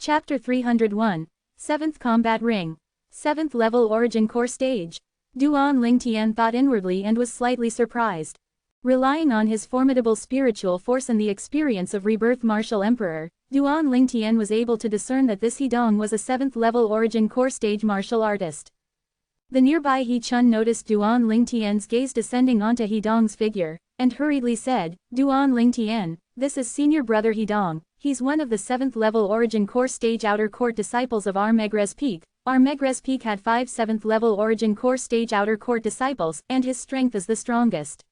Chapter 301, 7th Combat Ring. 7th Level Origin Core Stage. Duan Lingtian thought inwardly and was slightly surprised. Relying on his formidable spiritual force and the experience of rebirth Martial Emperor, Duan Lingtian was able to discern that this Hedong was a 7th Level Origin Core Stage martial artist. The nearby He Chun noticed Duan Lingtian's gaze descending onto Hedong's figure, and hurriedly said, "Duan Lingtian, this is senior brother Hedong. He's one of the 7th Level Origin Core Stage Outer Court disciples of Armegres Peak. Armegres Peak had 5 7th Level Origin Core Stage Outer Court disciples, and his strength is the strongest."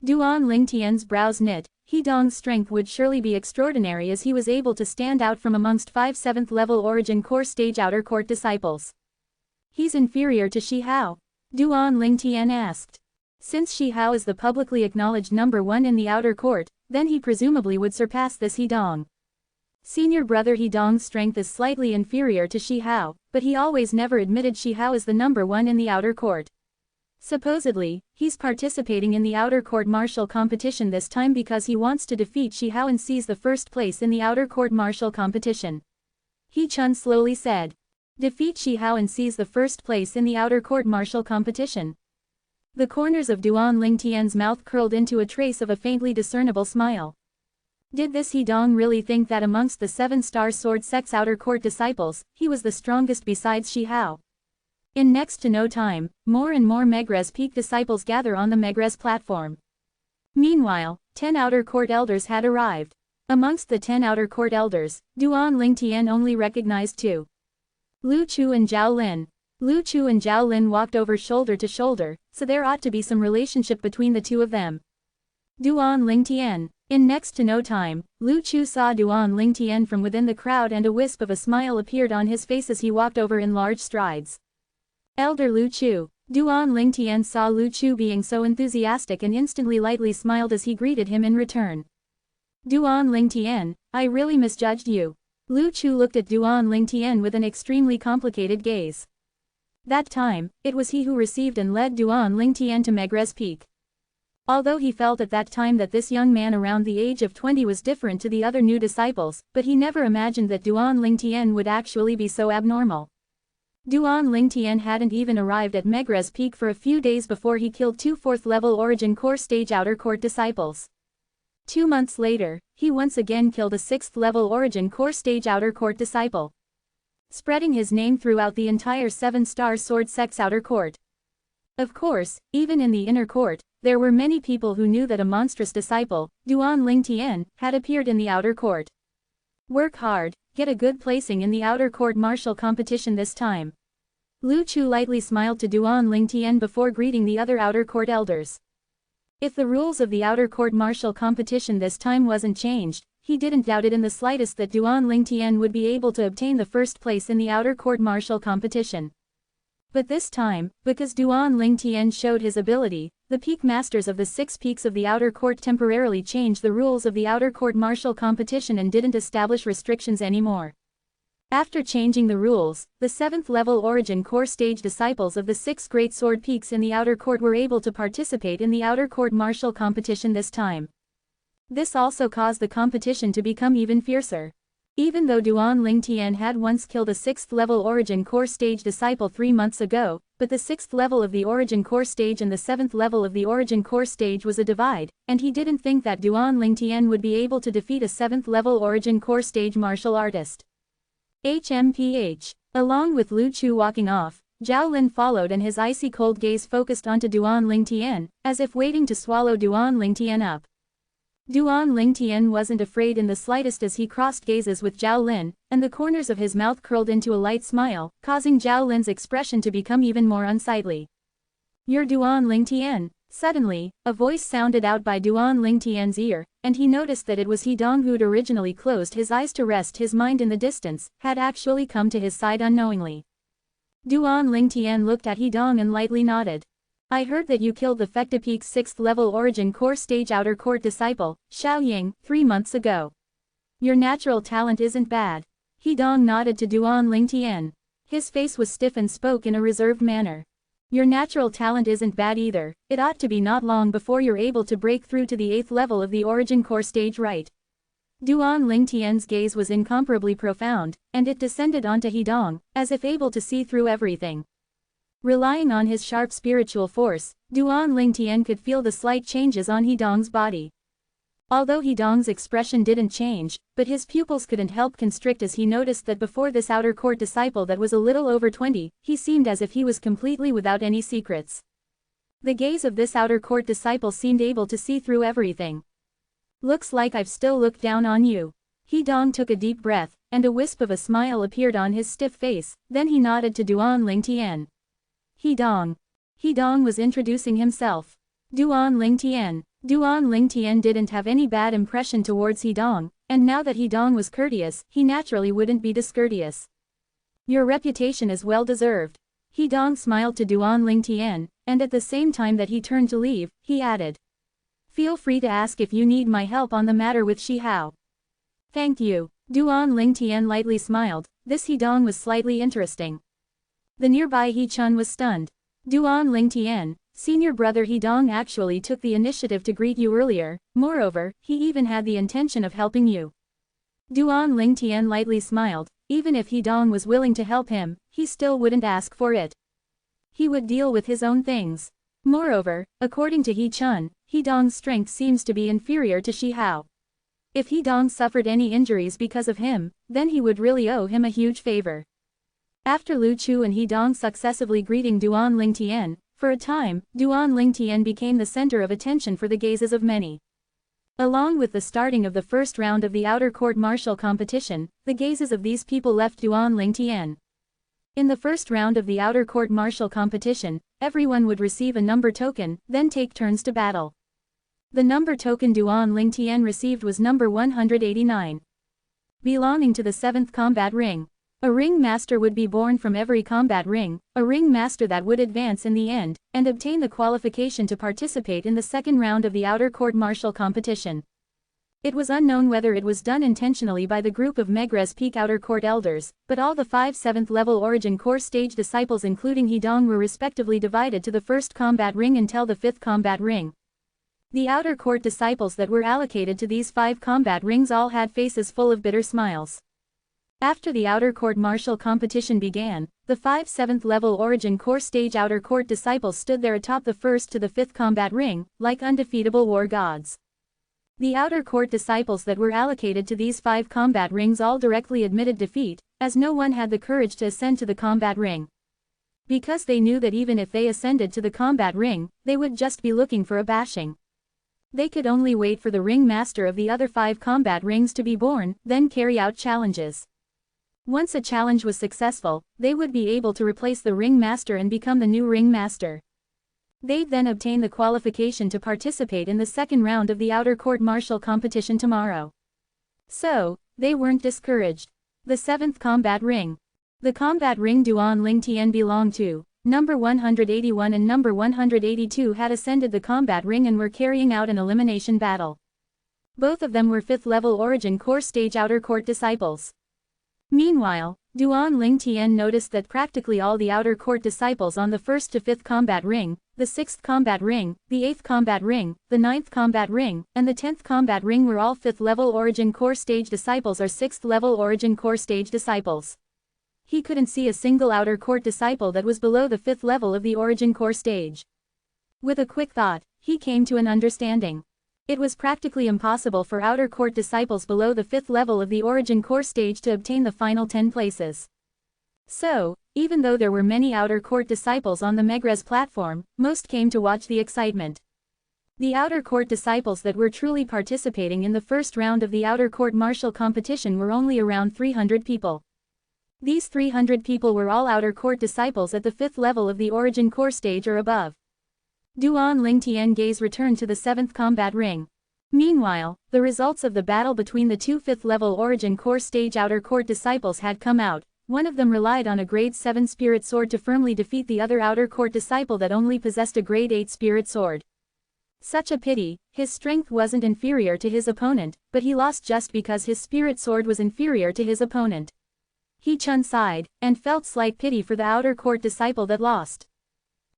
Duan Lingtian's brows knit. Hedong's strength would surely be extraordinary as he was able to stand out from amongst 5 7th Level Origin Core Stage Outer Court disciples. "He's inferior to Shi Hao?" Duan Lingtian asked. Since Shi Hao is the publicly acknowledged number 1 in the Outer Court, then he presumably would surpass this Hedong. Senior brother Hedong's strength is slightly inferior to Shi Hao, but he always never admitted Shi Hao is the number 1 in the Outer Court. Supposedly, he's participating in the Outer Court martial competition this time because he wants to defeat Shi Hao and seize the first place in the Outer Court martial competition. He Chun slowly said. Defeat Shi Hao and seize the first place in the Outer Court martial competition. The corners of Duan Lingtian's mouth curled into a trace of a faintly discernible smile. Did this Hedong really think that amongst the 7-star sword sect's Outer Court disciples, he was the strongest besides Shi Hao? In next to no time, more and more Megres Peak disciples gather on the Megres platform. Meanwhile, 10 Outer Court elders had arrived. Amongst the 10 Outer Court elders, Duan Lingtian only recognized 2. Lu Chu and Zhao Lin. Lu Chu and Zhao Lin walked over shoulder to shoulder, so there ought to be some relationship between the two of them. Duan Lingtian. In next to no time, Lu Chu saw Duan Lingtian from within the crowd and a wisp of a smile appeared on his face as he walked over in large strides. Elder Lu Chu. Duan Lingtian saw Lu Chu being so enthusiastic and instantly lightly smiled as he greeted him in return. Duan Lingtian, I really misjudged you. Lu Chu looked at Duan Lingtian with an extremely complicated gaze. That time, it was he who received and led Duan Lingtian to Megres Peak. Although he felt at that time that this young man around the age of 20 was different to the other new disciples, but he never imagined that Duan Lingtian would actually be so abnormal. Duan Lingtian hadn't even arrived at Megres Peak for a few days before he killed 2 4th Level Origin Core Stage Outer Court disciples. 2 months later, he once again killed a 6th Level Origin Core Stage Outer Court disciple, spreading his name throughout the entire 7-star sword sect's Outer Court. Of course, even in the Inner Court, there were many people who knew that a monstrous disciple, Duan Lingtian, had appeared in the Outer Court. Work hard, get a good placing in the Outer Court martial competition this time. Lu Chu lightly smiled to Duan Lingtian before greeting the other Outer Court elders. If the rules of the Outer Court martial competition this time wasn't changed, he didn't doubt it in the slightest that Duan Lingtian would be able to obtain the first place in the Outer Court martial competition. But this time, because Duan Lingtian showed his ability, the peak masters of the 6 peaks of the Outer Court temporarily changed the rules of the Outer Court martial competition and didn't establish restrictions anymore. After changing the rules, the 7th Level Origin Core Stage disciples of the 6 Great Sword Peaks in the Outer Court were able to participate in the Outer Court martial competition this time. This also caused the competition to become even fiercer. Even though Duan Lingtian had once killed a 6th Level Origin Core Stage disciple 3 months ago, but the 6th level of the Origin Core Stage and the 7th level of the Origin Core Stage was a divide, and he didn't think that Duan Lingtian would be able to defeat a 7th Level Origin Core Stage martial artist. HMPH. Along with Lu Chu walking off, Zhao Lin followed and his icy cold gaze focused onto Duan Lingtian, as if waiting to swallow Duan Lingtian up. Duan Lingtian wasn't afraid in the slightest as he crossed gazes with Zhao Lin, and the corners of his mouth curled into a light smile, causing Zhao Lin's expression to become even more unsightly. You're Duan Lingtian. Suddenly, a voice sounded out by Duan Lingtian's ear, and he noticed that it was Hedong who'd originally closed his eyes to rest his mind in the distance, had actually come to his side unknowingly. Duan Lingtian looked at Hedong and lightly nodded. I heard that you killed the Fecta Peak's 6th Level Origin Core Stage Outer Court disciple, Xiao Ying, 3 months ago. Your natural talent isn't bad. Hedong nodded to Duan Lingtian. His face was stiff and spoke in a reserved manner. Your natural talent isn't bad either. It ought to be not long before you're able to break through to the 8th level of the Origin Core Stage, right? Duan Lingtian's gaze was incomparably profound, and it descended onto Hidong, as if able to see through everything. Relying on his sharp spiritual force, Duan Lingtian could feel the slight changes on Hidong's body. Although Hidong's expression didn't change, but his pupils couldn't help constrict as he noticed that before this outer court disciple that was a little over 20, he seemed as if he was completely without any secrets. The gaze of this outer court disciple seemed able to see through everything. "Looks like I've still looked down on you." Hidong took a deep breath, and a wisp of a smile appeared on his stiff face, then he nodded to Duan Lingtian. "Hidong." Hidong was introducing himself. Duan Lingtian. Duan Lingtian didn't have any bad impression towards Hidong, and now that Hidong was courteous, he naturally wouldn't be discourteous. "Your reputation is well deserved." Hidong smiled to Duan Lingtian, and at the same time that he turned to leave, he added, "Feel free to ask if you need my help on the matter with Shi Hao." "Thank you." Duan Lingtian lightly smiled. This Hidong was slightly interesting. The nearby He Chun was stunned. "Duan Lingtian, senior brother Hidong actually took the initiative to greet you earlier, moreover, he even had the intention of helping you." Duan Lingtian lightly smiled. Even if Hidong was willing to help him, he still wouldn't ask for it. He would deal with his own things. Moreover, according to He Chun, Hidong's strength seems to be inferior to Shi Hao. If Hidong suffered any injuries because of him, then he would really owe him a huge favor. After Lu Chu and Hidong successively greeting Duan Lingtian, for a time, Duan Lingtian became the center of attention for the gazes of many. Along with the starting of the first round of the outer court martial competition, the gazes of these people left Duan Lingtian. In the first round of the outer court martial competition, everyone would receive a number token, then take turns to battle. The number token Duan Lingtian received was number 189. Belonging to the 7th combat ring. A ring master would be born from every combat ring, a ring master that would advance in the end, and obtain the qualification to participate in the second round of the outer court martial competition. It was unknown whether it was done intentionally by the group of Megrez Peak outer court elders, but all the 5 7th level origin core stage disciples including Hidong were respectively divided to the 1st combat ring until the 5th combat ring. The outer court disciples that were allocated to these 5 combat rings all had faces full of bitter smiles. After the outer court martial competition began, the 5 7th level origin core stage outer court disciples stood there atop the 1st to the 5th combat ring, like undefeatable war gods. The outer court disciples that were allocated to these 5 combat rings all directly admitted defeat, as no one had the courage to ascend to the combat ring. Because they knew that even if they ascended to the combat ring, they would just be looking for a bashing. They could only wait for the ring master of the other 5 combat rings to be born, then carry out challenges. Once a challenge was successful, they would be able to replace the ring master and become the new ring master. They'd then obtain the qualification to participate in the second round of the outer court martial competition tomorrow. So, they weren't discouraged. The 7th combat ring. The combat ring Duan Lingtian belonged to, number 181 and number 182 had ascended the combat ring and were carrying out an elimination battle. Both of them were 5th level origin core stage outer court disciples. Meanwhile, Duan Lingtian noticed that practically all the outer court disciples on the 1st to 5th combat ring, the 6th combat ring, the 8th combat ring, the 9th combat ring, and the 10th combat ring were all 5th level origin core stage disciples or 6th level origin core stage disciples. He couldn't see a single outer court disciple that was below the 5th level of the origin core stage. With a quick thought, he came to an understanding. It was practically impossible for outer court disciples below the 5th level of the origin core stage to obtain the final 10 places. So, even though there were many outer court disciples on the Megrez platform, most came to watch the excitement. The outer court disciples that were truly participating in the first round of the outer court martial competition were only around 300 people. These 300 people were all outer court disciples at the 5th level of the origin core stage or above. Duan Lingtian gaze returned to the 7th combat ring. Meanwhile, the results of the battle between the 2 5th level origin core stage outer court disciples had come out. One of them relied on a grade 7 spirit sword to firmly defeat the other outer court disciple that only possessed a grade 8 spirit sword. Such a pity, his strength wasn't inferior to his opponent, but he lost just because his spirit sword was inferior to his opponent. He Chun sighed, and felt slight pity for the outer court disciple that lost.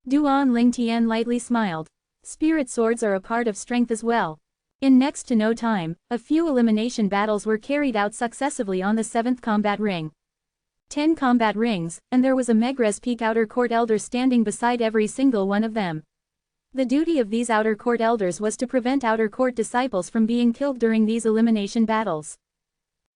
Duan Lingtian lightly smiled. Spirit swords are a part of strength as well. In next to no time, a few elimination battles were carried out successively on the 7th combat ring. 10 combat rings, and there was a Megrez Peak Outer Court Elder standing beside every single one of them. The duty of these Outer Court Elders was to prevent Outer Court disciples from being killed during these elimination battles.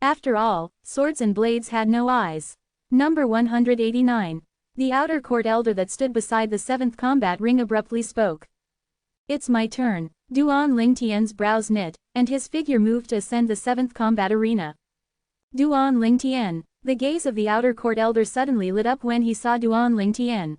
After all, swords and blades had no eyes. Number 189. The Outer Court Elder that stood beside the 7th combat ring abruptly spoke. "It's my turn." Duan Lingtian's brows knit, and his figure moved to ascend the 7th combat arena. Duan Lingtian. The gaze of the Outer Court Elder suddenly lit up when he saw Duan Lingtian.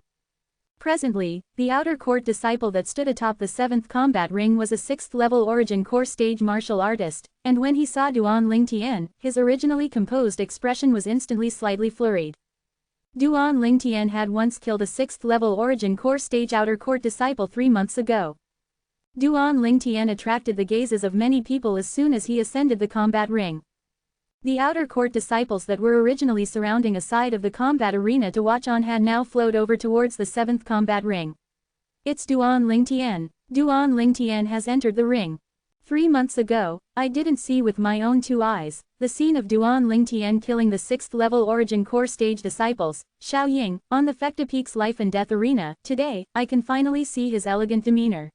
Presently, the Outer Court disciple that stood atop the 7th combat ring was a 6th-level Origin Core stage martial artist, and when he saw Duan Lingtian, his originally composed expression was instantly slightly flurried. Duan Lingtian had once killed a 6th-level Origin Core stage Outer Court disciple 3 months ago. Duan Lingtian attracted the gazes of many people as soon as he ascended the combat ring. The Outer Court disciples that were originally surrounding a side of the combat arena to watch on had now flowed over towards the 7th combat ring. "It's Duan Lingtian. Duan Lingtian has entered the ring. 3 months ago, I didn't see with my own 2 eyes the scene of Duan Lingtian killing the 6th-level Origin Core stage disciples, Xiao Ying, on the Fecta Peak's life and death arena. Today, I can finally see his elegant demeanor."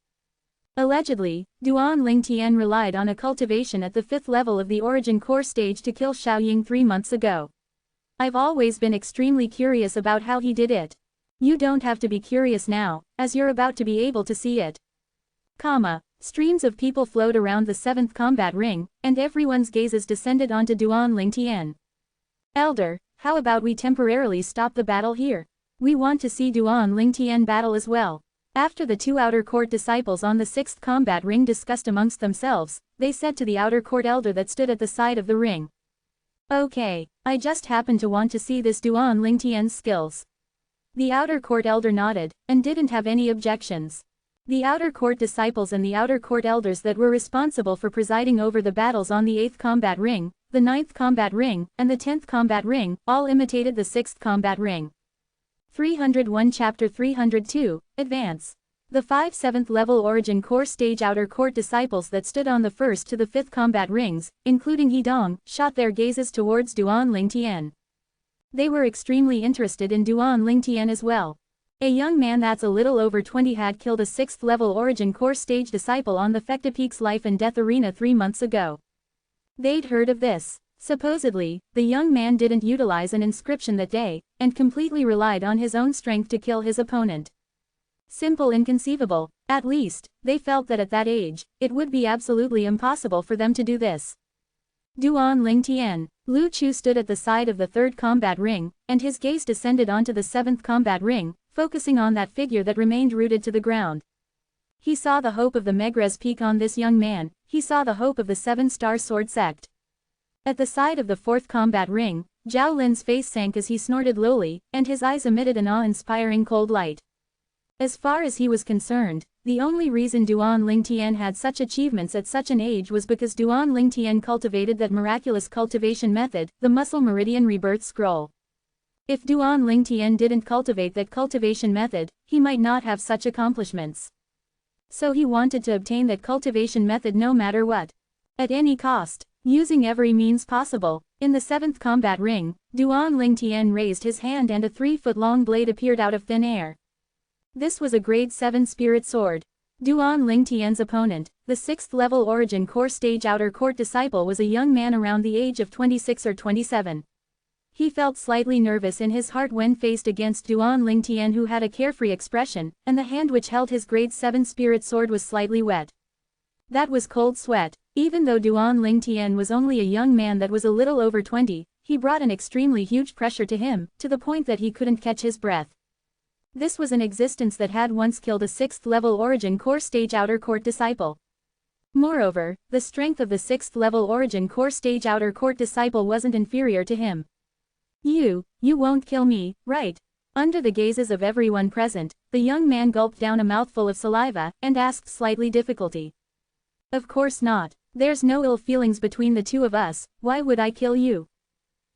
Allegedly, Duan Lingtian relied on a cultivation at the 5th level of the Origin Core stage to kill Xiao Ying 3 months ago. I've always been extremely curious about how he did it. You don't have to be curious now, as you're about to be able to see it. Streams of people flowed around the 7th combat ring, and everyone's gazes descended onto Duan Lingtian. "Elder, how about we temporarily stop the battle here? We want to see Duan Lingtian battle as well." After the 2 Outer Court disciples on the 6th combat ring discussed amongst themselves, they said to the Outer Court Elder that stood at the side of the ring. "Okay, I just happen to want to see this Duan Lingtian's skills." The Outer Court Elder nodded, and didn't have any objections. The Outer Court disciples and the Outer Court Elders that were responsible for presiding over the battles on the 8th combat ring, the 9th combat ring, and the 10th combat ring, all imitated the 6th combat ring. 301 Chapter 302, Advance. The 5 7th-level Origin Core stage Outer Court disciples that stood on the 1st to the 5th combat rings, including Hidong, shot their gazes towards Duan Lingtian. They were extremely interested in Duan Lingtian as well. A young man that's a little over 20 had killed a 6th-level Origin Core stage disciple on the Fecta Peak's life and death arena 3 months ago. They'd heard of this. Supposedly, the young man didn't utilize an inscription that day, and completely relied on his own strength to kill his opponent. Simple, inconceivable. At least, they felt that at that age, it would be absolutely impossible for them to do this. Duan Lingtian. Lu Chu stood at the side of the 3rd combat ring, and his gaze descended onto the 7th combat ring, focusing on that figure that remained rooted to the ground. He saw the hope of the Megrez Peak on this young man, he saw the hope of the 7-star sword sect. At the side of the 4th combat ring, Zhao Lin's face sank as he snorted lowly, and his eyes emitted an awe-inspiring cold light. As far as he was concerned, the only reason Duan Lingtian had such achievements at such an age was because Duan Lingtian cultivated that miraculous cultivation method, the Muscle Meridian Rebirth Scroll. If Duan Lingtian didn't cultivate that cultivation method, he might not have such accomplishments. So he wanted to obtain that cultivation method no matter what. At any cost. Using every means possible. In the 7th combat ring, Duan Lingtian raised his hand and a 3-foot-long blade appeared out of thin air. This was a grade 7 spirit sword. Duan Lingtian's opponent, the 6th-level Origin Core stage Outer Court disciple, was a young man around the age of 26 or 27. He felt slightly nervous in his heart when faced against Duan Lingtian, who had a carefree expression, and the hand which held his grade 7 spirit sword was slightly wet. That was cold sweat. Even though Duan Lingtian was only a young man that was a little over 20, he brought an extremely huge pressure to him, to the point that he couldn't catch his breath. This was an existence that had once killed a 6th-level Origin Core stage Outer Court disciple. Moreover, the strength of the 6th-level Origin Core stage Outer Court disciple wasn't inferior to him. You won't kill me, right?" Under the gazes of everyone present, the young man gulped down a mouthful of saliva, and asked slightly difficulty. "Of course not. There's no ill feelings between the 2 of us, why would I kill you?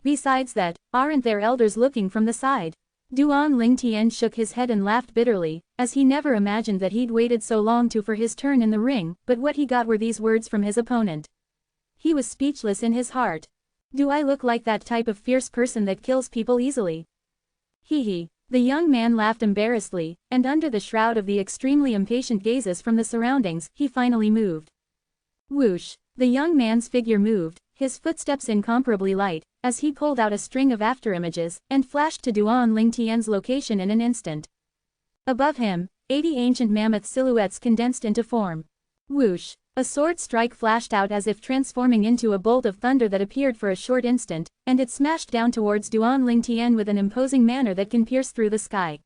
Besides that, aren't there elders looking from the side?" Duan Lingtian shook his head and laughed bitterly, as he never imagined that he'd waited so long for his turn in the ring, but what he got were these words from his opponent. He was speechless in his heart. Do I look like that type of fierce person that kills people easily? Hee hee. The young man laughed embarrassedly, and under the shroud of the extremely impatient gazes from the surroundings, he finally moved. Whoosh! The young man's figure moved, his footsteps incomparably light, as he pulled out a string of afterimages, and flashed to Duan Lingtian's location in an instant. Above him, 80 ancient mammoth silhouettes condensed into form. Whoosh! A sword strike flashed out as if transforming into a bolt of thunder that appeared for a short instant, and it smashed down towards Duan Lingtian with an imposing manner that can pierce through the sky.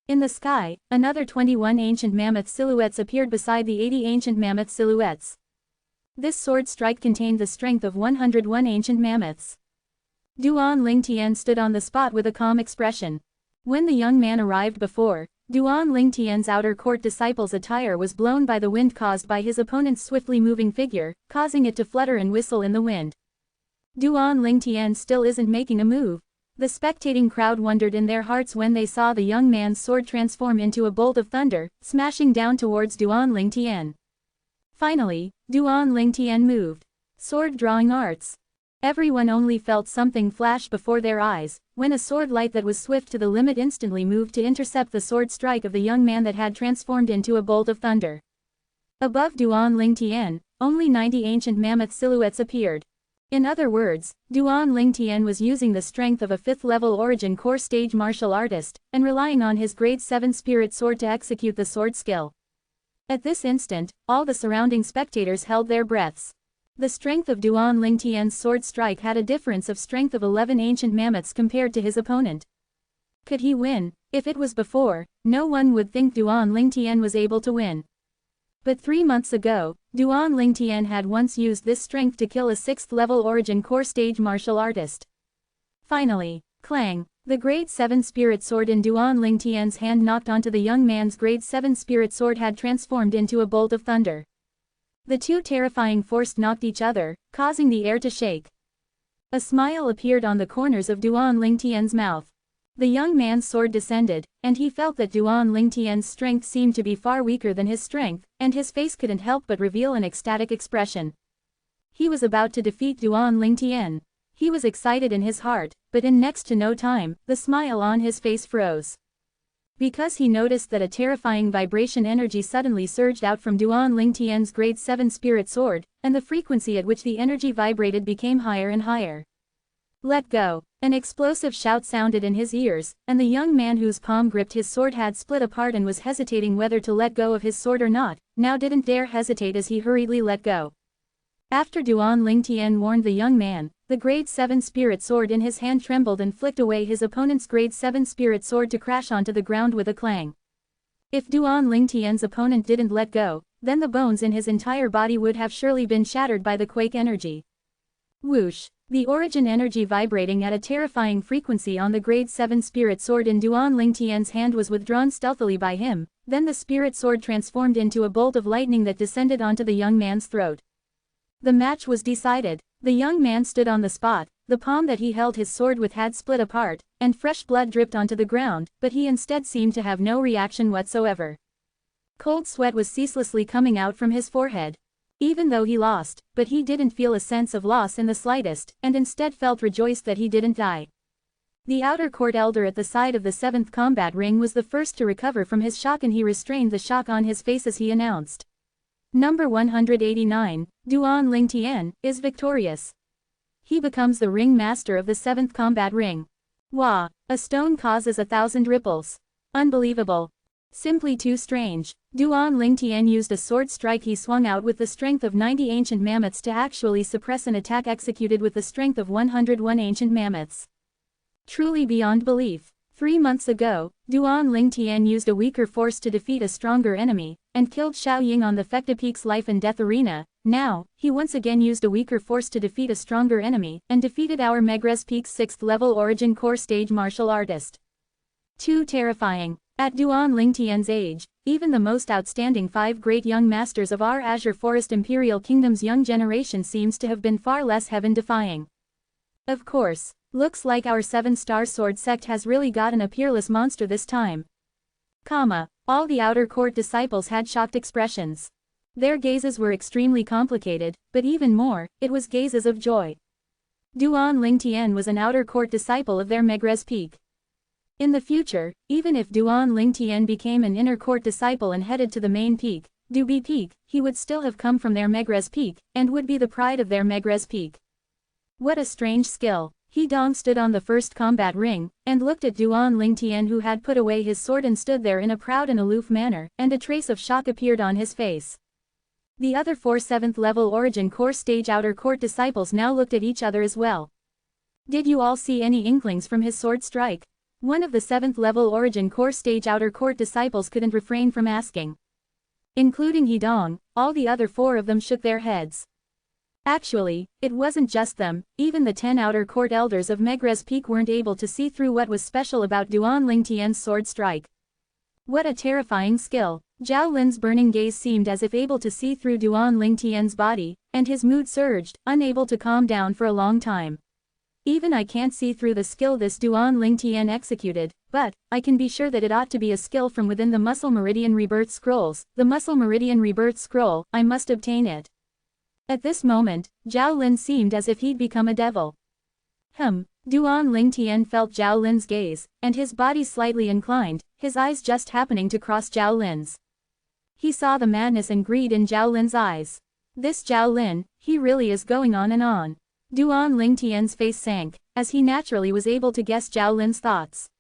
In the sky, another 21 ancient mammoth silhouettes appeared beside the 80 ancient mammoth silhouettes. This sword strike contained the strength of 101 ancient mammoths. Duan Lingtian stood on the spot with a calm expression. When the young man arrived before, Duan Lingtian's outer court disciple's attire was blown by the wind caused by his opponent's swiftly moving figure, causing it to flutter and whistle in the wind. Duan Lingtian still isn't making a move. The spectating crowd wondered in their hearts when they saw the young man's sword transform into a bolt of thunder, smashing down towards Duan Lingtian. Finally, Duan Lingtian moved. Sword drawing arts. Everyone only felt something flash before their eyes, when a sword light that was swift to the limit instantly moved to intercept the sword strike of the young man that had transformed into a bolt of thunder. Above Duan Lingtian, only 90 ancient mammoth silhouettes appeared. In other words, Duan Lingtian was using the strength of a 5th-level origin core stage martial artist, and relying on his grade 7 spirit sword to execute the sword skill. At this instant, all the surrounding spectators held their breaths. The strength of Duan Lingtian's sword strike had a difference of strength of 11 ancient mammoths compared to his opponent. Could he win? If it was before, no one would think Duan Lingtian was able to win. But 3 months ago, Duan Lingtian had once used this strength to kill a 6th-level origin core stage martial artist. Finally, clang! The grade 7 spirit sword in Duan Lingtian's hand knocked onto the young man's grade 7 spirit sword had transformed into a bolt of thunder. The two terrifying forces knocked each other, causing the air to shake. A smile appeared on the corners of Duan Lingtian's mouth. The young man's sword descended, and he felt that Duan Lingtian's strength seemed to be far weaker than his strength, and his face couldn't help but reveal an ecstatic expression. He was about to defeat Duan Lingtian. He was excited in his heart, but in next to no time, the smile on his face froze. Because he noticed that a terrifying vibration energy suddenly surged out from Duan Lingtian's grade 7 spirit sword, and the frequency at which the energy vibrated became higher and higher. Let go! An explosive shout sounded in his ears, and the young man whose palm gripped his sword had split apart and was hesitating whether to let go of his sword or not, now didn't dare hesitate as he hurriedly let go. After Duan Lingtian warned the young man, the grade 7 spirit sword in his hand trembled and flicked away his opponent's grade 7 spirit sword to crash onto the ground with a clang. If Duan Lingtian's opponent didn't let go, then the bones in his entire body would have surely been shattered by the quake energy. Whoosh! The origin energy vibrating at a terrifying frequency on the grade 7 spirit sword in Duan Lingtian's hand was withdrawn stealthily by him, then the spirit sword transformed into a bolt of lightning that descended onto the young man's throat. The match was decided. The young man stood on the spot, the palm that he held his sword with had split apart, and fresh blood dripped onto the ground, but he instead seemed to have no reaction whatsoever. Cold sweat was ceaselessly coming out from his forehead. Even though he lost, but he didn't feel a sense of loss in the slightest, and instead felt rejoiced that he didn't die. The outer court elder at the side of the 7th combat ring was the first to recover from his shock, and he restrained the shock on his face as he announced. Number 189, Duan Lingtian, is victorious. He becomes the ring master of the 7th combat ring. Wah! A stone causes 1,000 ripples. Unbelievable. Simply too strange. Duan Lingtian used a sword strike he swung out with the strength of 90 ancient mammoths to actually suppress an attack executed with the strength of 101 ancient mammoths. Truly beyond belief. 3 months ago, Duan Lingtian used a weaker force to defeat a stronger enemy, and killed Xiao Ying on the Fecta Peak's life and death arena. Now, he once again used a weaker force to defeat a stronger enemy, and defeated our Megrez Peak's 6th-level origin core stage martial artist. Too terrifying. At Duan Lingtian's age, even the most outstanding 5 great young masters of our Azure Forest Imperial Kingdom's young generation seems to have been far less heaven-defying. Of course, Looks like our 7-star sword sect has really gotten a peerless monster this time. All the outer court disciples had shocked expressions. Their gazes were extremely complicated, but even more, it was gazes of joy. Duan Lingtian was an outer court disciple of their Megrez peak. In the future, even if Duan Lingtian became an inner court disciple and headed to the main peak, Dubi Peak, he would still have come from their Megrez peak, and would be the pride of their Megrez peak. What a strange skill. He Dong stood on the first combat ring, and looked at Duan Lingtian, who had put away his sword and stood there in a proud and aloof manner, and a trace of shock appeared on his face. The other 4 7th level origin core stage outer court disciples now looked at each other as well. Did you all see any inklings from his sword strike? One of the 7th level origin core stage outer court disciples couldn't refrain from asking. Including Hidong, all the other 4 of them shook their heads. Actually, it wasn't just them, even the 10 outer court elders of Megrez Peak weren't able to see through what was special about Duan Lingtian's sword strike. What a terrifying skill. Zhao Lin's burning gaze seemed as if able to see through Duan Lingtian's body, and his mood surged, unable to calm down for a long time. Even I can't see through the skill this Duan Lingtian executed, but I can be sure that it ought to be a skill from within the Muscle Meridian Rebirth Scrolls, the Muscle Meridian Rebirth Scroll. I must obtain it. At this moment, Zhao Lin seemed as if he'd become a devil. Duan Lingtian felt Zhao Lin's gaze, and his body slightly inclined, his eyes just happening to cross Zhao Lin's. He saw the madness and greed in Zhao Lin's eyes. This Zhao Lin, he really is going on and on. Duan Lingtian's face sank, as he naturally was able to guess Zhao Lin's thoughts.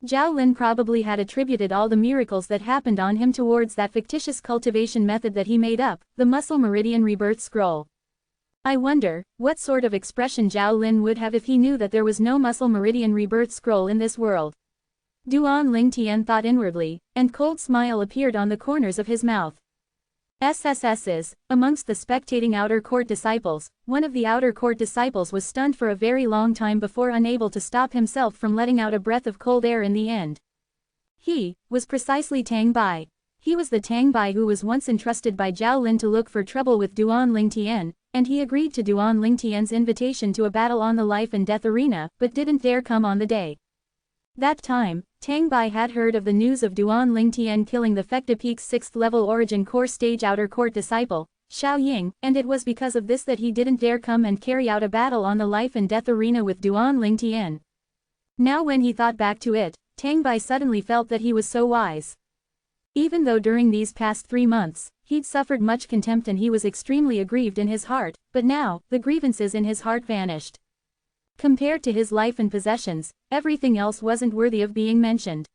Zhao Lin probably had attributed all the miracles that happened on him towards that fictitious cultivation method that he made up, the Muscle Meridian Rebirth Scroll. I wonder, what sort of expression Zhao Lin would have if he knew that there was no Muscle Meridian Rebirth Scroll in this world. Duan Lingtian thought inwardly, and cold smile appeared on the corners of his mouth. SSS's, amongst the spectating outer court disciples, one of the outer court disciples was stunned for a very long time before unable to stop himself from letting out a breath of cold air in the end. He was precisely Tang Bai. He was the Tang Bai who was once entrusted by Zhao Lin to look for trouble with Duan Lingtian, and he agreed to Duan Lingtian's invitation to a battle on the life and death arena, but didn't dare come on the day. That time, Tang Bai had heard of the news of Duan Lingtian killing the Fecta Peak's 6th level origin core stage outer court disciple, Xiao Ying, and it was because of this that he didn't dare come and carry out a battle on the life and death arena with Duan Lingtian. Now when he thought back to it, Tang Bai suddenly felt that he was so wise. Even though during these past 3 months, he'd suffered much contempt and he was extremely aggrieved in his heart, but now, the grievances in his heart vanished. Compared to his life and possessions, everything else wasn't worthy of being mentioned.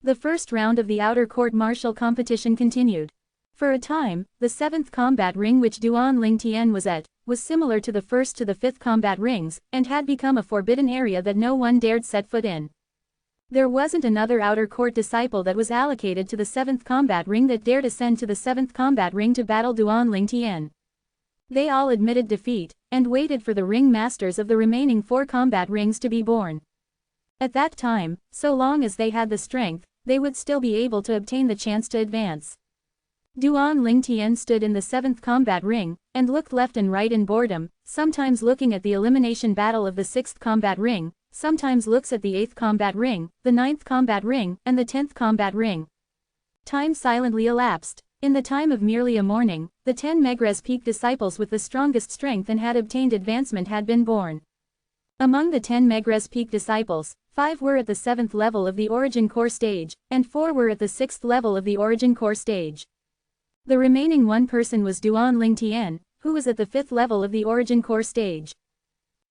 The first round of the outer court martial competition continued. For a time, the 7th combat ring which Duan Lingtian was at, was similar to the 1st to the 5th combat rings, and had become a forbidden area that no one dared set foot in. There wasn't another outer court disciple that was allocated to the 7th combat ring that dared ascend to the 7th combat ring to battle Duan Lingtian. They all admitted defeat, and waited for the ring masters of the remaining 4 combat rings to be born. At that time, so long as they had the strength, they would still be able to obtain the chance to advance. Duan Lingtian stood in the 7th combat ring, and looked left and right in boredom, sometimes looking at the elimination battle of the 6th combat ring, sometimes looks at the 8th combat ring, the 9th combat ring, and the 10th combat ring. Time silently elapsed. In the time of merely a morning, the 10 Megrez Peak disciples with the strongest strength and had obtained advancement had been born. Among the 10 Megrez Peak disciples, 5 were at the 7th level of the Origin Core stage, and 4 were at the 6th level of the Origin Core stage. The remaining one person was Duan Lingtian, who was at the 5th level of the Origin Core stage.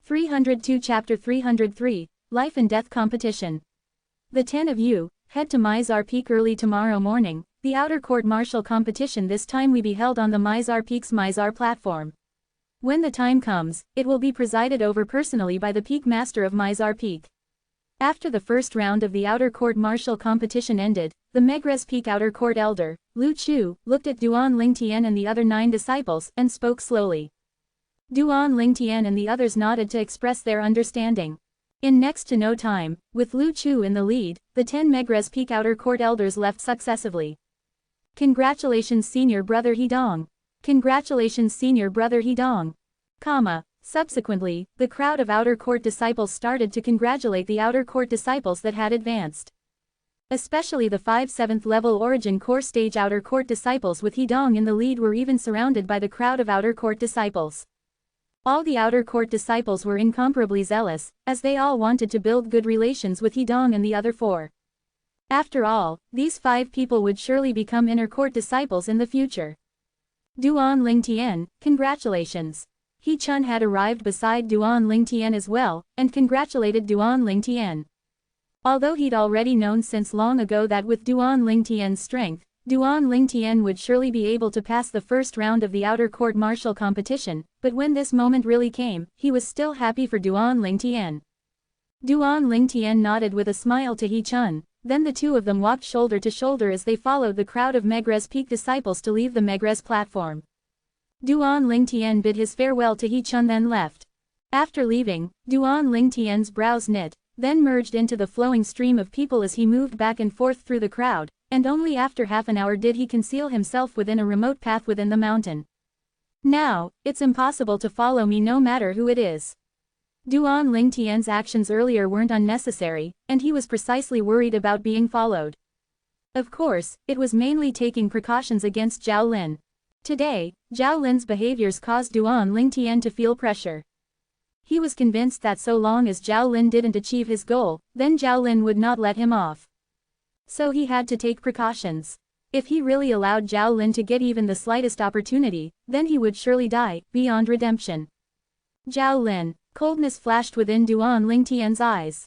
302 Chapter 303, Life and Death Competition. The 10 of you, head to Mizar Peak early tomorrow morning. The outer court martial competition this time will be held on the Mizar Peak's Mizar platform. When the time comes, it will be presided over personally by the Peak Master of Mizar Peak. After the first round of the outer court martial competition ended, the Megrez Peak outer court elder, Lu Chu, looked at Duan Lingtian and the other 9 disciples and spoke slowly. Duan Lingtian and the others nodded to express their understanding. In next to no time, with Lu Chu in the lead, the 10 Megrez Peak outer court elders left successively. Congratulations Senior Brother Hidong. Congratulations Senior Brother Hidong. Subsequently, the crowd of outer court disciples started to congratulate the outer court disciples that had advanced. Especially the 5 7th level origin core stage outer court disciples with Hidong in the lead were even surrounded by the crowd of outer court disciples. All the outer court disciples were incomparably zealous, as they all wanted to build good relations with Hidong and the other 4. After all, these 5 people would surely become inner court disciples in the future. Duan Lingtian, congratulations. He Chun had arrived beside Duan Lingtian as well, and congratulated Duan Lingtian. Although he'd already known since long ago that with Duan Lingtian's strength, Duan Lingtian would surely be able to pass the first round of the outer court martial competition, but when this moment really came, he was still happy for Duan Lingtian. Duan Lingtian nodded with a smile to He Chun, then the two of them walked shoulder to shoulder as they followed the crowd of Megrez Peak disciples to leave the Megrez platform. Duan Lingtian bid his farewell to He Chun then left. After leaving, Duan Lingtian's brows knit, then merged into the flowing stream of people as he moved back and forth through the crowd, and only after half an hour did he conceal himself within a remote path within the mountain. Now, it's impossible to follow me no matter who it is. Duan Lingtian's actions earlier weren't unnecessary, and he was precisely worried about being followed. Of course, it was mainly taking precautions against Zhao Lin. Today, Zhao Lin's behaviors caused Duan Lingtian to feel pressure. He was convinced that so long as Zhao Lin didn't achieve his goal, then Zhao Lin would not let him off. So he had to take precautions. If he really allowed Zhao Lin to get even the slightest opportunity, then he would surely die, beyond redemption. Zhao Lin. Coldness flashed within Duan Lingtian's eyes.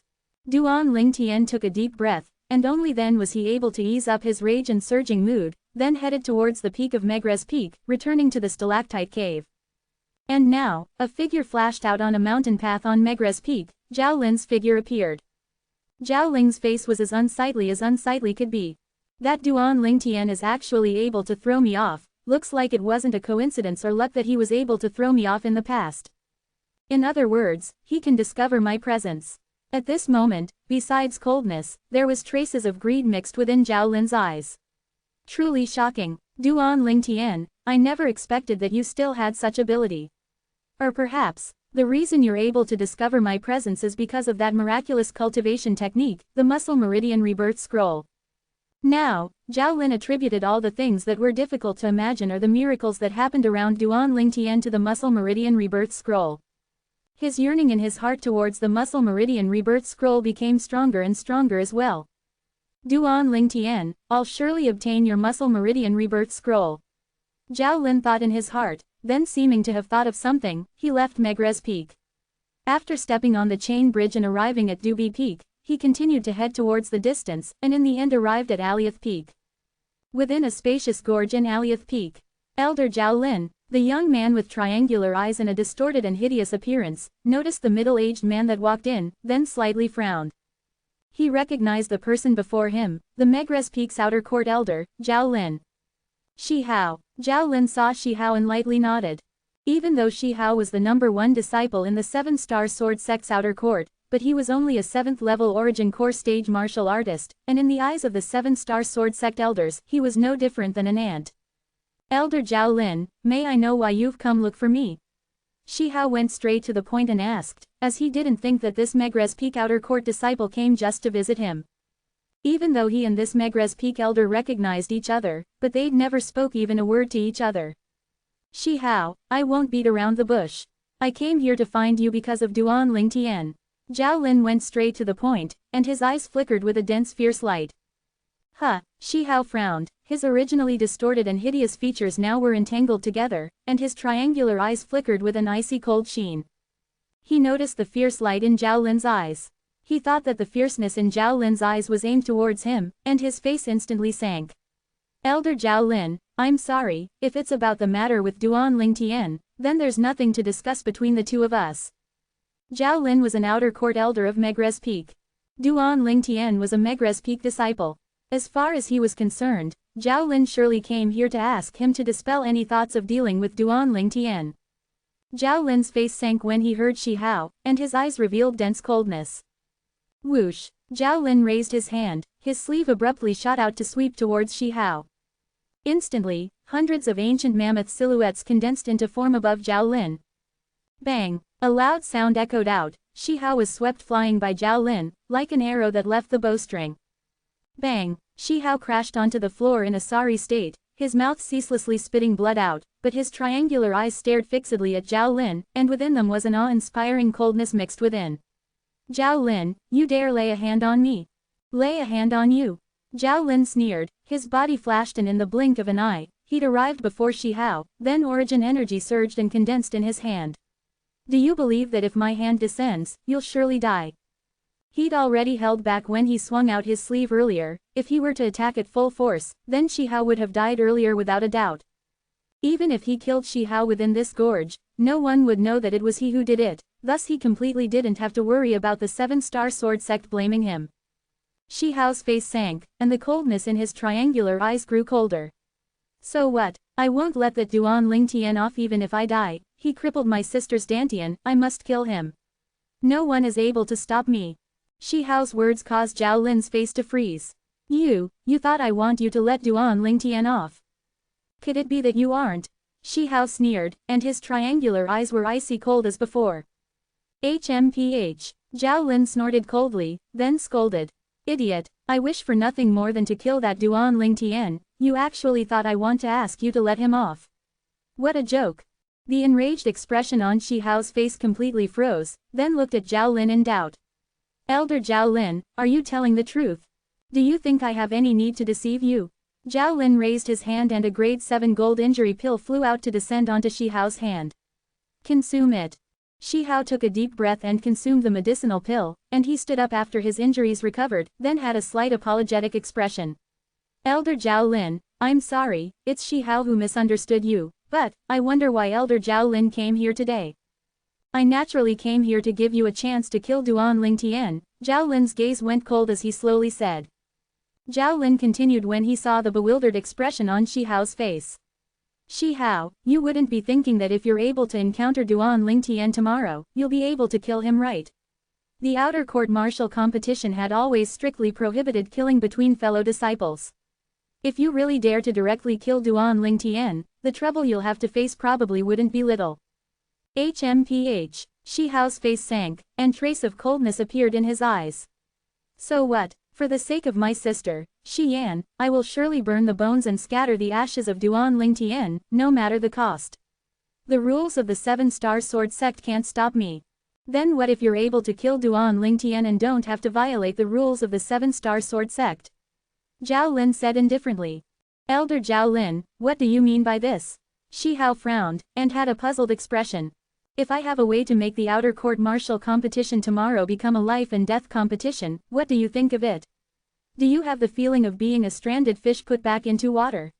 Duan Lingtian took a deep breath, and only then was he able to ease up his rage and surging mood, then headed towards the peak of Megrez Peak, returning to the stalactite cave. And now, a figure flashed out on a mountain path on Megrez Peak. Zhao Lin's figure appeared. Zhao Ling's face was as unsightly could be. That Duan Lingtian is actually able to throw me off, looks like it wasn't a coincidence or luck that he was able to throw me off in the past. In other words, he can discover my presence. At this moment, besides coldness, there was traces of greed mixed within Zhao Lin's eyes. Truly shocking. Duan Lingtian, I never expected that you still had such ability. Or perhaps, the reason you're able to discover my presence is because of that miraculous cultivation technique, the Muscle Meridian Rebirth Scroll. Now, Zhao Lin attributed all the things that were difficult to imagine or the miracles that happened around Duan Lingtian to the Muscle Meridian Rebirth Scroll. His yearning in his heart towards the Muscle Meridian Rebirth Scroll became stronger and stronger as well. Duan Lingtian, I'll surely obtain your Muscle Meridian Rebirth Scroll. Zhao Lin thought in his heart, then seeming to have thought of something, he left Megrez Peak. After stepping on the chain bridge and arriving at Dubi Peak, he continued to head towards the distance, and in the end arrived at Aliath Peak. Within a spacious gorge in Aliath Peak, Elder Zhao Lin, the young man with triangular eyes and a distorted and hideous appearance, noticed the middle-aged man that walked in, then slightly frowned. He recognized the person before him, the Megrez Peak's outer court elder, Zhao Lin. Shi Hao. Zhao Lin saw Shi Hao and lightly nodded. Even though Shi Hao was the #1 disciple in the 7-star sword sect's outer court, but he was only a 7th level origin core stage martial artist, and in the eyes of the 7-star sword sect elders, he was no different than an ant. Elder Zhao Lin, may I know why you've come look for me? Shi Hao went straight to the point and asked, as he didn't think that this Megrez Peak outer court disciple came just to visit him. Even though he and this Megrez Peak elder recognized each other, but they'd never spoke even a word to each other. Shi Hao, I won't beat around the bush. I came here to find you because of Duan Lingtian. Zhao Lin went straight to the point, and his eyes flickered with a dense fierce light. Huh, Shi Hao frowned, his originally distorted and hideous features now were entangled together, and his triangular eyes flickered with an icy cold sheen. He noticed the fierce light in Zhao Lin's eyes. He thought that the fierceness in Zhao Lin's eyes was aimed towards him, and his face instantly sank. Elder Zhao Lin, I'm sorry, if it's about the matter with Duan Lingtian, then there's nothing to discuss between the two of us. Zhao Lin was an outer court elder of Megrez Peak. Duan Lingtian was a Megrez Peak disciple. As far as he was concerned, Zhao Lin surely came here to ask him to dispel any thoughts of dealing with Duan Lingtian. Zhao Lin's face sank when he heard Shi Hao, and his eyes revealed dense coldness. Whoosh! Zhao Lin raised his hand, his sleeve abruptly shot out to sweep towards Shi Hao. Instantly, hundreds of ancient mammoth silhouettes condensed into form above Zhao Lin. Bang! A loud sound echoed out. Shi Hao was swept flying by Zhao Lin, like an arrow that left the bowstring. Bang! Shi Hao crashed onto the floor in a sorry state, his mouth ceaselessly spitting blood out, but his triangular eyes stared fixedly at Zhao Lin, and within them was an awe-inspiring coldness mixed within. Zhao Lin, you dare lay a hand on me? Lay a hand on you? Zhao Lin sneered, his body flashed and in the blink of an eye, he'd arrived before Shi Hao, then origin energy surged and condensed in his hand. Do you believe that if my hand descends, you'll surely die? He'd already held back when he swung out his sleeve earlier. If he were to attack at full force, then Shi Hao would have died earlier without a doubt. Even if he killed Shi Hao within this gorge, no one would know that it was he who did it, thus he completely didn't have to worry about the 7-star sword sect blaming him. Shi Hao's face sank, and the coldness in his triangular eyes grew colder. So what? I won't let that Duan Lingtian off even if I die. He crippled my sister's Dantian, I must kill him. No one is able to stop me. Shi Hao's words caused Zhao Lin's face to freeze. You thought I want you to let Duan Lingtian off? Could it be that you aren't? Shi Hao sneered, and his triangular eyes were icy cold as before. HMPH. Zhao Lin snorted coldly, then scolded. Idiot, I wish for nothing more than to kill that Duan Lingtian. You actually thought I want to ask you to let him off? What a joke. The enraged expression on Shi Hao's face completely froze, then looked at Zhao Lin in doubt. Elder Zhao Lin, are you telling the truth? Do you think I have any need to deceive you? Zhao Lin raised his hand and a grade 7 gold injury pill flew out to descend onto Shi Hao's hand. Consume it. Shi Hao took a deep breath and consumed the medicinal pill, and he stood up after his injuries recovered, then had a slight apologetic expression. Elder Zhao Lin, I'm sorry, it's Shi Hao who misunderstood you, but I wonder why Elder Zhao Lin came here today. I naturally came here to give you a chance to kill Duan Lingtian. Zhao Lin's gaze went cold as he slowly said. Zhao Lin continued when he saw the bewildered expression on Shi Hao's face. Shi Hao, you wouldn't be thinking that if you're able to encounter Duan Lingtian tomorrow, you'll be able to kill him, right? The outer court martial competition had always strictly prohibited killing between fellow disciples. If you really dare to directly kill Duan Lingtian, the trouble you'll have to face probably wouldn't be little. HMPH. Shi Hao's face sank, and trace of coldness appeared in his eyes. So what? For the sake of my sister, Shi Yan, I will surely burn the bones and scatter the ashes of Duan Lingtian, no matter the cost. The rules of the 7-star sword sect can't stop me. Then what if you're able to kill Duan Lingtian and don't have to violate the rules of the 7-star sword sect? Zhao Lin said indifferently. Elder Zhao Lin, what do you mean by this? Shi Hao frowned, and had a puzzled expression. If I have a way to make the outer court martial competition tomorrow become a life and death competition, what do you think of it? Do you have the feeling of being a stranded fish put back into water?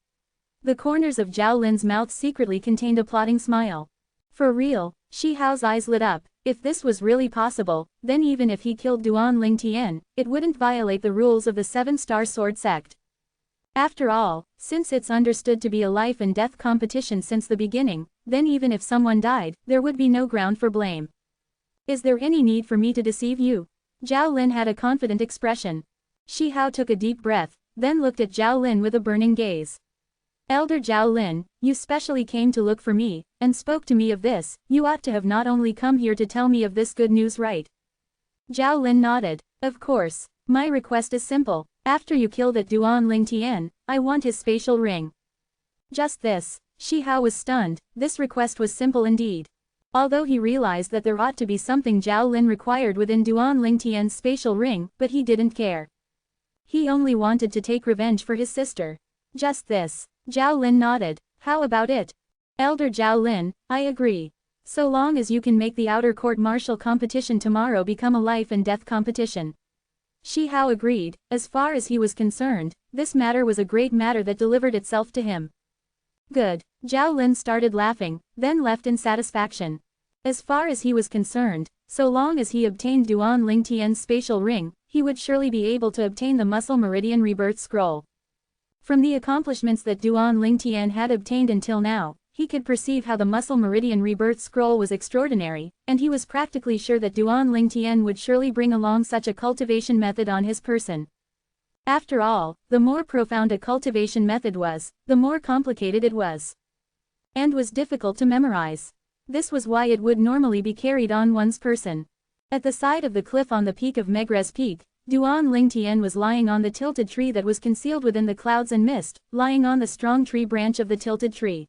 The corners of Zhao Lin's mouth secretly contained a plotting smile. For real, Shi Hao's eyes lit up. If this was really possible, then even if he killed Duan Lingtian, it wouldn't violate the rules of the 7-star sword sect. After all, since it's understood to be a life and death competition since the beginning, then even if someone died, there would be no ground for blame. Is there any need for me to deceive you? Zhao Lin had a confident expression. Shi Hao took a deep breath, then looked at Zhao Lin with a burning gaze. Elder Zhao Lin, you specially came to look for me, and spoke to me of this. You ought to have not only come here to tell me of this good news, right? Zhao Lin nodded. Of course. My request is simple. After you kill that Duan Lingtian, I want his spatial ring. Just this. Shi Hao was stunned. This request was simple indeed. Although he realized that there ought to be something Zhao Lin required within Duan Lingtian's spatial ring, but he didn't care. He only wanted to take revenge for his sister. Just this. Zhao Lin nodded. How about it? Elder Zhao Lin, I agree. So long as you can make the outer court martial competition tomorrow become a life and death competition. Shi Hao agreed. As far as he was concerned, this matter was a great matter that delivered itself to him. Good. Zhao Lin started laughing, then left in satisfaction. As far as he was concerned, so long as he obtained Duan Lingtian's spatial ring, he would surely be able to obtain the Muscle Meridian Rebirth Scroll. From the accomplishments that Duan Lingtian had obtained until now, he could perceive how the Muscle Meridian Rebirth Scroll was extraordinary, and he was practically sure that Duan Lingtian would surely bring along such a cultivation method on his person. After all, the more profound a cultivation method was, the more complicated it was. And was difficult to memorize. This was why it would normally be carried on one's person. At the side of the cliff on the peak of Megrez Peak, Duan Lingtian was lying on the tilted tree that was concealed within the clouds and mist, lying on the strong tree branch of the tilted tree.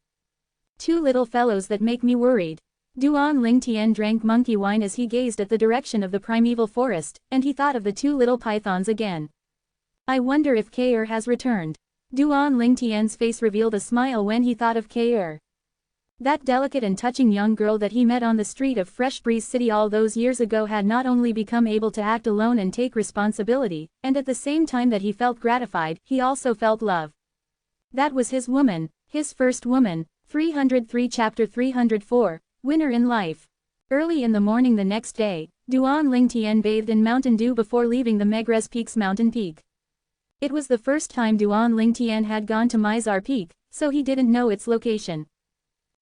Two little fellows that make me worried. Duan Lingtian drank monkey wine as he gazed at the direction of the primeval forest, and he thought of the two little pythons again. I wonder if Kair has returned. Duan Lingtian's face revealed a smile when he thought of Kair. That delicate and touching young girl that he met on the street of Fresh Breeze City all those years ago had not only become able to act alone and take responsibility, and at the same time that he felt gratified, he also felt love. That was his woman, his first woman. 303 Chapter 304, Winner in Life. Early in the morning the next day, Duan Lingtian bathed in mountain dew before leaving the Megrez Peak's mountain peak. It was the first time Duan Lingtian had gone to Mizar Peak, so he didn't know its location.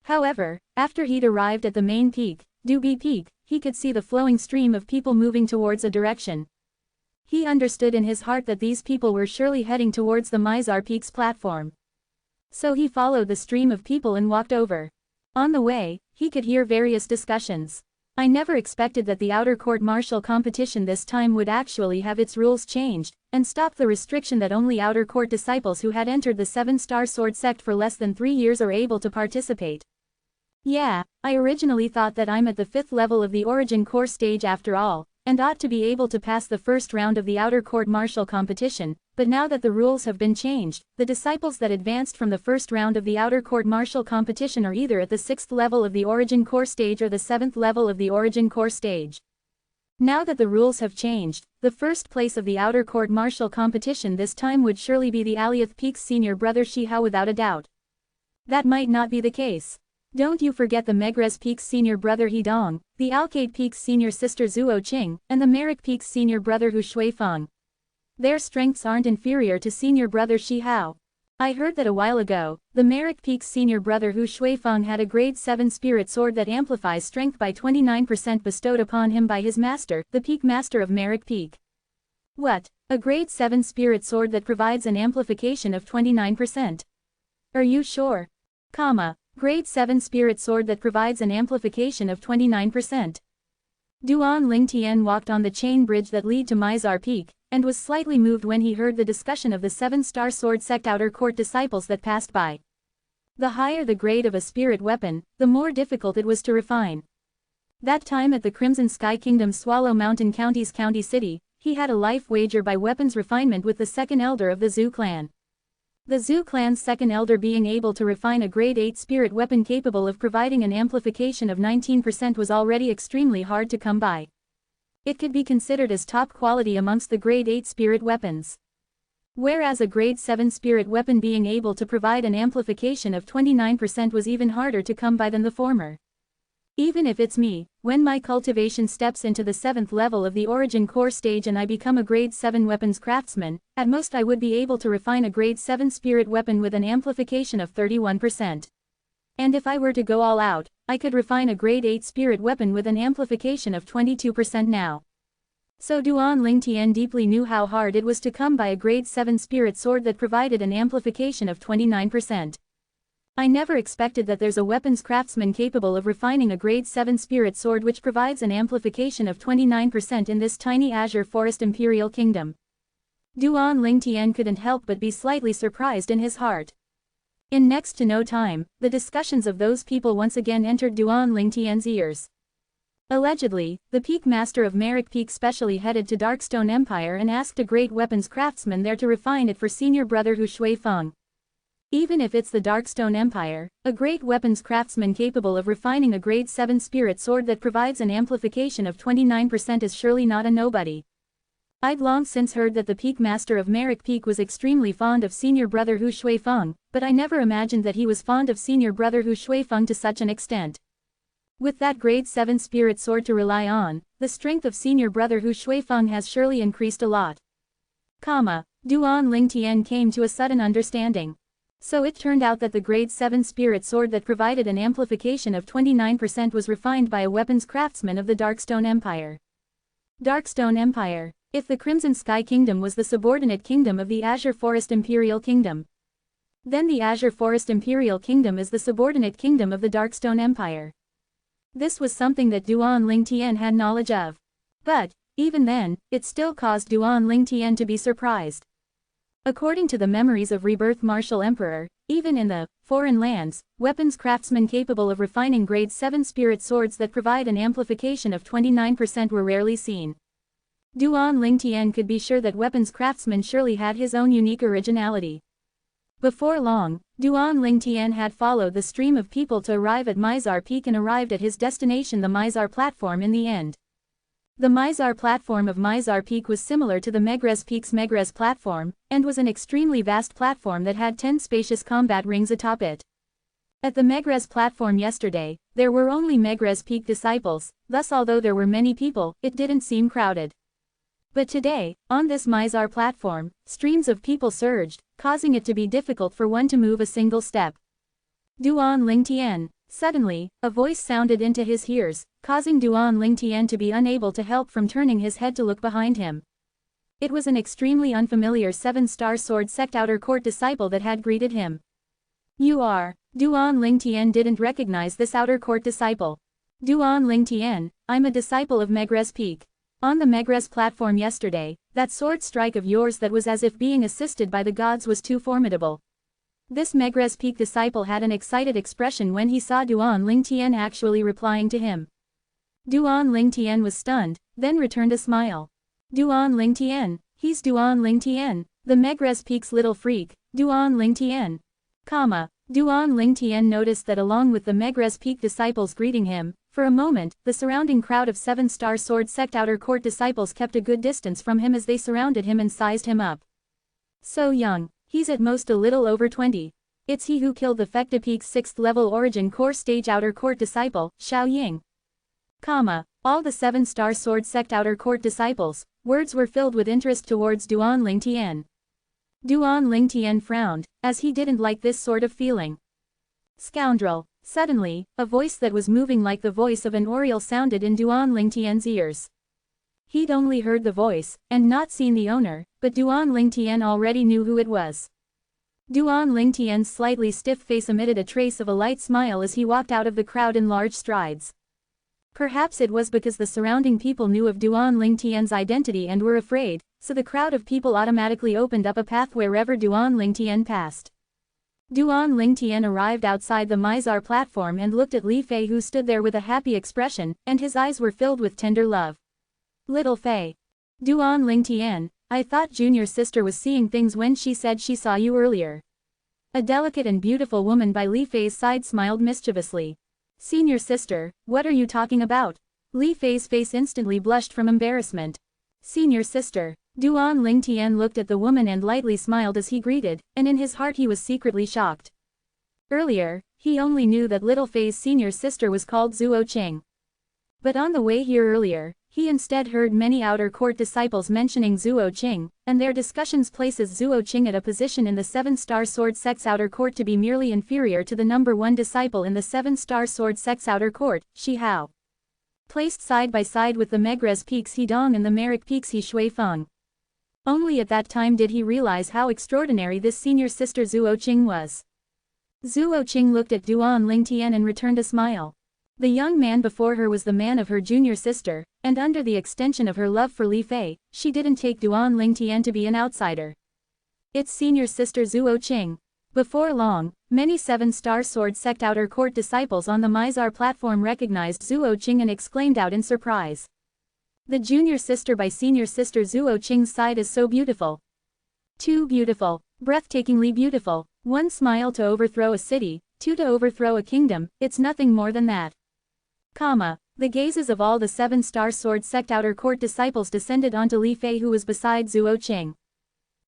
However, after he'd arrived at the main peak, Dubi Peak, he could see the flowing stream of people moving towards a direction. He understood in his heart that these people were surely heading towards the Mizar Peak's platform. So he followed the stream of people and walked over. On the way, he could hear various discussions. I never expected that the outer court martial competition this time would actually have its rules changed, and stop the restriction that only outer court disciples who had entered the 7-star sword sect for less than 3 years are able to participate. Yeah, I originally thought that I'm at the 5th level of the origin core stage after all, and ought to be able to pass the first round of the outer court martial competition, but now that the rules have been changed, the disciples that advanced from the first round of the outer court martial competition are either at the 6th level of the origin core stage or the 7th level of the origin core stage. Now that the rules have changed, the first place of the outer court martial competition this time would surely be the Aliath Peak's senior brother Shihao without a doubt. That might not be the case. Don't you forget the Megrez Peak's senior brother Hidong, the Alcade Peak's senior sister Zuo Qing, and the Merrick Peak's senior brother Hu Shuifeng. Their strengths aren't inferior to senior brother Shihao. I heard that a while ago, the Merrick Peak's senior brother Hu Shuifeng had a grade 7 spirit sword that amplifies strength by 29% bestowed upon him by his master, the Peak Master of Merrick Peak. What? A grade 7 spirit sword that provides an amplification of 29%? Are you sure? Grade 7 spirit sword that provides an amplification of 29%. Duan Lingtian walked on the chain bridge that lead to Mizar Peak, and was slightly moved when he heard the discussion of the 7-star sword sect outer court disciples that passed by. The higher the grade of a spirit weapon, the more difficult it was to refine. That time at the Crimson Sky Kingdom's Swallow Mountain County's County City, he had a life wager by weapons refinement with the second elder of the Zhu clan. The Zhu clan's second elder being able to refine a grade 8 spirit weapon capable of providing an amplification of 19% was already extremely hard to come by. It could be considered as top quality amongst the grade 8 spirit weapons. Whereas a grade 7 spirit weapon being able to provide an amplification of 29% was even harder to come by than the former. Even if it's me, when my cultivation steps into the 7th level of the origin core stage and I become a grade 7 weapons craftsman, at most I would be able to refine a grade 7 spirit weapon with an amplification of 31%. And if I were to go all out, I could refine a grade 8 spirit weapon with an amplification of 22% now. So Duan Lingtian deeply knew how hard it was to come by a grade 7 spirit sword that provided an amplification of 29%. I never expected that there's a weapons craftsman capable of refining a grade 7 spirit sword which provides an amplification of 29% in this tiny Azure Forest Imperial Kingdom. Duan Lingtian couldn't help but be slightly surprised in his heart. In next to no time, the discussions of those people once again entered Duan Lingtian's ears. Allegedly, the Peak Master of Merrick Peak specially headed to Darkstone Empire and asked a great weapons craftsman there to refine it for senior brother Hu Shuifeng. Even if it's the Darkstone Empire, a great weapons craftsman capable of refining a grade 7 spirit sword that provides an amplification of 29% is surely not a nobody. I'd long since heard that the Peak Master of Merrick Peak was extremely fond of senior brother Hu Shuifeng, but I never imagined that he was fond of senior brother Hu Shuifeng to such an extent. With that grade 7 spirit sword to rely on, the strength of senior brother Hu Shuifeng has surely increased a lot. Duan Lingtian came to a sudden understanding. So it turned out that the grade 7 spirit sword that provided an amplification of 29% was refined by a weapons craftsman of the Darkstone Empire. Darkstone Empire. If the Crimson Sky Kingdom was the subordinate kingdom of the Azure Forest Imperial Kingdom, then the Azure Forest Imperial Kingdom is the subordinate kingdom of the Darkstone Empire. This was something that Duan Lingtian had knowledge of. But, even then, it still caused Duan Lingtian to be surprised. According to the memories of Rebirth Martial Emperor, even in the foreign lands, weapons craftsmen capable of refining grade 7 spirit swords that provide an amplification of 29% were rarely seen. Duan Lingtian could be sure that weapons craftsman surely had his own unique originality. Before long, Duan Lingtian had followed the stream of people to arrive at Mizar Peak and arrived at his destination, the Mizar platform, in the end. The Mizar platform of Mizar Peak was similar to the Megrez Peak's Megrez platform, and was an extremely vast platform that had 10 spacious combat rings atop it. At the Megrez platform yesterday, there were only Megrez Peak disciples, thus although there were many people, it didn't seem crowded. But today, on this Mizar platform, streams of people surged, causing it to be difficult for one to move a single step. Duan Lingtian. Suddenly, a voice sounded into his ears, causing Duan Lingtian to be unable to help from turning his head to look behind him. It was an extremely unfamiliar 7-star sword sect outer court disciple that had greeted him. You are. Duan Lingtian didn't recognize this outer court disciple. Duan Lingtian, I'm a disciple of Megrez Peak. On the Megrez platform yesterday, that sword strike of yours that was as if being assisted by the gods was too formidable. This Megrez Peak disciple had an excited expression when he saw Duan Lingtian actually replying to him. Duan Lingtian was stunned, then returned a smile. Duan Lingtian, he's Duan Lingtian, the Megrez Peak's little freak, Duan Lingtian. Duan Lingtian noticed that along with the Megrez Peak disciples greeting him, for a moment, the surrounding crowd of 7-star sword sect outer court disciples kept a good distance from him as they surrounded him and sized him up. So young, he's at most a little over 20. It's he who killed the Fekta Peak's 6th level origin core stage outer court disciple, Xiao Ying. All the 7-star sword sect outer court disciples, words were filled with interest towards Duan Lingtian. Duan Lingtian frowned, as he didn't like this sort of feeling. Scoundrel. Suddenly, a voice that was moving like the voice of an oriole sounded in Duan Lingtian's ears. He'd only heard the voice, and not seen the owner, but Duan Lingtian already knew who it was. Duan Lingtian's slightly stiff face emitted a trace of a light smile as he walked out of the crowd in large strides. Perhaps it was because the surrounding people knew of Duan Lingtian's identity and were afraid, so the crowd of people automatically opened up a path wherever Duan Lingtian passed. Duan Lingtian arrived outside the Mizar platform and looked at Li Fei, who stood there with a happy expression, and his eyes were filled with tender love. Little Fei. Duan Lingtian, I thought junior sister was seeing things when she said she saw you earlier. A delicate and beautiful woman by Li Fei's side smiled mischievously. Senior sister, what are you talking about? Li Fei's face instantly blushed from embarrassment. Senior sister. Duan Lingtian looked at the woman and lightly smiled as he greeted, and in his heart he was secretly shocked. Earlier, he only knew that little Fei's senior sister was called Zuo Qing. But on the way here earlier, he instead heard many outer court disciples mentioning Zuo Qing, and their discussions places Zuo Qing at a position in the 7-star sword sect's outer court to be merely inferior to the number 1 disciple in the 7-star sword sect's outer court, Shi Hao. Placed side by side with the Megrez Peak's Hidong and the Merrick Peak's He Shui Feng. Only at that time did he realize how extraordinary this senior sister Zuo Qing was. Zuo Qing looked at Duan Lingtian and returned a smile. The young man before her was the man of her junior sister, and under the extension of her love for Li Fei, she didn't take Duan Lingtian to be an outsider. It's senior sister Zuo Qing. Before long, many 7-star sword sect outer court disciples on the Mizar platform recognized Zuo Qing and exclaimed out in surprise. The junior sister by senior sister Zuo Qing's side is so beautiful. Too beautiful, breathtakingly beautiful, 1 smile to overthrow a city, 2 to overthrow a kingdom, it's nothing more than that. The gazes of all the 7-star sword sect outer court disciples descended onto Li Fei, who was beside Zuo Qing.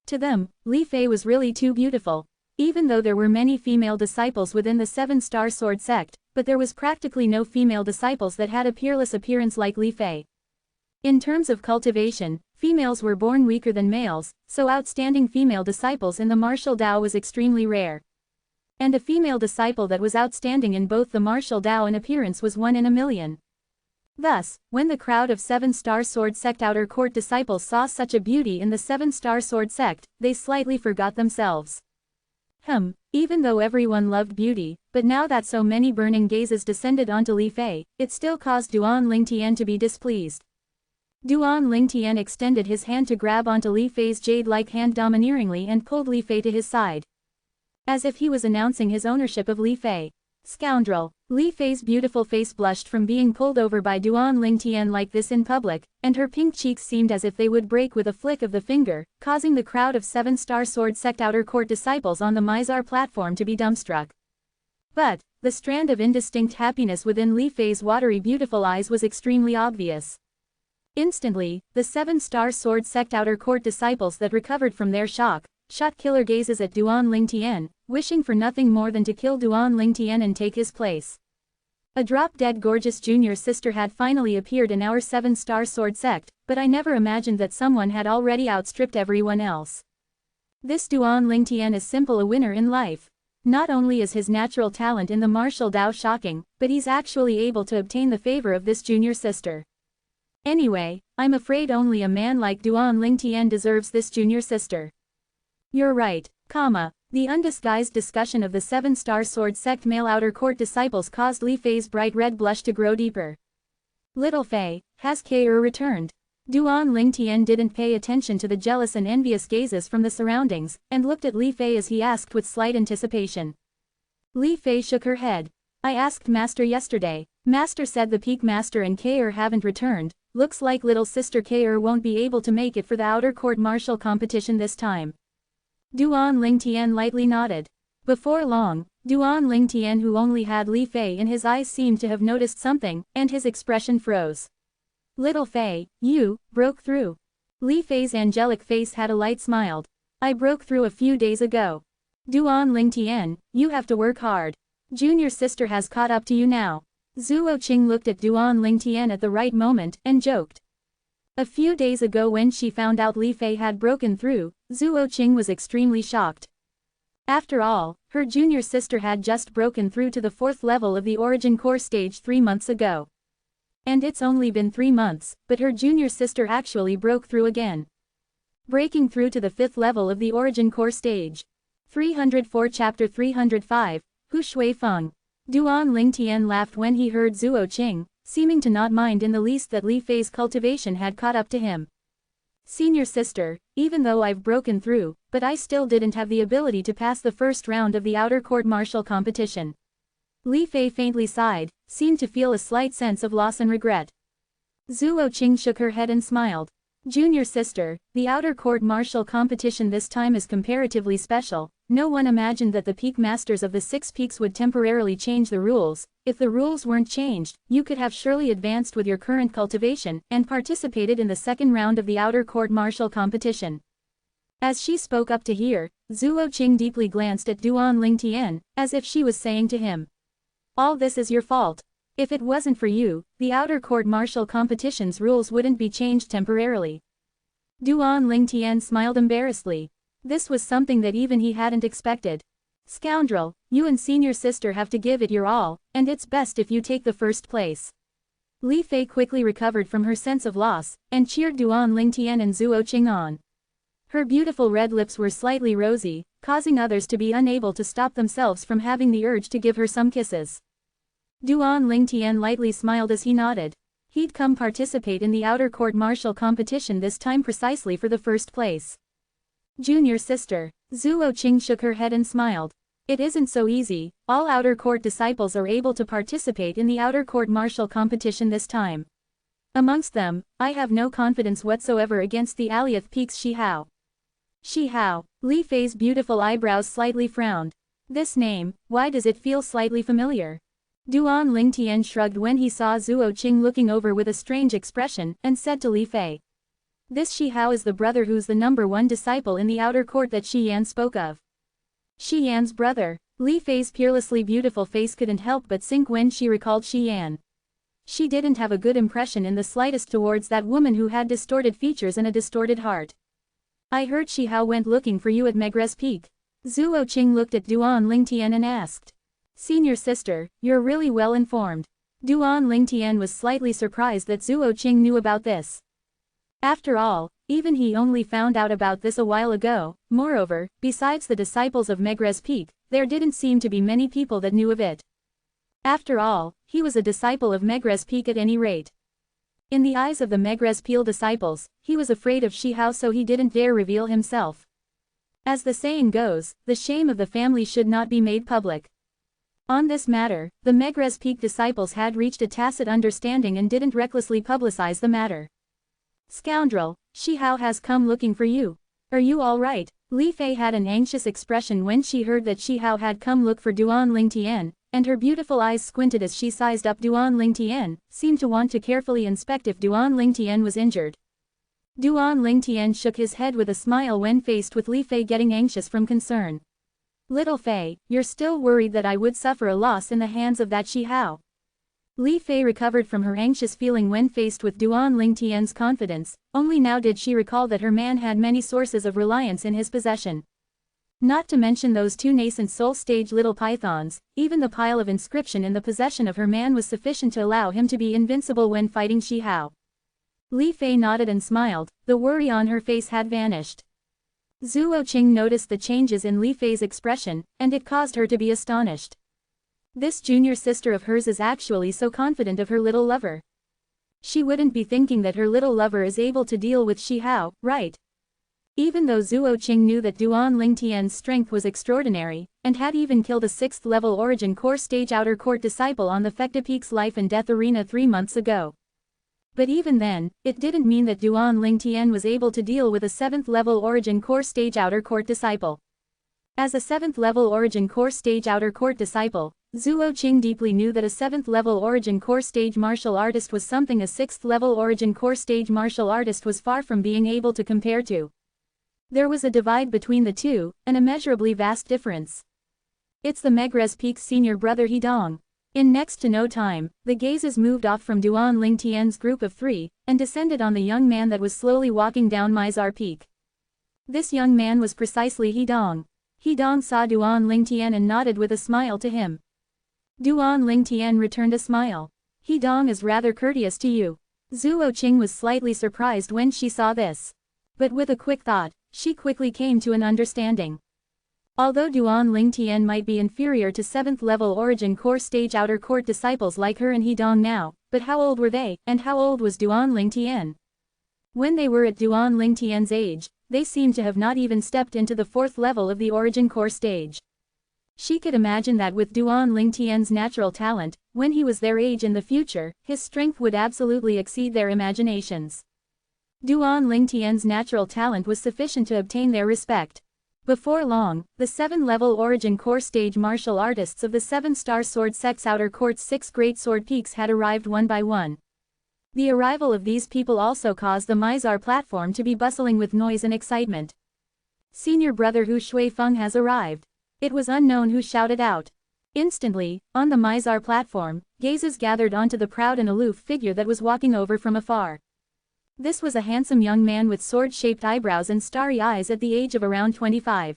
To them, Li Fei was really too beautiful. Even though there were many female disciples within the 7-star sword sect, but there was practically no female disciples that had a peerless appearance like Li Fei. In terms of cultivation, females were born weaker than males, so outstanding female disciples in the martial Dao was extremely rare. And a female disciple that was outstanding in both the martial Dao and appearance was 1 in a million. Thus, when the crowd of 7-star sword sect outer court disciples saw such a beauty in the 7-star sword sect, they slightly forgot themselves. Even though everyone loved beauty, but now that so many burning gazes descended onto Li Fei, it still caused Duan Lingtian to be displeased. Duan Lingtian extended his hand to grab onto Li Fei's jade-like hand domineeringly and pulled Li Fei to his side. As if he was announcing his ownership of Li Fei. Scoundrel! Li Fei's beautiful face blushed from being pulled over by Duan Lingtian like this in public, and her pink cheeks seemed as if they would break with a flick of the finger, causing the crowd of 7-star sword sect outer court disciples on the Mizar platform to be dumbstruck. But, the strand of indistinct happiness within Li Fei's watery beautiful eyes was extremely obvious. Instantly, the 7-star sword sect outer court disciples that recovered from their shock, shot killer gazes at Duan Lingtian, wishing for nothing more than to kill Duan Lingtian and take his place. A drop-dead gorgeous junior sister had finally appeared in our 7-star sword sect, but I never imagined that someone had already outstripped everyone else. This Duan Lingtian is simple a winner in life. Not only is his natural talent in the martial Dao shocking, but he's actually able to obtain the favor of this junior sister. Anyway, I'm afraid only a man like Duan Lingtian deserves this junior sister. You're right, the undisguised discussion of the 7-star sword sect male outer court disciples caused Li Fei's bright red blush to grow deeper. Little Fei, has Ke returned? Duan Lingtian didn't pay attention to the jealous and envious gazes from the surroundings, and looked at Li Fei as he asked with slight anticipation. Li Fei shook her head. I asked Master yesterday. Master said the Peak Master and Ke haven't returned. Looks like little sister Ke won't be able to make it for the outer court martial competition this time. Duan Lingtian lightly nodded. Before long, Duan Lingtian, who only had Li Fei in his eyes, seemed to have noticed something, and his expression froze. Little Fei, you broke through. Li Fei's angelic face had a light smile. I broke through a few days ago. Duan Lingtian, you have to work hard. Junior sister has caught up to you now. Zuo Qing looked at Duan Lingtian at the right moment and joked. A few days ago when she found out Li Fei had broken through, Zuo Qing was extremely shocked. After all, her junior sister had just broken through to the 4th level of the Origin Core stage 3 months ago. And it's only been 3 months, but her junior sister actually broke through again. Breaking through to the 5th level of the Origin Core stage. 304 Chapter 305, Hu Shui Feng. Duan Lingtian laughed when he heard Zuo Qing, seeming to not mind in the least that Li Fei's cultivation had caught up to him. Senior sister, even though I've broken through, but I still didn't have the ability to pass the first round of the outer court martial competition. Li Fei faintly sighed, seemed to feel a slight sense of loss and regret. Zuo Qing shook her head and smiled. Junior sister, the outer court martial competition this time is comparatively special. No one imagined that the peak masters of the 6 peaks would temporarily change the rules. If the rules weren't changed, you could have surely advanced with your current cultivation and participated in the 2nd round of the outer court martial competition. As she spoke up to hear, Zuo Qing deeply glanced at Duan Lingtian, as if she was saying to him, all this is your fault. If it wasn't for you, the outer court martial competition's rules wouldn't be changed temporarily. Duan Lingtian smiled embarrassedly. This was something that even he hadn't expected. Scoundrel, you and senior sister have to give it your all, and it's best if you take the 1st place. Li Fei quickly recovered from her sense of loss, and cheered Duan Lingtian and Zuo Qing on. Her beautiful red lips were slightly rosy, causing others to be unable to stop themselves from having the urge to give her some kisses. Duan Lingtian lightly smiled as he nodded. He'd come participate in the outer court martial competition this time precisely for the 1st place. Junior sister, Zuo Qing shook her head and smiled. It isn't so easy. All outer court disciples are able to participate in the outer court martial competition this time. Amongst them, I have no confidence whatsoever against the Alioth Peak's Shi Hao. Shi Hao, Li Fei's beautiful eyebrows slightly frowned. This name, why does it feel slightly familiar? Duan Lingtian shrugged when he saw Zuo Qing looking over with a strange expression, and said to Li Fei. This Shi Hao is the brother who's the #1 disciple in the outer court that Shi Yan spoke of. Shi Yan's brother. Li Fei's peerlessly beautiful face couldn't help but sink when she recalled Shi Yan. She didn't have a good impression in the slightest towards that woman who had distorted features and a distorted heart. I heard Shi Hao went looking for you at Megrez Peak. Zuo Qing looked at Duan Lingtian and asked. Senior sister, you're really well informed. Duan Lingtian was slightly surprised that Zuo Qing knew about this. After all, even he only found out about this a while ago. Moreover, besides the disciples of Megrez Peak, there didn't seem to be many people that knew of it. After all, he was a disciple of Maigres Peak at any rate. In the eyes of the Maigres Peak disciples, he was afraid of Shihao, so he didn't dare reveal himself. As the saying goes, the shame of the family should not be made public. On this matter, the Maigres Peak disciples had reached a tacit understanding and didn't recklessly publicize the matter. "Scoundrel, Shihao has come looking for you. Are you all right?" Li Fei had an anxious expression when she heard that Shihao had come look for Duan Lingtian, and her beautiful eyes squinted as she sized up Duan Lingtian, seemed to want to carefully inspect if Duan Lingtian was injured. Duan Lingtian shook his head with a smile when faced with Li Fei getting anxious from concern. "Little Fei, you're still worried that I would suffer a loss in the hands of that Shihao." Li Fei recovered from her anxious feeling when faced with Duan Lingtian's confidence, only now did she recall that her man had many sources of reliance in his possession. Not to mention those two nascent soul-stage little pythons, even the pile of inscription in the possession of her man was sufficient to allow him to be invincible when fighting Shihao. Li Fei nodded and smiled, the worry on her face had vanished. Zuo Qing noticed the changes in Li Fei's expression, and it caused her to be astonished. This junior sister of hers is actually so confident of her little lover. She wouldn't be thinking that her little lover is able to deal with Shihao, right? Even though Zuo Qing knew that Duan Lingtian's strength was extraordinary, and had even killed a 6th-level Origin Core Stage Outer Court disciple on the Fecta Peak's Life and Death Arena 3 months ago. But even then, it didn't mean that Duan Lingtian was able to deal with a 7th-level Origin Core Stage Outer Court disciple. As a 7th-level Origin Core Stage Outer Court disciple, Zuo Qing deeply knew that a 7th-level Origin Core Stage martial artist was something a 6th-level Origin Core Stage martial artist was far from being able to compare to. There was a divide between the two, an immeasurably vast difference. "It's the Maigres Peak's senior brother Hidong." In next to no time, the gazes moved off from Duan Lingtian's group of 3, and descended on the young man that was slowly walking down Mizar Peak. This young man was precisely Hidong. Hidong saw Duan Lingtian and nodded with a smile to him. Duan Lingtian returned a smile. "Hidong is rather courteous to you." Zuo Qing was slightly surprised when she saw this. But with a quick thought, she quickly came to an understanding. Although Duan Lingtian might be inferior to 7th-level Origin Core Stage Outer Court disciples like her and Hidong now, but how old were they, and how old was Duan Lingtian? When they were at Duan Lingtian's age, they seemed to have not even stepped into the 4th level of the Origin Core Stage. She could imagine that with Duan Lingtian's natural talent, when he was their age in the future, his strength would absolutely exceed their imaginations. Duan Lingtian's natural talent was sufficient to obtain their respect. Before long, the 7th-level Origin Core Stage martial artists of the 7-star Sword Sect's Outer Court's 6 Great Sword Peaks had arrived one by one. The arrival of these people also caused the Mizar platform to be bustling with noise and excitement. "Senior brother Hu Shuifeng has arrived." It was unknown who shouted out. Instantly, on the Mizar platform, gazes gathered onto the proud and aloof figure that was walking over from afar. This was a handsome young man with sword-shaped eyebrows and starry eyes at the age of around 25.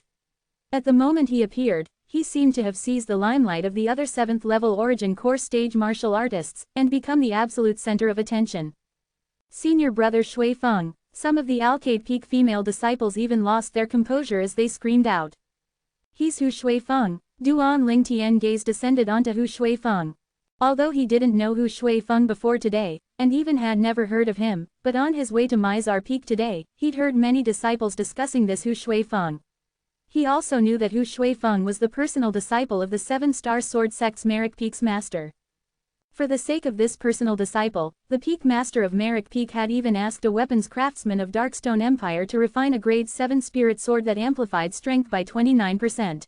At the moment he appeared, he seemed to have seized the limelight of the other 7th-level Origin Core Stage martial artists, and become the absolute center of attention. "Senior brother Shuifeng." Some of the Alcade Peak female disciples even lost their composure as they screamed out. "He's Hu Shuifeng." Duan Lingtian gaze descended onto Hu Shuifeng. Although he didn't know Hu Shuifeng before today, and even had never heard of him, but on his way to Mizar Peak today, he'd heard many disciples discussing this Hu Shuifeng. He also knew that Hu Shuifeng was the personal disciple of the 7-star Sword Sect's Merrick Peak's master. For the sake of this personal disciple, the Peak Master of Merrick Peak had even asked a weapons craftsman of Darkstone Empire to refine a grade 7 spirit sword that amplified strength by 29%.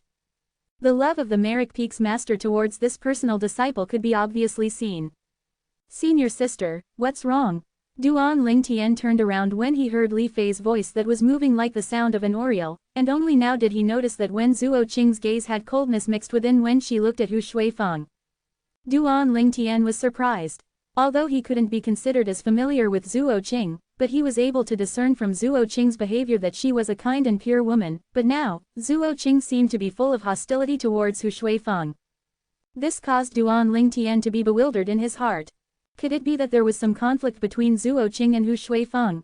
The love of the Merrick Peak's master towards this personal disciple could be obviously seen. "Senior sister, what's wrong?" Duan Lingtian turned around when he heard Li Fei's voice that was moving like the sound of an oriole, and only now did he notice that when Zuo Qing's gaze had coldness mixed within when she looked at Hu Shuifeng. Duan Lingtian was surprised. Although he couldn't be considered as familiar with Zuo Qing, but he was able to discern from Zuo Qing's behavior that she was a kind and pure woman, but now, Zuo Qing seemed to be full of hostility towards Hu Shuifeng. This caused Duan Lingtian to be bewildered in his heart. Could it be that there was some conflict between Zuo Qing and Hu Shuifeng?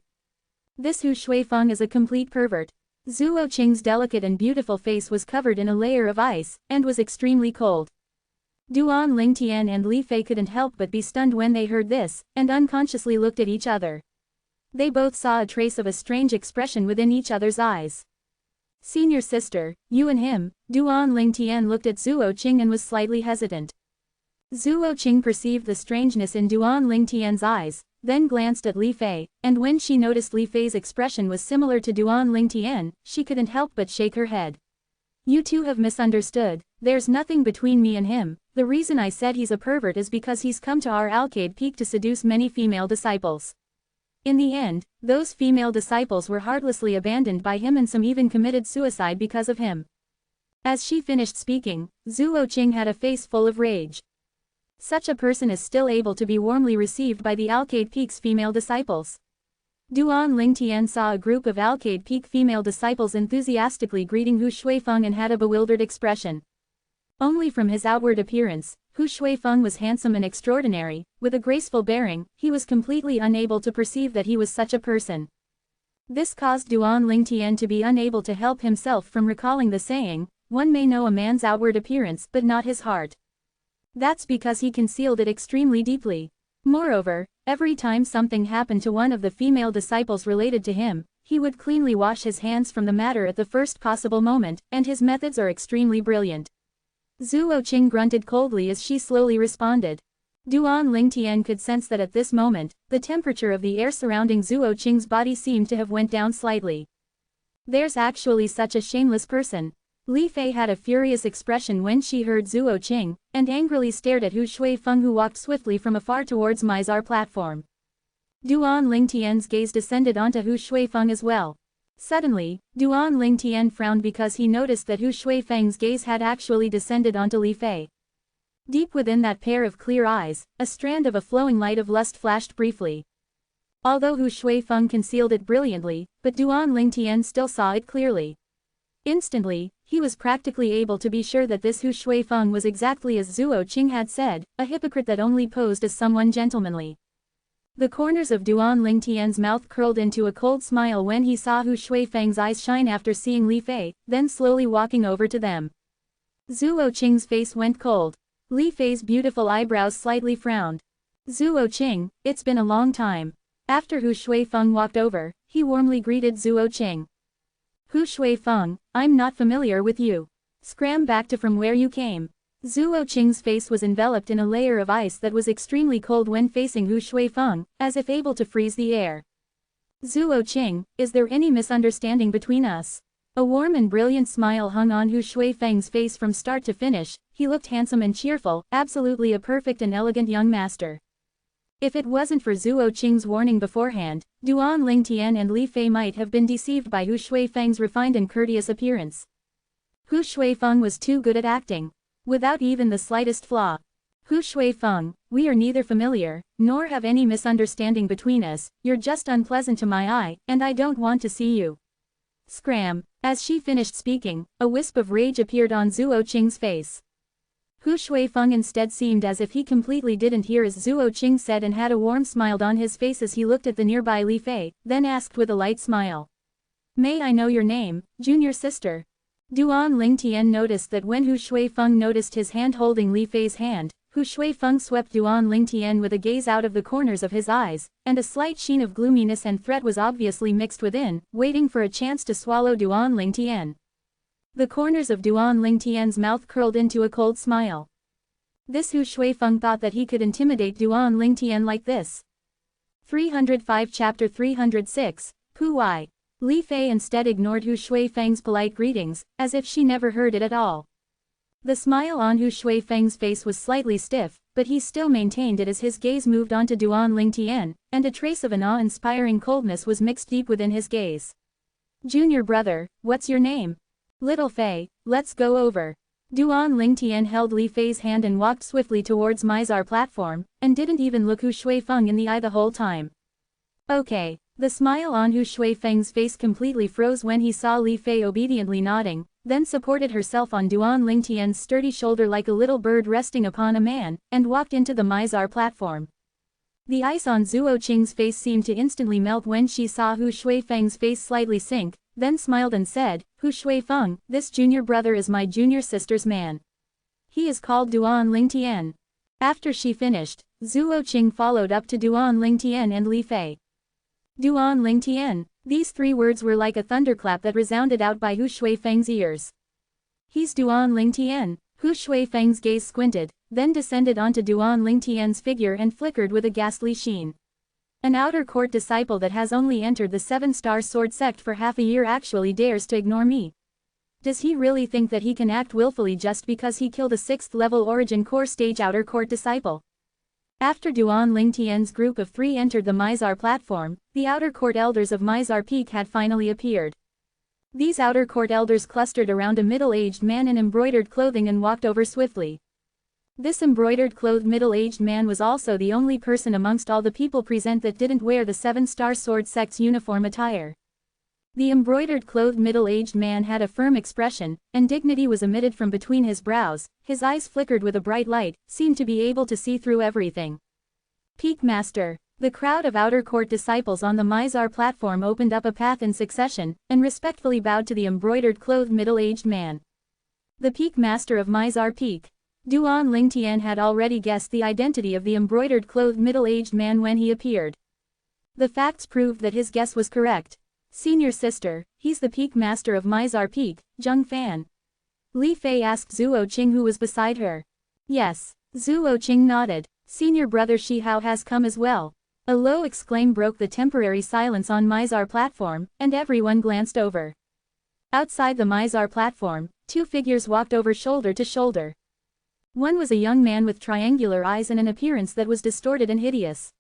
This Hu Shuifeng is a complete pervert. Zuo Qing's delicate and beautiful face was covered in a layer of ice, and was extremely cold. Duan Lingtian and Li Fei couldn't help but be stunned when they heard this, and unconsciously looked at each other. They both saw a trace of a strange expression within each other's eyes. Senior sister, you and him. Duan Lingtian looked at Zuo Qing and was slightly hesitant. Zuo Qing perceived the strangeness in Duan Lingtian's eyes, then glanced at Li Fei, and when she noticed Li Fei's expression was similar to Duan Lingtian, she couldn't help but shake her head. You two have misunderstood. There's nothing between me and him. The reason I said he's a pervert is because he's come to our Alcade Peak to seduce many female disciples. In the end, those female disciples were heartlessly abandoned by him and some even committed suicide because of him. As she finished speaking, Zuo Qing had a face full of rage. Such a person is still able to be warmly received by the Alcade Peak's female disciples. Duan Lingtian saw a group of Alcade Peak female disciples enthusiastically greeting Hu Shuifeng and had a bewildered expression. Only from his outward appearance, Hu Shuifeng was handsome and extraordinary, with a graceful bearing. He was completely unable to perceive that he was such a person. This caused Duan Lingtian to be unable to help himself from recalling the saying, one may know a man's outward appearance but not his heart. That's because he concealed it extremely deeply. Moreover, every time something happened to one of the female disciples related to him, he would cleanly wash his hands from the matter at the first possible moment, and his methods are extremely brilliant. Zuo Qing grunted coldly as she slowly responded. Duan Lingtian could sense that at this moment, the temperature of the air surrounding Zuo Qing's body seemed to have went down slightly. There's actually such a shameless person. Li Fei had a furious expression when she heard Zuo Qing, and angrily stared at Hu Shuifeng, who walked swiftly from afar towards Mizar platform. Duan Lingtian's gaze descended onto Hu Shuifeng as well. Suddenly, Duan Lingtian frowned because he noticed that Hu Shuifeng's gaze had actually descended onto Li Fei. Deep within that pair of clear eyes, a strand of a flowing light of lust flashed briefly. Although Hu Shuifeng concealed it brilliantly, but Duan Lingtian still saw it clearly. Instantly, he was practically able to be sure that this Hu Shuifeng was exactly as Zuo Qing had said, a hypocrite that only posed as someone gentlemanly. The corners of Duan Lingtian's mouth curled into a cold smile when he saw Hu Shuifeng's eyes shine after seeing Li Fei, then slowly walking over to them. Zuo Qing's face went cold. Li Fei's beautiful eyebrows slightly frowned. Zuo Qing, it's been a long time. After Hu Shuifeng walked over, he warmly greeted Zuo Qing. Hu Shuifeng, I'm not familiar with you. Scram back to from where you came. Zuo Qing's face was enveloped in a layer of ice that was extremely cold when facing Hu Shuifeng, as if able to freeze the air. Zuo Qing, is there any misunderstanding between us? A warm and brilliant smile hung on Hu Shuifeng's face from start to finish. He looked handsome and cheerful, absolutely a perfect and elegant young master. If it wasn't for Zuo Qing's warning beforehand, Duan Lingtian and Li Fei might have been deceived by Hu Shuifeng's refined and courteous appearance. Hu Shuifeng was too good at acting. Without even the slightest flaw. Hu Shuifeng, we are neither familiar, nor have any misunderstanding between us. You're just unpleasant to my eye, and I don't want to see you. Scram. As she finished speaking, a wisp of rage appeared on Zuo Qing's face. Hu Shuifeng instead seemed as if he completely didn't hear as Zuo Qing said and had a warm smile on his face as he looked at the nearby Li Fei, then asked with a light smile. May I know your name, junior sister? Duan Lingtian noticed that when Hu Shuifeng noticed his hand holding Li Fei's hand, Hu Shuifeng swept Duan Lingtian with a gaze out of the corners of his eyes, and a slight sheen of gloominess and threat was obviously mixed within, waiting for a chance to swallow Duan Lingtian. The corners of Duan Lingtian's mouth curled into a cold smile. This Hu Shuifeng thought that he could intimidate Duan Lingtian like this. 305 Chapter 306, Pu Wai. Li Fei instead ignored Hu Shuifeng's polite greetings, as if she never heard it at all. The smile on Hu Shuifeng's face was slightly stiff, but he still maintained it as his gaze moved on to Duan Lingtian, and a trace of an awe-inspiring coldness was mixed deep within his gaze. Junior brother, what's your name? Little Fei, let's go over. Duan Lingtian held Li Fei's hand and walked swiftly towards Mizar platform, and didn't even look Hu Shuifeng in the eye the whole time. Okay. The smile on Hu Shuifeng's face completely froze when he saw Li Fei obediently nodding, then supported herself on Duan Lingtian's sturdy shoulder like a little bird resting upon a man, and walked into the Mizar platform. The ice on Zuo Qing's face seemed to instantly melt when she saw Hu Shuifeng's face slightly sink, then smiled and said, Hu Shui Feng, this junior brother is my junior sister's man. He is called Duan Lingtian. After she finished, Zhuo Qing followed up to Duan Lingtian and Li Fei. Duan Lingtian. These three words were like a thunderclap that resounded out by Hu Shui Feng's ears. He's Duan Lingtian. Hu Shui Feng's gaze squinted, then descended onto Duan Lingtian's figure and flickered with a ghastly sheen. An outer court disciple that has only entered the 7-star sword sect for half a year actually dares to ignore me. Does he really think that he can act willfully just because he killed a 6th level origin core stage outer court disciple? After Duan Lingtian's group of 3 entered the Mizar platform, the outer court elders of Mizar Peak had finally appeared. These outer court elders clustered around a middle-aged man in embroidered clothing and walked over swiftly. This embroidered-clothed middle-aged man was also the only person amongst all the people present that didn't wear the 7-star sword sect's uniform attire. The embroidered-clothed middle-aged man had a firm expression, and dignity was emitted from between his brows. His eyes flickered with a bright light, seemed to be able to see through everything. Peak Master. The crowd of outer court disciples on the Mizar platform opened up a path in succession, and respectfully bowed to the embroidered-clothed middle-aged man. The Peak Master of Mizar Peak. Duan Lingtian had already guessed the identity of the embroidered-clothed middle-aged man when he appeared. The facts proved that his guess was correct. Senior sister, he's the Peak Master of Mizar Peak, Zheng Fan. Li Fei asked Zhuo Qing who was beside her. Yes. Zhuo Qing nodded. Senior brother Shi Hao has come as well. A low exclaim broke the temporary silence on Mizar platform, and everyone glanced over. Outside the Mizar platform, 2 figures walked over shoulder to shoulder. One was a young man with triangular eyes and an appearance that was distorted and hideous.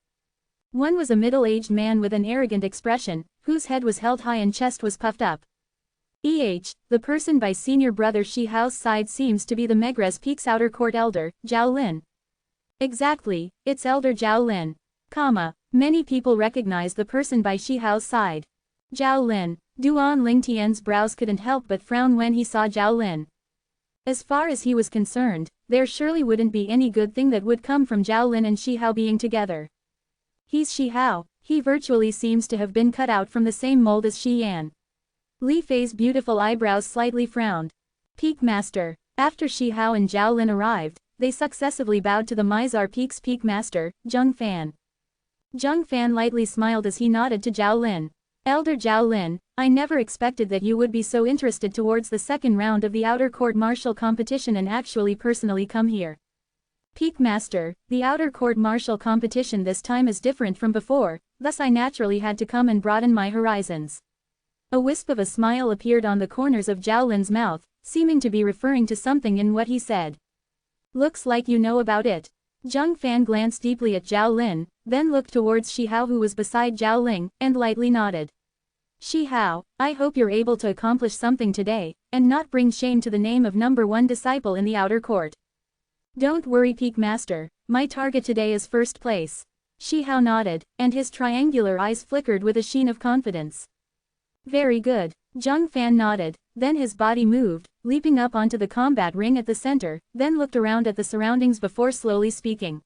One was a middle-aged man with an arrogant expression, whose head was held high and chest was puffed up. The person by senior brother Shi Hao's side seems to be the Megrez Peak's outer court elder, Zhao Lin. Exactly, it's Elder Zhao Lin. Many people recognize the person by Shi Hao's side. Zhao Lin. Duan Lingtian's brows couldn't help but frown when he saw Zhao Lin. As far as he was concerned, there surely wouldn't be any good thing that would come from Zhao Lin and Shi Hao being together. He's Shi Hao. He virtually seems to have been cut out from the same mold as Shi Yan. Li Fei's beautiful eyebrows slightly frowned. Peak Master. After Shi Hao and Zhao Lin arrived, they successively bowed to the Mizar Peak's Peak Master, Zheng Fan. Zheng Fan lightly smiled as he nodded to Zhao Lin. Elder Zhao Lin, I never expected that you would be so interested towards the second round of the outer court martial competition and actually personally come here. Peak Master, the outer court martial competition this time is different from before, thus I naturally had to come and broaden my horizons. A wisp of a smile appeared on the corners of Zhao Lin's mouth, seeming to be referring to something in what he said. Looks like you know about it. Zheng Fan glanced deeply at Zhao Lin, then looked towards Shi Hao who was beside Zhao Ling, and lightly nodded. Shi Hao, I hope you're able to accomplish something today, and not bring shame to the name of #1 disciple in the outer court. Don't worry Peak Master, my target today is first place. Shi Hao nodded, and his triangular eyes flickered with a sheen of confidence. Very good. Zheng Fan nodded, then his body moved, leaping up onto the combat ring at the center, then looked around at the surroundings before slowly speaking.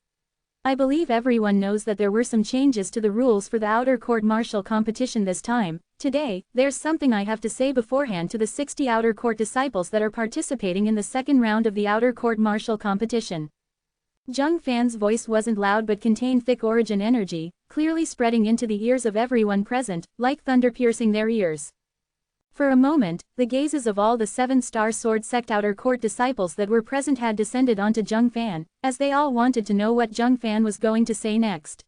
I believe everyone knows that there were some changes to the rules for the outer court martial competition this time. Today, there's something I have to say beforehand to the 60 outer court disciples that are participating in the second round of the outer court martial competition. Zheng Fan's voice wasn't loud but contained thick origin energy, clearly spreading into the ears of everyone present, like thunder piercing their ears. For a moment, the gazes of all the 7-star sword sect outer court disciples that were present had descended onto Zheng Fan, as they all wanted to know what Zheng Fan was going to say next.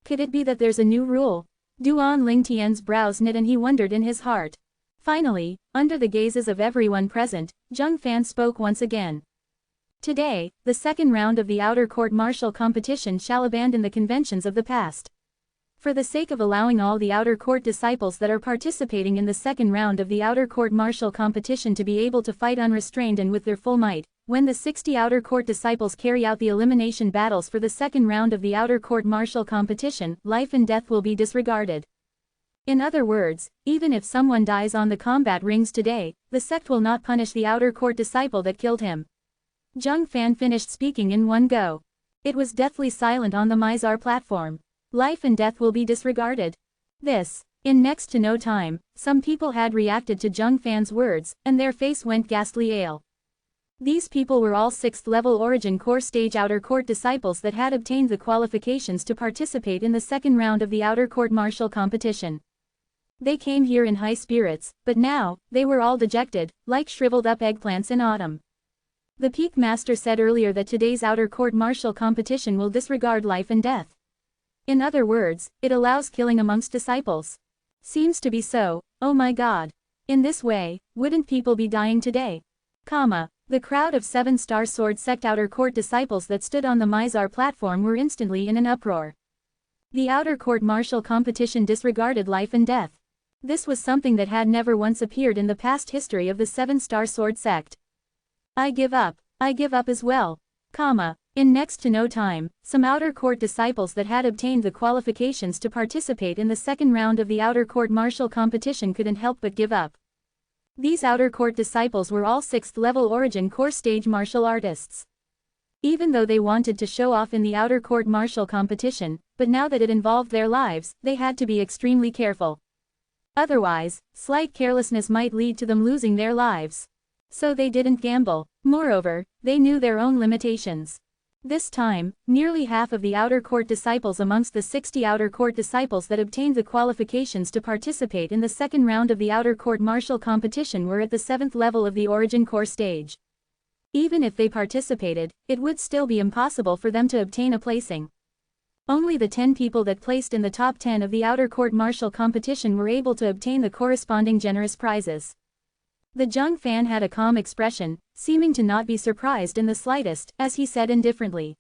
Could it be that there's a new rule? Duan Lingtian's brows knit and he wondered in his heart. Finally, under the gazes of everyone present, Zheng Fan spoke once again. Today, the second round of the outer court martial competition shall abandon the conventions of the past. For the sake of allowing all the outer court disciples that are participating in the second round of the outer court martial competition to be able to fight unrestrained and with their full might, when the 60 outer court disciples carry out the elimination battles for the second round of the outer court martial competition, life and death will be disregarded. In other words, even if someone dies on the combat rings today, the sect will not punish the outer court disciple that killed him. Zheng Fan finished speaking in one go. It was deathly silent on the Mizar platform. Life and death will be disregarded. This In next to no time, some people had reacted to Zheng Fan's words, and their face went ghastly pale. These people were all 6th level Origin Core Stage Outer Court disciples that had obtained the qualifications to participate in the second round of the Outer Court Martial competition. They came here in high spirits, but now, they were all dejected, like shriveled up eggplants in autumn. The Peak Master said earlier that today's Outer Court Martial competition will disregard life and death. In other words, it allows killing amongst disciples. Seems to be so, oh my god. In this way, wouldn't people be dying today? The crowd of 7-star sword sect Outer Court disciples that stood on the Mizar platform were instantly in an uproar. The Outer Court Martial competition disregarded life and death. This was something that had never once appeared in the past history of the 7-star sword sect. I give up as well. In next to no time, some Outer Court disciples that had obtained the qualifications to participate in the second round of the Outer Court Martial competition couldn't help but give up. These Outer Court disciples were all 6th level Origin Core Stage martial artists. Even though they wanted to show off in the Outer Court Martial competition, but now that it involved their lives, they had to be extremely careful. Otherwise, slight carelessness might lead to them losing their lives. So they didn't gamble. Moreover, they knew their own limitations. This time, nearly half of the Outer Court disciples amongst the 60 Outer Court disciples that obtained the qualifications to participate in the second round of the Outer Court Martial competition were at the 7th level of the Origin Core stage. Even if they participated, it would still be impossible for them to obtain a placing. Only the 10 people that placed in the top 10 of the Outer Court Martial competition were able to obtain the corresponding generous prizes. The Zheng Fan had a calm expression, seeming to not be surprised in the slightest, as he said indifferently.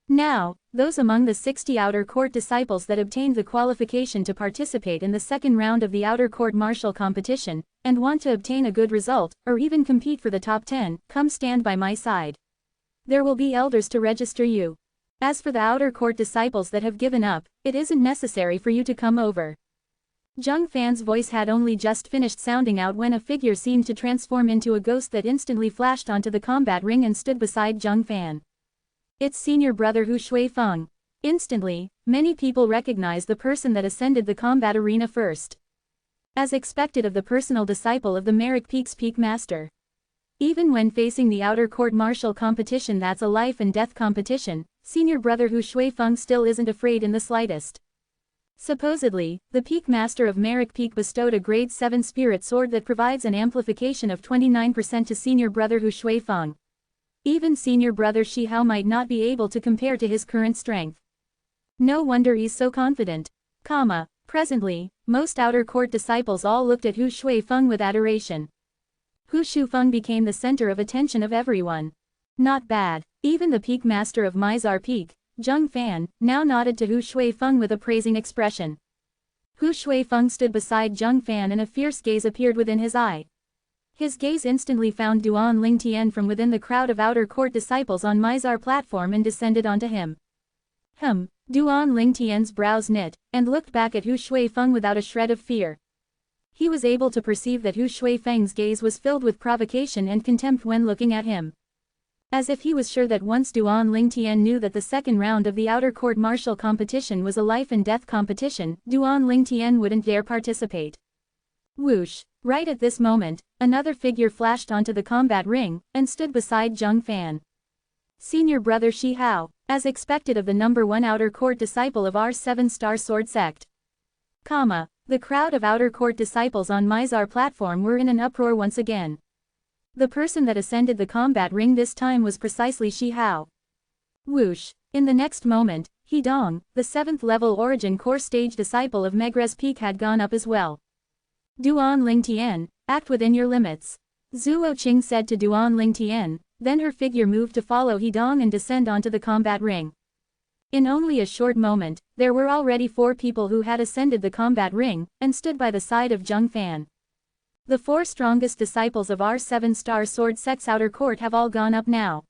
Now, those among the 60 Outer Court disciples that obtained the qualification to participate in the second round of the Outer Court Martial competition, and want to obtain a good result, or even compete for the top 10, come stand by my side. There will be elders to register you. As for the Outer Court disciples that have given up, it isn't necessary for you to come over. Zheng Fan's voice had only just finished sounding out when a figure seemed to transform into a ghost that instantly flashed onto the combat ring and stood beside Zheng Fan. It's senior brother Hu Shuifeng. Instantly, many people recognized the person that ascended the combat arena first. As expected of the personal disciple of the Merrick Peak's Peak Master. Even when facing the Outer Court Martial competition that's a life and death competition, senior brother Hu Shuifeng still isn't afraid in the slightest. Supposedly, the Peak Master of Merrick Peak bestowed a grade 7 spirit sword that provides an amplification of 29% to senior brother Hu Shuifeng. Even senior brother Shi Hao might not be able to compare to his current strength. No wonder he's so confident. Presently, most Outer Court disciples all looked at Hu Shuifeng with adoration. Hu Shuifeng became the center of attention of everyone. Not bad. Even the Peak Master of Mizar Peak, Zheng Fan, now nodded to Hu Shuifeng with a praising expression. Hu Shuifeng stood beside Zheng Fan and a fierce gaze appeared within his eye. His gaze instantly found Duan Lingtian from within the crowd of Outer Court disciples on Mizar platform and descended onto him. Duan Lingtian's brows knit, and looked back at Hu Shuifeng without a shred of fear. He was able to perceive that Hu Shuifeng's gaze was filled with provocation and contempt when looking at him. As if he was sure that once Duan Lingtian knew that the second round of the Outer Court Martial competition was a life and death competition, Duan Lingtian wouldn't dare participate. Whoosh! Right at this moment, another figure flashed onto the combat ring, and stood beside Zheng Fan. Senior brother Shi Hao, as expected of the number 1 Outer Court disciple of our 7-star sword sect. The crowd of Outer Court disciples on Mizar platform were in an uproar once again. The person that ascended the combat ring this time was precisely Shi Hao. Whoosh! In the next moment, He Dong, the 7th level Origin Core stage disciple of Megrez Peak had gone up as well. Duan Lingtian, act within your limits. Zhuo Qing said to Duan Lingtian, then her figure moved to follow He Dong and descend onto the combat ring. In only a short moment, there were already 4 people who had ascended the combat ring, and stood by the side of Zheng Fan. The 4 strongest disciples of our 7-star sword sect's Outer Court have all gone up now.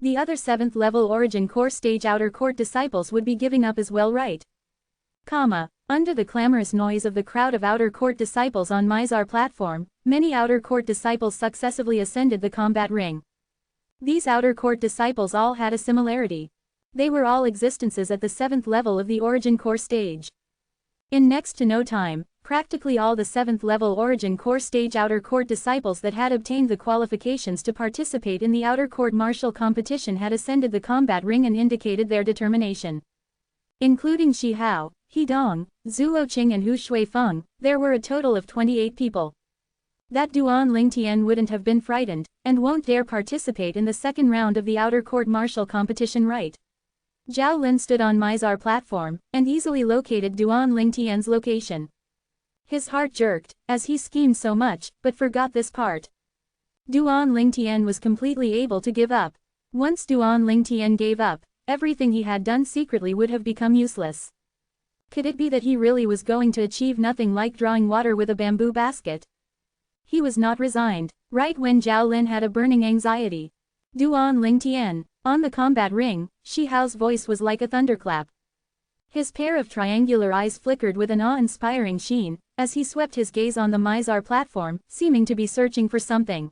The other 7th level Origin Core stage Outer Court disciples would be giving up as well, right? Under the clamorous noise of the crowd of Outer Court disciples on Mizar platform, many Outer Court disciples successively ascended the combat ring. These Outer Court disciples all had a similarity. They were all existences at the 7th level of the Origin Core stage. In next to no time, Practically all the 7th level Origin Core Stage Outer Court disciples that had obtained the qualifications to participate in the Outer Court martial competition had ascended the combat ring and indicated their determination. Including Shi Hao, He Dong, Zhuo Qing and Hu Shuifeng, there were a total of 28 people. That Duan Lingtian wouldn't have been frightened, and won't dare participate in the second round of the Outer Court martial competition, right? Zhao Lin stood on Mizar platform, and easily located Duan Lingtian's location. His heart jerked, as he schemed so much, but forgot this part. Duan Lingtian was completely able to give up. Once Duan Lingtian gave up, everything he had done secretly would have become useless. Could it be that he really was going to achieve nothing like drawing water with a bamboo basket? He was not resigned, right when Zhao Lin had a burning anxiety. Duan Lingtian, on the combat ring, Shi Hao's voice was like a thunderclap. His pair of triangular eyes flickered with an awe-inspiring sheen, as he swept his gaze on the Mizar platform, seeming to be searching for something.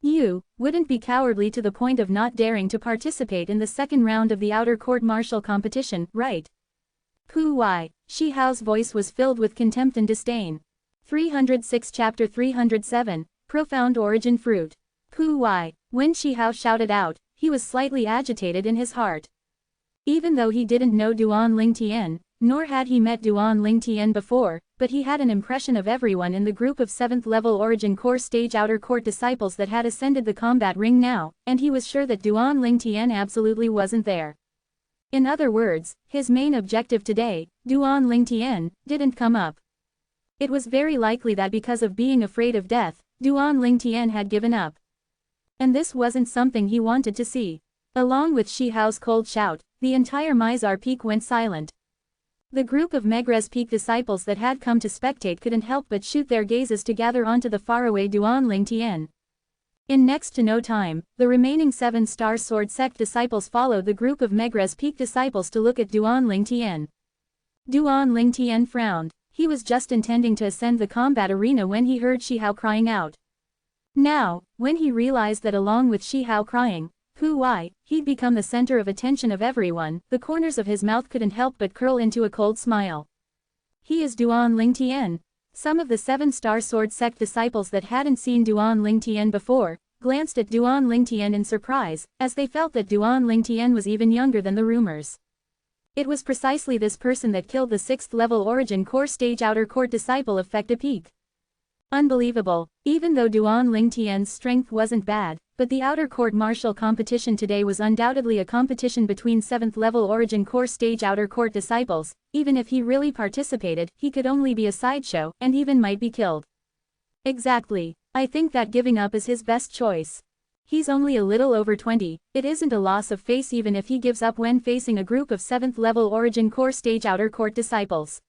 You wouldn't be cowardly to the point of not daring to participate in the second round of the Outer Court martial competition, right? Pu Wai, Shi Hao's voice was filled with contempt and disdain. 306 Chapter 307, Profound Origin Fruit. Pu Wai, when Shi Hao shouted out, he was slightly agitated in his heart. Even though he didn't know Duan Lingtian, nor had he met Duan Lingtian before, but he had an impression of everyone in the group of 7th level Origin Core Stage Outer Court disciples that had ascended the combat ring now, and he was sure that Duan Lingtian absolutely wasn't there. In other words, his main objective today, Duan Lingtian, didn't come up. It was very likely that because of being afraid of death, Duan Lingtian had given up. And this wasn't something he wanted to see. Along with Shi Hao's cold shout, the entire Mizar Peak went silent. The group of Megrez Peak disciples that had come to spectate couldn't help but shoot their gazes together onto the faraway Duan Lingtian. In next to no time, the remaining 7-star sword sect disciples followed the group of Megrez Peak disciples to look at Duan Lingtian. Duan Lingtian frowned. He was just intending to ascend the combat arena when he heard Shi Hao crying out. Now, when he realized that along with Shi Hao crying, Pu Wai, he'd become the center of attention of everyone, the corners of his mouth couldn't help but curl into a cold smile. He is Duan Lingtian. Some of the 7-star sword sect disciples that hadn't seen Duan Lingtian before, glanced at Duan Lingtian in surprise, as they felt that Duan Lingtian was even younger than the rumors. It was precisely this person that killed the 6th level Origin Core Stage Outer Court disciple of Fekta Peak. Unbelievable. Even though Duan Lingtian's strength wasn't bad, but the Outer Court martial competition today was undoubtedly a competition between 7th level Origin Core Stage Outer Court disciples. Even if he really participated, he could only be a sideshow, and even might be killed. Exactly. I think that giving up is his best choice. He's only a little over 20, it isn't a loss of face even if he gives up when facing a group of 7th level Origin Core Stage Outer Court disciples.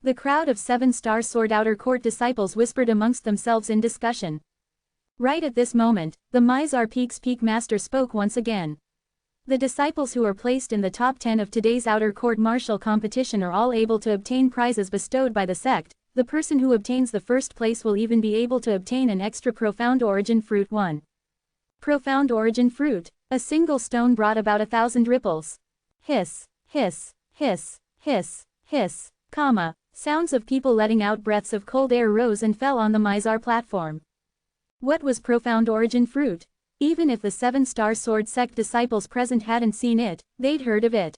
The crowd of 7-star sword Outer Court disciples whispered amongst themselves in discussion. Right at this moment, the Mizar Peak's Peak Master spoke once again. The disciples who are placed in the top 10 of today's Outer Court martial competition are all able to obtain prizes bestowed by the sect. The person who obtains the first place will even be able to obtain an extra Profound Origin Fruit 1. Profound Origin Fruit. A single stone brought about 1,000 ripples. Hiss, hiss, hiss, hiss, hiss, sounds of people letting out breaths of cold air rose and fell on the Mizar platform. What was Profound Origin Fruit? Even if the 7-star sword sect disciples present hadn't seen it, they'd heard of it.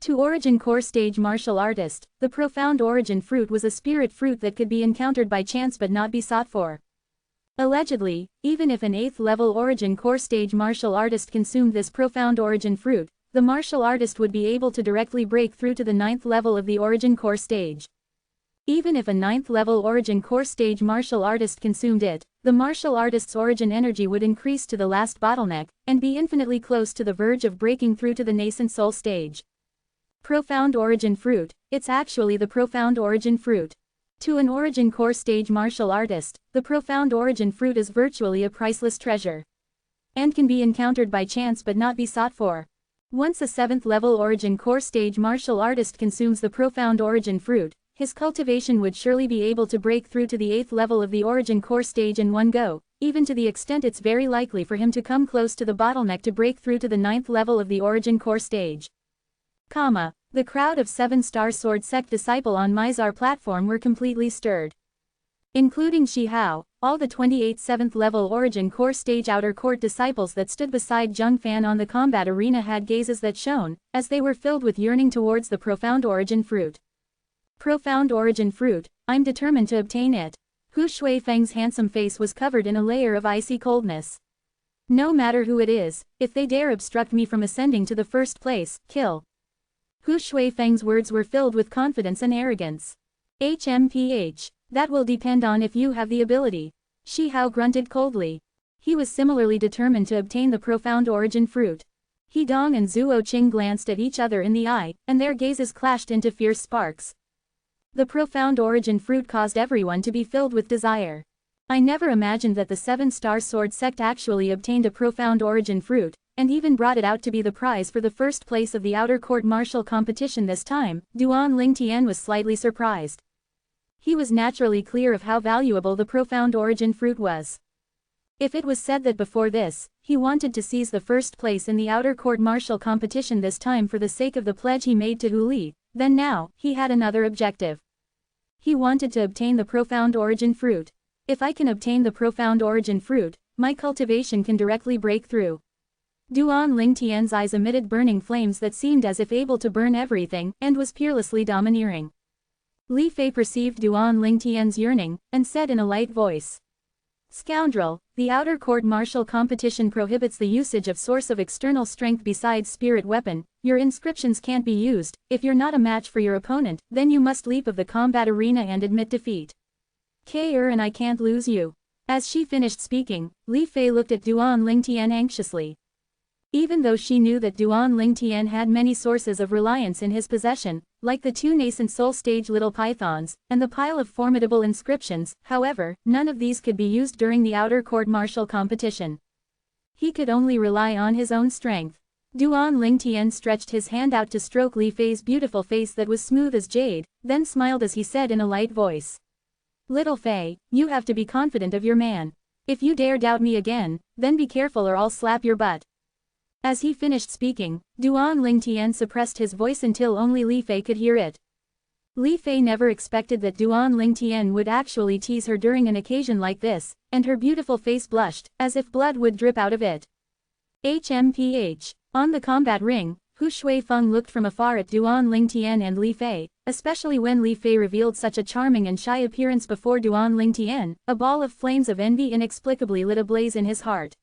To Origin Core Stage martial artist, the Profound Origin Fruit was a spirit fruit that could be encountered by chance but not be sought for. Allegedly, even if an 8th level Origin Core Stage martial artist consumed this Profound Origin Fruit, the martial artist would be able to directly break through to the 9th level of the Origin Core Stage. Even if a 9th level Origin Core Stage martial artist consumed it, the martial artist's origin energy would increase to the last bottleneck, and be infinitely close to the verge of breaking through to the nascent soul stage. Profound Origin Fruit, it's actually the Profound Origin Fruit. To an Origin Core Stage martial artist, the Profound Origin Fruit is virtually a priceless treasure. And can be encountered by chance but not be sought for. Once a 7th level Origin Core Stage martial artist consumes the Profound Origin Fruit, his cultivation would surely be able to break through to the 8th level of the Origin Core Stage in one go, even to the extent it's very likely for him to come close to the bottleneck to break through to the 9th level of the Origin Core Stage. The crowd of 7-star sword sect disciple on Mizar platform were completely stirred. Including Shi Hao, all the 28 7th level origin core stage outer court disciples that stood beside Zheng Fan on the combat arena had gazes that shone, as they were filled with yearning towards the profound origin fruit. Profound origin fruit, I'm determined to obtain it. Hu Shui Feng's handsome face was covered in a layer of icy coldness. No matter who it is, if they dare obstruct me from ascending to the first place, kill. Hu Shui Feng's words were filled with confidence and arrogance. HMPH. That will depend on if you have the ability. Shi Hao grunted coldly. He was similarly determined to obtain the profound origin fruit. He Dong and Zhuo Qing glanced at each other in the eye, and their gazes clashed into fierce sparks. The profound origin fruit caused everyone to be filled with desire. I never imagined that the 7-star sword sect actually obtained a profound origin fruit, and even brought it out to be the prize for the first place of the outer court martial competition this time. Duan Lingtian was slightly surprised. He was naturally clear of how valuable the profound origin fruit was. If it was said that before this, he wanted to seize the first place in the outer court martial competition this time for the sake of the pledge he made to Hu Li, then now, he had another objective. He wanted to obtain the profound origin fruit. If I can obtain the profound origin fruit, my cultivation can directly break through. Duan Lingtian's eyes emitted burning flames that seemed as if able to burn everything, and was peerlessly domineering. Li Fei perceived Duan Lingtian's yearning, and said in a light voice. Scoundrel, the outer court martial competition prohibits the usage of source of external strength besides spirit weapon. Your inscriptions can't be used. If you're not a match for your opponent, then you must leap of the combat arena and admit defeat. And I can't lose you. As she finished speaking, Li Fei looked at Duan Lingtian anxiously. Even though she knew that Duan Lingtian had many sources of reliance in his possession, like the 2 nascent soul stage little pythons, and the pile of formidable inscriptions, however, none of these could be used during the outer court martial competition. He could only rely on his own strength. Duan Lingtian stretched his hand out to stroke Li Fei's beautiful face that was smooth as jade, then smiled as he said in a light voice. Little Fei, you have to be confident of your man. If you dare doubt me again, then be careful or I'll slap your butt. As he finished speaking, Duan Lingtian suppressed his voice until only Li Fei could hear it. Li Fei never expected that Duan Lingtian would actually tease her during an occasion like this, and her beautiful face blushed, as if blood would drip out of it. HMPH. On the combat ring, Hu Shuifeng looked from afar at Duan Lingtian and Li Fei, especially when Li Fei revealed such a charming and shy appearance before Duan Lingtian. A ball of flames of envy inexplicably lit ablaze in his heart.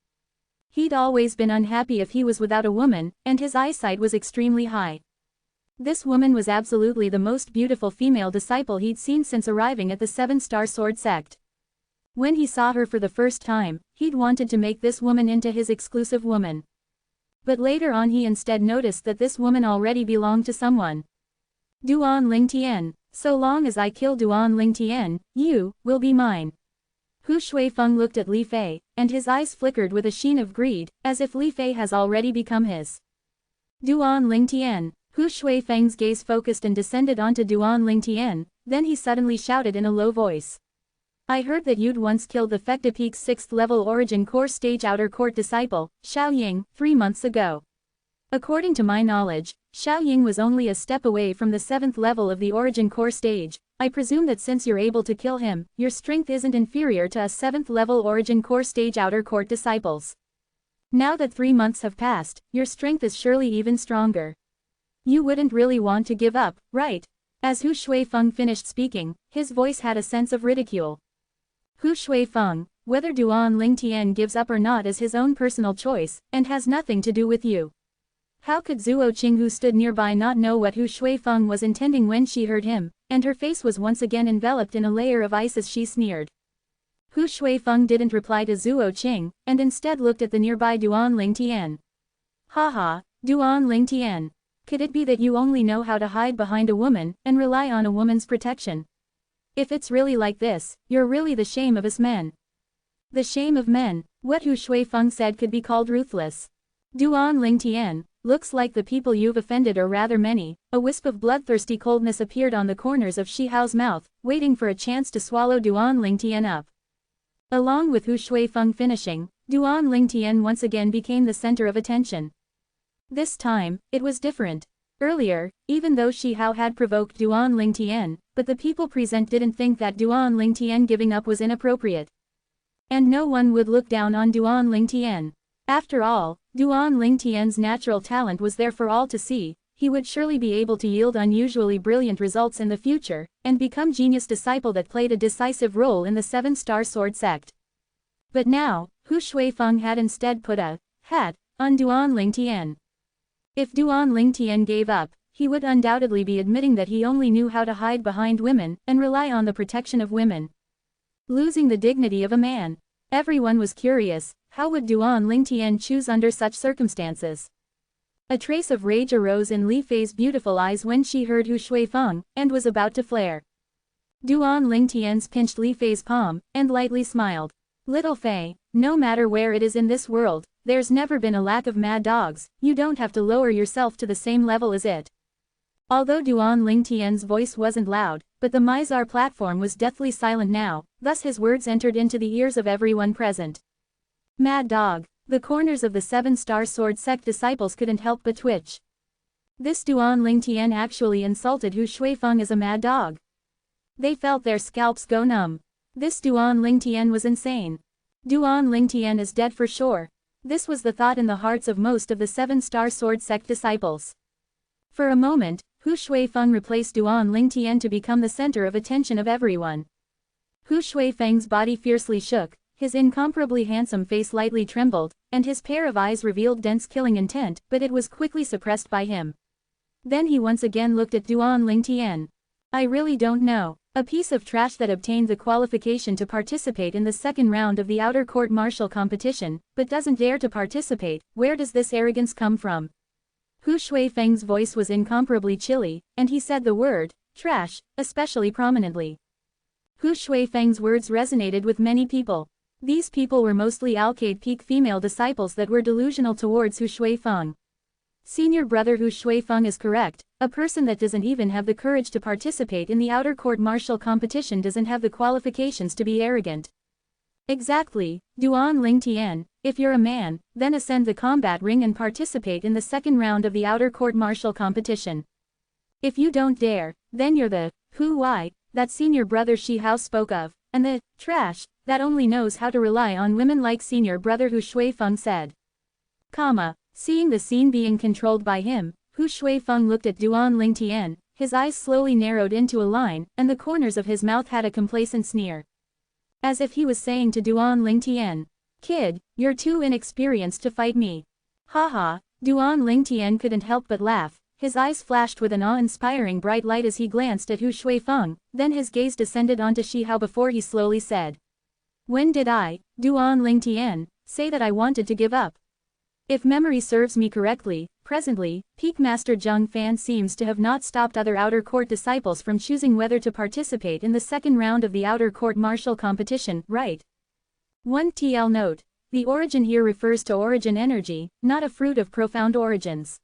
He'd always been unhappy if he was without a woman, and his eyesight was extremely high. This woman was absolutely the most beautiful female disciple he'd seen since arriving at the 7-star sword sect. When he saw her for the first time, he'd wanted to make this woman into his exclusive woman. But later on he instead noticed that this woman already belonged to someone. Duan Lingtian, so long as I kill Duan Lingtian, you will be mine. Hu Shuifeng looked at Li Fei, and his eyes flickered with a sheen of greed, as if Li Fei has already become his. Duan Lingtian. Hu Shuifeng's gaze focused and descended onto Duan Lingtian, then he suddenly shouted in a low voice. I heard that you'd once killed the Fecta Peak's 6th level origin core stage outer court disciple, Xiao Ying, 3 months ago. According to my knowledge, Xiao Ying was only a step away from the 7th level of the origin core stage. I presume that since you're able to kill him, your strength isn't inferior to us 7th level origin core stage outer court disciples. Now that 3 months have passed, your strength is surely even stronger. You wouldn't really want to give up, right? As Hu Shuifeng finished speaking, his voice had a sense of ridicule. Hu Shuifeng, whether Duan Lingtian gives up or not is his own personal choice, and has nothing to do with you. How could Zhuo Qing, who stood nearby, not know what Hu Shuifeng was intending when she heard him, and her face was once again enveloped in a layer of ice as she sneered. Hu Shuifeng didn't reply to Zhuo Qing, and instead looked at the nearby Duan Lingtian. Haha, Duan Lingtian. Could it be that you only know how to hide behind a woman, and rely on a woman's protection? If it's really like this, you're really the shame of us men. The shame of men. What Hu Shuifeng said could be called ruthless. Duan Lingtian, looks like the people you've offended are rather many. A wisp of bloodthirsty coldness appeared on the corners of Shi Hao's mouth, waiting for a chance to swallow Duan Lingtian up. Along with Hu Shuifeng finishing, Duan Lingtian once again became the center of attention. This time, it was different. Earlier, even though Shi Hao had provoked Duan Lingtian, but the people present didn't think that Duan Lingtian giving up was inappropriate. And no one would look down on Duan Lingtian. After all, Duan Lingtian's natural talent was there for all to see. He would surely be able to yield unusually brilliant results in the future, and become genius disciple that played a decisive role in the 7-star sword sect. But now, Hu Shuifeng had instead put a hat on Duan Lingtian. If Duan Lingtian gave up, he would undoubtedly be admitting that he only knew how to hide behind women and rely on the protection of women, losing the dignity of a man. Everyone was curious, how would Duan Lingtian choose under such circumstances? A trace of rage arose in Li Fei's beautiful eyes when she heard Hu Shuifeng, and was about to flare. Duan Lingtian pinched Li Fei's palm, and lightly smiled. Little Fei, no matter where it is in this world, there's never been a lack of mad dogs, you don't have to lower yourself to the same level as it. Although Duan Lingtian's voice wasn't loud, but the Mizar platform was deathly silent now, thus his words entered into the ears of everyone present. Mad dog. The corners of the 7-star sword sect disciples couldn't help but twitch. This Duan Lingtian actually insulted Hu Shuifeng as a mad dog. They felt their scalps go numb. This Duan Lingtian was insane. Duan Lingtian is dead for sure. This was the thought in the hearts of most of the 7-star sword sect disciples. For a moment, Hu Shuifeng replaced Duan Lingtian to become the center of attention of everyone. Hu Shuifeng's body fiercely shook. His incomparably handsome face lightly trembled, and his pair of eyes revealed dense killing intent, but it was quickly suppressed by him. Then he once again looked at Duan Lingtian. I really don't know. A piece of trash that obtained the qualification to participate in the second round of the outer court martial competition, but doesn't dare to participate. Where does this arrogance come from? Hu Shuifeng's voice was incomparably chilly, and he said the word, trash, especially prominently. Hu Shuifeng's words resonated with many people. These people were mostly Alcade Peak female disciples that were delusional towards Hu Shuifeng. Senior brother Hu Shuifeng is correct, a person that doesn't even have the courage to participate in the outer court martial competition doesn't have the qualifications to be arrogant. Exactly, Duan Lingtian, if you're a man, then ascend the combat ring and participate in the second round of the outer court martial competition. If you don't dare, then you're the Hu Wai that senior brother Shi Hao spoke of, and the trash that only knows how to rely on women like senior brother Hu Shuifeng said. Seeing the scene being controlled by him, Hu Shuifeng looked at Duan Lingtian, his eyes slowly narrowed into a line, and the corners of his mouth had a complacent sneer. As if he was saying to Duan Lingtian, kid, you're too inexperienced to fight me. Haha, Duan Lingtian couldn't help but laugh. His eyes flashed with an awe-inspiring bright light as he glanced at Hu Shuifeng, then his gaze descended onto Shi Hao before he slowly said. When did I, Duan Lingtian, say that I wanted to give up? If memory serves me correctly, presently, Peak Master Zheng Fan seems to have not stopped other outer court disciples from choosing whether to participate in the second round of the outer court martial competition, right? 1 TL note. The origin here refers to origin energy, not a fruit of profound origins.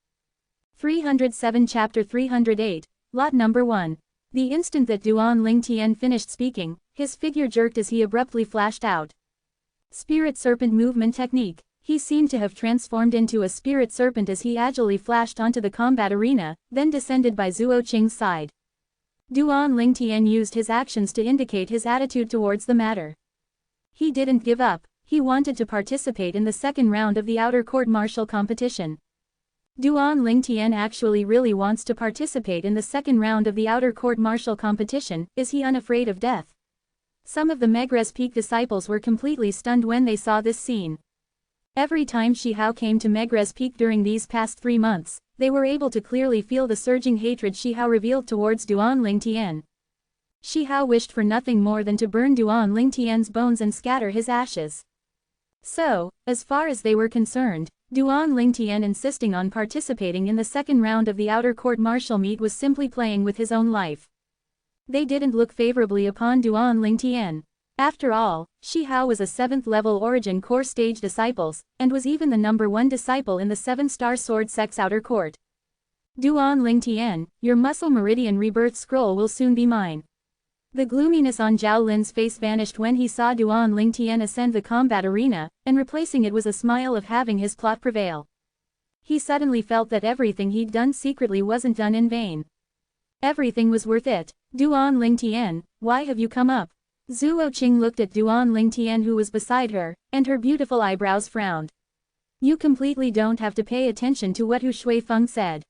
307 Chapter 308, Lot Number 1. The instant that Duan Lingtian finished speaking, his figure jerked as he abruptly flashed out. Spirit Serpent Movement Technique. He seemed to have transformed into a spirit serpent as he agilely flashed onto the combat arena, then descended by Zuo Qing's side. Duan Lingtian used his actions to indicate his attitude towards the matter. He didn't give up, he wanted to participate in the second round of the outer court martial competition. Duan Lingtian actually really wants to participate in the second round of the outer court martial competition. Is he unafraid of death? Some of the Megrez Peak disciples were completely stunned when they saw this scene. Every time Shi Hao came to Megrez Peak during these past 3 months, they were able to clearly feel the surging hatred Shi Hao revealed towards Duan Lingtian. Shi Hao wished for nothing more than to burn Duan Lingtian's bones and scatter his ashes. So, as far as they were concerned, Duan Lingtian insisting on participating in the second round of the outer court martial meet was simply playing with his own life. They didn't look favorably upon Duan Lingtian. After all, Shi Hao was a 7th-level origin core stage disciples, and was even the #1 disciple in the 7-star sword sect's outer court. Duan Lingtian, your muscle meridian rebirth scroll will soon be mine. The gloominess on Zhao Lin's face vanished when he saw Duan Lingtian ascend the combat arena, and replacing it was a smile of having his plot prevail. He suddenly felt that everything he'd done secretly wasn't done in vain. Everything was worth it. Duan Lingtian, why have you come up? Zhuo Qing looked at Duan Lingtian who was beside her, and her beautiful eyebrows frowned. You completely don't have to pay attention to what Hu Shuifeng said.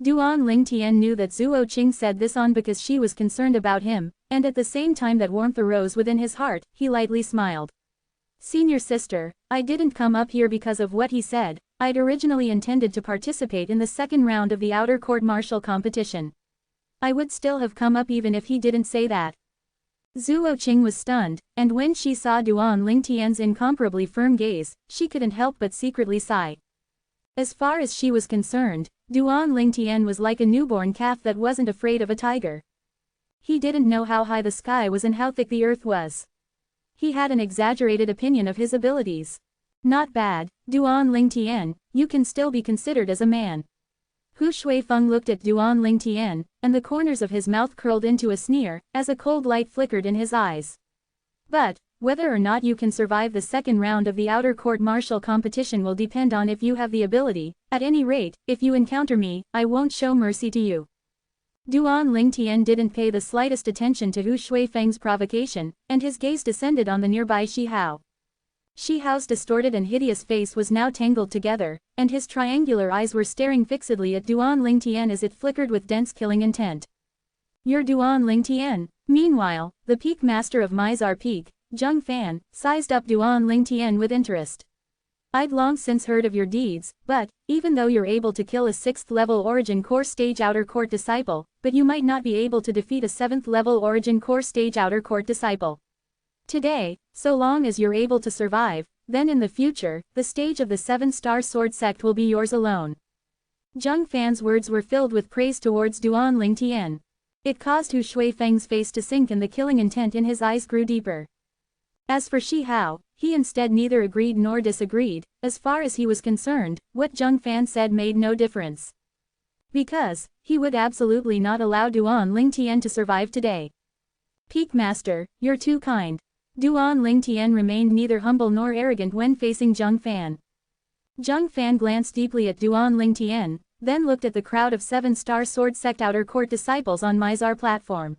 Duan Lingtian knew that Zhuo Qing said this on because she was concerned about him, and at the same time that warmth arose within his heart, he lightly smiled. Senior sister, I didn't come up here because of what he said. I'd originally intended to participate in the second round of the outer court martial competition. I would still have come up even if he didn't say that. Zhuo Qing was stunned, and when she saw Duan Lingtian's incomparably firm gaze, she couldn't help but secretly sigh. As far as she was concerned, Duan Lingtian was like a newborn calf that wasn't afraid of a tiger. He didn't know how high the sky was and how thick the earth was. He had an exaggerated opinion of his abilities. Not bad, Duan Lingtian, you can still be considered as a man. Hu Shuifeng looked at Duan Lingtian, and the corners of his mouth curled into a sneer, as a cold light flickered in his eyes. But, whether or not you can survive the second round of the outer court martial competition will depend on if you have the ability. At any rate, if you encounter me, I won't show mercy to you. Duan Lingtian didn't pay the slightest attention to Hu Shuifeng's provocation, and his gaze descended on the nearby Shi Hao. Shi Hao's distorted and hideous face was now tangled together, and his triangular eyes were staring fixedly at Duan Lingtian as it flickered with dense killing intent. You're Duan Lingtian. Meanwhile, the peak master of Mizar Peak, Zheng Fan, sized up Duan Lingtian with interest. I'd long since heard of your deeds, but, even though you're able to kill a 6th-level Origin Core Stage Outer Court Disciple, but you might not be able to defeat a 7th-level Origin Core Stage Outer Court Disciple. Today, so long as you're able to survive, then in the future, the stage of the 7-star sword sect will be yours alone. Zheng Fan's words were filled with praise towards Duan Lingtian. It caused Hu Shuifeng's face to sink and the killing intent in his eyes grew deeper. As for Shi Hao, he instead neither agreed nor disagreed. As far as he was concerned, what Zheng Fan said made no difference. Because, he would absolutely not allow Duan Lingtian to survive today. Peak Master, you're too kind. Duan Lingtian remained neither humble nor arrogant when facing Zheng Fan. Zheng Fan glanced deeply at Duan Lingtian, then looked at the crowd of 7-star sword sect outer court disciples on Mizar platform.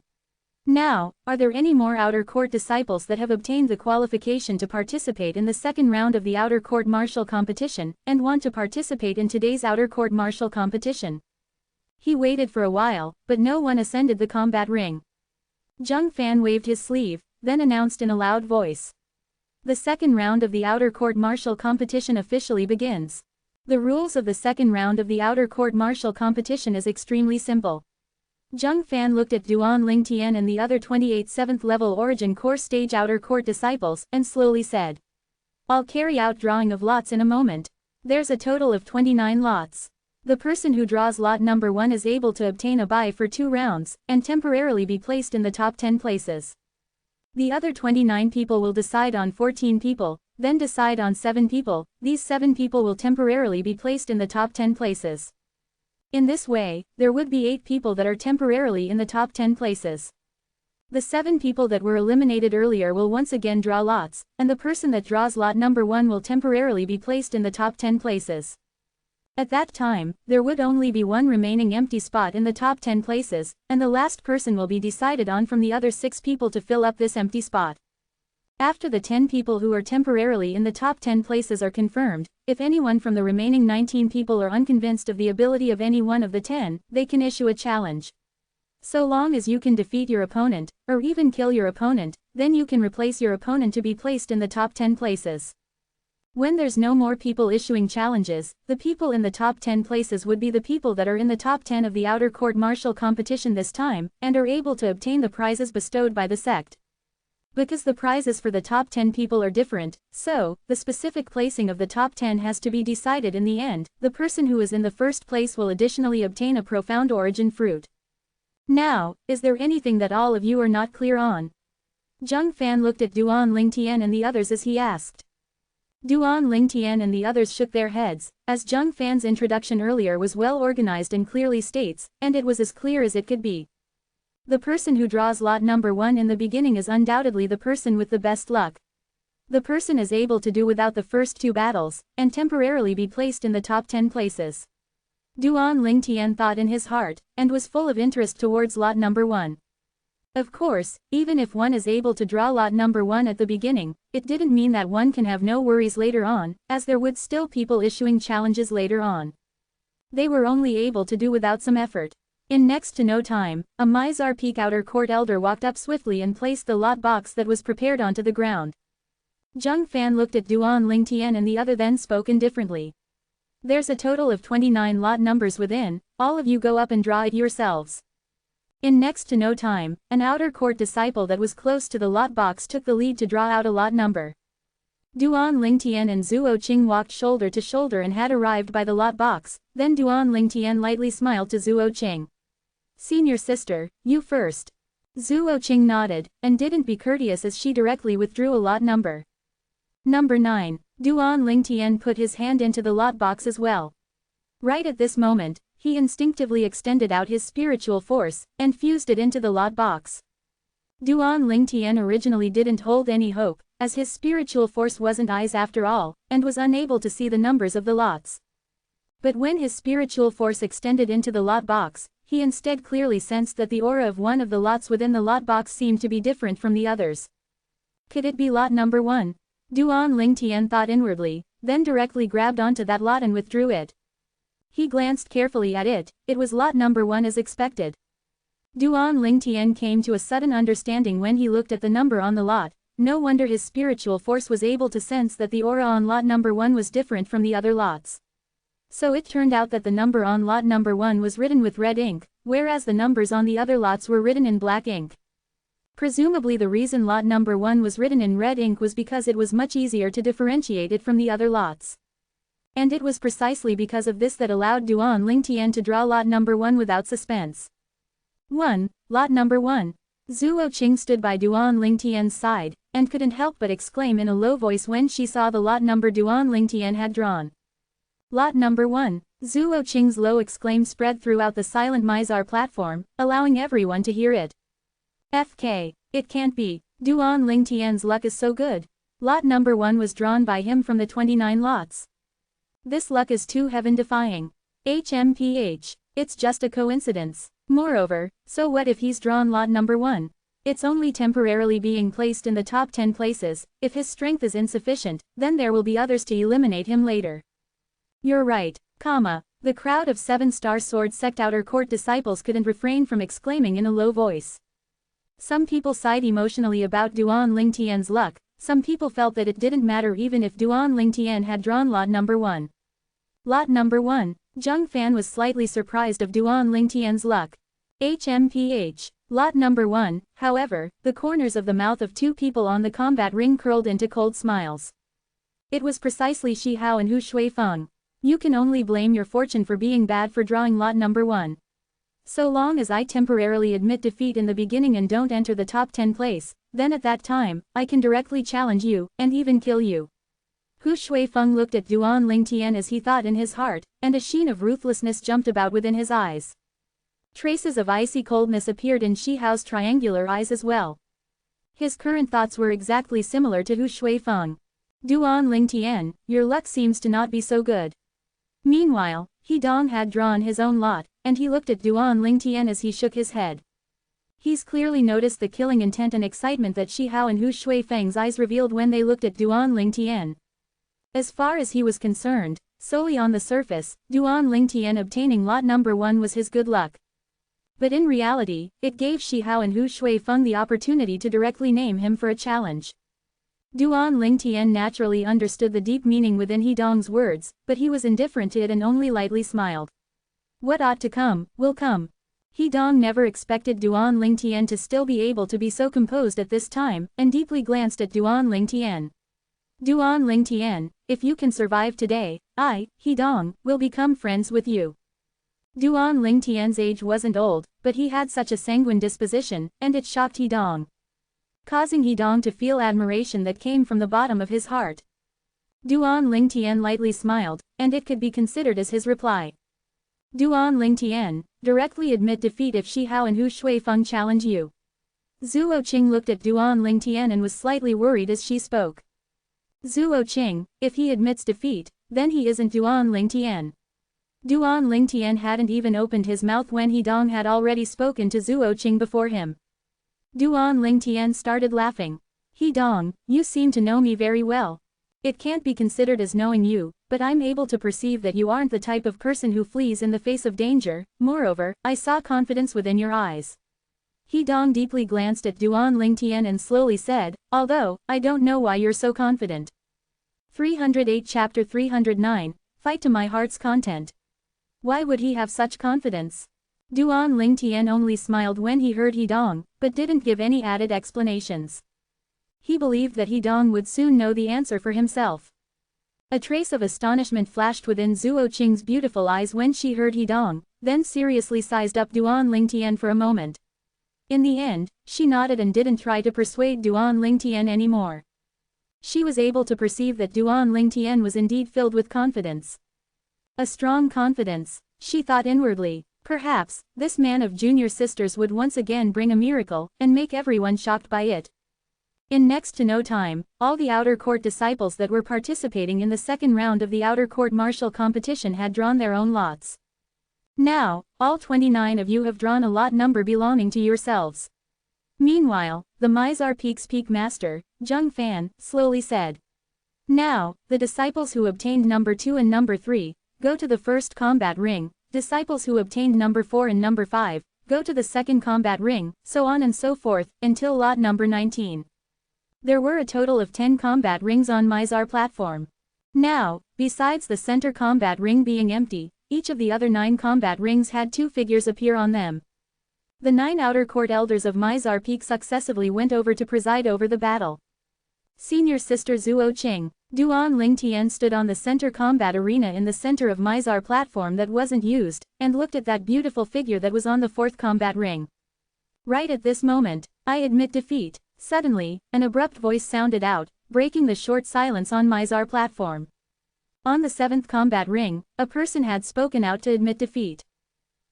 Now, are there any more outer court disciples that have obtained the qualification to participate in the second round of the outer court martial competition, and want to participate in today's outer court martial competition? He waited for a while, but no one ascended the combat ring. Zheng Fan waved his sleeve, then announced in a loud voice. The second round of the outer court martial competition officially begins. The rules of the second round of the outer court martial competition is extremely simple. Zheng Fan looked at Duan Lingtian and the other 28 7th-level Origin Core Stage outer court disciples, and slowly said. I'll carry out drawing of lots in a moment. There's a total of 29 lots. The person who draws lot number 1 is able to obtain a bye for 2 rounds, and temporarily be placed in the top 10 places. The other 29 people will decide on 14 people, then decide on 7 people. These 7 people will temporarily be placed in the top 10 places. In this way, there would be 8 people that are temporarily in the top 10 places. The 7 people that were eliminated earlier will once again draw lots, and the person that draws lot number 1 will temporarily be placed in the top 10 places. At that time, there would only be 1 remaining empty spot in the top 10 places, and the last person will be decided on from the other 6 people to fill up this empty spot. After the 10 people who are temporarily in the top 10 places are confirmed, if anyone from the remaining 19 people are unconvinced of the ability of any one of the 10, they can issue a challenge. So long as you can defeat your opponent, or even kill your opponent, then you can replace your opponent to be placed in the top 10 places. When there's no more people issuing challenges, the people in the top 10 places would be the people that are in the top 10 of the outer court martial competition this time, and are able to obtain the prizes bestowed by the sect. Because the prizes for the top 10 people are different, so, the specific placing of the top 10 has to be decided in the end. The person who is in the first place will additionally obtain a profound origin fruit. Now, is there anything that all of you are not clear on? Zheng Fan looked at Duan Lingtian and the others as he asked. Duan Lingtian and the others shook their heads, as Zheng Fan's introduction earlier was well organized and clearly states, and it was as clear as it could be. The person who draws lot number 1 in the beginning is undoubtedly the person with the best luck. The person is able to do without the first 2 battles, and temporarily be placed in the top 10 places. Duan Lingtian thought in his heart, and was full of interest towards lot number 1. Of course, even if one is able to draw lot number 1 at the beginning, it didn't mean that one can have no worries later on, as there would still people issuing challenges later on. They were only able to do without some effort. In next to no time, a Mizar Peak Outer Court elder walked up swiftly and placed the lot box that was prepared onto the ground. Zheng Fan looked at Duan Lingtian and the other then spoke indifferently. There's a total of 29 lot numbers within, all of you go up and draw it yourselves. In next to no time, an outer court disciple that was close to the lot box took the lead to draw out a lot number. Duan Lingtian and Zhuo Qing walked shoulder to shoulder and had arrived by the lot box, then Duan Lingtian lightly smiled to Zhuo Qing. Senior sister, you first. Zhuo Qing nodded, and didn't be courteous as she directly withdrew a lot number. Number 9, Duan Lingtian put his hand into the lot box as well. Right at this moment, he instinctively extended out his spiritual force, and fused it into the lot box. Duan Lingtian originally didn't hold any hope, as his spiritual force wasn't eyes after all, and was unable to see the numbers of the lots. But when his spiritual force extended into the lot box, he instead clearly sensed that the aura of one of the lots within the lot box seemed to be different from the others. Could it be lot number 1? Duan Lingtian thought inwardly, then directly grabbed onto that lot and withdrew it. He glanced carefully at it, it was lot number 1 as expected. Duan Lingtian came to a sudden understanding when he looked at the number on the lot. No wonder his spiritual force was able to sense that the aura on lot number 1 was different from the other lots. So it turned out that the number on lot number 1 was written with red ink, whereas the numbers on the other lots were written in black ink. Presumably the reason lot number 1 was written in red ink was because it was much easier to differentiate it from the other lots. And it was precisely because of this that allowed Duan Lingtian to draw lot number 1 without suspense. 1. Lot number 1. Zhuo Qing stood by Duan Lingtian's side, and couldn't help but exclaim in a low voice when she saw the lot number Duan Lingtian had drawn. Lot number 1. Zhuo Qing's low exclaim spread throughout the silent Mizar platform, allowing everyone to hear it. FK. It can't be. Duan Lingtian's luck is so good. Lot number 1 was drawn by him from the 29 lots. This luck is too heaven-defying. HMPH. It's just a coincidence. Moreover, so what if he's drawn lot number 1? It's only temporarily being placed in the top 10 places. If his strength is insufficient, then there will be others to eliminate him later. You're right, comma. The crowd of 7-star sword sect outer court disciples couldn't refrain from exclaiming in a low voice. Some people sighed emotionally about Duan Lingtian's luck, some people felt that it didn't matter even if Duan Lingtian had drawn lot number 1. Lot number 1. Zheng Fan was slightly surprised of Duan Lingtian's luck. HMPH. Lot number 1, however, the corners of the mouth of 2 people on the combat ring curled into cold smiles. It was precisely Shi Hao and Hu Shuifeng. You can only blame your fortune for being bad for drawing lot number 1. So long as I temporarily admit defeat in the beginning and don't enter the top 10 place, then at that time, I can directly challenge you, and even kill you. Hu Shuifeng looked at Duan Lingtian as he thought in his heart, and a sheen of ruthlessness jumped about within his eyes. Traces of icy coldness appeared in Shi Hao's triangular eyes as well. His current thoughts were exactly similar to Hu Shuifeng. Duan Lingtian, your luck seems to not be so good. Meanwhile, He Dong had drawn his own lot, and he looked at Duan Lingtian as he shook his head. He's clearly noticed the killing intent and excitement that Shi Hao and Hu Shuifeng's eyes revealed when they looked at Duan Lingtian. As far as he was concerned, solely on the surface, Duan Lingtian obtaining lot number 1 was his good luck. But in reality, it gave Shi Hao and Hu Shuifeng the opportunity to directly name him for a challenge. Duan Lingtian naturally understood the deep meaning within He Dong's words, but he was indifferent to it and only lightly smiled. What ought to come, will come. He Dong never expected Duan Lingtian to still be able to be so composed at this time, and deeply glanced at Duan Lingtian. Duan Lingtian, if you can survive today, I, He Dong, will become friends with you. Duan Lingtian's age wasn't old, but he had such a sanguine disposition, and it shocked He Dong, causing He Dong to feel admiration that came from the bottom of his heart. Duan Lingtian lightly smiled, and it could be considered as his reply. Duan Lingtian, directly admit defeat if Shi Hao and Hu Shuifeng challenge you. Zhuo Qing looked at Duan Lingtian and was slightly worried as she spoke. Zuo Qing, if he admits defeat, then he isn't Duan Lingtian. Duan Lingtian hadn't even opened his mouth when He Dong had already spoken to Zuo Qing before him. Duan Lingtian started laughing. He Dong, you seem to know me very well. It can't be considered as knowing you, but I'm able to perceive that you aren't the type of person who flees in the face of danger. Moreover, I saw confidence within your eyes. He Dong deeply glanced at Duan Lingtian and slowly said, although, I don't know why you're so confident. 308 Chapter 309, Fight to my heart's content. Why would he have such confidence? Duan Lingtian only smiled when he heard He Dong, but didn't give any added explanations. He believed that He Dong would soon know the answer for himself. A trace of astonishment flashed within Zuo Qing's beautiful eyes when she heard He Dong, then seriously sized up Duan Lingtian for a moment. In the end, she nodded and didn't try to persuade Duan Lingtian anymore. She was able to perceive that Duan Lingtian was indeed filled with confidence. A strong confidence, she thought inwardly. Perhaps, this man of junior sisters would once again bring a miracle, and make everyone shocked by it. In next to no time, all the outer court disciples that were participating in the second round of the outer court martial competition had drawn their own lots. Now, all 29 of you have drawn a lot number belonging to yourselves. Meanwhile, the Mizar Peak's peak master, Zheng Fan, slowly said. Now, the disciples who obtained number 2 and number 3, go to the first combat ring, disciples who obtained number 4 and number 5, go to the second combat ring, so on and so forth, until lot number 19. There were a total of 10 combat rings on Mizar platform. Now, besides the center combat ring being empty, each of the other 9 combat rings had 2 figures appear on them. The 9 outer court elders of Mizar Peak successively went over to preside over the battle. Senior Sister Zuo Qing, Duan Lingtian stood on the center combat arena in the center of Mizar platform that wasn't used, and looked at that beautiful figure that was on the 4th combat ring. Right at this moment, I admit defeat. Suddenly, an abrupt voice sounded out, breaking the short silence on Mizar platform. On the 7th combat ring, a person had spoken out to admit defeat.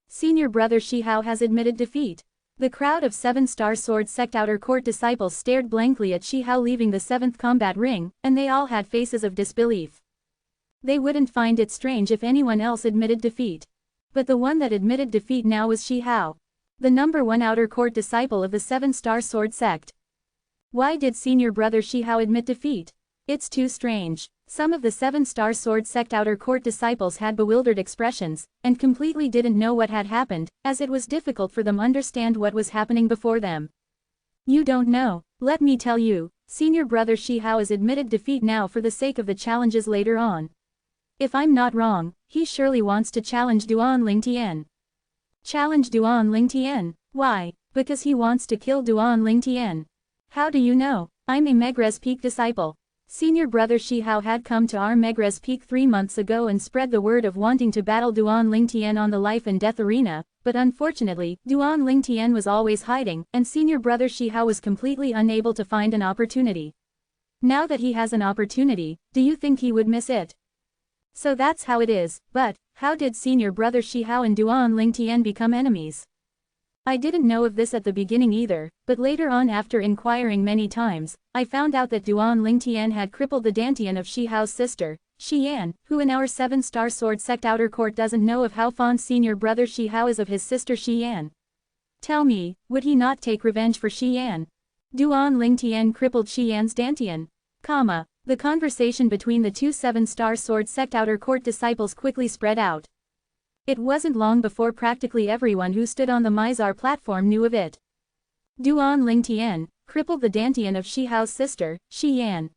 Senior brother Shihao has admitted defeat. The crowd of 7-star sword sect outer court disciples stared blankly at Shihao leaving the 7th combat ring, and they all had faces of disbelief. They wouldn't find it strange if anyone else admitted defeat. But the one that admitted defeat now was Shihao, the number 1 outer court disciple of the 7-star sword sect. Why did senior brother Shihao admit defeat? It's too strange. Some of the 7-star sword sect outer court disciples had bewildered expressions, and completely didn't know what had happened, as it was difficult for them to understand what was happening before them. You don't know. Let me tell you, senior brother Shihao has admitted defeat now for the sake of the challenges later on. If I'm not wrong, he surely wants to challenge Duan Lingtian. Challenge Duan Lingtian? Why? Because he wants to kill Duan Lingtian. How do you know? I'm a Megrez Peak disciple. Senior brother Shihao had come to our Megrez Peak 3 months ago and spread the word of wanting to battle Duan Lingtian on the life and death arena, but unfortunately, Duan Lingtian was always hiding, and senior brother Shihao was completely unable to find an opportunity. Now that he has an opportunity, do you think he would miss it? So that's how it is, but, how did senior brother Shihao and Duan Lingtian become enemies? I didn't know of this at the beginning either, but later on after inquiring many times, I found out that Duan Lingtian had crippled the Dantian of Shihao's sister, Xian, who in our 7-star sword sect outer court doesn't know of how fond senior brother Shihao is of his sister Xian. Tell me, would he not take revenge for Xian? Duan Lingtian crippled Xian's Dantian. The conversation between the 2 7-star sword sect outer court disciples quickly spread out. It wasn't long before practically everyone who stood on the Mizar platform knew of it. Duan Lingtian crippled the Dantian of Shihao's sister, Xian.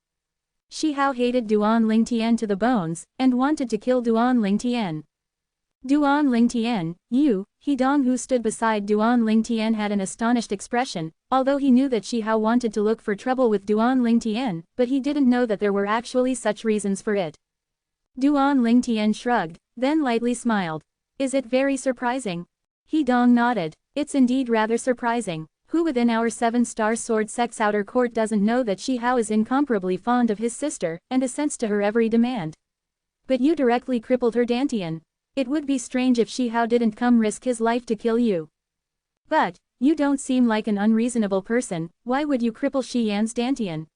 Shihao hated Duan Lingtian to the bones, and wanted to kill Duan Lingtian. Duan Lingtian, He Dong who stood beside Duan Lingtian had an astonished expression, although he knew that Shihao wanted to look for trouble with Duan Lingtian, but he didn't know that there were actually such reasons for it. Duan Lingtian shrugged, then lightly smiled. Is it very surprising? He Dong nodded. It's indeed rather surprising. Who within our 7-star sword sect's outer court doesn't know that Shihao is incomparably fond of his sister, and assents to her every demand? But you directly crippled her Dantian. It would be strange if Shihao didn't come risk his life to kill you. But, you don't seem like an unreasonable person, why would you cripple Xian's Dantian?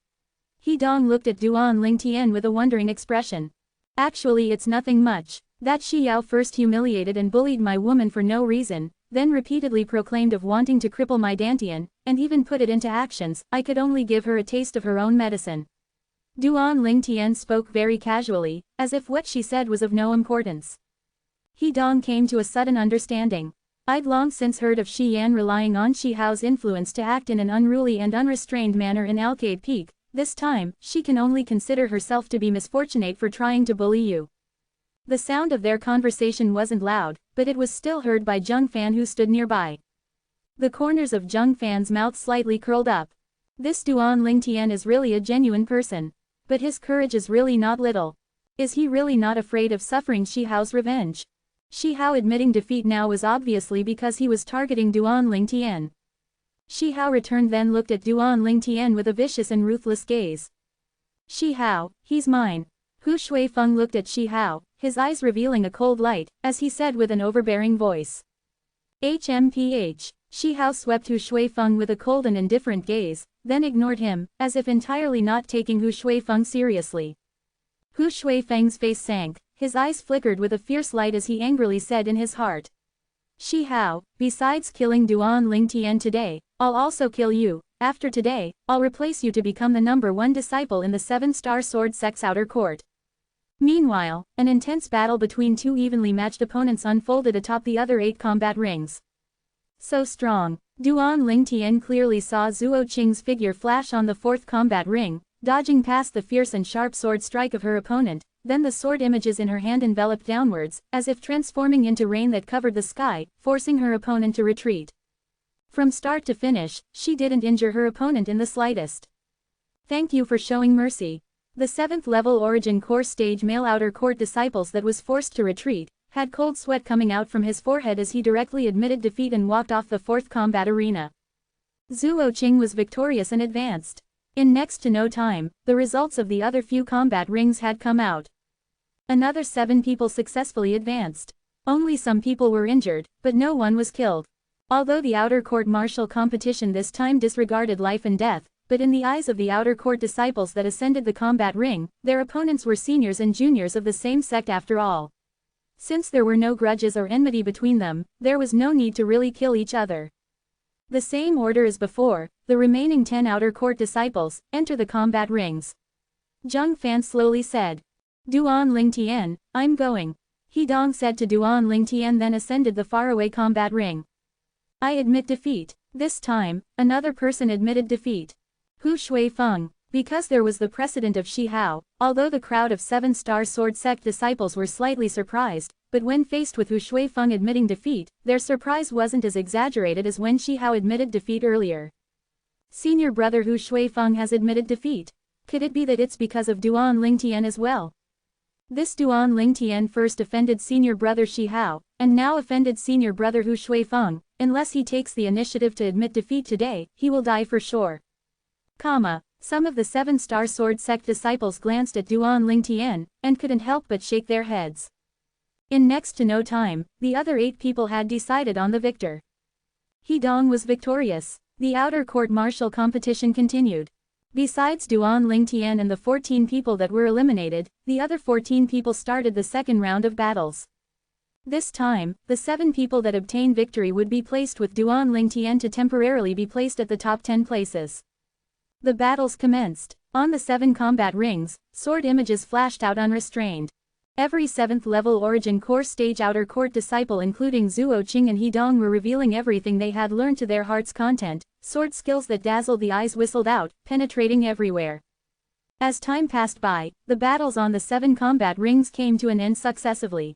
He Dong looked at Duan Lingtian with a wondering expression. Actually it's nothing much. That Shi Yao first humiliated and bullied my woman for no reason, then repeatedly proclaimed of wanting to cripple my Dantian, and even put it into actions. I could only give her a taste of her own medicine. Duan Lingtian spoke very casually, as if what she said was of no importance. He Dong came to a sudden understanding. I'd long since heard of Shi Yan relying on Shi Hao's influence to act in an unruly and unrestrained manner in Alcade Peak. This time, she can only consider herself to be misfortunate for trying to bully you. The sound of their conversation wasn't loud, but it was still heard by Zheng Fan who stood nearby. The corners of Zheng Fan's mouth slightly curled up. This Duan Lingtian is really a genuine person. But his courage is really not little. Is he really not afraid of suffering Shi Hao's revenge? Shi Hao admitting defeat now was obviously because he was targeting Duan Lingtian. Shi Hao returned then looked at Duan Lingtian with a vicious and ruthless gaze. Shi Hao, he's mine. Hu Shuifeng looked at Shi Hao, his eyes revealing a cold light, as he said with an overbearing voice. HMPH. Shi Hao swept Hu Shuifeng with a cold and indifferent gaze, then ignored him, as if entirely not taking Hu Shuifeng seriously. Hu Shuifeng's face sank, his eyes flickered with a fierce light as he angrily said in his heart. Shi Hao, besides killing Duan Lingtian today, I'll also kill you. After today, I'll replace you to become the #1 disciple in the 7-star sword sect's outer court. Meanwhile, an intense battle between two evenly matched opponents unfolded atop the other 8 combat rings. So strong. Duan Lingtian clearly saw Zuo Qing's figure flash on the 4th combat ring, dodging past the fierce and sharp sword strike of her opponent, then the sword images in her hand enveloped downwards, as if transforming into rain that covered the sky, forcing her opponent to retreat. From start to finish, she didn't injure her opponent in the slightest. Thank you for showing mercy. The 7th level Origin Core stage male outer court disciples that was forced to retreat, had cold sweat coming out from his forehead as he directly admitted defeat and walked off the 4th combat arena. Zuo Qing was victorious and advanced. In next to no time, the results of the other few combat rings had come out. Another 7 people successfully advanced. Only some people were injured, but no one was killed. Although the outer court martial competition this time disregarded life and death, but in the eyes of the outer court disciples that ascended the combat ring, their opponents were seniors and juniors of the same sect after all. Since there were no grudges or enmity between them, there was no need to really kill each other. The same order as before, the remaining 10 outer court disciples enter the combat rings. Zheng Fan slowly said. Duan Lingtian, I'm going. He Dong said to Duan Lingtian then ascended the faraway combat ring. I admit defeat. This time, another person admitted defeat. Hu Shuifeng. Because there was the precedent of Shi Hao, although the crowd of 7-star sword sect disciples were slightly surprised, but when faced with Hu Shuifeng admitting defeat, their surprise wasn't as exaggerated as when Shi Hao admitted defeat earlier. Senior brother Hu Shuifeng has admitted defeat. Could it be that it's because of Duan Lingtian as well? This Duan Lingtian first offended senior brother Shi Hao, and now offended senior brother Hu Shuifeng. Unless he takes the initiative to admit defeat today, he will die for sure. Some of the 7-star sword sect disciples glanced at Duan Lingtian, and couldn't help but shake their heads. In next to no time, the other 8 people had decided on the victor. He Dong was victorious. The outer court martial competition continued. Besides Duan Lingtian and the 14 people that were eliminated, the other 14 people started the second round of battles. This time, the 7 people that obtained victory would be placed with Duan Lingtian to temporarily be placed at the top 10 places. The battles commenced. On the 7 combat rings, sword images flashed out unrestrained. Every 7th level Origin Core stage outer court disciple including Zuo Qing and He Dong were revealing everything they had learned to their heart's content, sword skills that dazzled the eyes whistled out, penetrating everywhere. As time passed by, the battles on the 7 combat rings came to an end successively.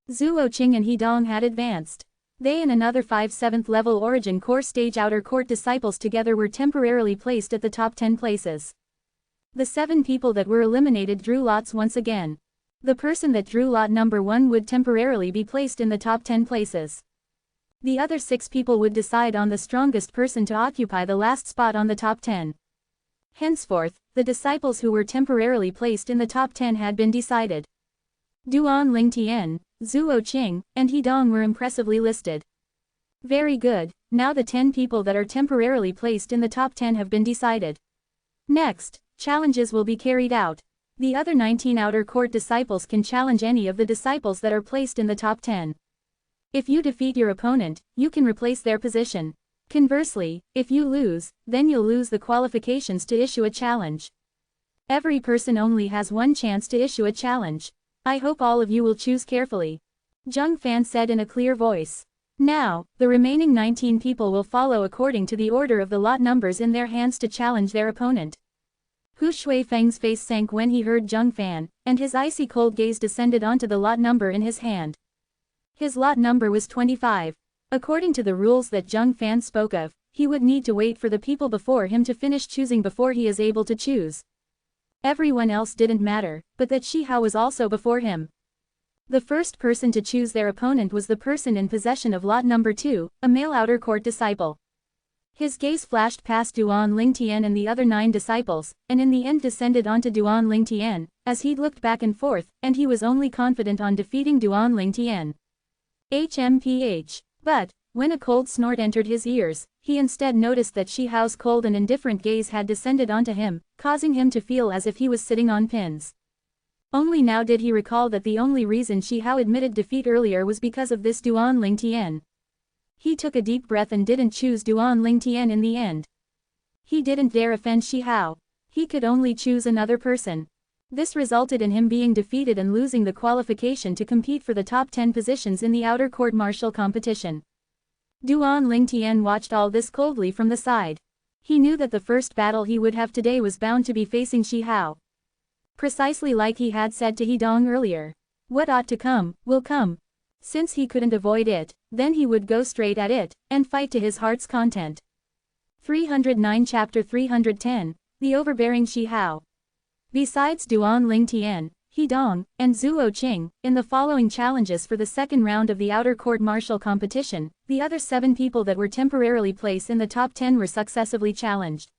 Zuo Qing and He Dong had advanced. They and another 5 7th level Origin Core stage outer court disciples together were temporarily placed at the top 10 places. The 7 people that were eliminated drew lots once again. The person that drew lot number 1 would temporarily be placed in the top 10 places. The other 6 people would decide on the strongest person to occupy the last spot on the top 10. Henceforth, the disciples who were temporarily placed in the top 10 had been decided. Duan Lingtian, Zuo Qing, and He Dong were impressively listed. Very good, now the 10 people that are temporarily placed in the top 10 have been decided. Next, challenges will be carried out. The other 19 outer court disciples can challenge any of the disciples that are placed in the top 10. If you defeat your opponent, you can replace their position. Conversely, if you lose, then you'll lose the qualifications to issue a challenge. Every person only has one chance to issue a challenge. I hope all of you will choose carefully. Zheng Fan said in a clear voice. Now, the remaining 19 people will follow according to the order of the lot numbers in their hands to challenge their opponent. Hu Shuifeng's face sank when he heard Zheng Fan, and his icy cold gaze descended onto the lot number in his hand. His lot number was 25. According to the rules that Zheng Fan spoke of, he would need to wait for the people before him to finish choosing before he is able to choose. Everyone else didn't matter, but that Shi Hao was also before him. The first person to choose their opponent was the person in possession of lot number 2, a male outer court disciple. His gaze flashed past Duan Lingtian and the other 9 disciples, and in the end descended onto Duan Lingtian, as he looked back and forth, and he was only confident on defeating Duan Lingtian. HMPH. But, when a cold snort entered his ears, he instead noticed that Shi Hao's cold and indifferent gaze had descended onto him, causing him to feel as if he was sitting on pins. Only now did he recall that the only reason Shi Hao admitted defeat earlier was because of this Duan Lingtian. He took a deep breath and didn't choose Duan Lingtian in the end. He didn't dare offend Shi Hao. He could only choose another person. This resulted in him being defeated and losing the qualification to compete for the top 10 positions in the outer court martial competition. Duan Lingtian watched all this coldly from the side. He knew that the first battle he would have today was bound to be facing Shi Hao. Precisely like he had said to Hidong earlier. What ought to come, will come. Since he couldn't avoid it, then he would go straight at it, and fight to his heart's content. 309 Chapter 310, The Overbearing Shi Hao. Besides Duan Lingtian, Hidong, and Zhuo Qing, in the following challenges for the second round of the outer court martial competition, the other 7 people that were temporarily placed in the top 10 were successively challenged.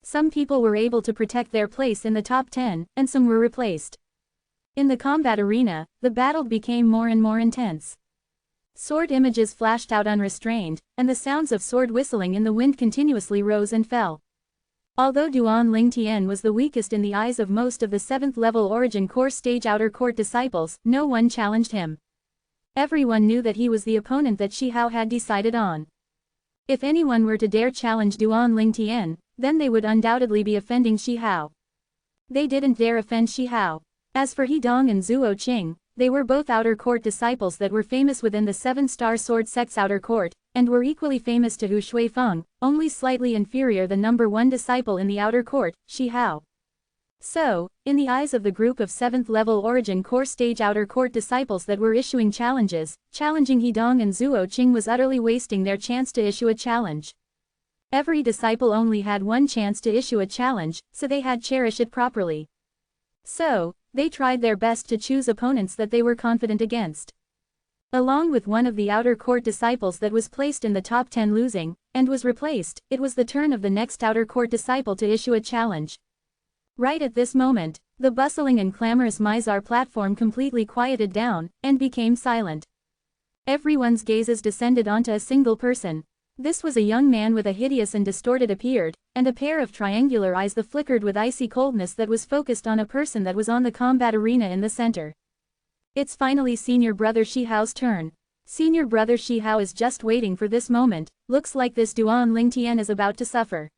Some people were able to protect their place in the top 10, and some were replaced. In the combat arena, the battle became more and more intense. Sword images flashed out unrestrained, and the sounds of sword whistling in the wind continuously rose and fell. Although Duan Lingtian was the weakest in the eyes of most of the 7th-level origin core stage outer court disciples, no one challenged him. Everyone knew that he was the opponent that Shi Hao had decided on. If anyone were to dare challenge Duan Lingtian, then they would undoubtedly be offending Shi Hao. They didn't dare offend Shi Hao. As for Hidong and Zhuo Qing, they were both outer court disciples that were famous within the 7-star sword sect's outer court, and were equally famous to Hu Shuifeng, only slightly inferior the number 1 disciple in the outer court, Shi Hao. So, in the eyes of the group of 7th-level origin core stage outer court disciples that were issuing challenges, challenging Hidong and Zhuo Qing was utterly wasting their chance to issue a challenge. Every disciple only had one chance to issue a challenge, so they had cherish it properly. So, they tried their best to choose opponents that they were confident against. Along with one of the outer court disciples that was placed in the top 10 losing, and was replaced, it was the turn of the next outer court disciple to issue a challenge. Right at this moment, the bustling and clamorous Mizar platform completely quieted down, and became silent. Everyone's gazes descended onto a single person. This was a young man with a hideous and distorted appeared, and a pair of triangular eyes that flickered with icy coldness that was focused on a person that was on the combat arena in the center. It's finally Senior Brother Shi Hao's turn. Senior Brother Shi Hao is just waiting for this moment, looks like this Duan Lingtian is about to suffer.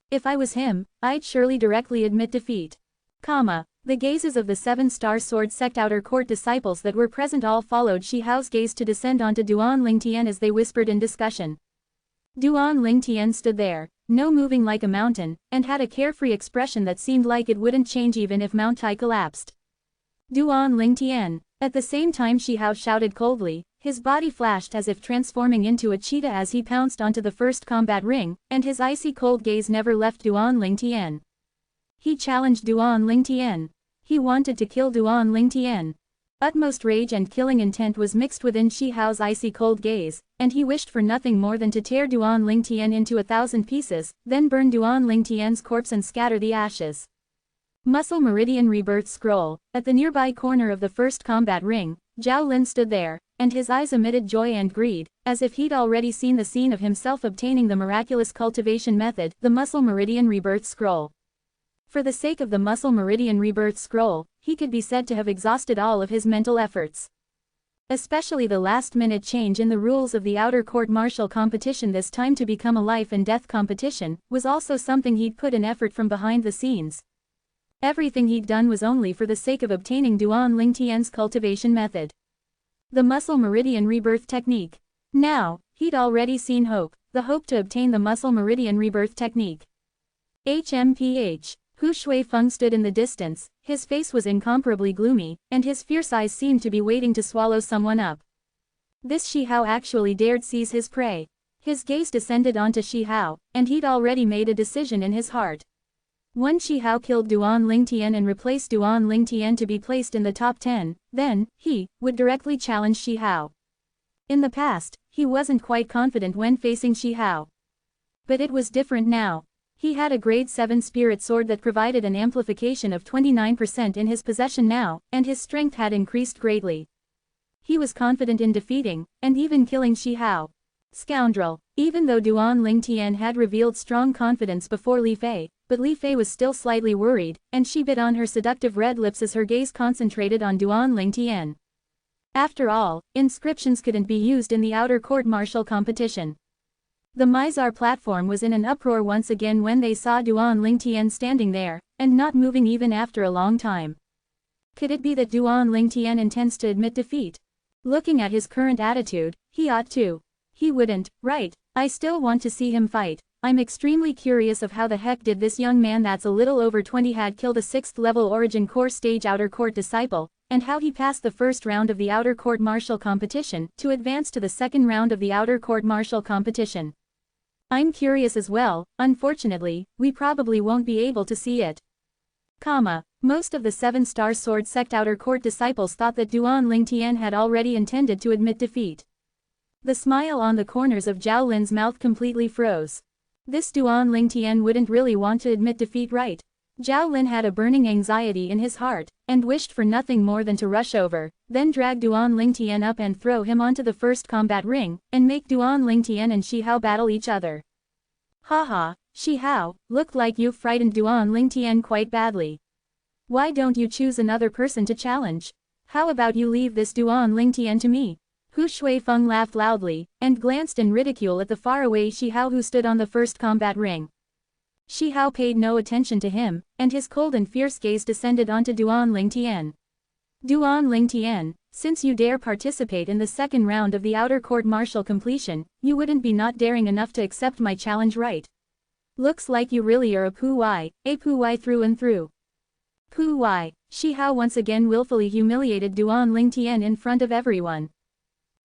If I was him, I'd surely directly admit defeat. The gazes of the 7-star sword sect outer court disciples that were present all followed Shi Hao's gaze to descend onto Duan Lingtian as they whispered in discussion. Duan Lingtian stood there, no moving like a mountain, and had a carefree expression that seemed like it wouldn't change even if Mount Tai collapsed. Duan Lingtian. At the same time Shi Hao shouted coldly, his body flashed as if transforming into a cheetah as he pounced onto the first combat ring, and his icy cold gaze never left Duan Lingtian. He challenged Duan Lingtian. He wanted to kill Duan Lingtian. Utmost rage and killing intent was mixed within Shi Hao's icy cold gaze, and he wished for nothing more than to tear Duan Lingtian into 1,000 pieces, then burn Duan Lingtian's corpse and scatter the ashes. Muscle Meridian Rebirth Scroll. At the nearby corner of the first combat ring, Zhao Lin stood there, and his eyes emitted joy and greed, as if he'd already seen the scene of himself obtaining the miraculous cultivation method, the Muscle Meridian Rebirth Scroll. For the sake of the Muscle Meridian Rebirth Scroll, he could be said to have exhausted all of his mental efforts. Especially the last-minute change in the rules of the outer court-martial competition, this time to become a life-and-death competition, was also something he'd put in effort from behind the scenes. Everything he'd done was only for the sake of obtaining Duan Ling Tian's cultivation method. The Muscle Meridian Rebirth Technique. Now, he'd already seen hope, the hope to obtain the Muscle Meridian Rebirth Technique. HMPH. Hu Shuifeng stood in the distance, his face was incomparably gloomy, and his fierce eyes seemed to be waiting to swallow someone up. This Shi Hao actually dared seize his prey. His gaze descended onto Shi Hao, and he'd already made a decision in his heart. Once Shi Hao killed Duan Ling Tian and replaced Duan Ling Tian to be placed in the top 10, then, he would directly challenge Shi Hao. In the past, he wasn't quite confident when facing Shi Hao. But it was different now. He had a grade 7 spirit sword that provided an amplification of 29% in his possession now, and his strength had increased greatly. He was confident in defeating, and even killing Shi Hao. Scoundrel. Even though Duan Ling Tian had revealed strong confidence before Li Fei, but Li Fei was still slightly worried, and she bit on her seductive red lips as her gaze concentrated on Duan Ling Tian. After all, inscriptions couldn't be used in the outer court-martial competition. The Mizar platform was in an uproar once again when they saw Duan Ling Tian standing there, and not moving even after a long time. Could it be that Duan Ling Tian intends to admit defeat? Looking at his current attitude, he ought to. He wouldn't, right? I still want to see him fight. I'm extremely curious of how the heck did this young man that's a little over 20 had killed a 6th level Origin Core Stage Outer Court disciple, and how he passed the first round of the Outer Court Martial Competition to advance to the second round of the Outer Court Martial Competition. I'm curious as well. Unfortunately, we probably won't be able to see it. Most of the 7-star Sword Sect Outer Court disciples thought that Duan Ling Tian had already intended to admit defeat. The smile on the corners of Zhao Lin's mouth completely froze. This Duan Ling Tian wouldn't really want to admit defeat, right? Zhao Lin had a burning anxiety in his heart, and wished for nothing more than to rush over, then drag Duan Ling Tian up and throw him onto the first combat ring, and make Duan Ling Tian and Shi Hao battle each other. Haha, Shi Hao, looked like you've frightened Duan Ling Tian quite badly. Why don't you choose another person to challenge? How about you leave this Duan Ling Tian to me? Hu Shuifeng laughed loudly, and glanced in ridicule at the faraway Shi Hao who stood on the first combat ring. Shi Hao paid no attention to him, and his cold and fierce gaze descended onto Duan Ling Tian. Duan Ling Tian, since you dare participate in the second round of the Outer Court Martial Completion, you wouldn't be not daring enough to accept my challenge, right? Looks like you really are a Puyi through and through. Puyi. Shi Hao once again willfully humiliated Duan Ling Tian in front of everyone.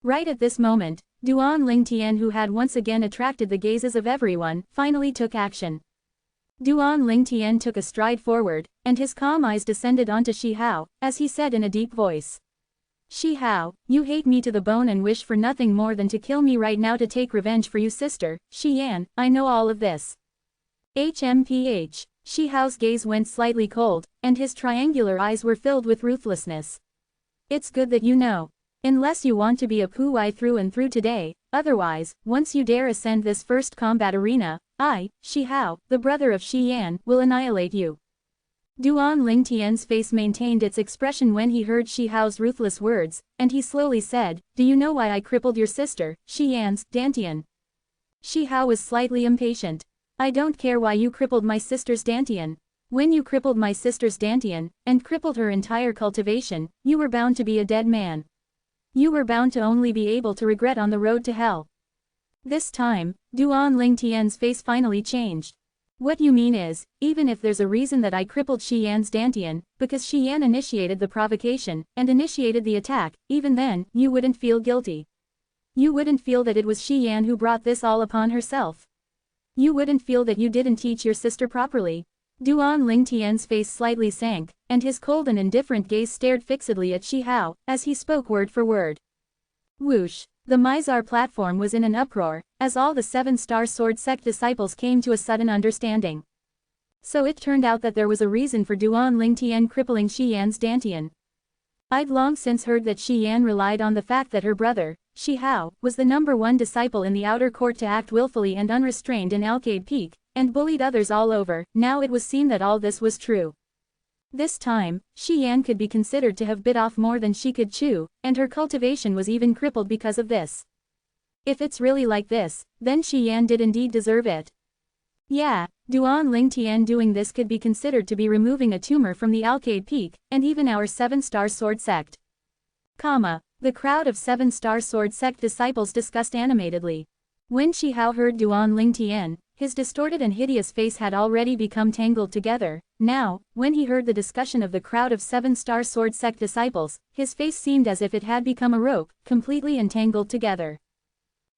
Right at this moment, Duan Ling Tian, who had once again attracted the gazes of everyone, finally took action. Duan Ling Tian took a stride forward, and his calm eyes descended onto Shi Hao, as he said in a deep voice. Shi Hao, you hate me to the bone and wish for nothing more than to kill me right now to take revenge for you, sister, Shi Yan. I know all of this. HMPH. Shi Hao's gaze went slightly cold, and his triangular eyes were filled with ruthlessness. It's good that you know. Unless you want to be a Puyi through and through today, otherwise, once you dare ascend this first combat arena, I, Shi Hao, the brother of Shi Yan, will annihilate you. Duan Ling Tian's face maintained its expression when he heard Shi Hao's ruthless words, and he slowly said, do you know why I crippled your sister, Shi Yan's Dantian? Shi Hao was slightly impatient. I don't care why you crippled my sister's Dantian. When you crippled my sister's Dantian, and crippled her entire cultivation, you were bound to be a dead man. You were bound to only be able to regret on the road to hell. This time, Duan Ling Tian's face finally changed. What you mean is, even if there's a reason that I crippled Shi Yan's Dantian, because Shi Yan initiated the provocation, and initiated the attack, even then, you wouldn't feel guilty. You wouldn't feel that it was Shi Yan who brought this all upon herself. You wouldn't feel that you didn't teach your sister properly. Duan Ling Tian's face slightly sank, and his cold and indifferent gaze stared fixedly at Shi Hao, as he spoke word for word. Whoosh! The Mizar platform was in an uproar, as all the 7-star Sword Sect disciples came to a sudden understanding. So it turned out that there was a reason for Duan Ling Tian crippling Shi Yan's Dantian. I'd long since heard that Shi Yan relied on the fact that her brother, Shi Hao, was the #1 disciple in the outer court to act willfully and unrestrained in Alcade Peak, and bullied others all over. Now it was seen that all this was true. This time, Shi Yan could be considered to have bit off more than she could chew, and her cultivation was even crippled because of this. If it's really like this, then Shi Yan did indeed deserve it. Yeah, Duan Lingtian doing this could be considered to be removing a tumor from the Alcade Peak, and even our 7-star sword sect. The crowd of 7-star sword sect disciples discussed animatedly. When Shi Hao heard Duan Lingtian, his distorted and hideous face had already become tangled together. Now, when he heard the discussion of the crowd of 7-star sword sect disciples, his face seemed as if it had become a rope, completely entangled together.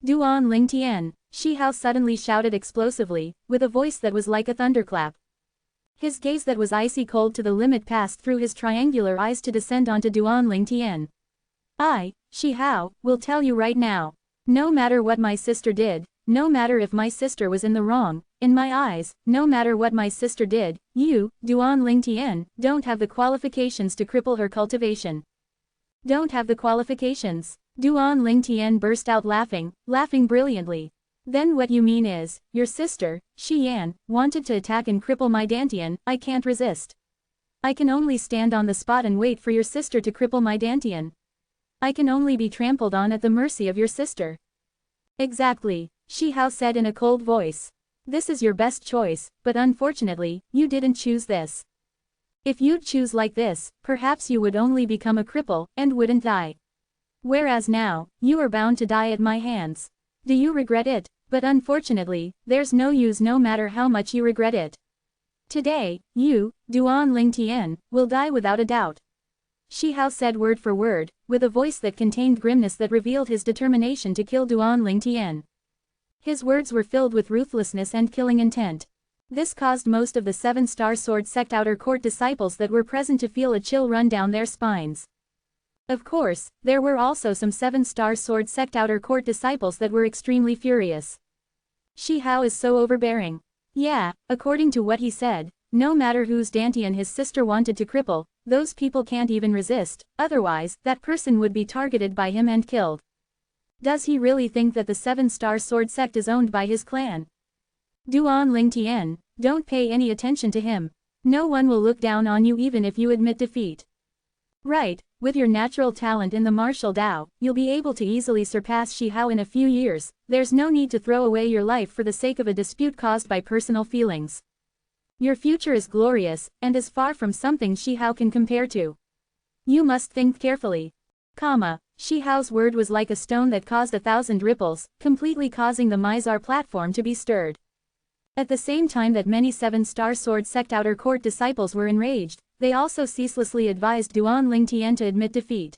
Duan Lingtian, Shi Hao suddenly shouted explosively, with a voice that was like a thunderclap. His gaze that was icy cold to the limit passed through his triangular eyes to descend onto Duan Lingtian. I, Shi Hao, will tell you right now. No matter what my sister did, no matter if my sister was in the wrong, in my eyes, no matter what my sister did, you, Duan Lingtian, don't have the qualifications to cripple her cultivation. Don't have the qualifications. Duan Lingtian burst out laughing brilliantly. Then what you mean is, your sister, Shi Yan, wanted to attack and cripple my Dantian. I can't resist. I can only stand on the spot and wait for your sister to cripple my Dantian. I can only be trampled on at the mercy of your sister. Exactly, Shi Hao said in a cold voice. This is your best choice, but unfortunately, you didn't choose this. If you'd choose like this, perhaps you would only become a cripple, and wouldn't die. Whereas now, you are bound to die at my hands. Do you regret it? But unfortunately, there's no use no matter how much you regret it. Today, you, Duan Lingtian, will die without a doubt. Shi Hao said word for word, with a voice that contained grimness that revealed his determination to kill Duan Lingtian. His words were filled with ruthlessness and killing intent. This caused most of the 7-star sword sect outer court disciples that were present to feel a chill run down their spines. Of course, there were also some 7-star sword sect outer court disciples that were extremely furious. Shi Hao is so overbearing. Yeah, according to what he said, no matter whose Dantian his sister wanted to cripple, those people can't even resist, otherwise, that person would be targeted by him and killed. Does he really think that the 7-star sword sect is owned by his clan? Duan Lingtian, don't pay any attention to him. No one will look down on you even if you admit defeat. Right, with your natural talent in the martial Dao, you'll be able to easily surpass Shi Hao in a few years. There's no need to throw away your life for the sake of a dispute caused by personal feelings. Your future is glorious, and is far from something Shi Hao can compare to. You must think carefully. Shi Hao's word was like a stone that caused 1,000 ripples, completely causing the Mizar platform to be stirred. At the same time that many 7-star sword sect outer court disciples were enraged, they also ceaselessly advised Duan Lingtian to admit defeat.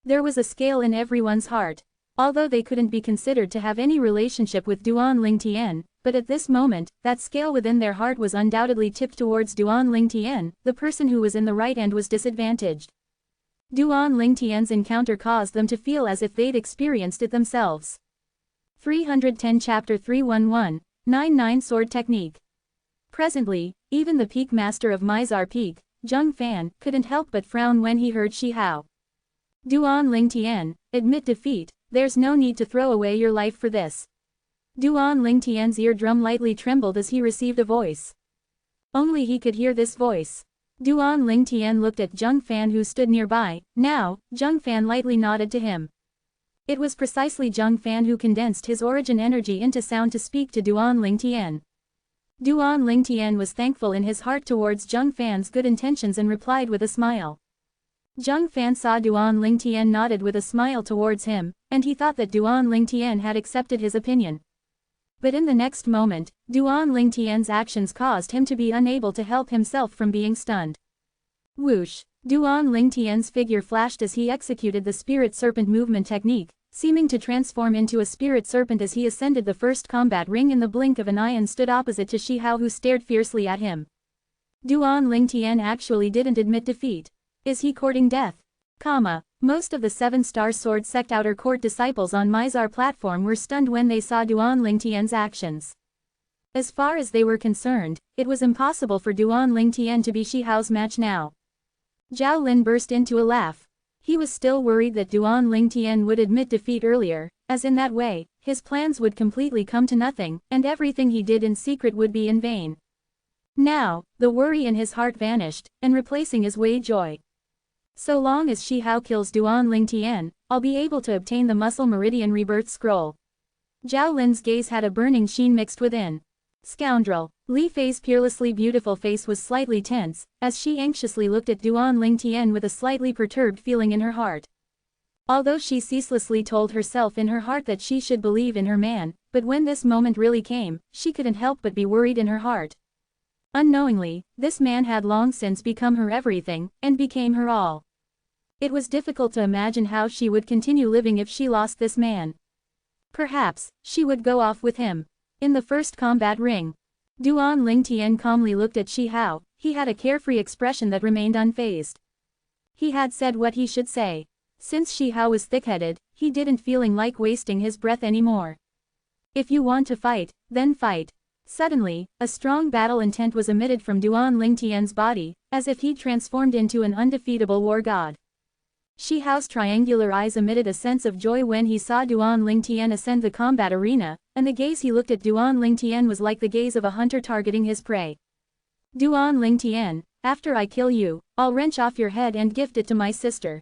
There was a scale in everyone's heart. Although they couldn't be considered to have any relationship with Duan Lingtian, but at this moment, that scale within their heart was undoubtedly tipped towards Duan Lingtian, the person who was in the right and was disadvantaged. Duan Lingtian's encounter caused them to feel as if they'd experienced it themselves. 310 Chapter 311, 99 Sword Technique. Presently, even the Peak Master of Mizar Peak, Zheng Fan, couldn't help but frown when he heard Shi Hao. Duan Lingtian, admit defeat, there's no need to throw away your life for this. Duan Lingtian's eardrum lightly trembled as he received a voice. Only he could hear this voice. Duan Lingtian looked at Zheng Fan who stood nearby. Now, Zheng Fan lightly nodded to him. It was precisely Zheng Fan who condensed his origin energy into sound to speak to Duan Lingtian. Duan Lingtian was thankful in his heart towards Zheng Fan's good intentions and replied with a smile. Zheng Fan saw Duan Lingtian nodded with a smile towards him, and he thought that Duan Lingtian had accepted his opinion. But in the next moment, Duan Lingtian's actions caused him to be unable to help himself from being stunned. Whoosh! Duan Lingtian's figure flashed as he executed the spirit serpent movement technique, seeming to transform into a spirit serpent as he ascended the first combat ring in the blink of an eye and stood opposite to Shi Hao who stared fiercely at him. Duan Lingtian actually didn't admit defeat. Is he courting death? Most of the 7-star sword sect outer court disciples on Mizar platform were stunned when they saw Duan Lingtian's actions. As far as they were concerned, it was impossible for Duan Lingtian to be Shi Hao's match now. Zhao Lin burst into a laugh. He was still worried that Duan Lingtian would admit defeat earlier, as in that way, his plans would completely come to nothing, and everything he did in secret would be in vain. Now, the worry in his heart vanished, and replacing his way joy. So long as Shi Hao kills Duan Ling Tian, I'll be able to obtain the Muscle Meridian Rebirth Scroll. Zhao Lin's gaze had a burning sheen mixed within. Scoundrel. Li Fei's peerlessly beautiful face was slightly tense, as she anxiously looked at Duan Ling Tian with a slightly perturbed feeling in her heart. Although she ceaselessly told herself in her heart that she should believe in her man, but when this moment really came, she couldn't help but be worried in her heart. Unknowingly, this man had long since become her everything, and became her all. It was difficult to imagine how she would continue living if she lost this man. Perhaps, she would go off with him. In the first combat ring, Duan Ling Tian calmly looked at Shi Hao. He had a carefree expression that remained unfazed. He had said what he should say. Since Shi Hao was thick-headed, he didn't feeling like wasting his breath anymore. If you want to fight, then fight. Suddenly, a strong battle intent was emitted from Duan Ling Tian's body, as if he'd transformed into an undefeatable war god. Shi Hao's triangular eyes emitted a sense of joy when he saw Duan Ling Tian ascend the combat arena, and the gaze he looked at Duan Ling Tian was like the gaze of a hunter targeting his prey. Duan Ling Tian, after I kill you, I'll wrench off your head and gift it to my sister.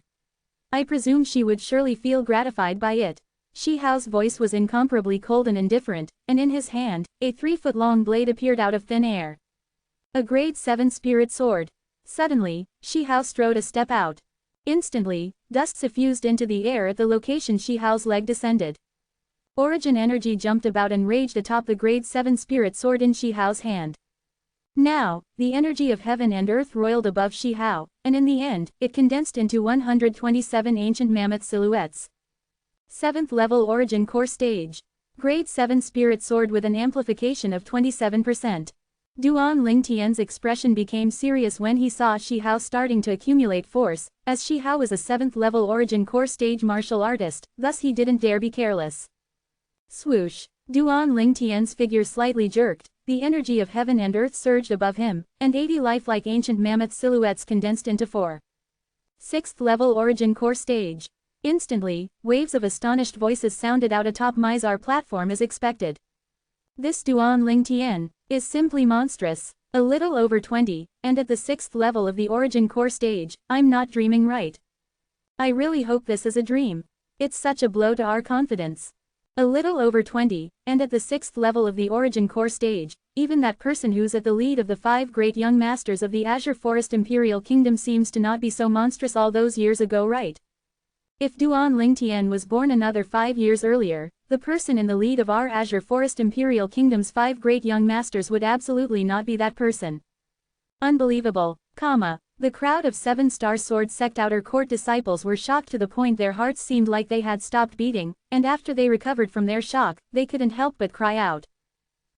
I presume she would surely feel gratified by it. Shi Hao's voice was incomparably cold and indifferent, and in his hand, a 3-foot-long blade appeared out of thin air. A grade 7 spirit sword. Suddenly, Shi Hao strode a step out. Instantly, dust suffused into the air at the location Shi Hao's leg descended. Origin energy jumped about and raged atop the grade 7 spirit sword in Shi Hao's hand. Now, the energy of heaven and earth roiled above Shi Hao, and in the end, it condensed into 127 ancient mammoth silhouettes. 7th level origin core stage. Grade 7 spirit sword with an amplification of 27%. Duan Ling Tian's expression became serious when he saw Shi Hao starting to accumulate force, as Shi Hao was a 7th level origin core stage martial artist, thus he didn't dare be careless. Swoosh. Duan Ling Tian's figure slightly jerked, the energy of heaven and earth surged above him, and 80 lifelike ancient mammoth silhouettes condensed into 4. 6th level origin core stage. Instantly, waves of astonished voices sounded out atop Mizar platform as expected. This Duan Ling Tian is simply monstrous, a little over 20, and at the 6th level of the origin core stage. I'm not dreaming, right? I really hope this is a dream. It's such a blow to our confidence. A little over 20, and at the 6th level of the origin core stage, even that person who's at the lead of the 5 great young masters of the Azure Forest Imperial Kingdom seems to not be so monstrous all those years ago, right? If Duan Ling Tian was born another 5 years earlier, the person in the lead of our Azure Forest Imperial Kingdom's 5 great young masters would absolutely not be that person. Unbelievable, The crowd of 7-star sword sect outer court disciples were shocked to the point their hearts seemed like they had stopped beating, and after they recovered from their shock, they couldn't help but cry out.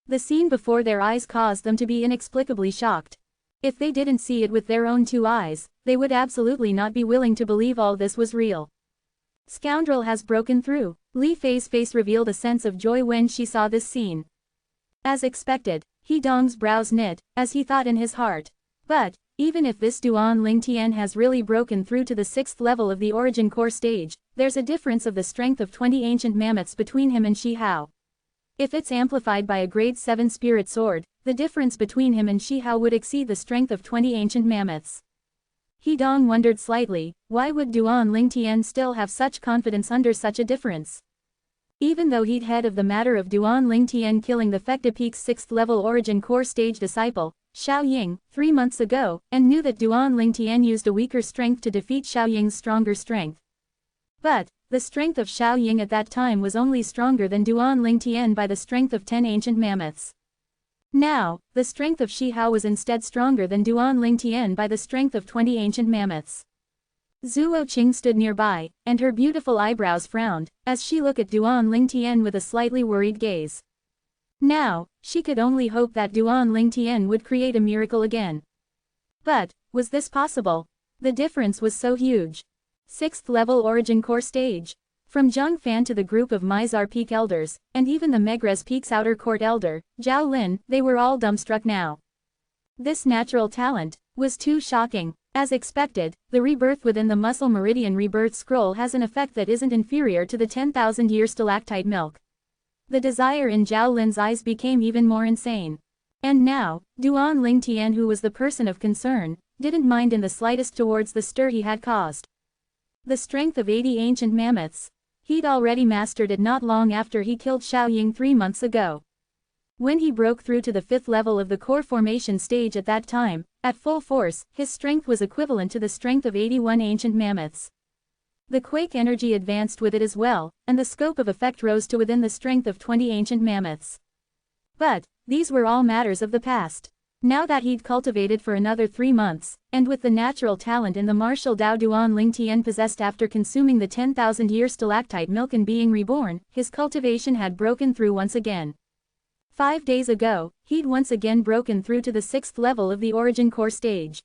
The scene before their eyes caused them to be inexplicably shocked. If they didn't see it with their own 2 eyes, they would absolutely not be willing to believe all this was real. Scoundrel has broken through. Li Fei's face revealed a sense of joy when she saw this scene. As expected, He Dong's brows knit, as he thought in his heart. But, even if this Duan Ling Tian has really broken through to the 6th level of the origin core stage, there's a difference of the strength of 20 ancient mammoths between him and Shi Hao. If it's amplified by a grade 7 spirit sword, the difference between him and Shi Hao would exceed the strength of 20 ancient mammoths. He Dong wondered slightly, why would Duan Ling Tian still have such confidence under such a difference? Even though he'd heard of the matter of Duan Ling Tian killing the Fecta Peak's 6th level origin core stage disciple, Xiao Ying, 3 months ago, and knew that Duan Ling Tian used a weaker strength to defeat Xiao Ying's stronger strength. But, the strength of Xiao Ying at that time was only stronger than Duan Ling Tian by the strength of 10 ancient mammoths. Now, the strength of Shi Hao was instead stronger than Duan Ling Tian by the strength of 20 ancient mammoths. Zhuo Qing stood nearby, and her beautiful eyebrows frowned, as she looked at Duan Ling Tian with a slightly worried gaze. Now, she could only hope that Duan Ling Tian would create a miracle again. But, was this possible? The difference was so huge. 6th level origin core stage. From Zhang Fan to the group of Mizar Peak elders, and even the Megrez Peak's outer court elder, Zhao Lin, they were all dumbstruck now. This natural talent was too shocking. As expected, the rebirth within the Muscle Meridian Rebirth Scroll has an effect that isn't inferior to the 10,000-year stalactite milk. The desire in Zhao Lin's eyes became even more insane. And now, Duan Lingtian, who was the person of concern, didn't mind in the slightest towards the stir he had caused. The strength of 80 ancient mammoths. He'd already mastered it not long after he killed Xiaoying 3 months ago. When he broke through to the 5th level of the core formation stage at that time, at full force, his strength was equivalent to the strength of 81 ancient mammoths. The quake energy advanced with it as well, and the scope of effect rose to within the strength of 20 ancient mammoths. But, these were all matters of the past. Now that he'd cultivated for another 3 months, and with the natural talent in the martial Dao Duan Lingtian possessed after consuming the 10,000-year stalactite milk and being reborn, his cultivation had broken through once again. 5 days ago, he'd once again broken through to the 6th level of the origin core stage.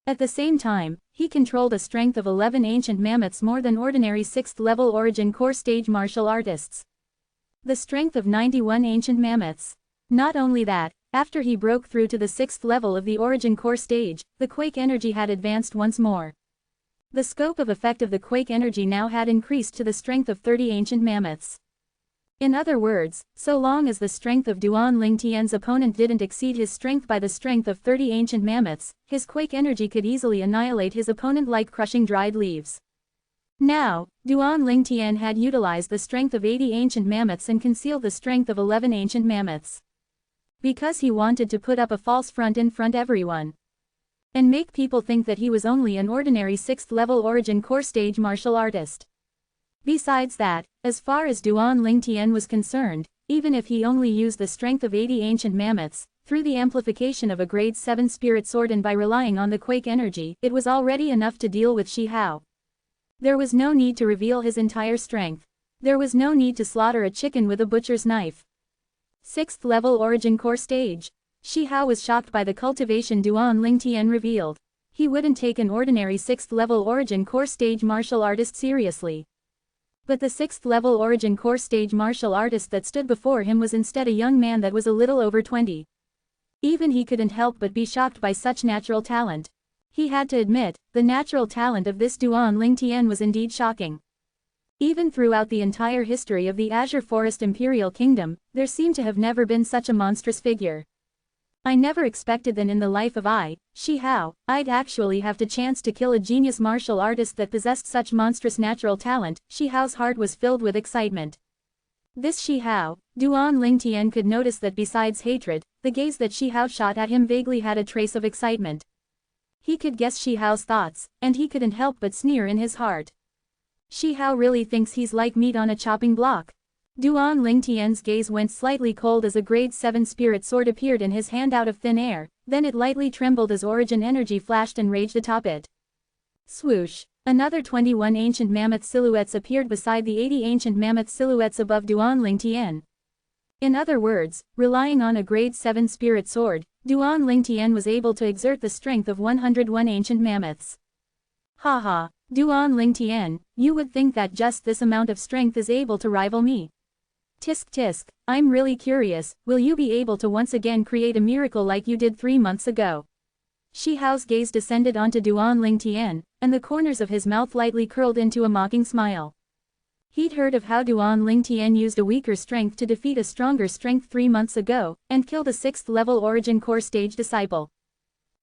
At the same time, he controlled a strength of 11 ancient mammoths more than ordinary 6th level origin core stage martial artists. The strength of 91 ancient mammoths. Not only that, after he broke through to the 6th level of the origin core stage, the quake energy had advanced once more. The scope of effect of the quake energy now had increased to the strength of 30 ancient mammoths. In other words, so long as the strength of Duan Lingtian's opponent didn't exceed his strength by the strength of 30 ancient mammoths, his quake energy could easily annihilate his opponent like crushing dried leaves. Now, Duan Lingtian had utilized the strength of 80 ancient mammoths and concealed the strength of 11 ancient mammoths. Because he wanted to put up a false front in front everyone. And make people think that he was only an ordinary 6th level origin core stage martial artist. Besides that, as far as Duan Lingtian was concerned, even if he only used the strength of 80 ancient mammoths, through the amplification of a grade 7 spirit sword and by relying on the quake energy, it was already enough to deal with Shi Hao. There was no need to reveal his entire strength. There was no need to slaughter a chicken with a butcher's knife. 6th level origin core stage. Shi Hao was shocked by the cultivation Duan Lingtian revealed. He wouldn't take an ordinary 6th level origin core stage martial artist seriously. But the 6th level origin core stage martial artist that stood before him was instead a young man that was a little over 20. Even he couldn't help but be shocked by such natural talent. He had to admit, the natural talent of this Duan Lingtian was indeed shocking. Even throughout the entire history of the Azure Forest Imperial Kingdom, there seemed to have never been such a monstrous figure. I never expected that in the life of Shi Hao, I'd actually have the chance to kill a genius martial artist that possessed such monstrous natural talent. Shi Hao's heart was filled with excitement. This Shi Hao, Duan Lingtian could notice that besides hatred, the gaze that Shi Hao shot at him vaguely had a trace of excitement. He could guess Shi Hao's thoughts, and he couldn't help but sneer in his heart. Shi Hao really thinks he's like meat on a chopping block. Duan Lingtian's gaze went slightly cold as a grade 7 spirit sword appeared in his hand out of thin air, then it lightly trembled as origin energy flashed and raged atop it. Swoosh! Another 21 ancient mammoth silhouettes appeared beside the 80 ancient mammoth silhouettes above Duan Lingtian. In other words, relying on a grade 7 spirit sword, Duan Lingtian was able to exert the strength of 101 ancient mammoths. Haha, Duan Lingtian, you would think that just this amount of strength is able to rival me. Tisk tisk, I'm really curious, will you be able to once again create a miracle like you did 3 months ago? Shi Hao's gaze descended onto Duan Lingtian, and the corners of his mouth lightly curled into a mocking smile. He'd heard of how Duan Lingtian used a weaker strength to defeat a stronger strength 3 months ago, and killed a 6th level origin core stage disciple.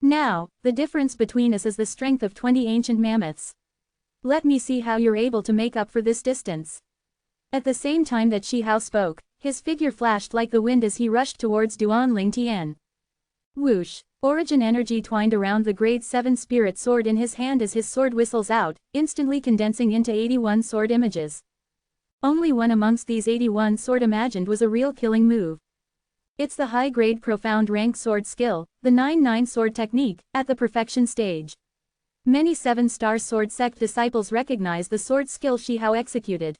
Now, the difference between us is the strength of 20 ancient mammoths. Let me see how you're able to make up for this distance. At the same time that Shi Hao spoke, his figure flashed like the wind as he rushed towards Duan Lingtian. Whoosh! Origin energy twined around the grade 7 spirit sword in his hand as his sword whistles out, instantly condensing into 81 sword images. Only one amongst these 81 sword imagined was a real killing move. It's the high-grade profound rank sword skill, the 9-9 sword technique, at the perfection stage. Many 7-star sword sect disciples recognize the sword skill Shi Hao executed.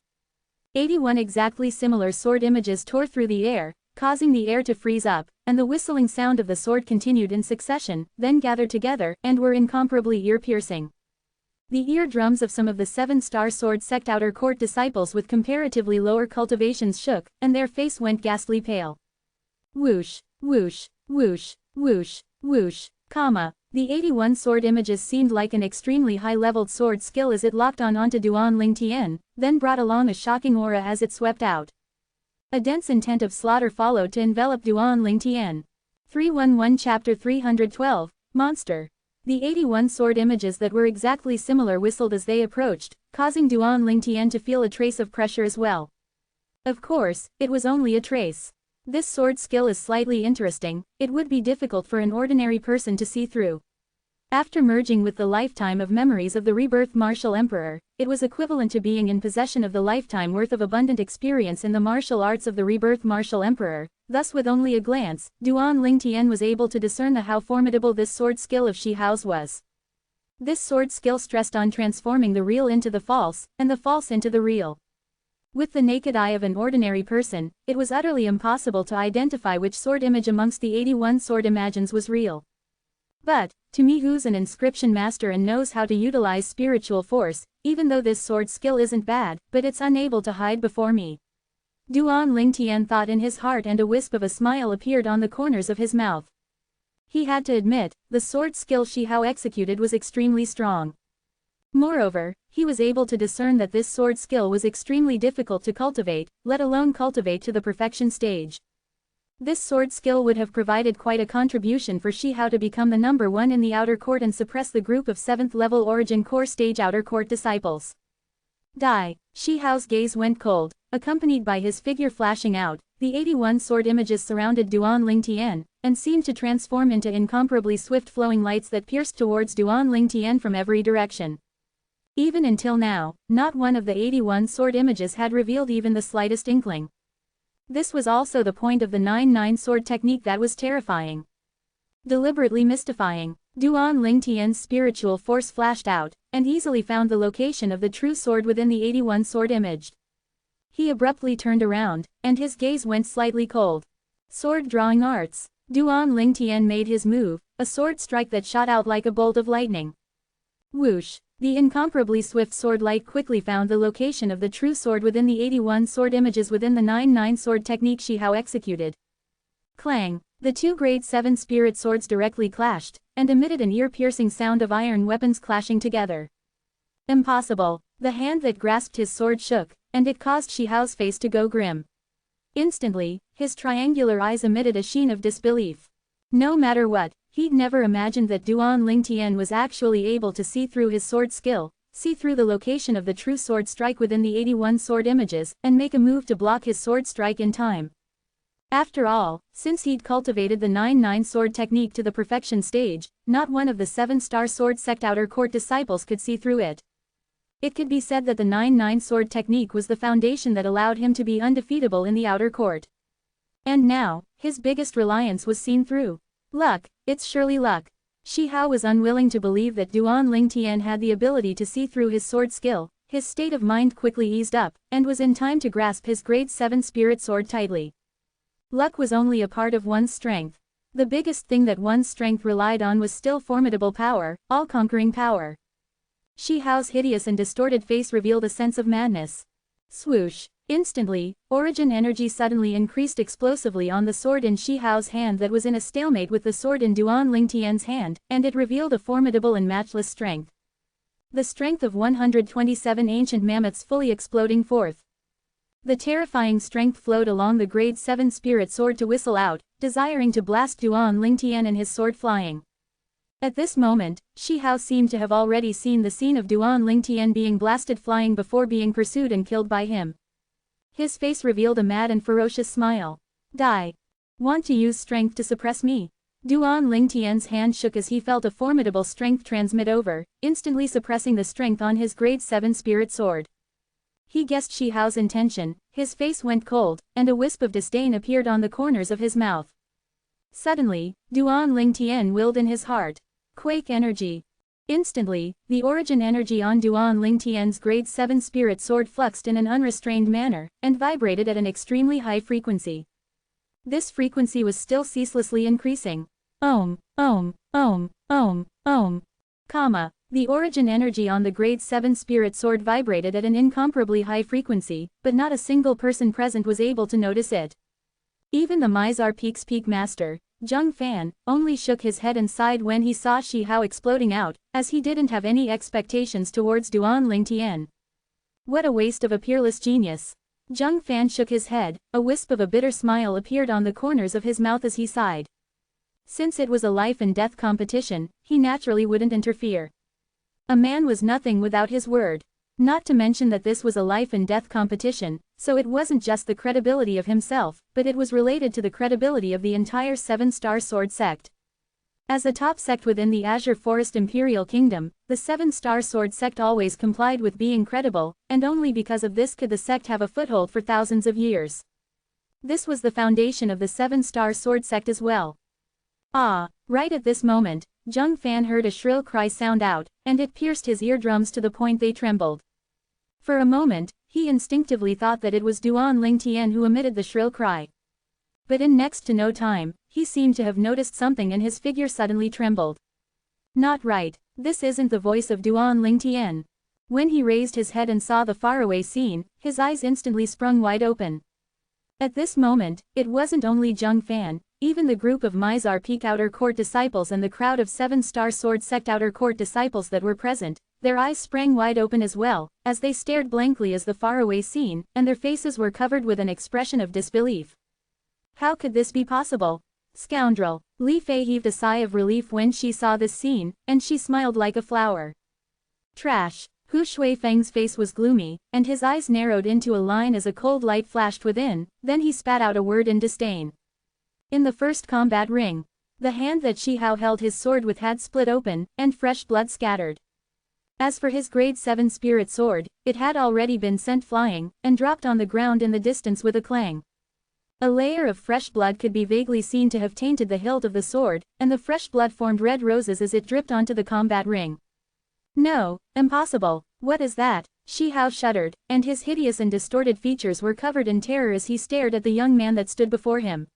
81 exactly similar sword images tore through the air, causing the air to freeze up, and the whistling sound of the sword continued in succession, then gathered together, and were incomparably ear-piercing. The eardrums of some of the 7-star sword sect outer court disciples with comparatively lower cultivations shook, and their face went ghastly pale. Whoosh, whoosh, whoosh, whoosh, whoosh, the 81 sword images seemed like an extremely high-leveled sword skill as it locked onto Duan Lingtian, then brought along a shocking aura as it swept out. A dense intent of slaughter followed to envelop Duan Lingtian. 311 Chapter 312, Monster. The 81 sword images that were exactly similar whistled as they approached, causing Duan Lingtian to feel a trace of pressure as well. Of course, it was only a trace. This sword skill is slightly interesting, it would be difficult for an ordinary person to see through. After merging with the lifetime of memories of the rebirth martial emperor, it was equivalent to being in possession of the lifetime worth of abundant experience in the martial arts of the rebirth martial emperor. Thus with only a glance, Duan Lingtian was able to discern how formidable this sword skill of Shi Hao's was. This sword skill stressed on transforming the real into the false, and the false into the real. With the naked eye of an ordinary person, it was utterly impossible to identify which sword image amongst the 81 sword images was real. But, to me who's an inscription master and knows how to utilize spiritual force, even though this sword skill isn't bad, but it's unable to hide before me. Duan Lingtian thought in his heart, and a wisp of a smile appeared on the corners of his mouth. He had to admit, the sword skill Shi Hao executed was extremely strong. Moreover, he was able to discern that this sword skill was extremely difficult to cultivate, let alone cultivate to the perfection stage. This sword skill would have provided quite a contribution for Shi Hao to become the number one in the outer court and suppress the group of 7th level origin core stage outer court disciples. Die. Shi Hao's gaze went cold, accompanied by his figure flashing out. The 81 sword images surrounded Duan Lingtian, and seemed to transform into incomparably swift flowing lights that pierced towards Duan Lingtian from every direction. Even until now, not one of the 81 sword images had revealed even the slightest inkling. This was also the point of the 9-9 sword technique that was terrifying. Deliberately mystifying, Duan Lingtian's spiritual force flashed out, and easily found the location of the true sword within the 81 sword image. He abruptly turned around, and his gaze went slightly cold. Sword drawing arts. Duan Lingtian made his move, a sword strike that shot out like a bolt of lightning. Whoosh! The incomparably swift sword light quickly found the location of the true sword within the 81 sword images within the 9-9 sword technique Shi Hao executed. Clang! The two grade 7 spirit swords directly clashed, and emitted an ear-piercing sound of iron weapons clashing together. Impossible! The hand that grasped his sword shook, and it caused Shi Hao's face to go grim. Instantly, his triangular eyes emitted a sheen of disbelief. No matter what, he'd never imagined that Duan Lingtian was actually able to see through his sword skill, see through the location of the true sword strike within the 81 sword images, and make a move to block his sword strike in time. After all, since he'd cultivated the 9-9 sword technique to the perfection stage, not one of the 7-star sword sect outer court disciples could see through it. It could be said that the 9-9 sword technique was the foundation that allowed him to be undefeatable in the outer court. And now, his biggest reliance was seen through. Luck, it's surely luck. Shi Hao was unwilling to believe that Duan Lingtian had the ability to see through his sword skill. His state of mind quickly eased up, and was in time to grasp his grade 7 spirit sword tightly. Luck was only a part of one's strength. The biggest thing that one's strength relied on was still formidable power, all-conquering power. Shi Hao's hideous and distorted face revealed a sense of madness. Swoosh! Instantly, origin energy suddenly increased explosively on the sword in Shi Hao's hand that was in a stalemate with the sword in Duan Lingtian's hand, and it revealed a formidable and matchless strength. The strength of 127 ancient mammoths fully exploding forth. The terrifying strength flowed along the grade 7 spirit sword to whistle out, desiring to blast Duan Lingtian and his sword flying. At this moment, Shi Hao seemed to have already seen the scene of Duan Lingtian being blasted flying before being pursued and killed by him. His face revealed a mad and ferocious smile. Die. Want to use strength to suppress me? Duan Lingtian's hand shook as he felt a formidable strength transmit over, instantly suppressing the strength on his grade 7 spirit sword. He guessed Shi Hao's intention, his face went cold, and a wisp of disdain appeared on the corners of his mouth. Suddenly, Duan Lingtian willed in his heart. Quake energy. Instantly, the origin energy on Duan Lingtian's grade 7 spirit sword fluxed in an unrestrained manner, and vibrated at an extremely high frequency. This frequency was still ceaselessly increasing. Om, om, om, om, om. Comma. The origin energy on the grade 7 spirit sword vibrated at an incomparably high frequency, but not a single person present was able to notice it. Even the Mizar Peak's peak master, Zheng Fan, only shook his head and sighed when he saw Shi Hao exploding out, as he didn't have any expectations towards Duan Lingtian. What a waste of a peerless genius. Zhang Fan shook his head, a wisp of a bitter smile appeared on the corners of his mouth as he sighed. Since it was a life and death competition, he naturally wouldn't interfere. A man was nothing without his word. Not to mention that this was a life and death competition, so it wasn't just the credibility of himself, but it was related to the credibility of the entire 7-Star Sword sect. As a top sect within the Azure Forest Imperial Kingdom, the 7-Star Sword sect always complied with being credible, and only because of this could the sect have a foothold for thousands of years. This was the foundation of the 7-Star Sword sect as well. Ah, right at this moment, Zhang Fan heard a shrill cry sound out, and it pierced his eardrums to the point they trembled. For a moment, he instinctively thought that it was Duan Lingtian who emitted the shrill cry. But in next to no time, he seemed to have noticed something and his figure suddenly trembled. Not right, this isn't the voice of Duan Lingtian. When he raised his head and saw the faraway scene, his eyes instantly sprung wide open. At this moment, it wasn't only Zhang Fan, even the group of Mizar Peak Outer Court disciples and the crowd of 7-Star Sword Sect Outer Court disciples that were present, their eyes sprang wide open as well, as they stared blankly as the faraway scene, and their faces were covered with an expression of disbelief. How could this be possible? Scoundrel! Li Fei heaved a sigh of relief when she saw this scene, and she smiled like a flower. Trash! Hu Shuifeng's face was gloomy, and his eyes narrowed into a line as a cold light flashed within, then he spat out a word in disdain. In the first combat ring, the hand that Shi Hao held his sword with had split open, and fresh blood scattered. As for his grade 7 spirit sword, it had already been sent flying, and dropped on the ground in the distance with a clang. A layer of fresh blood could be vaguely seen to have tainted the hilt of the sword, and the fresh blood formed red roses as it dripped onto the combat ring. No, impossible, what is that? Shi Hao shuddered, and his hideous and distorted features were covered in terror as he stared at the young man that stood before him.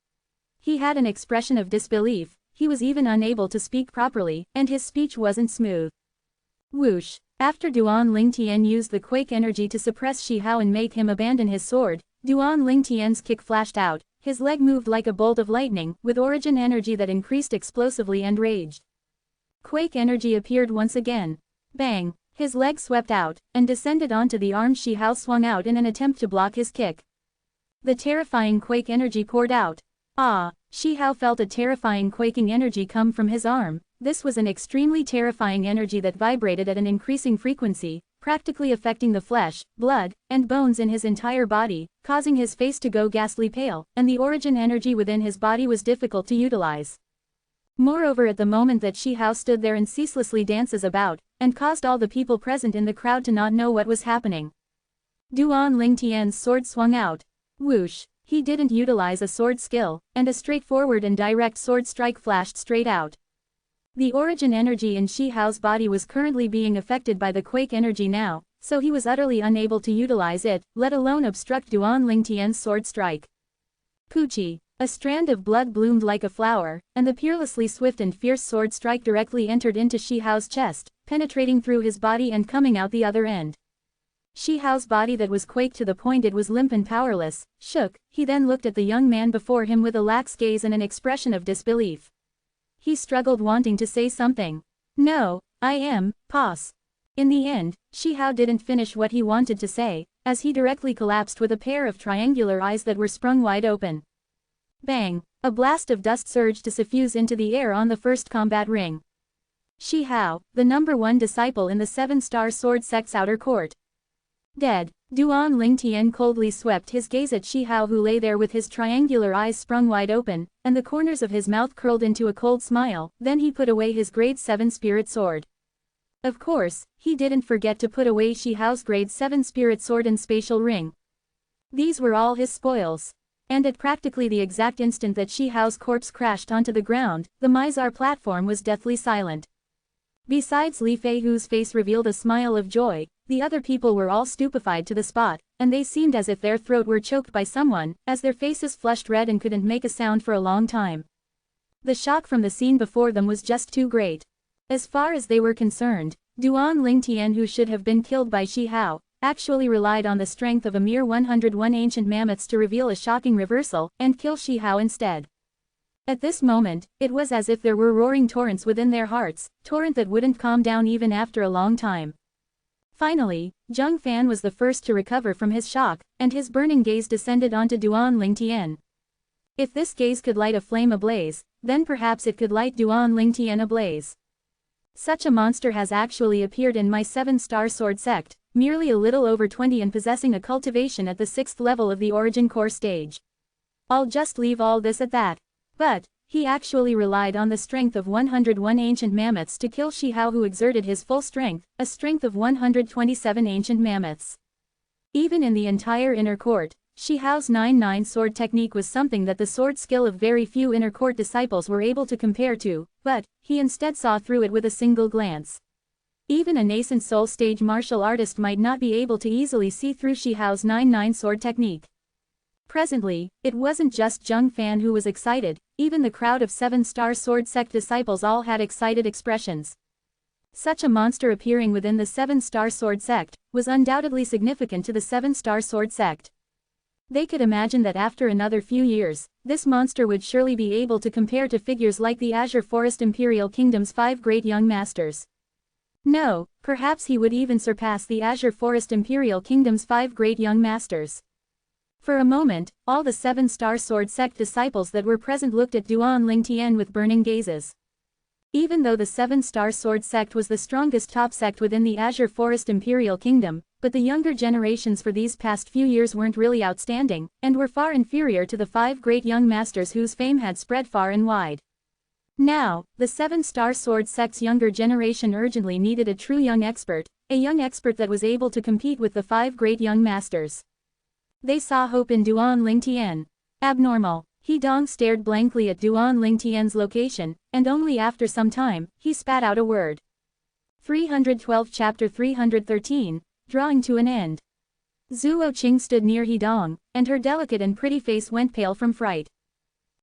He had an expression of disbelief, he was even unable to speak properly, and his speech wasn't smooth. Whoosh! After Duan Lingtian used the quake energy to suppress Shi Hao and make him abandon his sword, Duan Lingtian's kick flashed out, his leg moved like a bolt of lightning, with origin energy that increased explosively and raged. Quake energy appeared once again. Bang! His leg swept out, and descended onto the arm Shi Hao swung out in an attempt to block his kick. The terrifying quake energy poured out. Ah! Shi Hao felt a terrifying quaking energy come from his arm. This was an extremely terrifying energy that vibrated at an increasing frequency, practically affecting the flesh, blood, and bones in his entire body, causing his face to go ghastly pale, and the origin energy within his body was difficult to utilize. Moreover, at the moment that Shi Hao stood there and ceaselessly dances about, and caused all the people present in the crowd to not know what was happening. Duan Lingtian's sword swung out. Whoosh! He didn't utilize a sword skill, and a straightforward and direct sword strike flashed straight out. The origin energy in Shi Hao's body was currently being affected by the quake energy now, so he was utterly unable to utilize it, let alone obstruct Duan Lingtian's sword strike. Poochie! A strand of blood bloomed like a flower, and the peerlessly swift and fierce sword strike directly entered into Shi Hao's chest, penetrating through his body and coming out the other end. Shi Hao's body that was quaked to the point it was limp and powerless, shook. He then looked at the young man before him with a lax gaze and an expression of disbelief. He struggled wanting to say something. No, I am, Pos. In the end, Shi Hao didn't finish what he wanted to say, as he directly collapsed with a pair of triangular eyes that were sprung wide open. Bang! A blast of dust surged to suffuse into the air on the first combat ring. Shi Hao, the number 1 disciple in the 7-Star Sword Sect's outer court. Dead. Duan Lingtian coldly swept his gaze at Shi Hao, who lay there with his triangular eyes sprung wide open, and the corners of his mouth curled into a cold smile. Then he put away his grade 7 spirit sword. Of course, he didn't forget to put away Shi Hao's grade 7 spirit sword and spatial ring. These were all his spoils. And at practically the exact instant that Shi Hao's corpse crashed onto the ground, the Mizar platform was deathly silent. Besides Li Fei, whose face revealed a smile of joy, the other people were all stupefied to the spot, and they seemed as if their throat were choked by someone, as their faces flushed red and couldn't make a sound for a long time. The shock from the scene before them was just too great. As far as they were concerned, Duan Lingtian, who should have been killed by Shi Hao, actually relied on the strength of a mere 101 ancient mammoths to reveal a shocking reversal, and kill Shi Hao instead. At this moment, it was as if there were roaring torrents within their hearts, torrent that wouldn't calm down even after a long time. Finally, Zhang Fan was the first to recover from his shock, and his burning gaze descended onto Duan Lingtian. If this gaze could light a flame ablaze, then perhaps it could light Duan Lingtian ablaze. Such a monster has actually appeared in my 7-star sword sect, merely a little over 20 and possessing a cultivation at the 6th level of the origin core stage. I'll just leave all this at that. But, he actually relied on the strength of 101 ancient mammoths to kill Shi Hao, who exerted his full strength, a strength of 127 ancient mammoths. Even in the entire inner court, Shi Hao's 9-9 sword technique was something that the sword skill of very few inner court disciples were able to compare to, but he instead saw through it with a single glance. Even a nascent soul stage martial artist might not be able to easily see through Shi Hao's 9-9 sword technique. Presently, it wasn't just Zhang Fan who was excited, even the crowd of 7-star sword sect disciples all had excited expressions. Such a monster appearing within the 7-star sword sect was undoubtedly significant to the 7-star sword sect. They could imagine that after another few years, this monster would surely be able to compare to figures like the Azure Forest Imperial Kingdom's 5 great young masters. No, perhaps he would even surpass the Azure Forest Imperial Kingdom's 5 great young masters. For a moment, all the 7-star sword sect disciples that were present looked at Duan Lingtian with burning gazes. Even though the 7-star sword sect was the strongest top sect within the Azure Forest Imperial Kingdom, but the younger generations for these past few years weren't really outstanding, and were far inferior to the 5 great young masters whose fame had spread far and wide. Now, the 7-star sword sect's younger generation urgently needed a true young expert, a young expert that was able to compete with the 5 great young masters. They saw hope in Duan Lingtian. Abnormal. He Dong stared blankly at Duan Lingtian's location, and only after some time, he spat out a word. 312 Chapter 313, Drawing to an End. Zhuo Qing stood near He Dong, and her delicate and pretty face went pale from fright.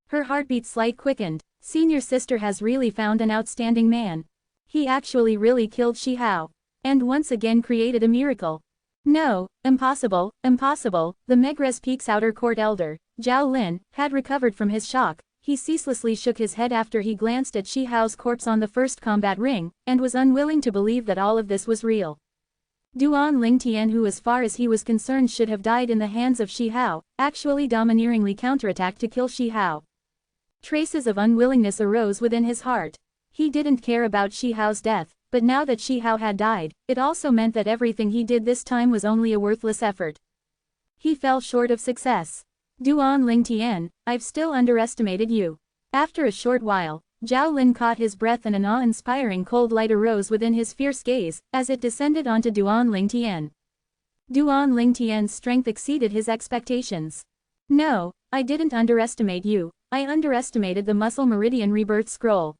Her heartbeat slight quickened. Senior sister has really found an outstanding man. He actually really killed Shi Hao. And once again created a miracle. No, impossible, impossible. The Megrez Peak's outer court elder, Zhao Lin, had recovered from his shock. He ceaselessly shook his head after he glanced at Shi Hao's corpse on the first combat ring, and was unwilling to believe that all of this was real. Duan Lingtian, who as far as he was concerned should have died in the hands of Shi Hao, actually domineeringly counterattacked to kill Shi Hao. Traces of unwillingness arose within his heart. He didn't care about Shi Hao's death, but now that Shi Hao had died, it also meant that everything he did this time was only a worthless effort. He fell short of success. Duan Lingtian, I've still underestimated you. After a short while, Zhao Lin caught his breath and an awe-inspiring cold light arose within his fierce gaze, as it descended onto Duan Lingtian. Duan Lingtian's strength exceeded his expectations. No, I didn't underestimate you, I underestimated the Muscle Meridian Rebirth Scroll.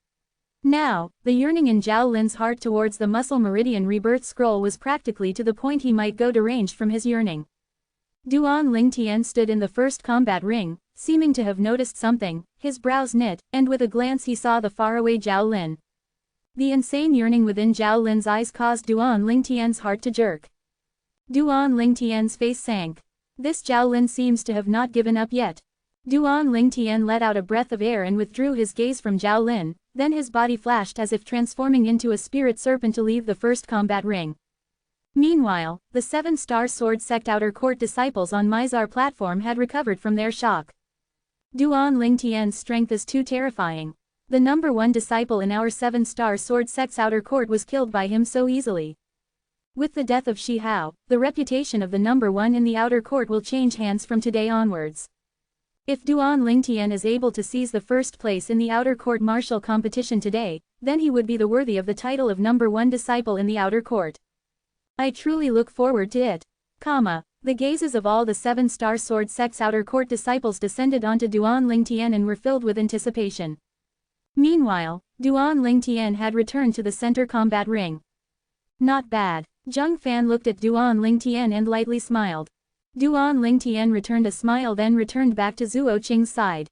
Now, the yearning in Zhao Lin's heart towards the Muscle Meridian Rebirth Scroll was practically to the point he might go deranged from his yearning. Duan Lingtian stood in the first combat ring, seeming to have noticed something, his brows knit, and with a glance he saw the faraway Zhao Lin. The insane yearning within Zhao Lin's eyes caused Duan Lingtian's heart to jerk. Duan Lingtian's face sank. This Zhao Lin seems to have not given up yet. Duan Lingtian let out a breath of air and withdrew his gaze from Zhao Lin, then his body flashed as if transforming into a spirit serpent to leave the first combat ring. Meanwhile, the 7-star sword sect outer court disciples on Mizar platform had recovered from their shock. Duan Lingtian's strength is too terrifying. The number 1 disciple in our 7-star sword sect's outer court was killed by him so easily. With the death of Shi Hao, the reputation of the number 1 in the outer court will change hands from today onwards. If Duan Lingtian is able to seize the first place in the outer court martial competition today, then he would be the worthy of the title of number 1 disciple in the outer court. I truly look forward to it. The gazes of all the 7-star sword sect's outer court disciples descended onto Duan Lingtian and were filled with anticipation. Meanwhile, Duan Lingtian had returned to the center combat ring. Not bad. Zhang Fan looked at Duan Lingtian and lightly smiled. Duan Lingtian returned a smile then returned back to Zhuo Qing's side.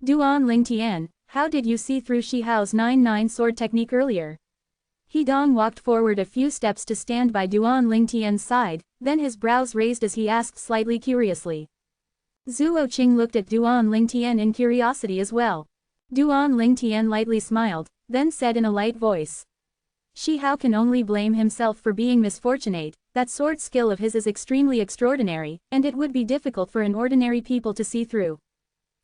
Duan Lingtian, how did you see through Shi Hao's 9-9 sword technique earlier? He Dong walked forward a few steps to stand by Duan Lingtian's side, then his brows raised as he asked slightly curiously. Zhuo Qing looked at Duan Lingtian in curiosity as well. Duan Lingtian lightly smiled, then said in a light voice. Shi Hao can only blame himself for being misfortunate. That sword skill of his is extremely extraordinary, and it would be difficult for an ordinary people to see through.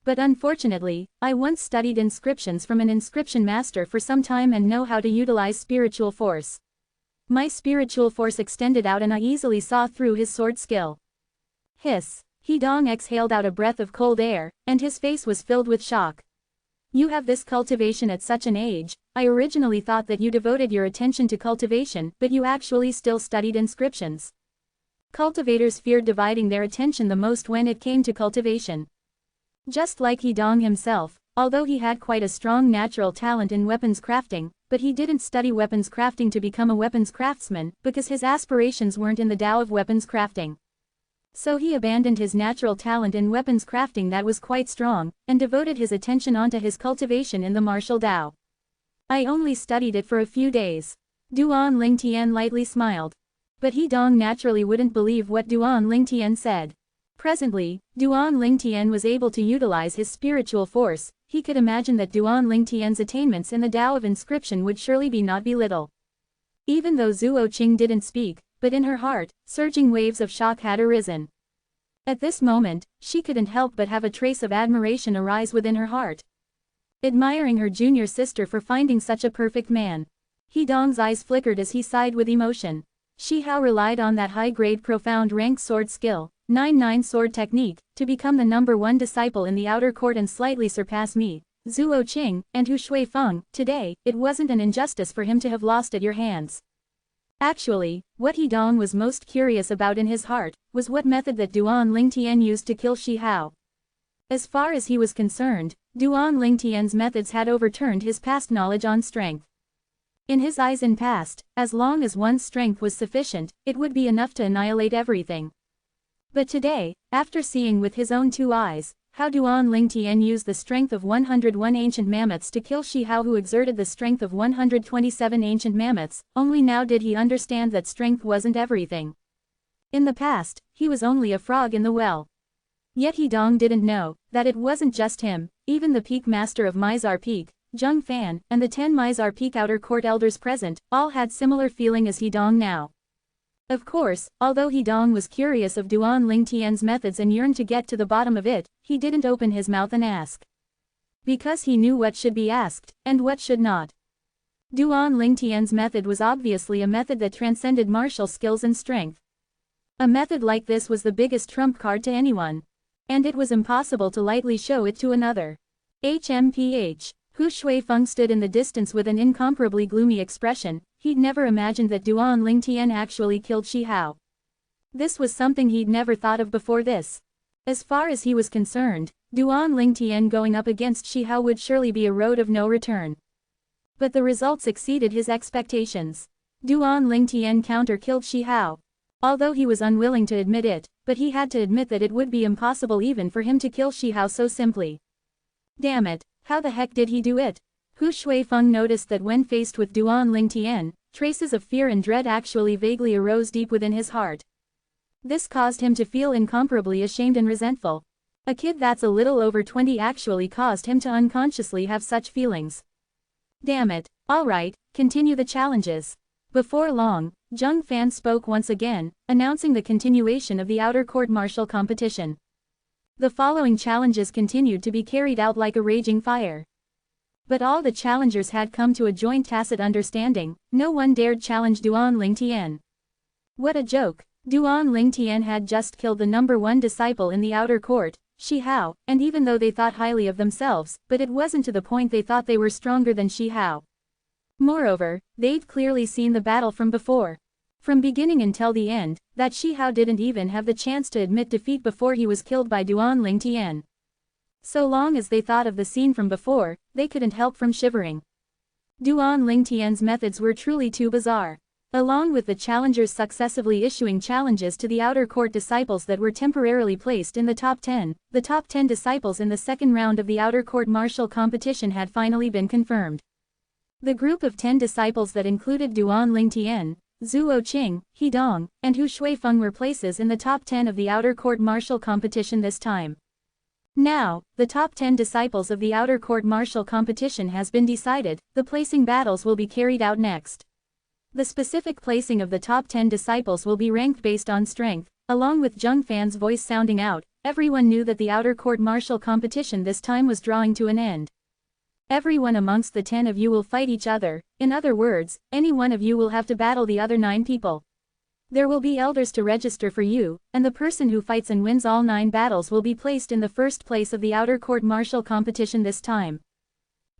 But unfortunately, I once studied inscriptions from an inscription master for some time and know how to utilize spiritual force. My spiritual force extended out and I easily saw through his sword skill. Hiss. Hidong exhaled out a breath of cold air, and his face was filled with shock. You have this cultivation at such an age. I originally thought that you devoted your attention to cultivation, but you actually still studied inscriptions. Cultivators feared dividing their attention the most when it came to cultivation. Just like Hidong himself, although he had quite a strong natural talent in weapons crafting, but he didn't study weapons crafting to become a weapons craftsman, because his aspirations weren't in the Tao of weapons crafting. So he abandoned his natural talent in weapons crafting that was quite strong, and devoted his attention onto his cultivation in the martial Tao. I only studied it for a few days. Duan Lingtian lightly smiled. But Hidong naturally wouldn't believe what Duan Lingtian said. Presently, Duan Lingtian was able to utilize his spiritual force. He could imagine that Duan Lingtian's attainments in the Tao of inscription would surely not be little. Even though Zuo Qing didn't speak, but in her heart, surging waves of shock had arisen. At this moment, she couldn't help but have a trace of admiration arise within her heart. Admiring her junior sister for finding such a perfect man. Hidong's eyes flickered as he sighed with emotion. Shi Hao relied on that high-grade profound rank sword skill, 9-9 sword technique, to become the #1 disciple in the outer court and slightly surpass me, Zuo Qing, and Hu Shuifeng. Today, it wasn't an injustice for him to have lost at your hands. Actually, what Hidong was most curious about in his heart, was what method that Duan Lingtian used to kill Shi Hao. As far as he was concerned, Duan Lingtian's methods had overturned his past knowledge on strength. In his eyes in past, as long as one's strength was sufficient, it would be enough to annihilate everything. But today, after seeing with his own two eyes, how Duan Lingtian used the strength of 101 ancient mammoths to kill Shi Hao, who exerted the strength of 127 ancient mammoths, only now did he understand that strength wasn't everything. In the past, he was only a frog in the well. Yet Hidong didn't know that it wasn't just him. Even the Peak Master of Mizar Peak, Zheng Fan, and the 10 Mizar Peak outer court elders present, all had similar feeling as Hidong now. Of course, although Hidong was curious of Duan Lingtian's methods and yearned to get to the bottom of it, he didn't open his mouth and ask. Because he knew what should be asked, and what should not. Duan Lingtian's method was obviously a method that transcended martial skills and strength. A method like this was the biggest trump card to anyone. And it was impossible to lightly show it to another. HMPH. Hu Shuifeng stood in the distance with an incomparably gloomy expression. He'd never imagined that Duan Lingtian actually killed Shi Hao. This was something he'd never thought of before this. As far as he was concerned, Duan Lingtian going up against Shi Hao would surely be a road of no return. But the results exceeded his expectations. Duan Lingtian counter-killed Shi Hao. Although he was unwilling to admit it, but he had to admit that it would be impossible even for him to kill Shi Hao so simply. Damn it, how the heck did he do it? Hu Shuifeng noticed that when faced with Duan Lingtian, traces of fear and dread actually vaguely arose deep within his heart. This caused him to feel incomparably ashamed and resentful. A kid that's a little over 20 actually caused him to unconsciously have such feelings. Damn it, alright, continue the challenges. Before long, Zheng Fan spoke once again, announcing the continuation of the outer court martial competition. The following challenges continued to be carried out like a raging fire. But all the challengers had come to a joint tacit understanding. No one dared challenge Duan Lingtian. What a joke. Duan Lingtian had just killed the #1 disciple in the outer court, Shi Hao, and even though they thought highly of themselves, but it wasn't to the point they thought they were stronger than Shi Hao. Moreover, they'd clearly seen the battle from before. From beginning until the end, that Shi Hao didn't even have the chance to admit defeat before he was killed by Duan Lingtian. So long as they thought of the scene from before, they couldn't help from shivering. Duan Lingtian's methods were truly too bizarre. Along with the challengers successively issuing challenges to the outer court disciples that were temporarily placed in the top 10, the top 10 disciples in the second round of the outer court martial competition had finally been confirmed. The group of 10 disciples that included Duan Lingtian, Zuo Qing, Hidong, and Hu Shuifeng were places in the top 10 of the outer court martial competition this time. Now, the top 10 disciples of the outer court martial competition has been decided. The placing battles will be carried out next. The specific placing of the top 10 disciples will be ranked based on strength. Along with Zheng Fan's voice sounding out, everyone knew that the outer court martial competition this time was drawing to an end. Everyone amongst the 10 of you will fight each other. In other words, any one of you will have to battle the other 9 people. There will be elders to register for you, and the person who fights and wins all 9 battles will be placed in the first place of the outer court martial competition this time.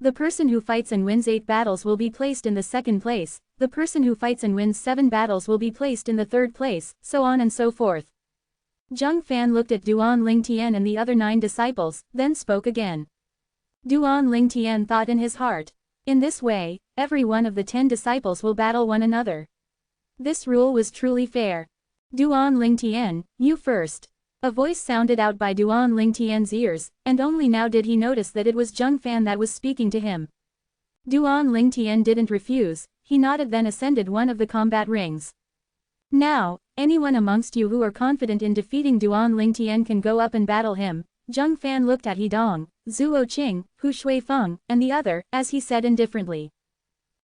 The person who fights and wins 8 battles will be placed in the second place, the person who fights and wins 7 battles will be placed in the third place, so on and so forth. Zheng Fan looked at Duan Lingtian and the other 9 disciples, then spoke again. Duan Lingtian thought in his heart. In this way, every one of the 10 disciples will battle one another. This rule was truly fair. Duan Lingtian, you first. A voice sounded out by Duan Lingtian's ears, and only now did he notice that it was Zheng Fan that was speaking to him. Duan Lingtian didn't refuse, he nodded then ascended one of the combat rings. Now, anyone amongst you who are confident in defeating Duan Lingtian can go up and battle him. Zheng Fan looked at Hedong, Zhuo Qing, Hu Shuifeng, and the other, as he said indifferently.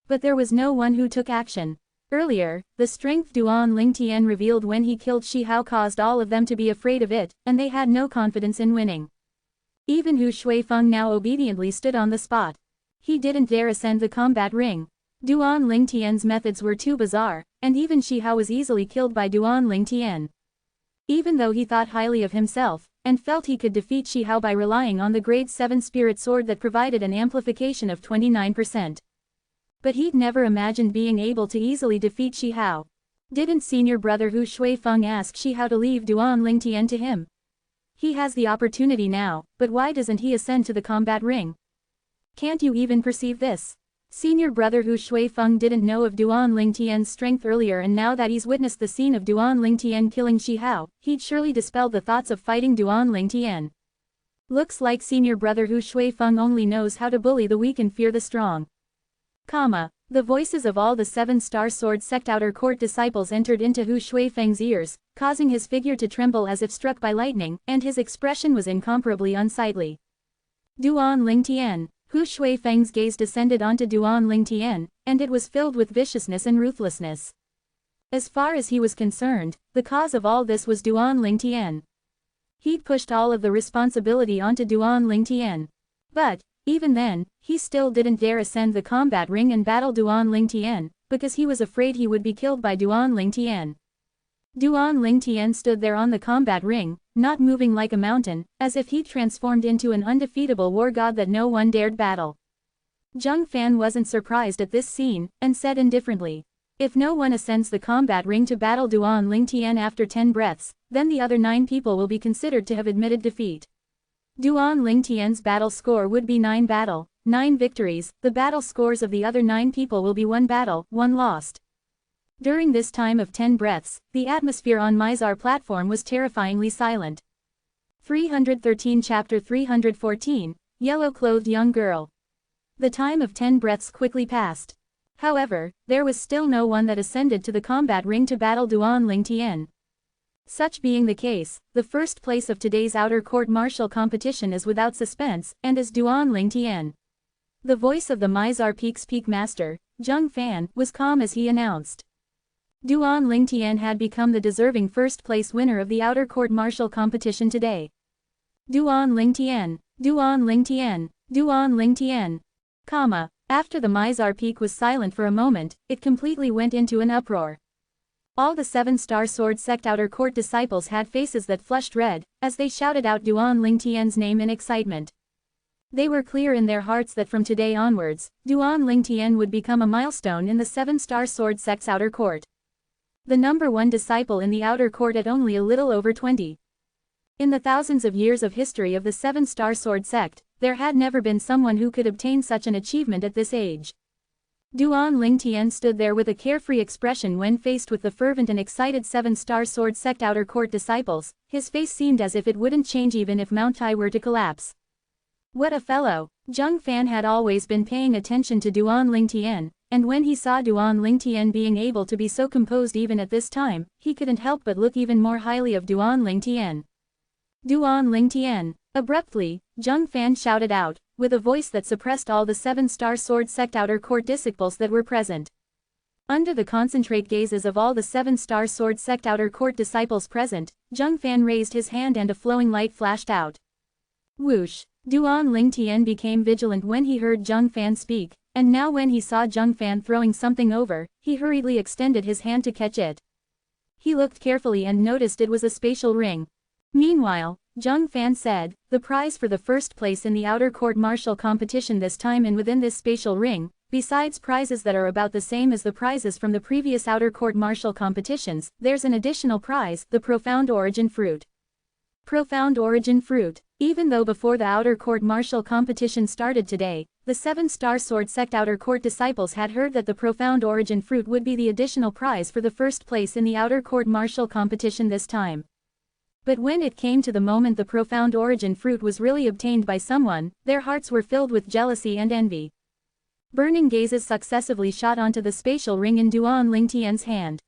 But there was no one who took action. Earlier, the strength Duan Lingtian revealed when he killed Shi Hao caused all of them to be afraid of it, and they had no confidence in winning. Even Hu Shuifeng now obediently stood on the spot. He didn't dare ascend the combat ring. Duan Lingtian's methods were too bizarre, and even Shi Hao was easily killed by Duan Lingtian. Even though he thought highly of himself, and felt he could defeat Shi Hao by relying on the grade 7 spirit sword that provided an amplification of 29%. But he'd never imagined being able to easily defeat Shi Hao. Didn't senior brother Hu Shuifeng ask Shi Hao to leave Duan Lingtian to him? He has the opportunity now, but why doesn't he ascend to the combat ring? Can't you even perceive this? Senior brother Hu Shuifeng didn't know of Duan Lingtian's strength earlier, and now that he's witnessed the scene of Duan Lingtian killing Shi Hao, he'd surely dispelled the thoughts of fighting Duan Lingtian. Looks like senior brother Hu Shuifeng only knows how to bully the weak and fear the strong. The voices of all the 7-star sword sect outer court disciples entered into Hu Shuifeng's ears, causing his figure to tremble as if struck by lightning, and his expression was incomparably unsightly. Duan Lingtian. Hu Shuifeng's gaze descended onto Duan Lingtian, and it was filled with viciousness and ruthlessness. As far as he was concerned, the cause of all this was Duan Lingtian. He'd pushed all of the responsibility onto Duan Lingtian. But, even then, he still didn't dare ascend the combat ring and battle Duan Lingtian, because he was afraid he would be killed by Duan Lingtian. Duan Lingtian stood there on the combat ring, not moving like a mountain, as if he'd transformed into an undefeatable war god that no one dared battle. Zheng Fan wasn't surprised at this scene, and said indifferently, if no one ascends the combat ring to battle Duan Lingtian after 10 breaths, then the other 9 people will be considered to have admitted defeat. Duan Lingtian's battle score would be 9 battle, 9 victories, the battle scores of the other 9 people will be 1 battle, 1 lost. During this time of 10 breaths, the atmosphere on Mizar platform was terrifyingly silent. 313 Chapter 314, Yellow-Clothed Young Girl. The time of 10 breaths quickly passed. However, there was still no one that ascended to the combat ring to battle Duan Lingtian. Such being the case, the first place of today's outer court martial competition is without suspense, and is Duan Lingtian. The voice of the Mizar Peak's peak master, Zheng Fan, was calm as he announced. Duan Lingtian had become the deserving first-place winner of the outer court martial competition today. Duan Lingtian, Duan Lingtian, Duan Lingtian. After the Mizar Peak was silent for a moment, it completely went into an uproar. All the 7-star sword sect outer court disciples had faces that flushed red, as they shouted out Duan Lingtian's name in excitement. They were clear in their hearts that from today onwards, Duan Lingtian would become a milestone in the 7-star sword sect's outer court. The number 1 disciple in the outer court at only a little over 20. In the thousands of years of history of the 7-star sword sect, there had never been someone who could obtain such an achievement at this age. Duan Lingtian stood there with a carefree expression when faced with the fervent and excited 7-star sword sect outer court disciples. His face seemed as if it wouldn't change even if Mount Tai were to collapse. What a fellow! Zheng Fan had always been paying attention to Duan Lingtian, and when he saw Duan Lingtian being able to be so composed even at this time, he couldn't help but look even more highly of Duan Lingtian. Duan Lingtian! Abruptly, Zheng Fan shouted out, with a voice that suppressed all the 7-star sword sect outer court disciples that were present. Under the concentrate gazes of all the 7-star sword sect outer court disciples present, Zheng Fan raised his hand and a flowing light flashed out. Whoosh! Duan Lingtian became vigilant when he heard Zheng Fan speak, and now when he saw Zheng Fan throwing something over, he hurriedly extended his hand to catch it. He looked carefully and noticed it was a spatial ring. Meanwhile, Zheng Fan said, the prize for the first place in the outer court martial competition this time and within this spatial ring, besides prizes that are about the same as the prizes from the previous outer court martial competitions, there's an additional prize, the Profound Origin Fruit. Profound Origin Fruit. Even though before the outer court martial competition started today, the 7-star sword sect outer court disciples had heard that the Profound Origin Fruit would be the additional prize for the first place in the outer court martial competition this time. But when it came to the moment the Profound Origin Fruit was really obtained by someone, their hearts were filled with jealousy and envy. Burning gazes successively shot onto the spatial ring in Duan Lingtian's hand.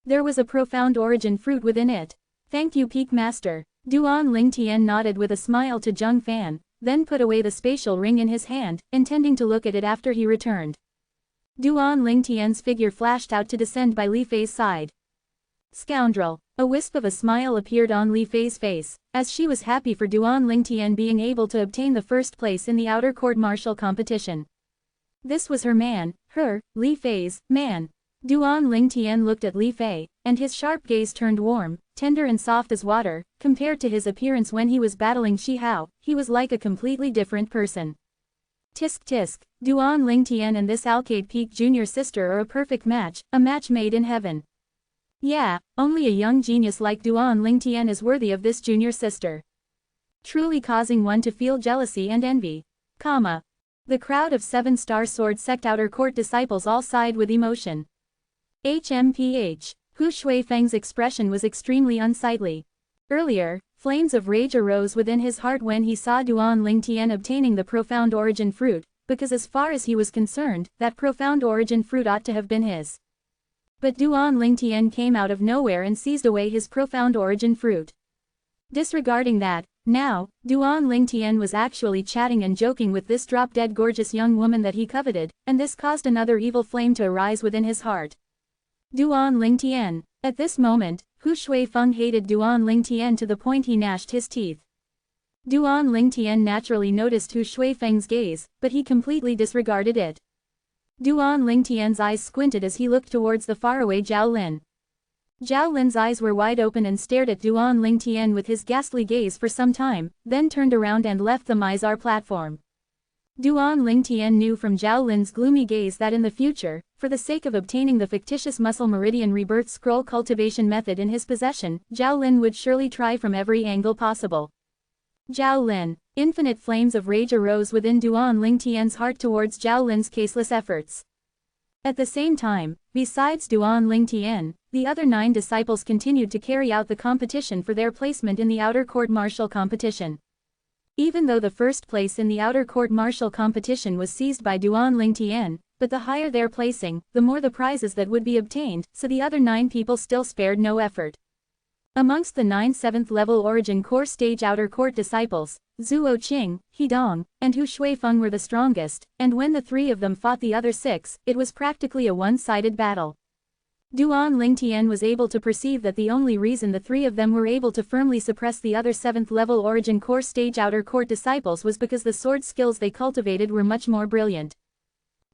There was a Profound Origin Fruit within it. Thank you, Peak Master. Duan Lingtian nodded with a smile to Zheng Fan, then put away the spatial ring in his hand, intending to look at it after he returned. Duan Lingtian's figure flashed out to descend by Li Fei's side. Scoundrel! A wisp of a smile appeared on Li Fei's face, as she was happy for Duan Lingtian being able to obtain the first place in the outer court martial competition. This was her man, Li Fei's, man. Duan Lingtian looked at Li Fei, and his sharp gaze turned warm, tender and soft as water. Compared to his appearance when he was battling Shi Hao, he was like a completely different person. Tisk tisk, Duan Lingtian and this Alcade Peak junior sister are a perfect match, a match made in heaven. Yeah, only a young genius like Duan Lingtian is worthy of this junior sister. Truly causing one to feel jealousy and envy. The crowd of 7-star sword sect outer court disciples all sighed with emotion. HMPH. Hu Shuifeng's expression was extremely unsightly. Earlier, flames of rage arose within his heart when he saw Duan Lingtian obtaining the Profound Origin Fruit, because as far as he was concerned, that Profound Origin Fruit ought to have been his. But Duan Lingtian came out of nowhere and seized away his Profound Origin Fruit. Disregarding that, now, Duan Lingtian was actually chatting and joking with this drop-dead gorgeous young woman that he coveted, and this caused another evil flame to arise within his heart. Duan Lingtian. At this moment, Hu Shuifeng hated Duan Lingtian to the point he gnashed his teeth. Duan Lingtian naturally noticed Hu Shuifeng's gaze, but he completely disregarded it. Duan Lingtian's eyes squinted as he looked towards the faraway Zhao Lin. Zhao Lin's eyes were wide open and stared at Duan Lingtian with his ghastly gaze for some time, then turned around and left the Mizar platform. Duan Lingtian knew from Zhao Lin's gloomy gaze that in the future, for the sake of obtaining the fictitious muscle meridian rebirth scroll cultivation method in his possession, Zhao Lin would surely try from every angle possible. Zhao Lin. Infinite flames of rage arose within Duan Lingtian's heart towards Zhao Lin's caseless efforts. At the same time, besides Duan Lingtian, the other 9 disciples continued to carry out the competition for their placement in the outer court martial competition. Even though the first place in the outer court martial competition was seized by Duan Lingtian, but the higher their placing, the more the prizes that would be obtained, so the other 9 people still spared no effort. Amongst the 9 7th-level origin core stage outer court disciples, Zuo Qing, Hidong, and Hu Shuifeng were the strongest, and when the 3 of them fought the other 6, it was practically a one-sided battle. Duan Lingtian was able to perceive that the only reason the 3 of them were able to firmly suppress the other 7th-level origin core stage outer court disciples was because the sword skills they cultivated were much more brilliant.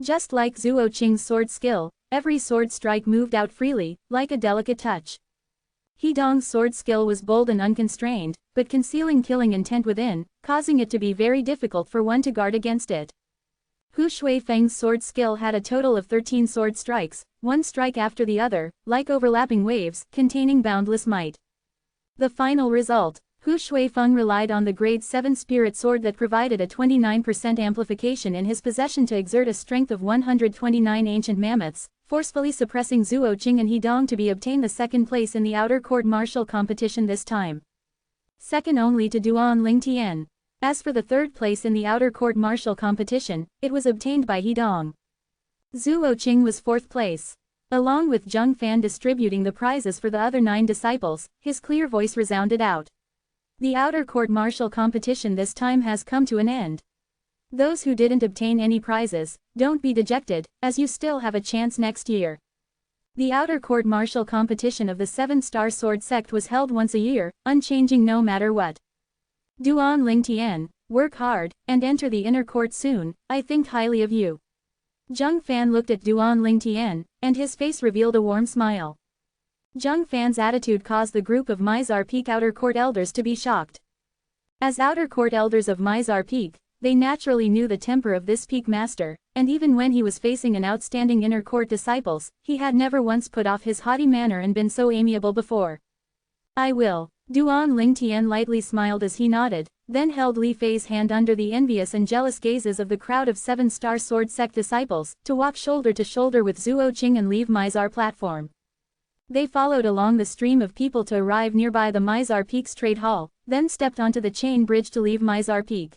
Just like Zuo Qing's sword skill, every sword strike moved out freely, like a delicate touch. Hidong's sword skill was bold and unconstrained, but concealing killing intent within, causing it to be very difficult for one to guard against it. Hu Shuifeng's sword skill had a total of 13 sword strikes, one strike after the other, like overlapping waves, containing boundless might. The final result, Hu Shuifeng relied on the grade 7 spirit sword that provided a 29% amplification in his possession to exert a strength of 129 ancient mammoths, forcefully suppressing Zuo Qing and Hidong to obtain the second place in the outer court martial competition this time. Second only to Duan Lingtian. As for the third place in the outer court martial competition, it was obtained by Hidong. Zuo Qing was 4th place. Along with Zheng Fan distributing the prizes for the other 9 disciples, his clear voice resounded out. The outer court martial competition this time has come to an end. Those who didn't obtain any prizes, don't be dejected, as you still have a chance next year. The outer court martial competition of the 7-star sword sect was held once a year, unchanging no matter what. Duan Lingtian, work hard, and enter the inner court soon, I think highly of you. Zheng Fan looked at Duan Lingtian, and his face revealed a warm smile. Zheng Fan's attitude caused the group of Mizar Peak outer court elders to be shocked. As outer court elders of Mizar Peak, they naturally knew the temper of this peak master, and even when he was facing an outstanding inner court disciples, he had never once put off his haughty manner and been so amiable before. I will. Duan Lingtian lightly smiled as he nodded, then held Li Fei's hand under the envious and jealous gazes of the crowd of 7-star sword sect disciples, to walk shoulder to shoulder with Zuo Qing and leave Mizar platform. They followed along the stream of people to arrive nearby the Mizar Peak's trade hall, then stepped onto the chain bridge to leave Mizar Peak.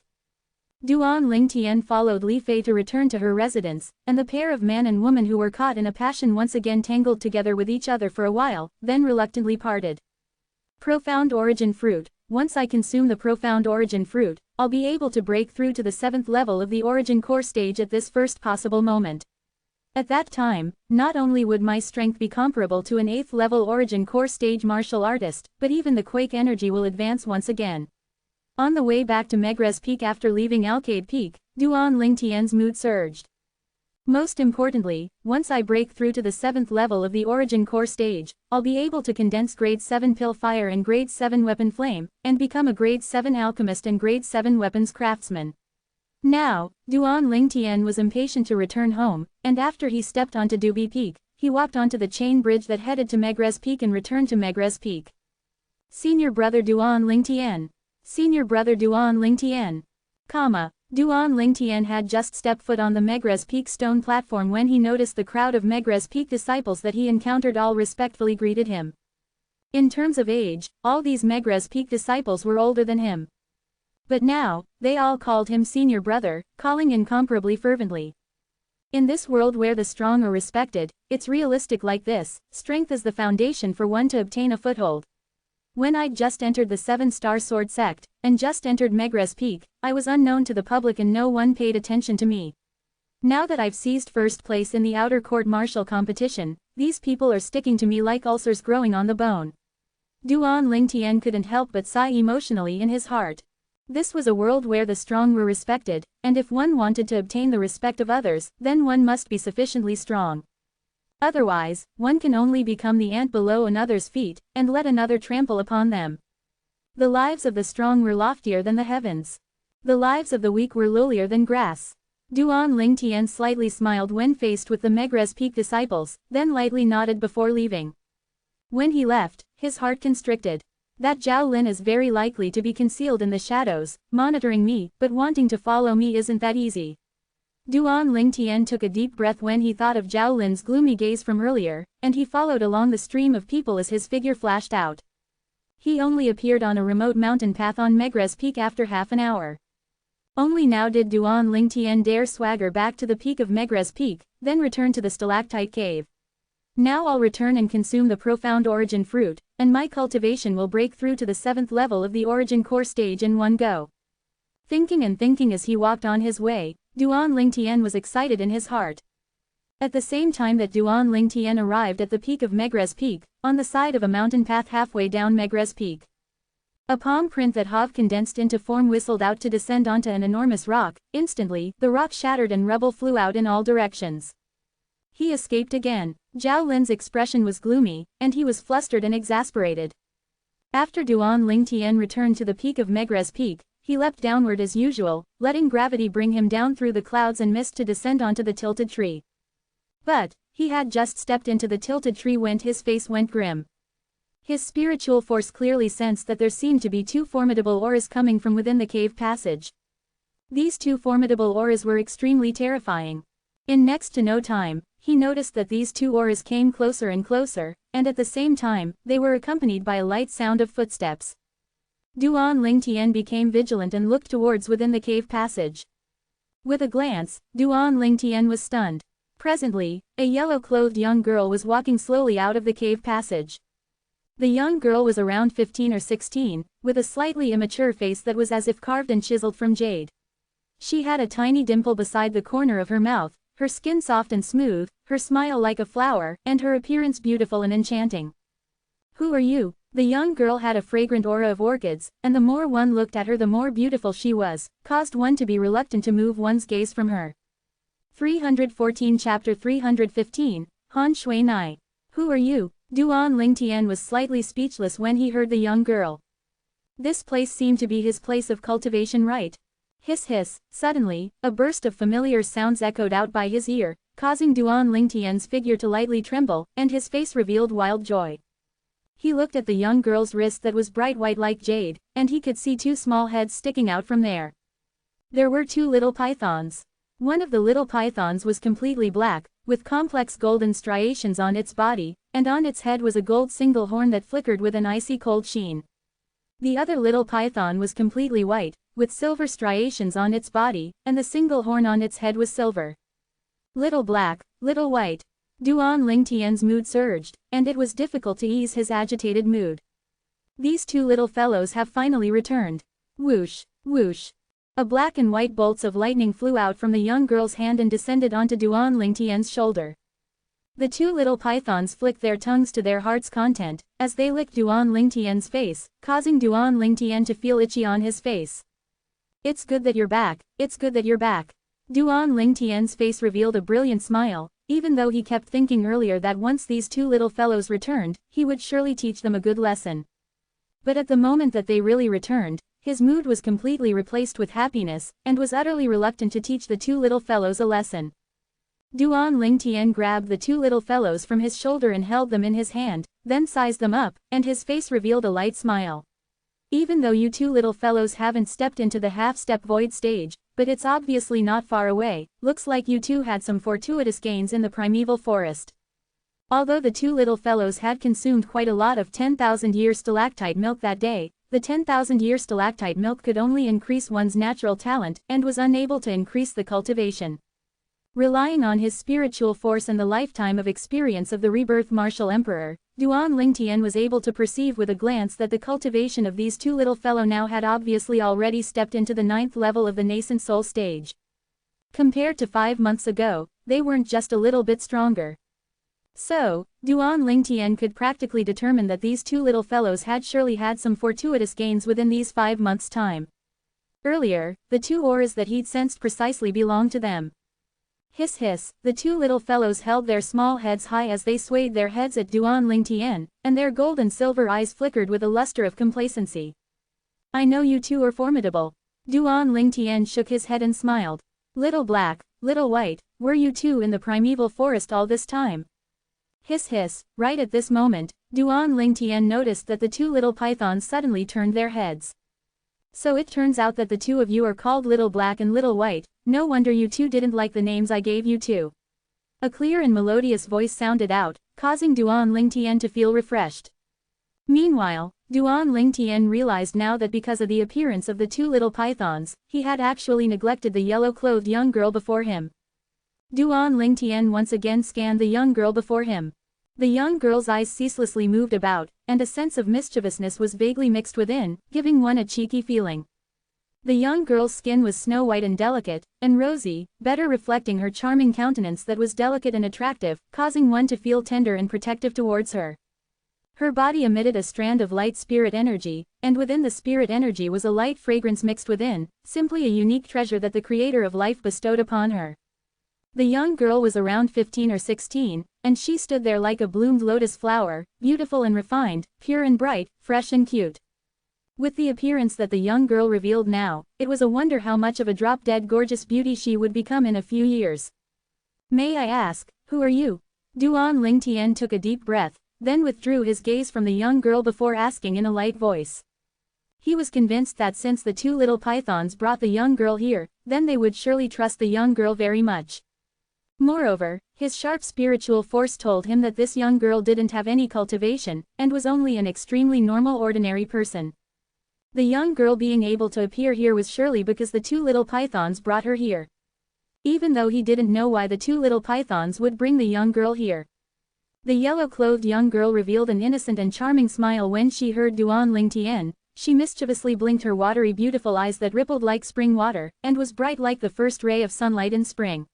Duan Lingtian followed Li Fei to return to her residence, and the pair of man and woman who were caught in a passion once again tangled together with each other for a while, then reluctantly parted. Profound Origin Fruit. Once I consume the Profound Origin Fruit, I'll be able to break through to the 7th level of the Origin Core stage at this first possible moment. At that time, not only would my strength be comparable to an 8th level Origin Core stage martial artist, but even the Quake energy will advance once again. On the way back to Megrez Peak after leaving Alcade Peak, Duan Lingtian's mood surged. Most importantly, once I break through to the 7th level of the Origin Core stage, I'll be able to condense Grade 7 Pill Fire and Grade 7 Weapon Flame, and become a Grade 7 Alchemist and Grade 7 Weapons Craftsman. Now, Duan Lingtian was impatient to return home, and after he stepped onto Dubi Peak, he walked onto the chain bridge that headed to Megrez Peak and returned to Megrez Peak. Senior Brother Duan Lingtian. Senior Brother Duan Lingtian. Duan Lingtian had just stepped foot on the Megrez Peak stone platform when he noticed the crowd of Megrez Peak disciples that he encountered all respectfully greeted him. In terms of age, all these Megrez Peak disciples were older than him. But now, they all called him Senior Brother, calling incomparably fervently. In this world where the strong are respected, it's realistic like this, strength is the foundation for one to obtain a foothold. When I'd just entered the 7-star sword sect, and just entered Megrez Peak, I was unknown to the public and no one paid attention to me. Now that I've seized first place in the outer court martial competition, these people are sticking to me like ulcers growing on the bone. Duan Lingtian couldn't help but sigh emotionally in his heart. This was a world where the strong were respected, and if one wanted to obtain the respect of others, then one must be sufficiently strong. Otherwise, one can only become the ant below another's feet, and let another trample upon them. The lives of the strong were loftier than the heavens. The lives of the weak were lowlier than grass. Duan Lingtian slightly smiled when faced with the Megrez Peak disciples, then lightly nodded before leaving. When he left, his heart constricted. That Zhao Lin is very likely to be concealed in the shadows, monitoring me, but wanting to follow me isn't that easy. Duan Lingtian took a deep breath when he thought of Zhao Lin's gloomy gaze from earlier, and he followed along the stream of people as his figure flashed out. He only appeared on a remote mountain path on Megrez Peak after half an hour. Only now did Duan Lingtian dare swagger back to the peak of Megrez Peak, then return to the stalactite cave. Now I'll return and consume the Profound Origin Fruit, and my cultivation will break through to the 7th level of the Origin Core stage in one go. Thinking and thinking as he walked on his way, Duan Lingtian was excited in his heart. At the same time that Duan Lingtian arrived at the peak of Megrez Peak, on the side of a mountain path halfway down Megrez Peak, a palm print that have condensed into form whistled out to descend onto an enormous rock. Instantly, the rock shattered and rubble flew out in all directions. He escaped again. Zhao Lin's expression was gloomy, and he was flustered and exasperated. After Duan Lingtian returned to the peak of Megrez Peak, he leapt downward as usual, letting gravity bring him down through the clouds and mist to descend onto the tilted tree. But, he had just stepped into the tilted tree when his face went grim. His spiritual force clearly sensed that there seemed to be two formidable auras coming from within the cave passage. These two formidable auras were extremely terrifying. In next to no time, he noticed that these two auras came closer and closer, and at the same time, they were accompanied by a light sound of footsteps. Duan Lingtian became vigilant and looked towards within the cave passage. With a glance, Duan Lingtian was stunned. Presently, a yellow-clothed young girl was walking slowly out of the cave passage. The young girl was around 15 or 16, with a slightly immature face that was as if carved and chiseled from jade. She had a tiny dimple beside the corner of her mouth, her skin soft and smooth, her smile like a flower, and her appearance beautiful and enchanting. "Who are you?" The young girl had a fragrant aura of orchids, and the more one looked at her the more beautiful she was, caused one to be reluctant to move one's gaze from her. 314 Chapter 315, Han Shui Nai. "Who are you?" Duan Lingtian was slightly speechless when he heard the young girl. This place seemed to be his place of cultivation, right? Hiss hiss, suddenly, a burst of familiar sounds echoed out by his ear, causing Duan Lingtian's figure to lightly tremble, and his face revealed wild joy. He looked at the young girl's wrist that was bright white like jade, and he could see two small heads sticking out from there. There were two little pythons. One of the little pythons was completely black, with complex golden striations on its body, and on its head was a gold single horn that flickered with an icy cold sheen. The other little python was completely white, with silver striations on its body, and the single horn on its head was silver. Little black, little white. Duan Lingtian's mood surged, and it was difficult to ease his agitated mood. These two little fellows have finally returned. Whoosh, whoosh. A black and white bolts of lightning flew out from the young girl's hand and descended onto Duan Lingtian's shoulder. The two little pythons flicked their tongues to their heart's content, as they licked Duan Lingtian's face, causing Duan Lingtian to feel itchy on his face. "It's good that you're back, it's good that you're back." Duan Lingtian's face revealed a brilliant smile, even though he kept thinking earlier that once these two little fellows returned, he would surely teach them a good lesson. But at the moment that they really returned, his mood was completely replaced with happiness, and was utterly reluctant to teach the two little fellows a lesson. Duan Lingtian grabbed the two little fellows from his shoulder and held them in his hand, then sized them up, and his face revealed a light smile. "Even though you two little fellows haven't stepped into the half-step void stage, but it's obviously not far away, looks like you two had some fortuitous gains in the primeval forest." Although the two little fellows had consumed quite a lot of 10,000-year stalactite milk that day, the 10,000-year stalactite milk could only increase one's natural talent and was unable to increase the cultivation. Relying on his spiritual force and the lifetime of experience of the rebirth martial emperor, Duan Lingtian was able to perceive with a glance that the cultivation of these two little fellows now had obviously already stepped into the 9th level of the nascent soul stage. Compared to 5 months ago, they weren't just a little bit stronger. So, Duan Lingtian could practically determine that these two little fellows had surely had some fortuitous gains within these 5 months' time. Earlier, the two auras that he'd sensed precisely belonged to them. Hiss hiss, the two little fellows held their small heads high as they swayed their heads at Duan Lingtian, and their gold and silver eyes flickered with a luster of complacency. "I know you two are formidable." Duan Lingtian shook his head and smiled. "Little black, little white, were you two in the primeval forest all this time?" Hiss hiss, right at this moment, Duan Lingtian noticed that the two little pythons suddenly turned their heads. "So it turns out that the two of you are called Little Black and Little White, no wonder you two didn't like the names I gave you two." A clear and melodious voice sounded out, causing Duan Lingtian to feel refreshed. Meanwhile, Duan Lingtian realized now that because of the appearance of the two little pythons, he had actually neglected the yellow-clothed young girl before him. Duan Lingtian once again scanned the young girl before him. The young girl's eyes ceaselessly moved about, and a sense of mischievousness was vaguely mixed within, giving one a cheeky feeling. The young girl's skin was snow-white and delicate, and rosy, better reflecting her charming countenance that was delicate and attractive, causing one to feel tender and protective towards her. Her body emitted a strand of light spirit energy, and within the spirit energy was a light fragrance mixed within, simply a unique treasure that the creator of life bestowed upon her. The young girl was around 15 or 16, and she stood there like a bloomed lotus flower, beautiful and refined, pure and bright, fresh and cute. With the appearance that the young girl revealed now, it was a wonder how much of a drop-dead gorgeous beauty she would become in a few years. "May I ask, who are you?" Duan Lingtian took a deep breath, then withdrew his gaze from the young girl before asking in a light voice. He was convinced that since the two little pythons brought the young girl here, then they would surely trust the young girl very much. Moreover, his sharp spiritual force told him that this young girl didn't have any cultivation, and was only an extremely normal ordinary person. The young girl being able to appear here was surely because the two little pythons brought her here. Even though he didn't know why the two little pythons would bring the young girl here. The yellow-clothed young girl revealed an innocent and charming smile when she heard Duan Lingtian. She mischievously blinked her watery beautiful eyes that rippled like spring water, and was bright like the first ray of sunlight in spring.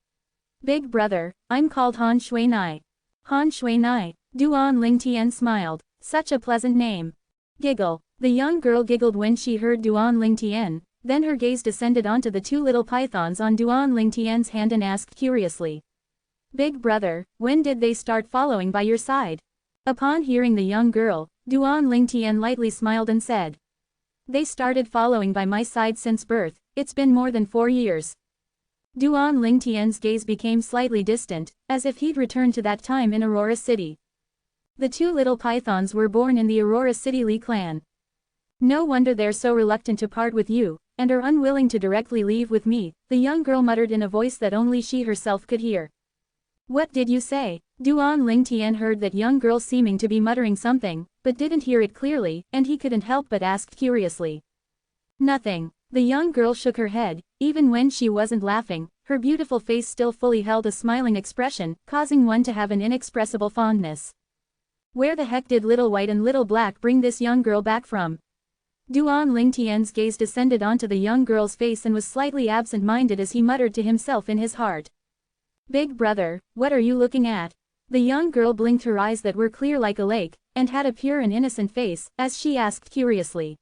Big brother, I'm called Han Shui Nai. Han Shui Nai. Duan Lingtian smiled. Such a pleasant name. Giggle. The young girl giggled when she heard Duan Lingtian, then her gaze descended onto the two little pythons on Duan Lingtian's hand and asked curiously. Big brother, when did they start following by your side? Upon hearing the young girl, Duan Lingtian lightly smiled and said. They started following by my side since birth, it's been more than 4 years. Duan Lingtian's gaze became slightly distant, as if he'd returned to that time in Aurora City. The two little pythons were born in the Aurora City Li clan. No wonder they're so reluctant to part with you, and are unwilling to directly leave with me, the young girl muttered in a voice that only she herself could hear. What did you say? Duan Lingtian heard that young girl seeming to be muttering something, but didn't hear it clearly, and he couldn't help but ask curiously. Nothing. The young girl shook her head, even when she wasn't laughing, her beautiful face still fully held a smiling expression, causing one to have an inexpressible fondness. Where the heck did Little White and Little Black bring this young girl back from? Duan Lingtian's gaze descended onto the young girl's face and was slightly absent-minded as he muttered to himself in his heart. Big brother, what are you looking at? The young girl blinked her eyes that were clear like a lake, and had a pure and innocent face, as she asked curiously.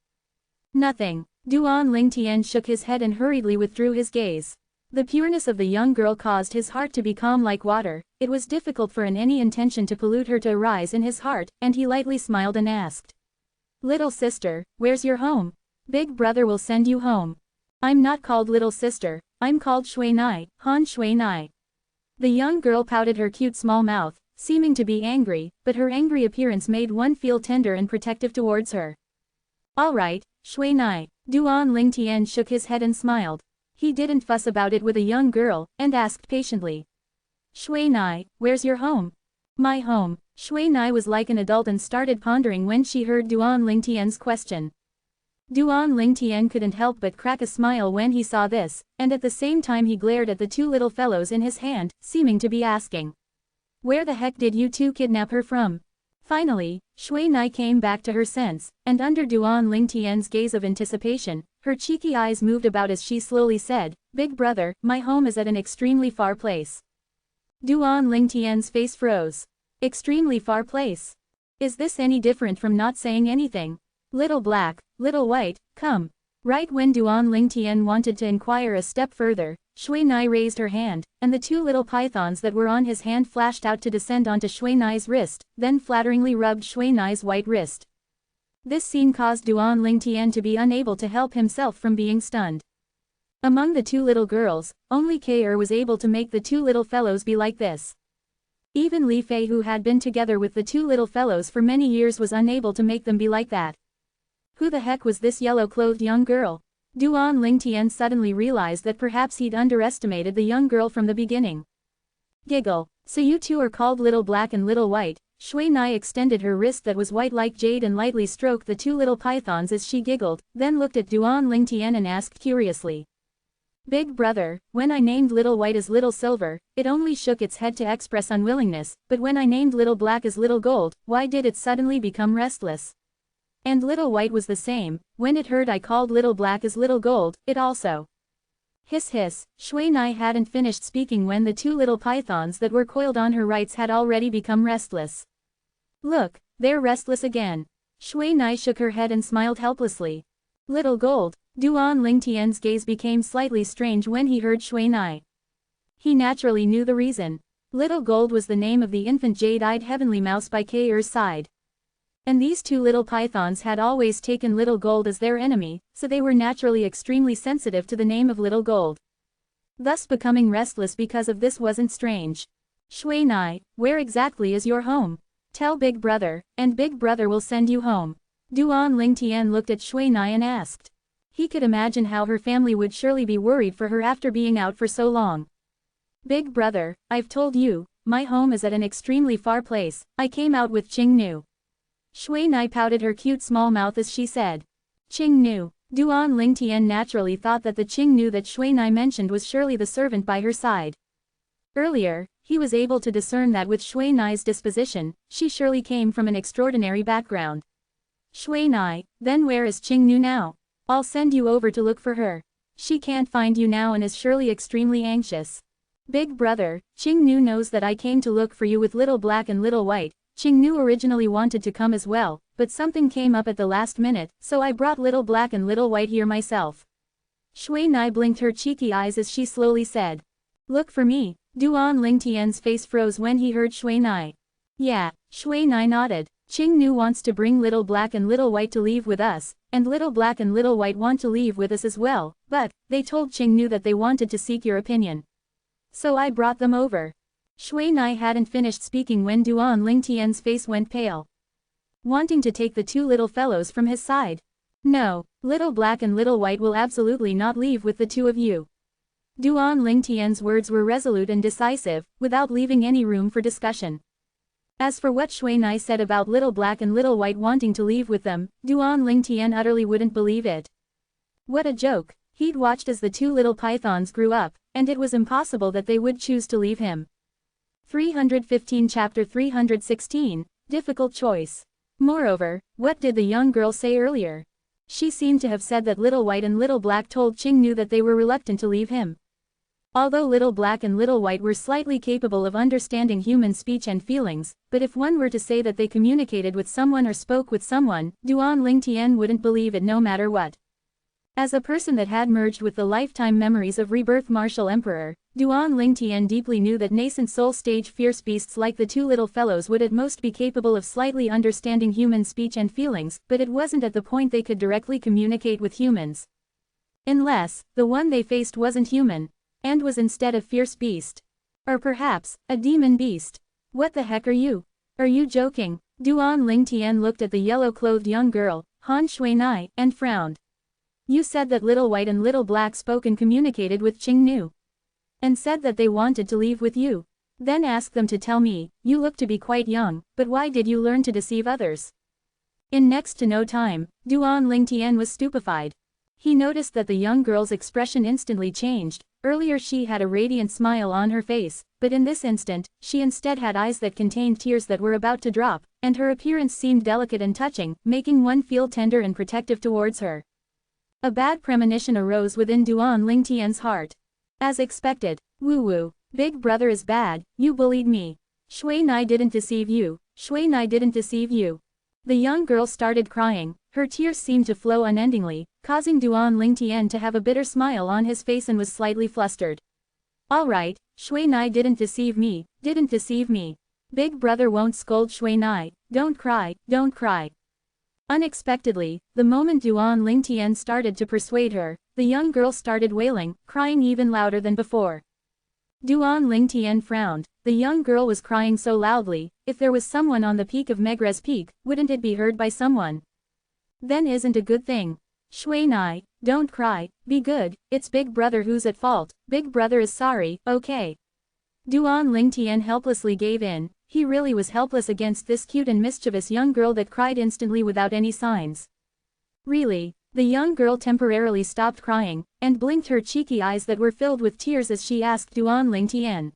Nothing. Duan Lingtian shook his head and hurriedly withdrew his gaze. The pureness of the young girl caused his heart to be calm like water, it was difficult for any intention to pollute her to arise in his heart, and he lightly smiled and asked. Little sister, where's your home? Big brother will send you home. I'm not called little sister, I'm called Shui Nai, Han Shui Nai. The young girl pouted her cute small mouth, seeming to be angry, but her angry appearance made one feel tender and protective towards her. All right, Shui Nai. Duan Lingtian shook his head and smiled. He didn't fuss about it with a young girl, and asked patiently. Shui Nai, where's your home? My home. Shui Nai was like an adult and started pondering when she heard Duan Lingtian's question. Duan Lingtian couldn't help but crack a smile when he saw this, and at the same time he glared at the two little fellows in his hand, seeming to be asking. Where the heck did you two kidnap her from? Finally, Shui Nai came back to her sense, and under Duan Lingtian's gaze of anticipation, her cheeky eyes moved about as she slowly said, Big brother, my home is at an extremely far place. Duan Lingtian's face froze. Extremely far place. Is this any different from not saying anything? Little Black, Little White, come. Right when Duan Lingtian wanted to inquire a step further, Shui Nai raised her hand, and the two little pythons that were on his hand flashed out to descend onto Shui Nai's wrist, then flatteringly rubbed Shui Nai's white wrist. This scene caused Duan Lingtian to be unable to help himself from being stunned. Among the two little girls, only Kei was able to make the two little fellows be like this. Even Li Fei, who had been together with the two little fellows for many years, was unable to make them be like that. Who the heck was this yellow-clothed young girl? Duan Lingtian suddenly realized that perhaps he'd underestimated the young girl from the beginning. Giggle. So you two are called Little Black and Little White. Shui Nai extended her wrist that was white like jade and lightly stroked the two little pythons as she giggled, then looked at Duan Lingtian and asked curiously. Big brother, when I named Little White as Little Silver, it only shook its head to express unwillingness, but when I named Little Black as Little Gold, why did it suddenly become restless? And Little White was the same, when it heard I called Little Black as Little Gold, it also. Hiss hiss, Shui Nai hadn't finished speaking when the two little pythons that were coiled on her rights had already become restless. Look, they're restless again. Shui Nai shook her head and smiled helplessly. Little Gold. Duan Lingtian's gaze became slightly strange when he heard Shui Nai. He naturally knew the reason. Little Gold was the name of the infant jade-eyed heavenly mouse by Kei's side. And these two little pythons had always taken Little Gold as their enemy, so they were naturally extremely sensitive to the name of Little Gold. Thus becoming restless because of this wasn't strange. Shui Nai, where exactly is your home? Tell Big Brother, and Big Brother will send you home. Duan Lingtian looked at Shui Nai and asked. He could imagine how her family would surely be worried for her after being out for so long. Big brother, I've told you, my home is at an extremely far place, I came out with Qing Nu. Shui Nai pouted her cute small mouth as she said. Qing Nu. Duan Lingtian naturally thought that the Qing Nu that Shui Nai mentioned was surely the servant by her side. Earlier, he was able to discern that with Shui Nai's disposition, she surely came from an extraordinary background. Shui Nai, then where is Qing Nu now? I'll send you over to look for her. She can't find you now and is surely extremely anxious. Big brother, Qingnu knows that I came to look for you with little black and little white. Qingnu originally wanted to come as well, but something came up at the last minute, so I brought little black and little white here myself. Shui Nai blinked her cheeky eyes as she slowly said. Look for me. Duan Lingtian's face froze when he heard Shui Nai. Yeah, Shui Nai nodded. Qingnu wants to bring little black and little white to leave with us, and little black and little white want to leave with us as well, but, they told Qingnu that they wanted to seek your opinion. So I brought them over. Shui Nai hadn't finished speaking when Duan Lingtian's face went pale. Wanting to take the two little fellows from his side. No, little black and little white will absolutely not leave with the two of you. Duan Lingtian's words were resolute and decisive, without leaving any room for discussion. As for what Shui Nai said about little black and little white wanting to leave with them, Duan Lingtian utterly wouldn't believe it. What a joke. He'd watched as the two little pythons grew up, and it was impossible that they would choose to leave him. 315 Chapter 316, Difficult Choice. Moreover, what did the young girl say earlier? She seemed to have said that little white and little black told Qingnu that they were reluctant to leave him. Although little black and little white were slightly capable of understanding human speech and feelings, but if one were to say that they communicated with someone or spoke with someone, Duan Lingtian wouldn't believe it no matter what. As a person that had merged with the lifetime memories of rebirth martial emperor, Duan Lingtian deeply knew that nascent soul stage fierce beasts like the two little fellows would at most be capable of slightly understanding human speech and feelings, but it wasn't at the point they could directly communicate with humans. Unless, the one they faced wasn't human, and was instead a fierce beast. Or perhaps, a demon beast. What the heck are you? Are you joking? Duan Lingtian looked at the yellow-clothed young girl, Han Shui Nai, and frowned. You said that little white and little black spoke and communicated with Qingnu. And said that they wanted to leave with you. Then asked them to tell me, you look to be quite young, but why did you learn to deceive others? In next to no time, Duan Lingtian was stupefied. He noticed that the young girl's expression instantly changed. Earlier she had a radiant smile on her face, but in this instant, she instead had eyes that contained tears that were about to drop, and her appearance seemed delicate and touching, making one feel tender and protective towards her. A bad premonition arose within Duan Lingtian's heart. As expected. Woo-woo. Big brother is bad, you bullied me. Shui Nai didn't deceive you. Shui Nai didn't deceive you. The young girl started crying. Her tears seemed to flow unendingly, causing Duan Lingtian to have a bitter smile on his face and was slightly flustered. Alright, Shui Nai didn't deceive me, didn't deceive me. Big brother won't scold Shui Nai. Don't cry, don't cry. Unexpectedly, the moment Duan Lingtian started to persuade her, the young girl started wailing, crying even louder than before. Duan Lingtian frowned. The young girl was crying so loudly, if there was someone on the peak of Megre's peak, wouldn't it be heard by someone? Then isn't a good thing. Shui Nai, don't cry, be good, it's Big Brother who's at fault, Big Brother is sorry, okay. Duan Lingtian helplessly gave in. He really was helpless against this cute and mischievous young girl that cried instantly without any signs. Really? The young girl temporarily stopped crying, and blinked her cheeky eyes that were filled with tears as she asked Duan Lingtian.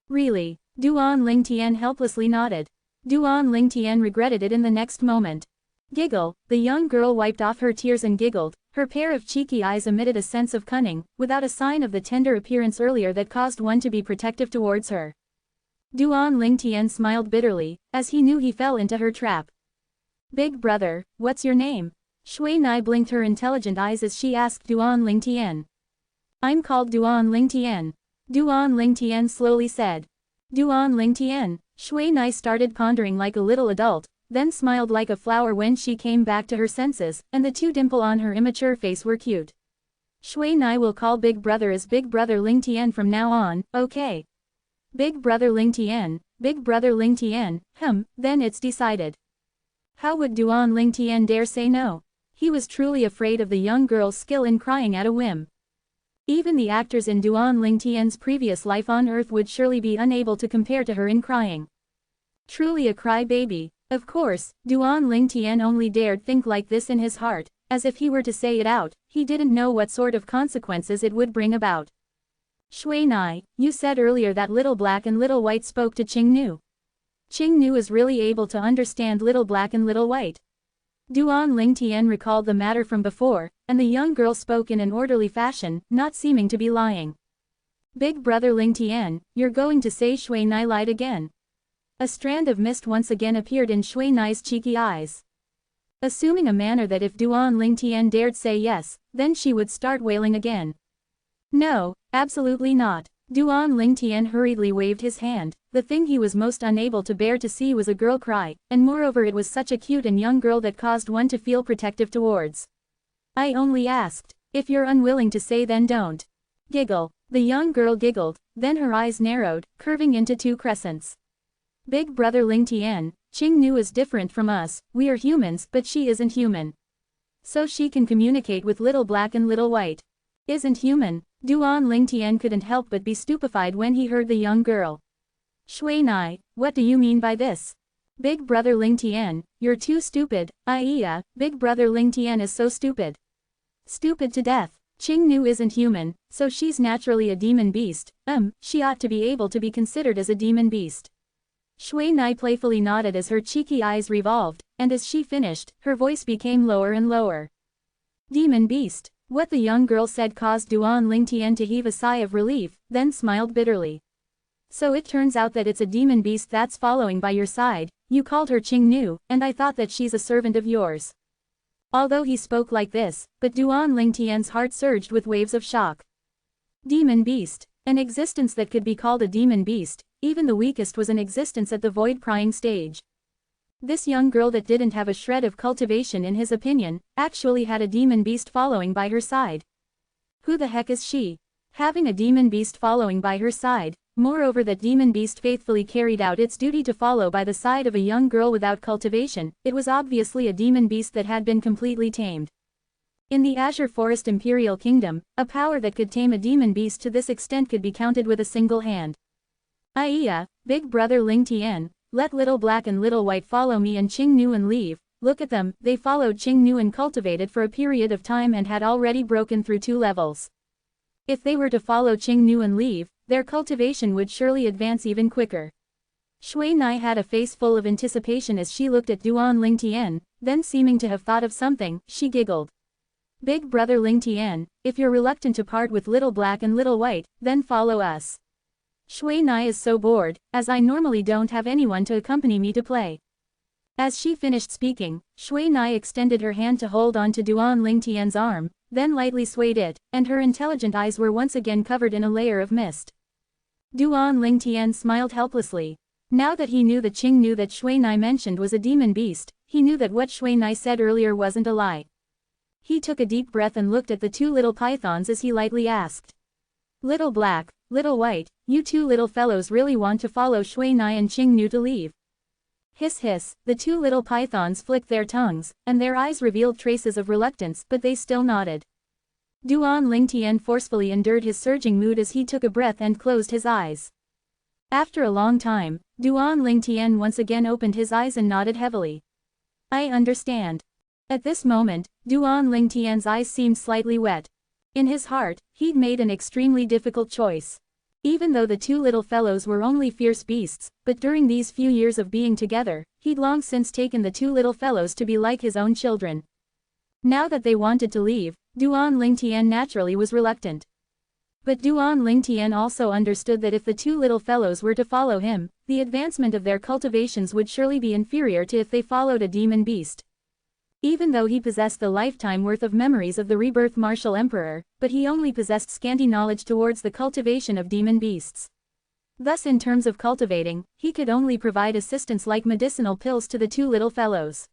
Really? Duan Lingtian helplessly nodded. Duan Lingtian regretted it in the next moment. Giggle, the young girl wiped off her tears and giggled. Her pair of cheeky eyes emitted a sense of cunning, without a sign of the tender appearance earlier that caused one to be protective towards her. Duan Lingtian smiled bitterly, as he knew he fell into her trap. Big brother, what's your name? Shui Nai blinked her intelligent eyes as she asked Duan Lingtian. I'm called Duan Lingtian. Duan Lingtian slowly said. Duan Lingtian. Shui Nai started pondering like a little adult, then smiled like a flower when she came back to her senses, and the two dimples on her immature face were cute. Shui Nai will call Big Brother as Big Brother Lingtian from now on, okay? Big Brother Lingtian, Big Brother Lingtian, then it's decided. How would Duan Lingtian dare say no? He was truly afraid of the young girl's skill in crying at a whim. Even the actors in Duan Lingtian's previous life on Earth would surely be unable to compare to her in crying. Truly a crybaby. Of course, Duan Lingtian only dared think like this in his heart, as if he were to say it out, he didn't know what sort of consequences it would bring about. Shui Nai, you said earlier that little black and little white spoke to Qingnu. Qingnu is really able to understand little black and little white. Duan Lingtian recalled the matter from before, and the young girl spoke in an orderly fashion, not seeming to be lying. Big brother Ling Tian, you're going to say Shui Nai lied again? A strand of mist once again appeared in Shui Nai's cheeky eyes. Assuming a manner that if Duan Ling Tian dared say yes, then she would start wailing again. No, absolutely not. Duan Ling Tian hurriedly waved his hand. The thing he was most unable to bear to see was a girl cry, and moreover it was such a cute and young girl that caused one to feel protective towards. I only asked. If you're unwilling to say then don't. Giggle. The young girl giggled, then her eyes narrowed, curving into two crescents. Big brother Ling Tian, Qing Nu is different from us, we are humans but she isn't human. So she can communicate with little black and little white. Isn't human? Duan Ling Tian couldn't help but be stupefied when he heard the young girl. Shui Nai, what do you mean by this? Big brother Ling Tian, you're too stupid. Big brother Ling Tian is so stupid. Stupid to death. Qing Nu isn't human, so she's naturally a demon beast. She ought to be able to be considered as a demon beast. Shui Nai playfully nodded as her cheeky eyes revolved, and as she finished, her voice became lower and lower. Demon beast. What the young girl said caused Duan Ling Tian to heave a sigh of relief, then smiled bitterly. So it turns out that it's a demon beast that's following by your side. You called her Qing Nu, and I thought that she's a servant of yours. Although he spoke like this, but Duan Ling Tian's heart surged with waves of shock. Demon beast. An existence that could be called a demon beast, even the weakest was an existence at the void-prying stage. This young girl that didn't have a shred of cultivation in his opinion, actually had a demon beast following by her side. Who the heck is she? Having a demon beast following by her side, moreover that demon beast faithfully carried out its duty to follow by the side of a young girl without cultivation, it was obviously a demon beast that had been completely tamed. In the Azure Forest Imperial Kingdom, a power that could tame a demon beast to this extent could be counted with a single hand. Big brother Ling Tian, let little black and little white follow me and Qing Nu and leave. Look at them, they followed Qing Nu and cultivated for a period of time and had already broken through 2 levels. If they were to follow Qing Nu and leave, their cultivation would surely advance even quicker. Shui Nai had a face full of anticipation as she looked at Duan Ling Tian, then seeming to have thought of something, she giggled. Big brother Ling Tian, if you're reluctant to part with little black and little white, then follow us. Shui Nai is so bored, as I normally don't have anyone to accompany me to play. As she finished speaking, Shui Nai extended her hand to hold on to Duan Ling Tian's arm, then lightly swayed it, and her intelligent eyes were once again covered in a layer of mist. Duan Ling Tian smiled helplessly. Now that he knew the Qing Nu that Shui Nai mentioned was a demon beast, he knew that what Shui Nai said earlier wasn't a lie. He took a deep breath and looked at the 2 little pythons as he lightly asked. Little black, little white, you 2 little fellows really want to follow Shui Nai and Qing Nu to leave? Hiss hiss, the 2 little pythons flicked their tongues, and their eyes revealed traces of reluctance but they still nodded. Duan Ling Tian forcefully endured his surging mood as he took a breath and closed his eyes. After a long time, Duan Ling Tian once again opened his eyes and nodded heavily. I understand. At this moment, Duan Ling Tian's eyes seemed slightly wet. In his heart, he'd made an extremely difficult choice. Even though the 2 little fellows were only fierce beasts, but during these few years of being together, he'd long since taken the 2 little fellows to be like his own children. Now that they wanted to leave, Duan Ling Tian naturally was reluctant. But Duan Ling Tian also understood that if the 2 little fellows were to follow him, the advancement of their cultivations would surely be inferior to if they followed a demon beast. Even though he possessed the lifetime worth of memories of the rebirth martial emperor, but he only possessed scanty knowledge towards the cultivation of demon beasts. Thus in terms of cultivating, he could only provide assistance like medicinal pills to the 2 little fellows.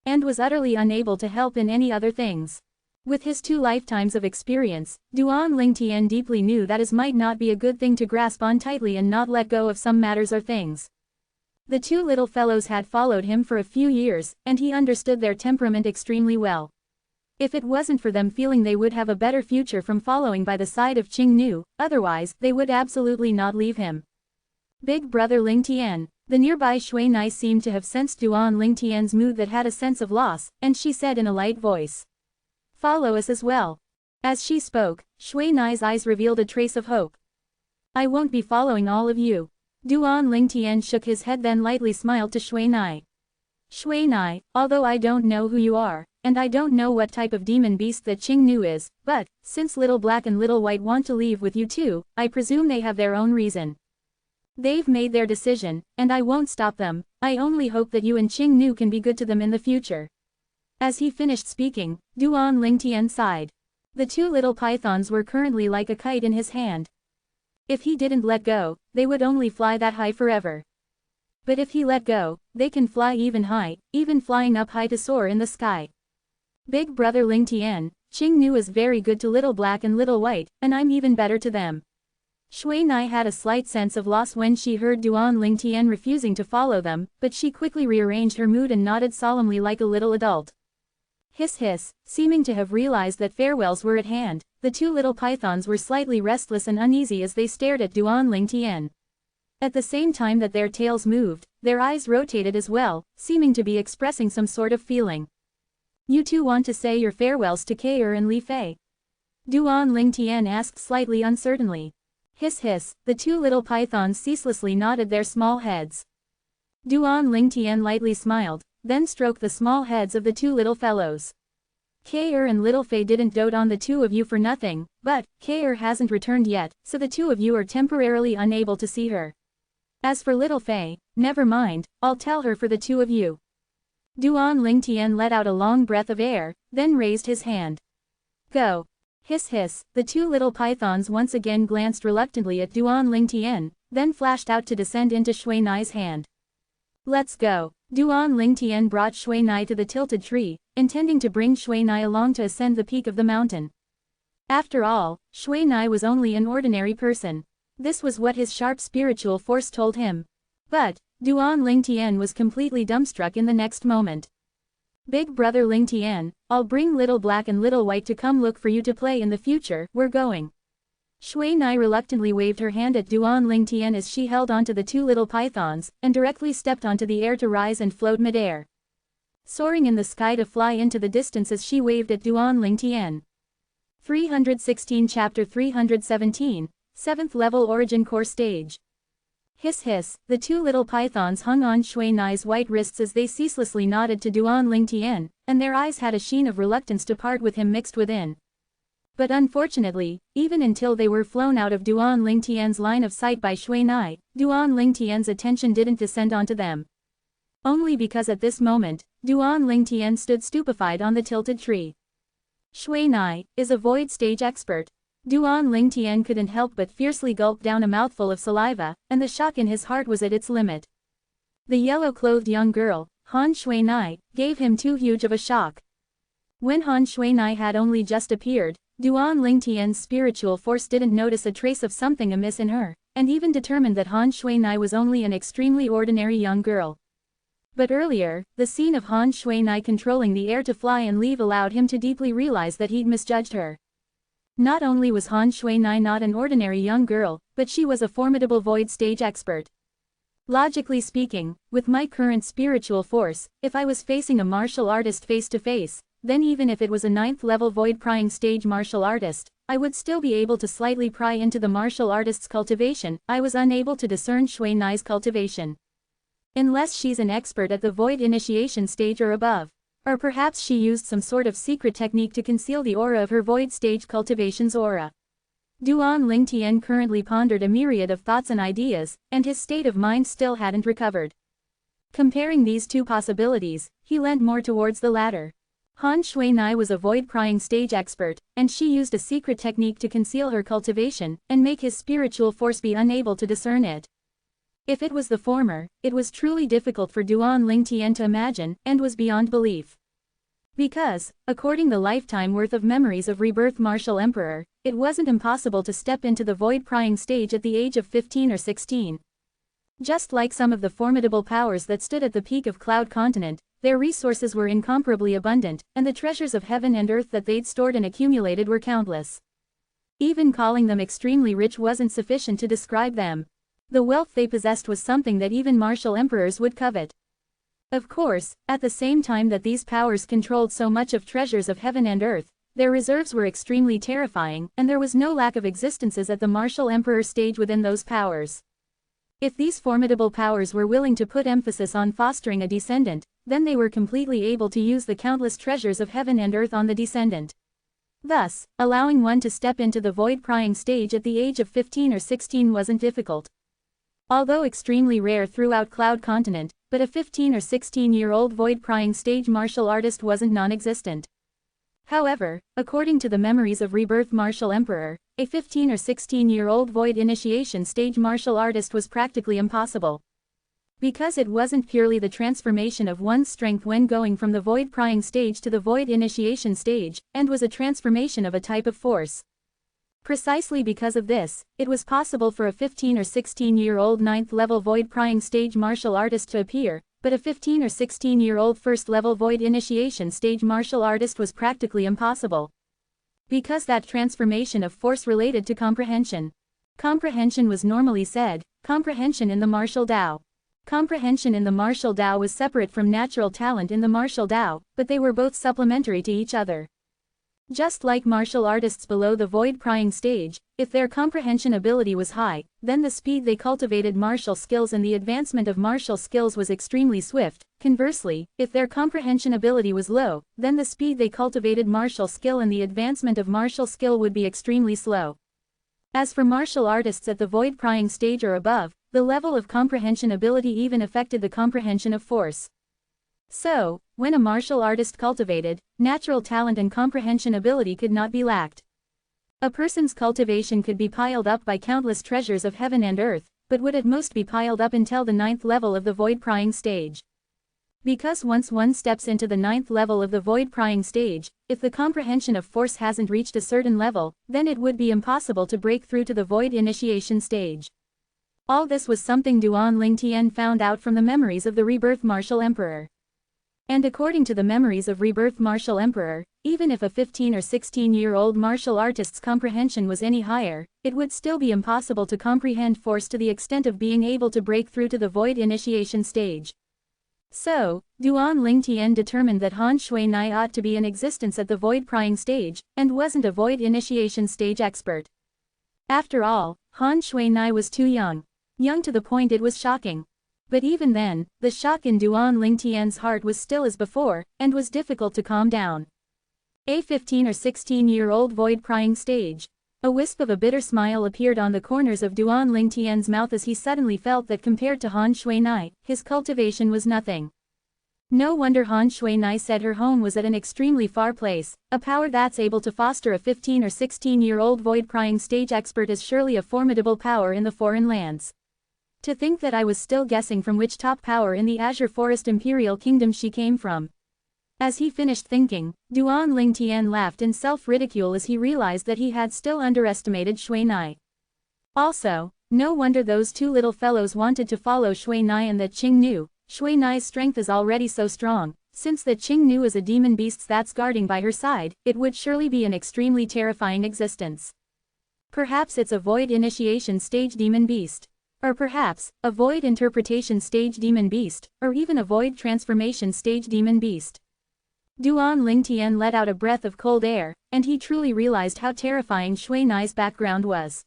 And was utterly unable to help in any other things. With his 2 lifetimes of experience, Duan Ling Tian deeply knew that it might not be a good thing to grasp on tightly and not let go of some matters or things. The 2 little fellows had followed him for a few years, and he understood their temperament extremely well. If it wasn't for them feeling they would have a better future from following by the side of Qing Nu, otherwise, they would absolutely not leave him. Big brother Ling Tian. The nearby Shui Nai seemed to have sensed Duan Ling Tian's mood that had a sense of loss, and she said in a light voice. Follow us as well. As she spoke, Shui Nai's eyes revealed a trace of hope. I won't be following all of you. Duan Ling Tian shook his head then lightly smiled to Shui Nai. Shui Nai, although I don't know who you are, and I don't know what type of demon beast that Qing Nu is, but, since Little Black and Little White want to leave with you too, I presume they have their own reason. They've made their decision, and I won't stop them. I only hope that you and Qing Nu can be good to them in the future. As he finished speaking, Duan Lingtian sighed. The two little pythons were currently like a kite in his hand. If he didn't let go, they would only fly that high forever. But if he let go, they can fly even high, even flying up high to soar in the sky. Big brother Lingtian, Qing Nu is very good to Little Black and Little White, and I'm even better to them. Shui Nai had a slight sense of loss when she heard Duan Lingtian refusing to follow them, but she quickly rearranged her mood and nodded solemnly like a little adult. Hiss hiss, seeming to have realized that farewells were at hand, the two little pythons were slightly restless and uneasy as they stared at Duan Lingtian. At the same time that their tails moved, their eyes rotated as well, seeming to be expressing some sort of feeling. You two want to say your farewells to Kair and Li Fei? Duan Lingtian asked slightly uncertainly. Hiss hiss, the two little pythons ceaselessly nodded their small heads. Duan Lingtian lightly smiled, then stroked the small heads of the two little fellows. Kair and Little Fei didn't dote on the two of you for nothing, but, Kair hasn't returned yet, so the two of you are temporarily unable to see her. As for Little Fei, never mind, I'll tell her for the two of you. Duan Lingtian let out a long breath of air, then raised his hand. Go. Hiss hiss, the two little pythons once again glanced reluctantly at Duan Lingtian, then flashed out to descend into Shui Nai's hand. Let's go. Duan Lingtian brought Shui Nai to the tilted tree, intending to bring Shui Nai along to ascend the peak of the mountain. After all, Shui Nai was only an ordinary person. This was what his sharp spiritual force told him. But, Duan Lingtian was completely dumbstruck in the next moment. Big brother Lingtian, I'll bring Little Black and Little White to come look for you to play in the future, we're going. Shui Nai reluctantly waved her hand at Duan Lingtian as she held onto the two little pythons, and directly stepped onto the air to rise and float midair. Soaring in the sky to fly into the distance as she waved at Duan Lingtian. 316 Chapter 317, 7th Level Origin Core Stage. Hiss hiss, the two little pythons hung on Shui Nai's white wrists as they ceaselessly nodded to Duan Lingtian, and their eyes had a sheen of reluctance to part with him mixed within. But unfortunately, even until they were flown out of Duan Lingtian's line of sight by Shui Nai, Duan Lingtian's attention didn't descend onto them. Only because at this moment, Duan Lingtian stood stupefied on the tilted tree. Shui Nai is a void stage expert. Duan Lingtian couldn't help but fiercely gulp down a mouthful of saliva, and the shock in his heart was at its limit. The yellow-clothed young girl, Han Shui Nai, gave him too huge of a shock. When Han Shui Nai had only just appeared, Duan Lingtian's spiritual force didn't notice a trace of something amiss in her, and even determined that Han Shui Nai was only an extremely ordinary young girl. But earlier, the scene of Han Shui Nai controlling the air to fly and leave allowed him to deeply realize that he'd misjudged her. Not only was Han Shui Nai not an ordinary young girl, but she was a formidable void stage expert. Logically speaking, with my current spiritual force, if I was facing a martial artist face to face, then even if it was a 9th level void prying stage martial artist, I would still be able to slightly pry into the martial artist's cultivation. I was unable to discern Shui Nai's cultivation. Unless she's an expert at the void initiation stage or above. Or perhaps she used some sort of secret technique to conceal the aura of her void stage cultivation's aura. Duan Lingtian currently pondered a myriad of thoughts and ideas, and his state of mind still hadn't recovered. Comparing these two possibilities, he leant more towards the latter. Han Shui Nai was a void prying stage expert, and she used a secret technique to conceal her cultivation, and make his spiritual force be unable to discern it. If it was the former, it was truly difficult for Duan Lingtian to imagine, and was beyond belief. Because, according the lifetime worth of memories of rebirth Martial Emperor, it wasn't impossible to step into the void prying stage at the age of 15 or 16. Just like some of the formidable powers that stood at the peak of Cloud Continent, their resources were incomparably abundant, and the treasures of heaven and earth that they'd stored and accumulated were countless. Even calling them extremely rich wasn't sufficient to describe them. The wealth they possessed was something that even martial emperors would covet. Of course, at the same time that these powers controlled so much of treasures of heaven and earth, their reserves were extremely terrifying, and there was no lack of existences at the martial emperor stage within those powers. If these formidable powers were willing to put emphasis on fostering a descendant, then they were completely able to use the countless treasures of heaven and earth on the descendant. Thus, allowing one to step into the void-prying stage at the age of 15 or 16 wasn't difficult. Although extremely rare throughout Cloud Continent, but a 15 or 16-year-old void-prying stage martial artist wasn't non-existent. However, according to the memories of Rebirth Martial Emperor, a 15 or 16-year-old void initiation stage martial artist was practically impossible. Because it wasn't purely the transformation of one's strength when going from the void-prying stage to the void initiation stage, and was a transformation of a type of force. Precisely because of this, it was possible for a 15 or 16-year-old 9th-level void-prying stage martial artist to appear, but a 15 or 16-year-old 1st-level void initiation stage martial artist was practically impossible. Because that transformation of force related to comprehension. Comprehension was normally said, comprehension in the martial Tao. Comprehension in the martial Tao was separate from natural talent in the martial Tao, but they were both supplementary to each other. Just like martial artists below the void-prying stage, if their comprehension ability was high, then the speed they cultivated martial skills and the advancement of martial skills was extremely swift. Conversely, if their comprehension ability was low, then the speed they cultivated martial skill and the advancement of martial skill would be extremely slow. As for martial artists at the void-prying stage or above, the level of comprehension ability even affected the comprehension of force. So, when a martial artist cultivated, natural talent and comprehension ability could not be lacked. A person's cultivation could be piled up by countless treasures of heaven and earth, but would at most be piled up until the 9th level of the void-prying stage. Because once one steps into the 9th level of the void-prying stage, if the comprehension of force hasn't reached a certain level, then it would be impossible to break through to the void initiation stage. All this was something Duan Lingtian found out from the memories of the Rebirth Martial Emperor. And according to the memories of Rebirth Martial Emperor, even if a 15 or 16-year-old martial artist's comprehension was any higher, it would still be impossible to comprehend force to the extent of being able to break through to the void initiation stage. So, Duan Lingtian determined that Han Shui-Nai ought to be in existence at the void-prying stage, and wasn't a void initiation stage expert. After all, Han Shui-Nai was too young. Young to the point it was shocking. But even then, the shock in Duan Lingtian's heart was still as before, and was difficult to calm down. A 15 or 16-year-old void-prying stage. A wisp of a bitter smile appeared on the corners of Duan Lingtian's mouth as he suddenly felt that compared to Han Shui-Nai, his cultivation was nothing. No wonder Han Shui-Nai said her home was at an extremely far place. A power that's able to foster a 15 or 16-year-old void-prying stage expert is surely a formidable power in the foreign lands. To think that I was still guessing from which top power in the Azure Forest Imperial Kingdom she came from. As he finished thinking, Duan Lingtian laughed in self-ridicule as he realized that he had still underestimated Shui-Nai. Also, no wonder those two little fellows wanted to follow Shui-Nai and that Qing knew. Shui-Nai's strength is already so strong, since that Qing knew is a demon beast that's guarding by her side, it would surely be an extremely terrifying existence. Perhaps it's a void initiation stage demon beast. Or perhaps, a void interpretation stage demon beast, or even a void transformation stage demon beast. Duan Lingtian let out a breath of cold air, and he truly realized how terrifying Shui-Nai's background was.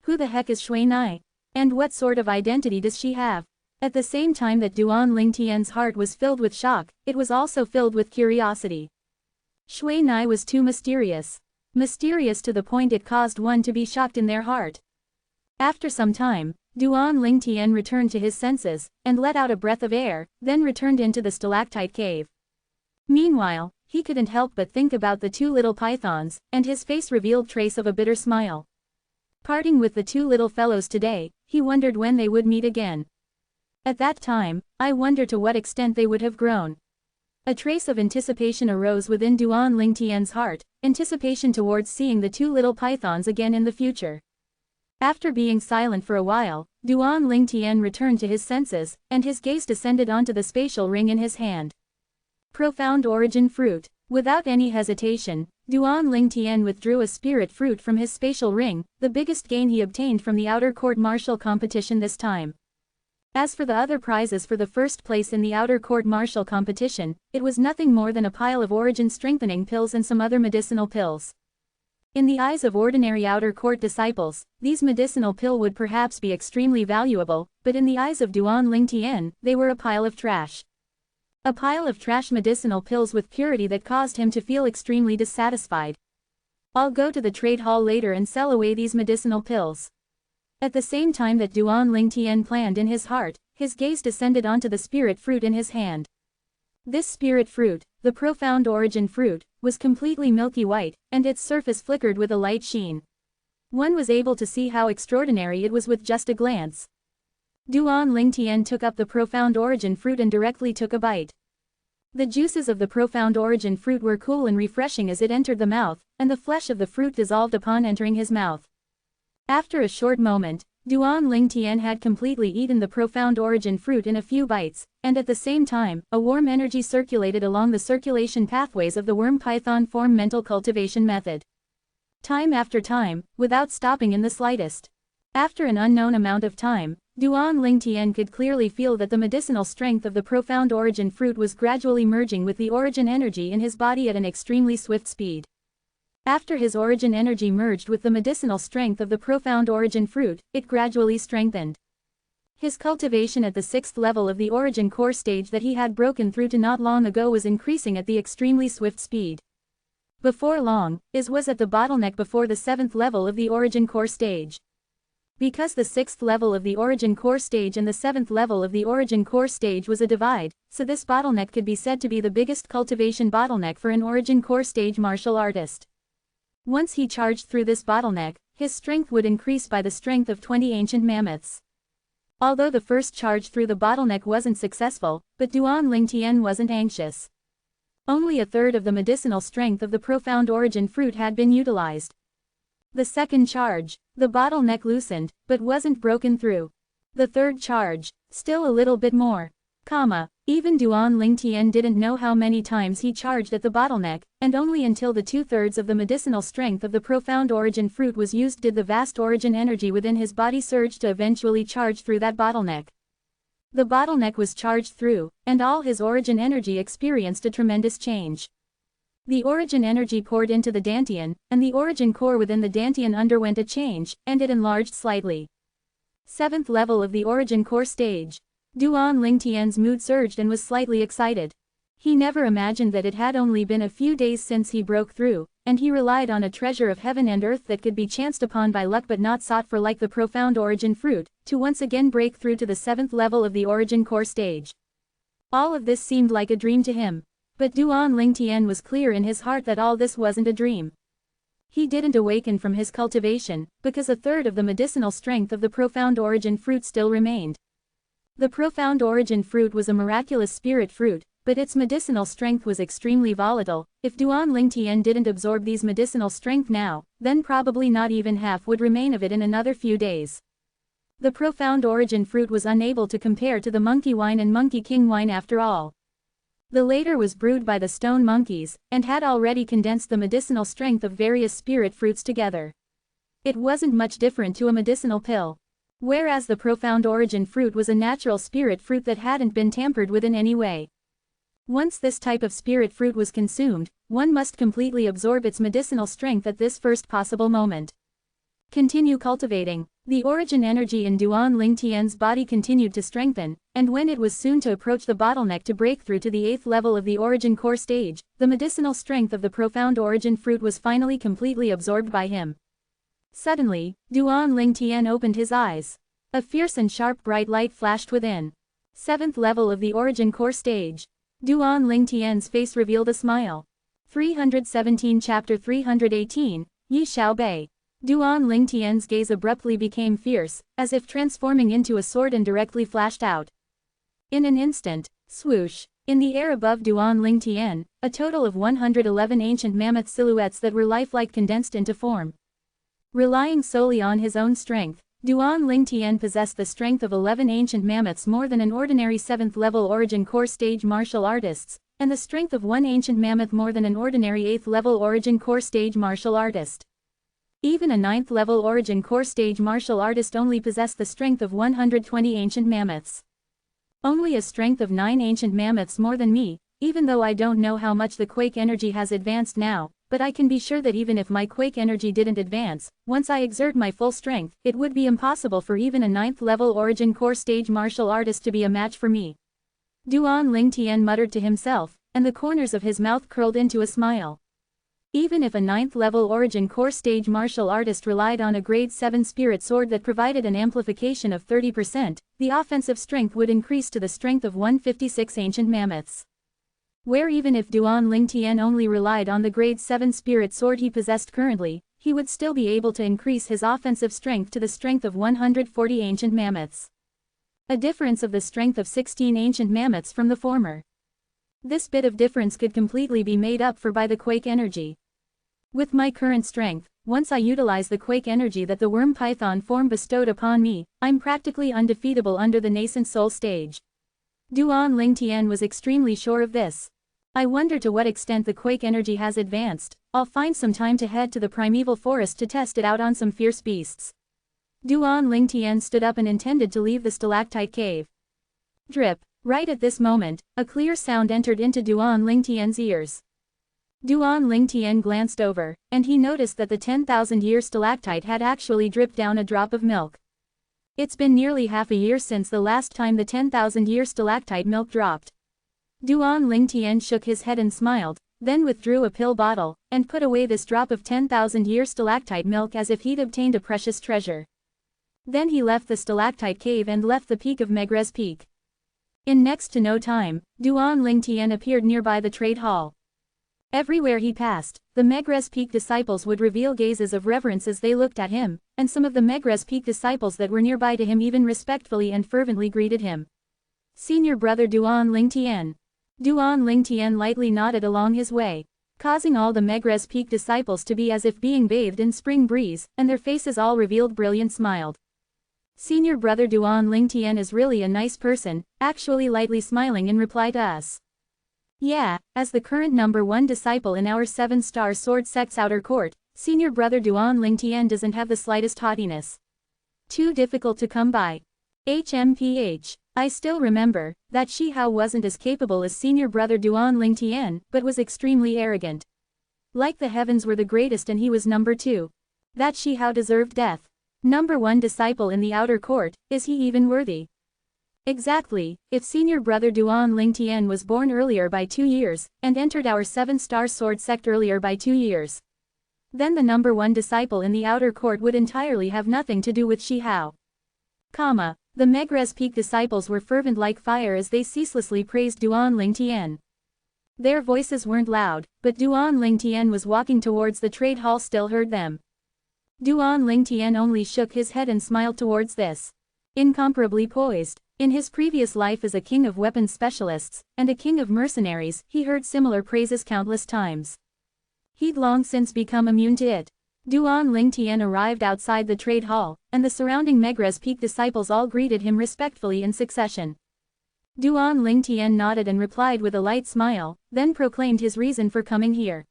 Who the heck is Shui-Nai? And what sort of identity does she have? At the same time that Duan Lingtian's heart was filled with shock, it was also filled with curiosity. Shui-Nai was too mysterious. Mysterious to the point it caused one to be shocked in their heart. After some time, Duan Lingtian returned to his senses, and let out a breath of air, then returned into the stalactite cave. Meanwhile, he couldn't help but think about the two little pythons, and his face revealed trace of a bitter smile. Parting with the two little fellows today, he wondered when they would meet again. At that time, I wonder to what extent they would have grown. A trace of anticipation arose within Duan Lingtian's heart, anticipation towards seeing the two little pythons again in the future. After being silent for a while, Duan Lingtian returned to his senses, and his gaze descended onto the spatial ring in his hand. Profound origin fruit. Without any hesitation, Duan Lingtian withdrew a spirit fruit from his spatial ring, the biggest gain he obtained from the outer court martial competition this time. As for the other prizes for the first place in the outer court martial competition, it was nothing more than a pile of origin strengthening pills and some other medicinal pills. In the eyes of ordinary outer court disciples, these medicinal pills would perhaps be extremely valuable, but in the eyes of Duan Lingtian, they were a pile of trash. A pile of trash medicinal pills with purity that caused him to feel extremely dissatisfied. I'll go to the trade hall later and sell away these medicinal pills. At the same time that Duan Lingtian planned in his heart, his gaze descended onto the spirit fruit in his hand. This spirit fruit, the profound origin fruit, was completely milky white, and its surface flickered with a light sheen. One was able to see how extraordinary it was with just a glance. Duan Lingtian took up the profound origin fruit and directly took a bite. The juices of the profound origin fruit were cool and refreshing as it entered the mouth, and the flesh of the fruit dissolved upon entering his mouth. After a short moment, Duan Lingtian had completely eaten the profound origin fruit in a few bites, and at the same time, a warm energy circulated along the circulation pathways of the worm python form mental cultivation method. Time after time, without stopping in the slightest. After an unknown amount of time, Duan Lingtian could clearly feel that the medicinal strength of the profound origin fruit was gradually merging with the origin energy in his body at an extremely swift speed. After his origin energy merged with the medicinal strength of the profound origin fruit, it gradually strengthened. His cultivation at the 6th level of the origin core stage that he had broken through to not long ago was increasing at the extremely swift speed. Before long, Is was at the bottleneck before the 7th level of the origin core stage. Because the 6th level of the origin core stage and the 7th level of the origin core stage was a divide, so this bottleneck could be said to be the biggest cultivation bottleneck for an origin core stage martial artist. Once he charged through this bottleneck, his strength would increase by the strength of 20 ancient mammoths. Although the first charge through the bottleneck wasn't successful, but Duan Lingtian wasn't anxious. Only a third of the medicinal strength of the profound origin fruit had been utilized. The second charge, the bottleneck loosened, but wasn't broken through. The third charge, still a little bit more. Even Duan Lingtian didn't know how many times he charged at the bottleneck, and only until the 2/3 of the medicinal strength of the profound origin fruit was used did the vast origin energy within his body surge to eventually charge through that bottleneck. The bottleneck was charged through, and all his origin energy experienced a tremendous change. The origin energy poured into the dantian, and the origin core within the dantian underwent a change, and it enlarged slightly. 7th level of the origin core stage. Duan Lingtian's mood surged and was slightly excited. He never imagined that it had only been a few days since he broke through, and he relied on a treasure of heaven and earth that could be chanced upon by luck but not sought for like the profound origin fruit, to once again break through to the 7th level of the origin core stage. All of this seemed like a dream to him. But Duan Lingtian was clear in his heart that all this wasn't a dream. He didn't awaken from his cultivation, because a third of the medicinal strength of the profound origin fruit still remained. The profound origin fruit was a miraculous spirit fruit, but its medicinal strength was extremely volatile. If Duan Lingtian didn't absorb these medicinal strength now, then probably not even half would remain of it in another few days. The profound origin fruit was unable to compare to the monkey wine and monkey king wine after all. The latter was brewed by the stone monkeys, and had already condensed the medicinal strength of various spirit fruits together. It wasn't much different to a medicinal pill. Whereas the profound origin fruit was a natural spirit fruit that hadn't been tampered with in any way. Once this type of spirit fruit was consumed, one must completely absorb its medicinal strength at this first possible moment. Continue cultivating. The origin energy in Duan Lingtian's body continued to strengthen, and when it was soon to approach the bottleneck to break through to the 8th level of the origin core stage, the medicinal strength of the profound origin fruit was finally completely absorbed by him. Suddenly, Duan Lingtian opened his eyes. A fierce and sharp bright light flashed within. 7th level of the origin core stage. Duan Lingtian's face revealed a smile. 317 Chapter 318, Yi Xiao Bei. Duan Lingtian's gaze abruptly became fierce, as if transforming into a sword and directly flashed out. In an instant, swoosh, in the air above Duan Lingtian, a total of 111 ancient mammoth silhouettes that were lifelike condensed into form. Relying solely on his own strength, Duan Lingtian possessed the strength of 11 ancient mammoths more than an ordinary 7th level origin core stage martial artists, and the strength of one ancient mammoth more than an ordinary 8th level origin core stage martial artist. Even a 9th level origin core stage martial artist only possessed the strength of 120 ancient mammoths. Only a strength of 9 ancient mammoths more than me, even though I don't know how much the quake energy has advanced now, but I can be sure that even if my quake energy didn't advance, once I exert my full strength, it would be impossible for even a 9th level origin core stage martial artist to be a match for me. Duan Lingtian muttered to himself, and the corners of his mouth curled into a smile. Even if a 9th-level origin core stage martial artist relied on a grade 7 spirit sword that provided an amplification of 30%, the offensive strength would increase to the strength of 156 ancient mammoths. Where even if Duan Lingtian only relied on the grade 7 spirit sword he possessed currently, he would still be able to increase his offensive strength to the strength of 140 ancient mammoths. A difference of the strength of 16 ancient mammoths from the former. This bit of difference could completely be made up for by the quake energy. With my current strength, once I utilize the quake energy that the worm python form bestowed upon me, I'm practically undefeatable under the nascent soul stage. Duan Lingtian was extremely sure of this. I wonder to what extent the quake energy has advanced. I'll find some time to head to the primeval forest to test it out on some fierce beasts. Duan Lingtian stood up and intended to leave the stalactite cave. Drip. Right at this moment, a clear sound entered into Duan Lingtian's ears. Duan Lingtian glanced over, and he noticed that the 10,000-year stalactite had actually dripped down a drop of milk. It's been nearly half a year since the last time the 10,000-year stalactite milk dropped. Duan Lingtian shook his head and smiled, then withdrew a pill bottle, and put away this drop of 10,000-year stalactite milk as if he'd obtained a precious treasure. Then he left the stalactite cave and left the peak of Megrez Peak. In next to no time, Duan Lingtian appeared nearby the trade hall. Everywhere he passed, the Megrez Peak disciples would reveal gazes of reverence as they looked at him, and some of the Megrez Peak disciples that were nearby to him even respectfully and fervently greeted him. Senior brother Duan Lingtian. Duan Lingtian lightly nodded along his way, causing all the Megrez Peak disciples to be as if being bathed in spring breeze, and their faces all revealed brilliant smiled. Senior brother Duan Lingtian is really a nice person, actually lightly smiling in reply to us. Yeah, as the current number 1 disciple in our 7-star sword sect's outer court, senior brother Duan Lingtian doesn't have the slightest haughtiness. Too difficult to come by. HMPH. I still remember that Shihao wasn't as capable as senior brother Duan Lingtian, but was extremely arrogant. Like the heavens were the greatest and he was number 2. That Shihao deserved death. Number 1 disciple in the outer court, is he even worthy? Exactly, if senior brother Duan Lingtian was born earlier by 2 years, and entered our 7-star sword sect earlier by 2 years. Then the number 1 disciple in the outer court would entirely have nothing to do with Shihao. The Megrez Peak disciples were fervent like fire as they ceaselessly praised Duan Lingtian. Their voices weren't loud, but Duan Lingtian was walking towards the trade hall still heard them. Duan Lingtian only shook his head and smiled towards this. Incomparably poised. In his previous life as a king of weapons specialists, and a king of mercenaries, he heard similar praises countless times. He'd long since become immune to it. Duan Lingtian arrived outside the trade hall, and the surrounding Megrez Peak disciples all greeted him respectfully in succession. Duan Lingtian nodded and replied with a light smile, then proclaimed his reason for coming here.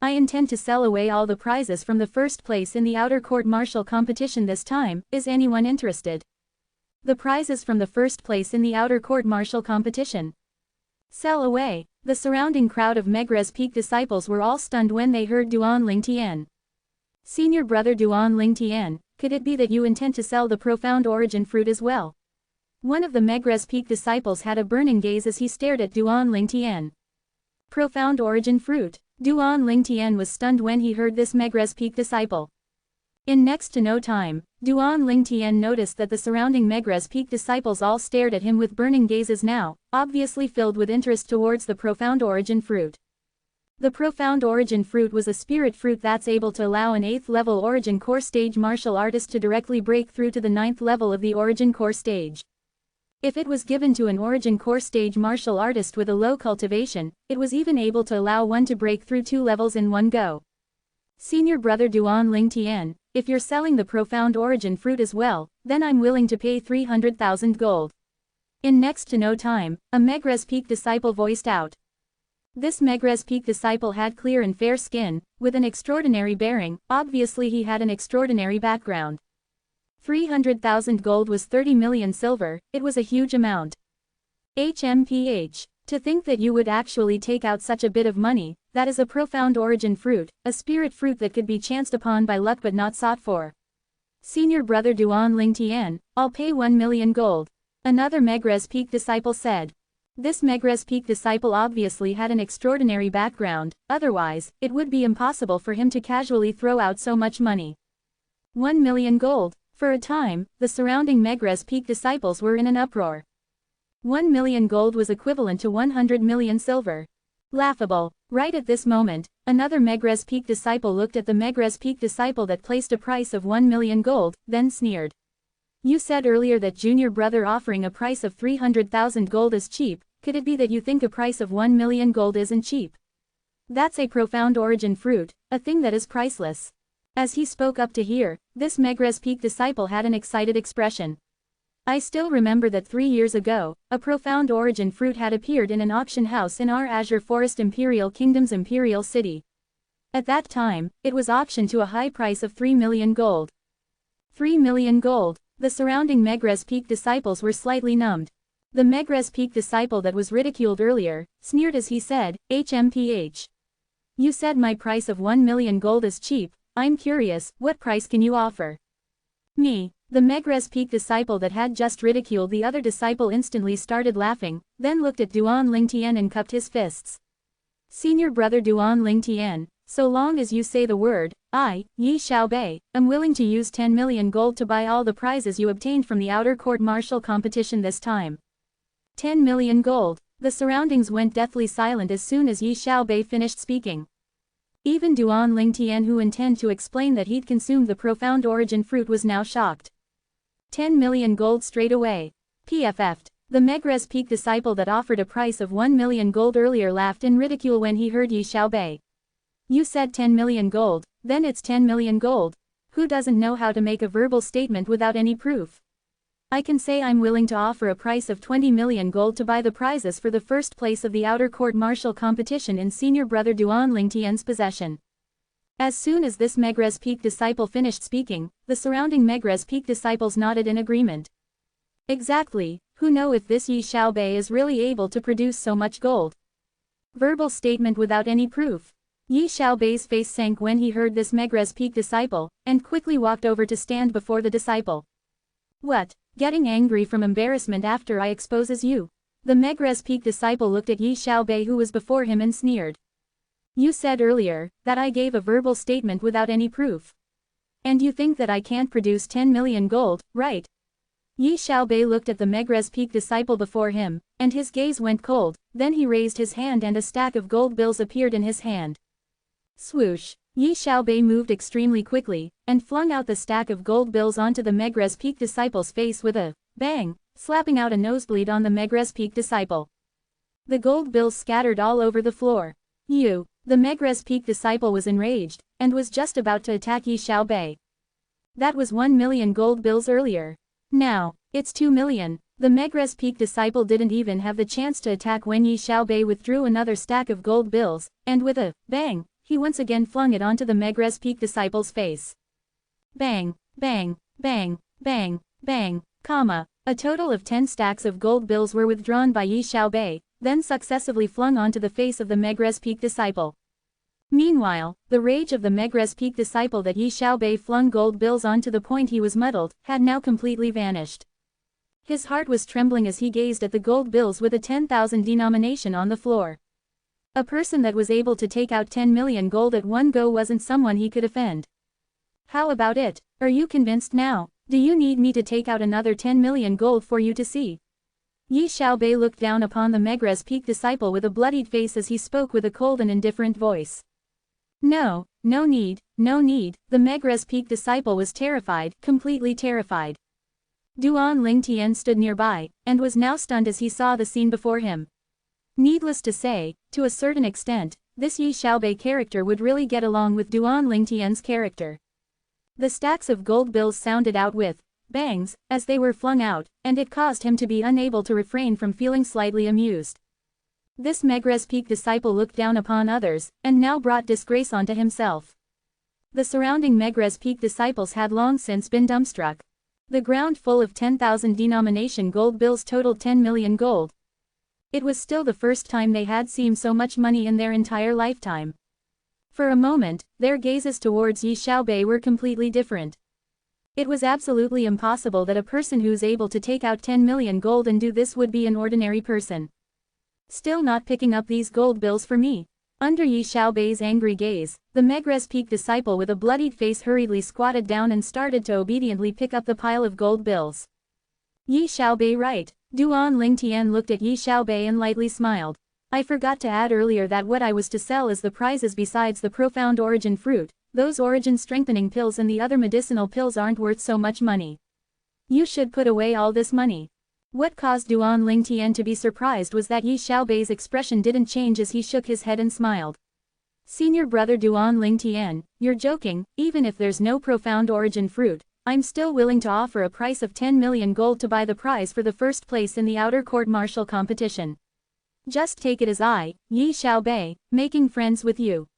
I intend to sell away all the prizes from the first place in the outer court martial competition this time. Is anyone interested? The prizes from the first place in the outer court martial competition. Sell away. The surrounding crowd of Megrez Peak disciples were all stunned when they heard Duan Lingtian. Senior brother Duan Lingtian, could it be that you intend to sell the profound origin fruit as well? One of the Megrez Peak disciples had a burning gaze as he stared at Duan Lingtian. Profound origin fruit. Duan Lingtian was stunned when he heard this Megrez Peak disciple. In next to no time, Duan Lingtian noticed that the surrounding Megrez Peak disciples all stared at him with burning gazes now, obviously filled with interest towards the profound origin fruit. The profound origin fruit was a spirit fruit that's able to allow an 8th level origin core stage martial artist to directly break through to the 9th level of the origin core stage. If it was given to an origin core stage martial artist with a low cultivation, it was even able to allow one to break through 2 levels in one go. Senior brother Duan Lingtian, if you're selling the profound origin fruit as well, then I'm willing to pay 300,000 gold. In next to no time, a Megrez Peak disciple voiced out. This Megrez Peak disciple had clear and fair skin, with an extraordinary bearing. Obviously he had an extraordinary background. 300,000 gold was 30 million silver. It was a huge amount. HMPH. To think that you would actually take out such a bit of money. That is a profound origin fruit, a spirit fruit that could be chanced upon by luck but not sought for. Senior brother Duan Lingtian, I'll pay 1 million gold. Another Megrez Peak disciple said. This Megres Peak disciple obviously had an extraordinary background, otherwise, it would be impossible for him to casually throw out so much money. 1 million gold. For a time, the surrounding Megres Peak disciples were in an uproar. 1 million gold was equivalent to 100 million silver. Laughable. Right at this moment, another Megres Peak disciple looked at the Megres Peak disciple that placed a price of 1 million gold, then sneered. You said earlier that junior brother offering a price of 300,000 gold is cheap. Could it be that you think a price of 1 million gold isn't cheap? That's a profound origin fruit, a thing that is priceless. As he spoke up to hear, this Megres Peak disciple had an excited expression. I still remember that 3 years ago, a profound origin fruit had appeared in an auction house in our Azure Forest Imperial Kingdom's Imperial City. At that time, it was auctioned to a high price of 3 million gold. 3 million gold. The surrounding Megres Peak disciples were slightly numbed. The Megres Peak disciple that was ridiculed earlier, sneered as he said, HMPH. You said my price of 1 million gold is cheap. I'm curious, what price can you offer? Me. The Megres Peak disciple that had just ridiculed the other disciple instantly started laughing, then looked at Duan Lingtian and cupped his fists. Senior brother Duan Lingtian, so long as you say the word, I, Yi Xiaobei, am willing to use 10 million gold to buy all the prizes you obtained from the outer court martial competition this time. 10 million gold. The surroundings went deathly silent as soon as Yi Xiaobei finished speaking. Even Duan Lingtian, who intended to explain that he'd consumed the profound origin fruit, was now shocked. 10 million gold straight away. PFF'd. The Megres Peak disciple that offered a price of 1 million gold earlier laughed in ridicule when he heard Yi Xiaobei. You said 10 million gold, then it's 10 million gold. Who doesn't know how to make a verbal statement without any proof? I can say I'm willing to offer a price of 20 million gold to buy the prizes for the first place of the outer court martial competition in senior brother Duan Lingtian's possession. As soon as this Megres Peak disciple finished speaking, the surrounding Megres Peak disciples nodded in agreement. Exactly, who know if this Yi Xiaobei is really able to produce so much gold? Verbal statement without any proof. Yi Xiaobei's face sank when he heard this Megres Peak disciple, and quickly walked over to stand before the disciple. What? Getting angry from embarrassment after I exposes you? The Megres Peak disciple looked at Yi Xiaobei who was before him and sneered. You said earlier, that I gave a verbal statement without any proof. And you think that I can't produce 10 million gold, right? Yi Xiaobei looked at the Megres Peak disciple before him, and his gaze went cold, then he raised his hand and a stack of gold bills appeared in his hand. Swoosh. Yi Xiaobei moved extremely quickly, and flung out the stack of gold bills onto the Megres Peak disciple's face with a bang, slapping out a nosebleed on the Megres Peak disciple. The gold bills scattered all over the floor. You. The Megres Peak disciple was enraged, and was just about to attack Yi Xiaobei. That was 1 million gold bills earlier. Now, it's 2 million. The Megres Peak disciple didn't even have the chance to attack when Yi Xiaobei withdrew another stack of gold bills, and with a bang, he once again flung it onto the Megres Peak disciple's face. Bang, bang, bang, bang, bang, comma. A total of 10 stacks of gold bills were withdrawn by Yi Xiaobei, then successively flung onto the face of the Megres Peak disciple. Meanwhile, the rage of the Megres Peak disciple that Yi Xiaobei flung gold bills on to the point he was muddled, had now completely vanished. His heart was trembling as he gazed at the gold bills with a 10,000 denomination on the floor. A person that was able to take out 10 million gold at one go wasn't someone he could offend. How about it? Are you convinced now? Do you need me to take out another 10 million gold for you to see? Yi Xiaobei looked down upon the Megres Peak disciple with a bloodied face as he spoke with a cold and indifferent voice. No, no need, no need. The Megres Peak disciple was terrified, completely terrified. Duan Lingtian stood nearby, and was now stunned as he saw the scene before him. Needless to say, to a certain extent, this Yi Xiaobei character would really get along with Duan Lingtian's character. The stacks of gold bills sounded out with bangs, as they were flung out, and it caused him to be unable to refrain from feeling slightly amused. This Megres Peak disciple looked down upon others, and now brought disgrace onto himself. The surrounding Megres Peak disciples had long since been dumbstruck. The ground full of 10,000 denomination gold bills totaled 10 million gold. It was still the first time they had seen so much money in their entire lifetime. For a moment, their gazes towards Yi Xiaobei were completely different. It was absolutely impossible that a person who's able to take out 10 million gold and do this would be an ordinary person. Still not picking up these gold bills for me? Under Yi Xiaobei's angry gaze, the Megre's peak disciple with a bloodied face hurriedly squatted down and started to obediently pick up the pile of gold bills. Yi Xiaobei right. Duan Lingtian looked at Yi Xiaobei and lightly smiled. I forgot to add earlier that what I was to sell as the prizes besides the profound origin fruit, those origin strengthening pills and the other medicinal pills aren't worth so much money. You should put away all this money. What caused Duan Lingtian to be surprised was that Yi Xiaobei's expression didn't change as he shook his head and smiled. Senior brother Duan Lingtian, you're joking. Even if there's no profound origin fruit, I'm still willing to offer a price of 10 million gold to buy the prize for the first place in the outer court martial competition. Just take it as I, Yi Xiaobei, making friends with you.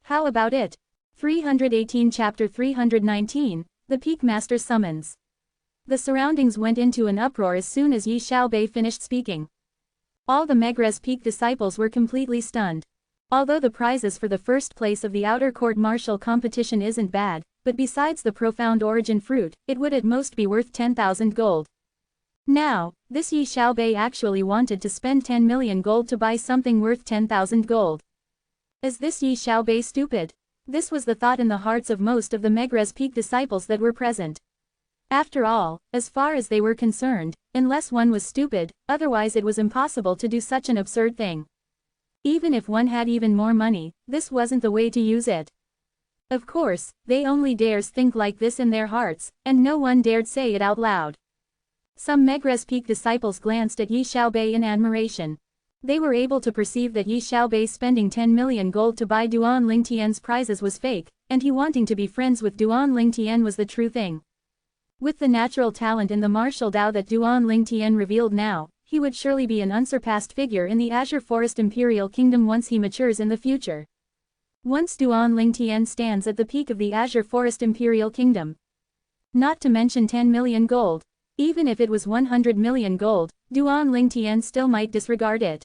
How about it? 318 Chapter 319, The Peak Master's Summons. The surroundings went into an uproar as soon as Yi Xiaobei finished speaking. All the Megre's peak disciples were completely stunned. Although the prizes for the first place of the outer court martial competition isn't bad, but besides the profound origin fruit, it would at most be worth 10,000 gold. Now, this Yi Xiaobei actually wanted to spend 10 million gold to buy something worth 10,000 gold. Is this Yi Xiaobei stupid? This was the thought in the hearts of most of the Megre's peak disciples that were present. After all, as far as they were concerned, unless one was stupid, otherwise it was impossible to do such an absurd thing. Even if one had even more money, this wasn't the way to use it. Of course, they only dares think like this in their hearts, and no one dared say it out loud. Some Megre's peak disciples glanced at Yi Xiaobei in admiration. They were able to perceive that Yi Xiaobei spending 10 million gold to buy Duan Lingtian's prizes was fake, and he wanting to be friends with Duan Lingtian was the true thing. With the natural talent in the martial Tao that Duan Lingtian revealed now, he would surely be an unsurpassed figure in the Azure Forest Imperial Kingdom once he matures in the future. Once Duan Lingtian stands at the peak of the Azure Forest Imperial Kingdom. Not to mention 10 million gold. Even if it was 100 million gold, Duan Lingtian still might disregard it.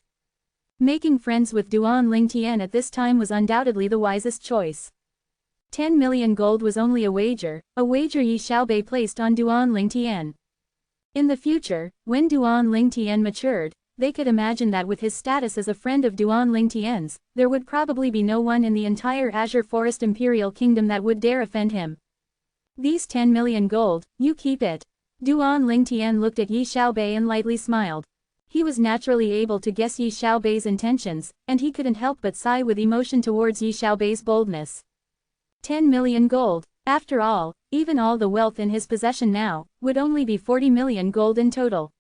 Making friends with Duan Lingtian at this time was undoubtedly the wisest choice. 10 million gold was only a wager Yi Xiaobei placed on Duan Lingtian. In the future, when Duan Lingtian matured, they could imagine that with his status as a friend of Duan Lingtian's, there would probably be no one in the entire Azure Forest Imperial Kingdom that would dare offend him. These 10 million gold, you keep it. Duan Lingtian looked at Yi Xiaobei and lightly smiled. He was naturally able to guess Yi Xiaobei's intentions, and he couldn't help but sigh with emotion towards Yi Xiaobei's boldness. 10 million gold. After all, even all the wealth in his possession now, would only be 40 million gold in total.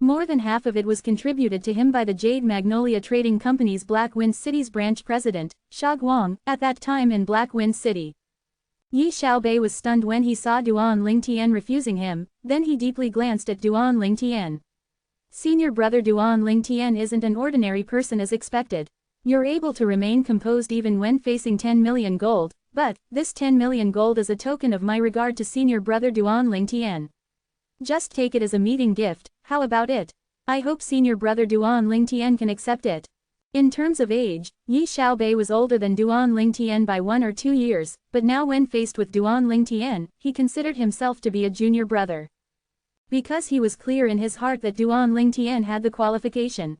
More than half of it was contributed to him by the Jade Magnolia Trading Company's Black Wind City's branch president, Sha Guang, at that time in Black Wind City. Yi Xiaobei was stunned when he saw Duan Lingtian refusing him, then he deeply glanced at Duan Lingtian. Senior brother Duan Lingtian isn't an ordinary person as expected. You're able to remain composed even when facing 10 million gold, but, this 10 million gold is a token of my regard to senior brother Duan Lingtian. Just take it as a meeting gift, how about it? I hope senior brother Duan Lingtian can accept it. In terms of age, Yi Xiaobei was older than Duan Lingtian by 1 or 2 years, but now when faced with Duan Lingtian, he considered himself to be a junior brother. Because he was clear in his heart that Duan Lingtian had the qualification.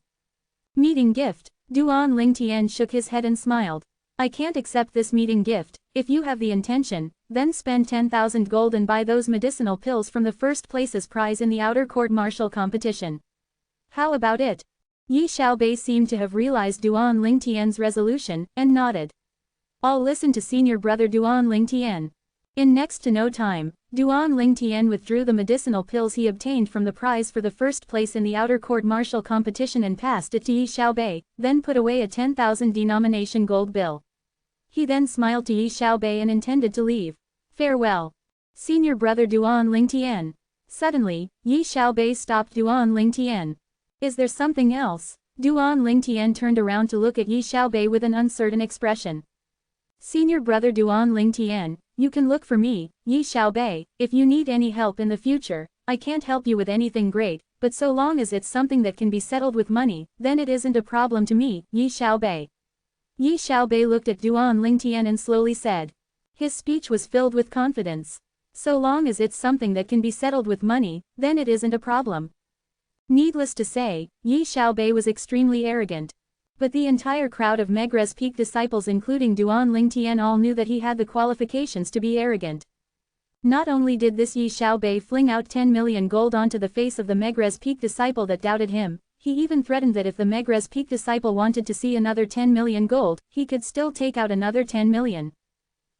Meeting gift. Duan Lingtian shook his head and smiled. I can't accept this meeting gift. If you have the intention, then spend 10,000 gold and buy those medicinal pills from the first place's prize in the outer court martial competition. How about it? Yi Xiaobei seemed to have realized Duan Lingtian's resolution, and nodded. I'll listen to senior brother Duan Lingtian. In next to no time, Duan Lingtian withdrew the medicinal pills he obtained from the prize for the first place in the outer court martial competition and passed it to Yi Xiaobei, then put away a 10,000 denomination gold bill. He then smiled to Yi Xiaobei and intended to leave. Farewell. Senior brother Duan Lingtian. Suddenly, Yi Xiaobei stopped Duan Lingtian. Is there something else? Duan Lingtian turned around to look at Yi Xiaobei with an uncertain expression. Senior brother Duan Lingtian, you can look for me, Yi Xiaobei, if you need any help in the future. I can't help you with anything great, but so long as it's something that can be settled with money, then it isn't a problem to me, Yi Xiaobei. Yi Xiaobei looked at Duan Lingtian and slowly said. His speech was filled with confidence. So long as it's something that can be settled with money, then it isn't a problem. Needless to say, Yi Xiaobei was extremely arrogant. But the entire crowd of Megre's Peak disciples including Duan Lingtian all knew that he had the qualifications to be arrogant. Not only did this Yi Xiaobei fling out 10 million gold onto the face of the Megre's Peak disciple that doubted him, he even threatened that if the Megre's Peak disciple wanted to see another 10 million gold, he could still take out another 10 million.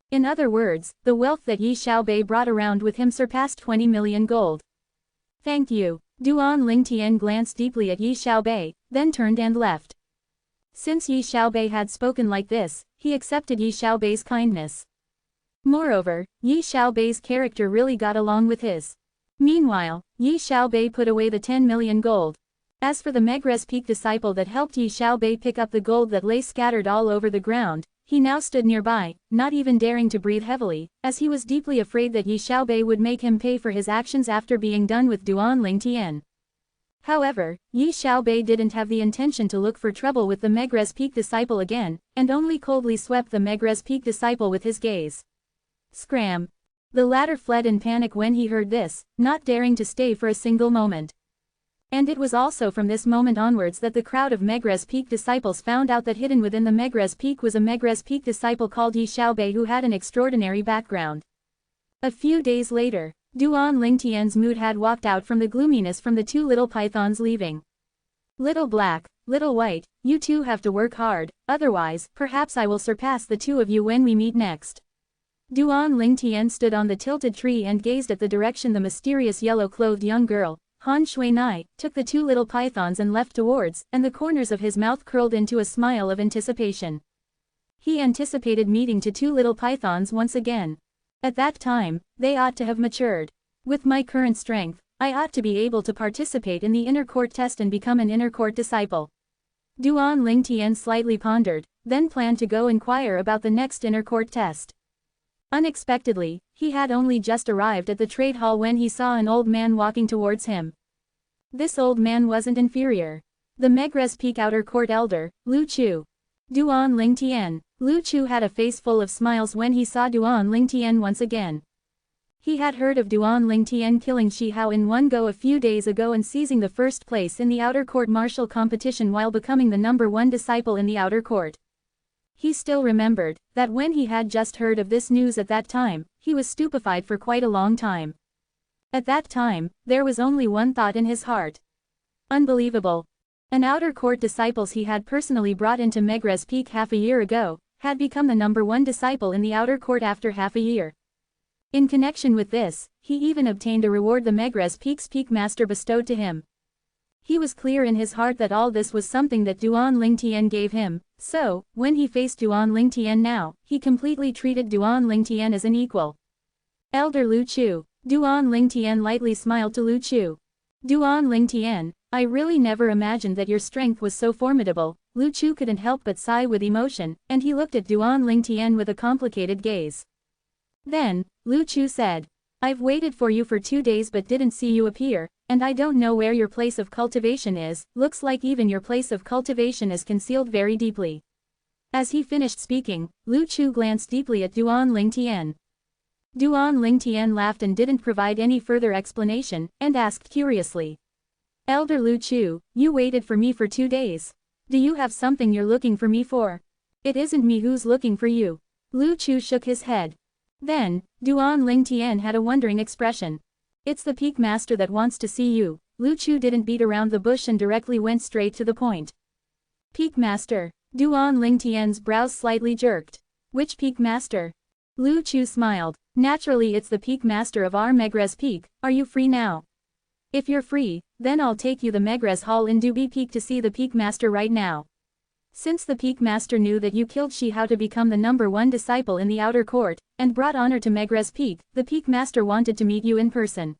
In other words, the wealth that Yi Xiaobei brought around with him surpassed 20 million gold. Thank you. Duan Lingtian glanced deeply at Yi Xiaobei, then turned and left. Since Yi Xiaobei had spoken like this, he accepted Yi Xiaobei's kindness. Moreover, Yi Xiaobei's character really got along with his. Meanwhile, Yi Xiaobei put away the 10 million gold. As for the Megre's Peak disciple that helped Yi Xiaobei pick up the gold that lay scattered all over the ground, he now stood nearby, not even daring to breathe heavily, as he was deeply afraid that Yi Xiaobei would make him pay for his actions after being done with Duan Lingtian. However, Yi Xiaobei didn't have the intention to look for trouble with the Megre's Peak disciple again, and only coldly swept the Megre's Peak disciple with his gaze. Scram! The latter fled in panic when he heard this, not daring to stay for a single moment. And it was also from this moment onwards that the crowd of Megre's Peak disciples found out that hidden within the Megre's Peak was a Megre's Peak disciple called Yi Xiaobei who had an extraordinary background. A few days later, Duan Lingtian's mood had walked out from the gloominess from the two little pythons leaving. Little Black, Little White, you two have to work hard, otherwise, perhaps I will surpass the two of you when we meet next. Duan Lingtian stood on the tilted tree and gazed at the direction the mysterious yellow-clothed young girl, Han Shuinai, took the two little pythons and left towards, and the corners of his mouth curled into a smile of anticipation. He anticipated meeting to two little pythons once again. At that time, they ought to have matured. With my current strength, I ought to be able to participate in the inner court test and become an inner court disciple. Duan Lingtian slightly pondered, then planned to go inquire about the next inner court test. Unexpectedly, he had only just arrived at the trade hall when he saw an old man walking towards him. This old man wasn't inferior. The Megre's Peak outer court elder, Lu Chu. Duan Lingtian. Lu Chu had a face full of smiles when he saw Duan Lingtian once again. He had heard of Duan Lingtian killing Shi Hao in one go a few days ago and seizing the first place in the outer court martial competition while becoming the #1 disciple in the outer court. He still remembered that when he had just heard of this news at that time, he was stupefied for quite a long time. At that time, there was only one thought in his heart. Unbelievable. An outer court disciples he had personally brought into Megre's Peak half a year ago, had become the #1 disciple in the outer court after half a year. In connection with this, he even obtained a reward the Megre's Peak's Peak Master bestowed to him. He was clear in his heart that all this was something that Duan Lingtian gave him, so, when he faced Duan Lingtian now, he completely treated Duan Lingtian as an equal. Elder Lu Chu. Duan Lingtian lightly smiled to Lu Chu. Duan Lingtian, I really never imagined that your strength was so formidable. Lu Chu couldn't help but sigh with emotion, and he looked at Duan Lingtian with a complicated gaze. Then, Lu Chu said, I've waited for you for 2 days but didn't see you appear, and I don't know where your place of cultivation is, looks like even your place of cultivation is concealed very deeply. As he finished speaking, Lu Chu glanced deeply at Duan Lingtian. Duan Lingtian laughed and didn't provide any further explanation, and asked curiously. Elder Lu Chu, you waited for me for 2 days. Do you have something you're looking for me for? It isn't me who's looking for you. Lu Chu shook his head. Then, Duan Lingtian had a wondering expression. It's the Peak Master that wants to see you. Lu Chu didn't beat around the bush and directly went straight to the point. Peak Master. Duan Lingtian's brows slightly jerked. Which Peak Master? Lu Chu smiled. Naturally it's the Peak Master of our Megre's Peak. Are you free now? If you're free, then I'll take you the Megre's Hall in Dubi Peak to see the Peak Master right now. Since the Peak Master knew that you killed Shi Hao to become the #1 disciple in the outer court, and brought honor to Megre's Peak, the Peak Master wanted to meet you in person.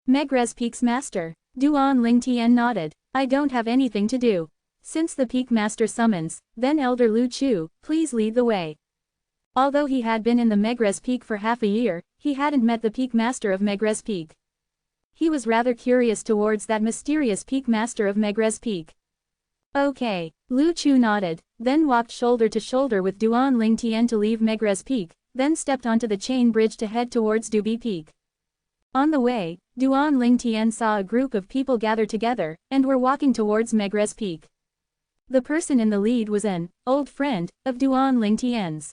Megre's Peak's Master. Duan Lingtian nodded. I don't have anything to do. Since the Peak Master summons, then Elder Lu Chu, please lead the way. Although he had been in the Megre's Peak for half a year, he hadn't met the Peak Master of Megre's Peak. He was rather curious towards that mysterious Peak Master of Megre's Peak. Okay. Lu Chu nodded, then walked shoulder to shoulder with Duan Lingtian to leave Megre's Peak, then stepped onto the chain bridge to head towards Dubi Peak. On the way, Duan Lingtian saw a group of people gather together, and were walking towards Megres Peak. The person in the lead was an old friend of Duan Lingtian's.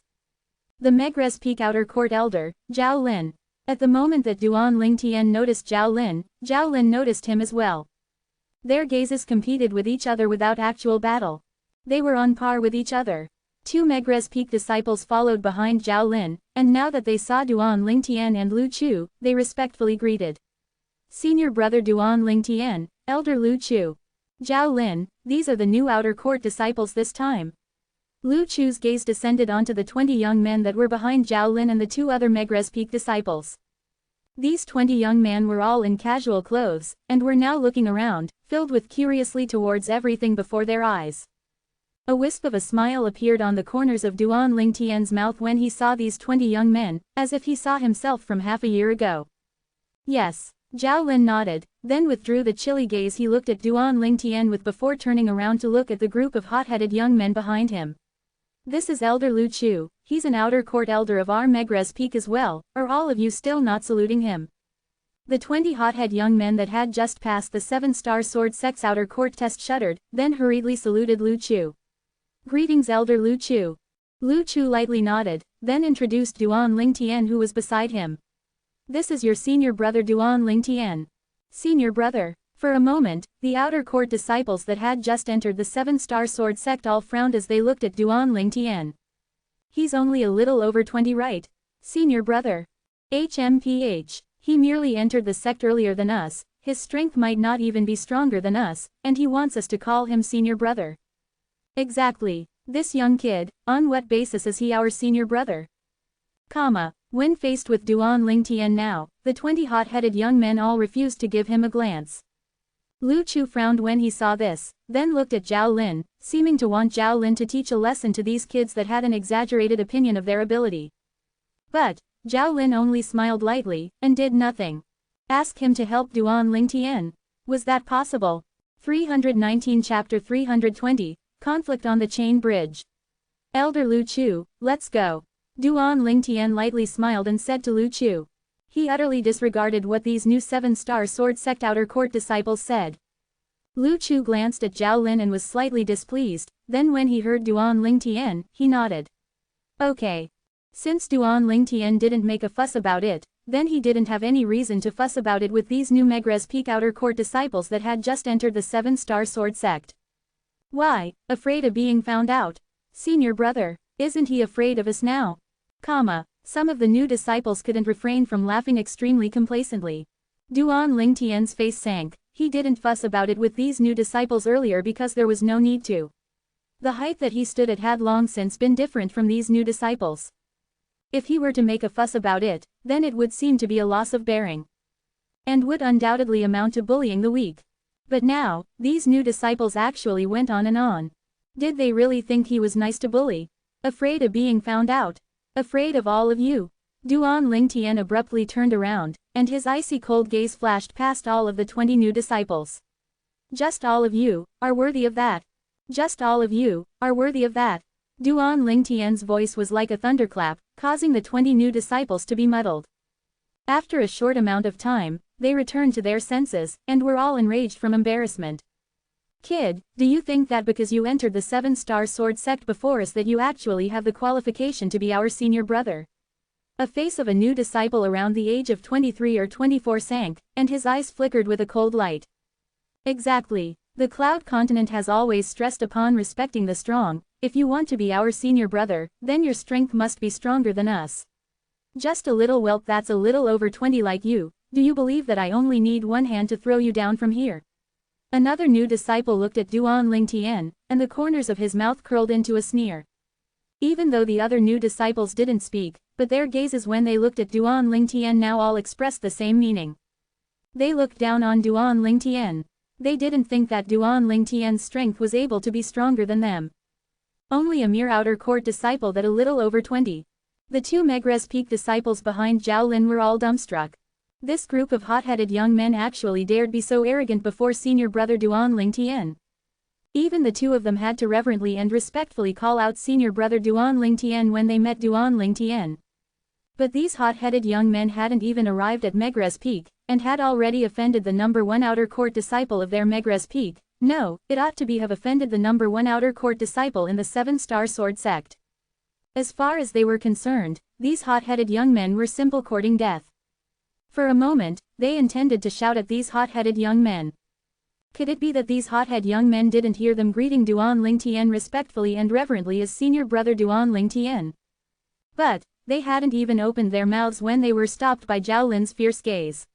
The Megres Peak Outer Court Elder, Zhao Lin. At the moment that Duan Lingtian noticed Zhao Lin noticed him as well. Their gazes competed with each other without actual battle. They were on par with each other. Two Megres Peak disciples followed behind Zhao Lin, and now that they saw Duan Lingtian and Lu Chu, they respectfully greeted. Senior brother Duan Lingtian, Elder Lu Chu. Zhao Lin, these are the new outer court disciples this time. Lu Chu's gaze descended onto the 20 young men that were behind Zhao Lin and the two other Megres Peak disciples. These 20 young men were all in casual clothes, and were now looking around, filled with curiously towards everything before their eyes. A wisp of a smile appeared on the corners of Duan Lingtian's mouth when he saw these 20 young men, as if he saw himself from half a year ago. Yes. Zhao Lin nodded, then withdrew the chilly gaze he looked at Duan Lingtian with before turning around to look at the group of hot-headed young men behind him. This is Elder Lu Chu, he's an outer court elder of our Megres Peak as well, are all of you still not saluting him? The 20 hothead young men that had just passed the 7-star sword sect's outer court test shuddered, then hurriedly saluted Lu Chu. Greetings Elder Lu Chu. Lu Chu lightly nodded, then introduced Duan Lingtian who was beside him. This is your senior brother Duan Lingtian. Senior brother. For a moment, the outer court disciples that had just entered the 7-star sword sect all frowned as they looked at Duan Lingtian. He's only a little over 20, right? Senior brother. HMPH. He merely entered the sect earlier than us, his strength might not even be stronger than us, and he wants us to call him senior brother. Exactly. This young kid, on what basis is he our senior brother? When faced with Duan Lingtian now, the 20 hot-headed young men all refused to give him a glance. Lu Chu frowned when he saw this, then looked at Zhao Lin, seeming to want Zhao Lin to teach a lesson to these kids that had an exaggerated opinion of their ability. But, Zhao Lin only smiled lightly, and did nothing. Ask him to help Duan Lingtian. Was that possible? 319 Chapter 320, Conflict on the Chain Bridge. Elder Lu Chu, let's go. Duan Lingtian lightly smiled and said to Lu Chu. He utterly disregarded what these new 7-star sword sect outer court disciples said. Lu Chu glanced at Zhao Lin and was slightly displeased, then when he heard Duan Lingtian, he nodded. Okay. Since Duan Lingtian didn't make a fuss about it, then he didn't have any reason to fuss about it with these new Megres Peak outer court disciples that had just entered the 7-star sword sect. Why, afraid of being found out? Senior brother, isn't he afraid of us now? Some of the new disciples couldn't refrain from laughing extremely complacently. Duan Lingtian's face sank, he didn't fuss about it with these new disciples earlier because there was no need to. The height that he stood at had long since been different from these new disciples. If he were to make a fuss about it, then it would seem to be a loss of bearing. And would undoubtedly amount to bullying the weak. But now, these new disciples actually went on and on. Did they really think he was nice to bully? Afraid of being found out? Afraid of all of you? Duan Lingtian abruptly turned around, and his icy cold gaze flashed past all of the 20 new disciples. Just all of you are worthy of that. Just all of you are worthy of that. Duan Lingtian's voice was like a thunderclap, causing the 20 new disciples to be muddled. After a short amount of time, they returned to their senses, and were all enraged from embarrassment. Kid, do you think that because you entered the 7-star sword sect before us that you actually have the qualification to be our senior brother? A face of a new disciple around the age of 23 or 24 sank, and his eyes flickered with a cold light. Exactly. The Cloud Continent has always stressed upon respecting the strong. If you want to be our senior brother, then your strength must be stronger than us. Just a little whelp that's a little over 20 like you, do you believe that I only need one hand to throw you down from here? Another new disciple looked at Duan Lingtian, and the corners of his mouth curled into a sneer. Even though the other new disciples didn't speak, but their gazes when they looked at Duan Lingtian now all expressed the same meaning. They looked down on Duan Lingtian. They didn't think that Duan Lingtian's strength was able to be stronger than them. Only a mere outer court disciple that a little over 20. The two Megres Peak disciples behind Zhao Lin were all dumbstruck. This group of hot-headed young men actually dared be so arrogant before senior brother Duan Lingtian. Even the two of them had to reverently and respectfully call out senior brother Duan Lingtian when they met Duan Lingtian. But these hot-headed young men hadn't even arrived at Megre's peak, and had already offended the number 1 outer court disciple of their Megre's peak. No, it ought to be have offended the number 1 outer court disciple in the 7-star sword sect. As far as they were concerned, these hot-headed young men were simple courting death. For a moment, they intended to shout at these hot-headed young men. Could it be that these hot-headed young men didn't hear them greeting Duan Lingtian respectfully and reverently as senior brother Duan Lingtian? But they hadn't even opened their mouths when they were stopped by Zhao Lin's fierce gaze.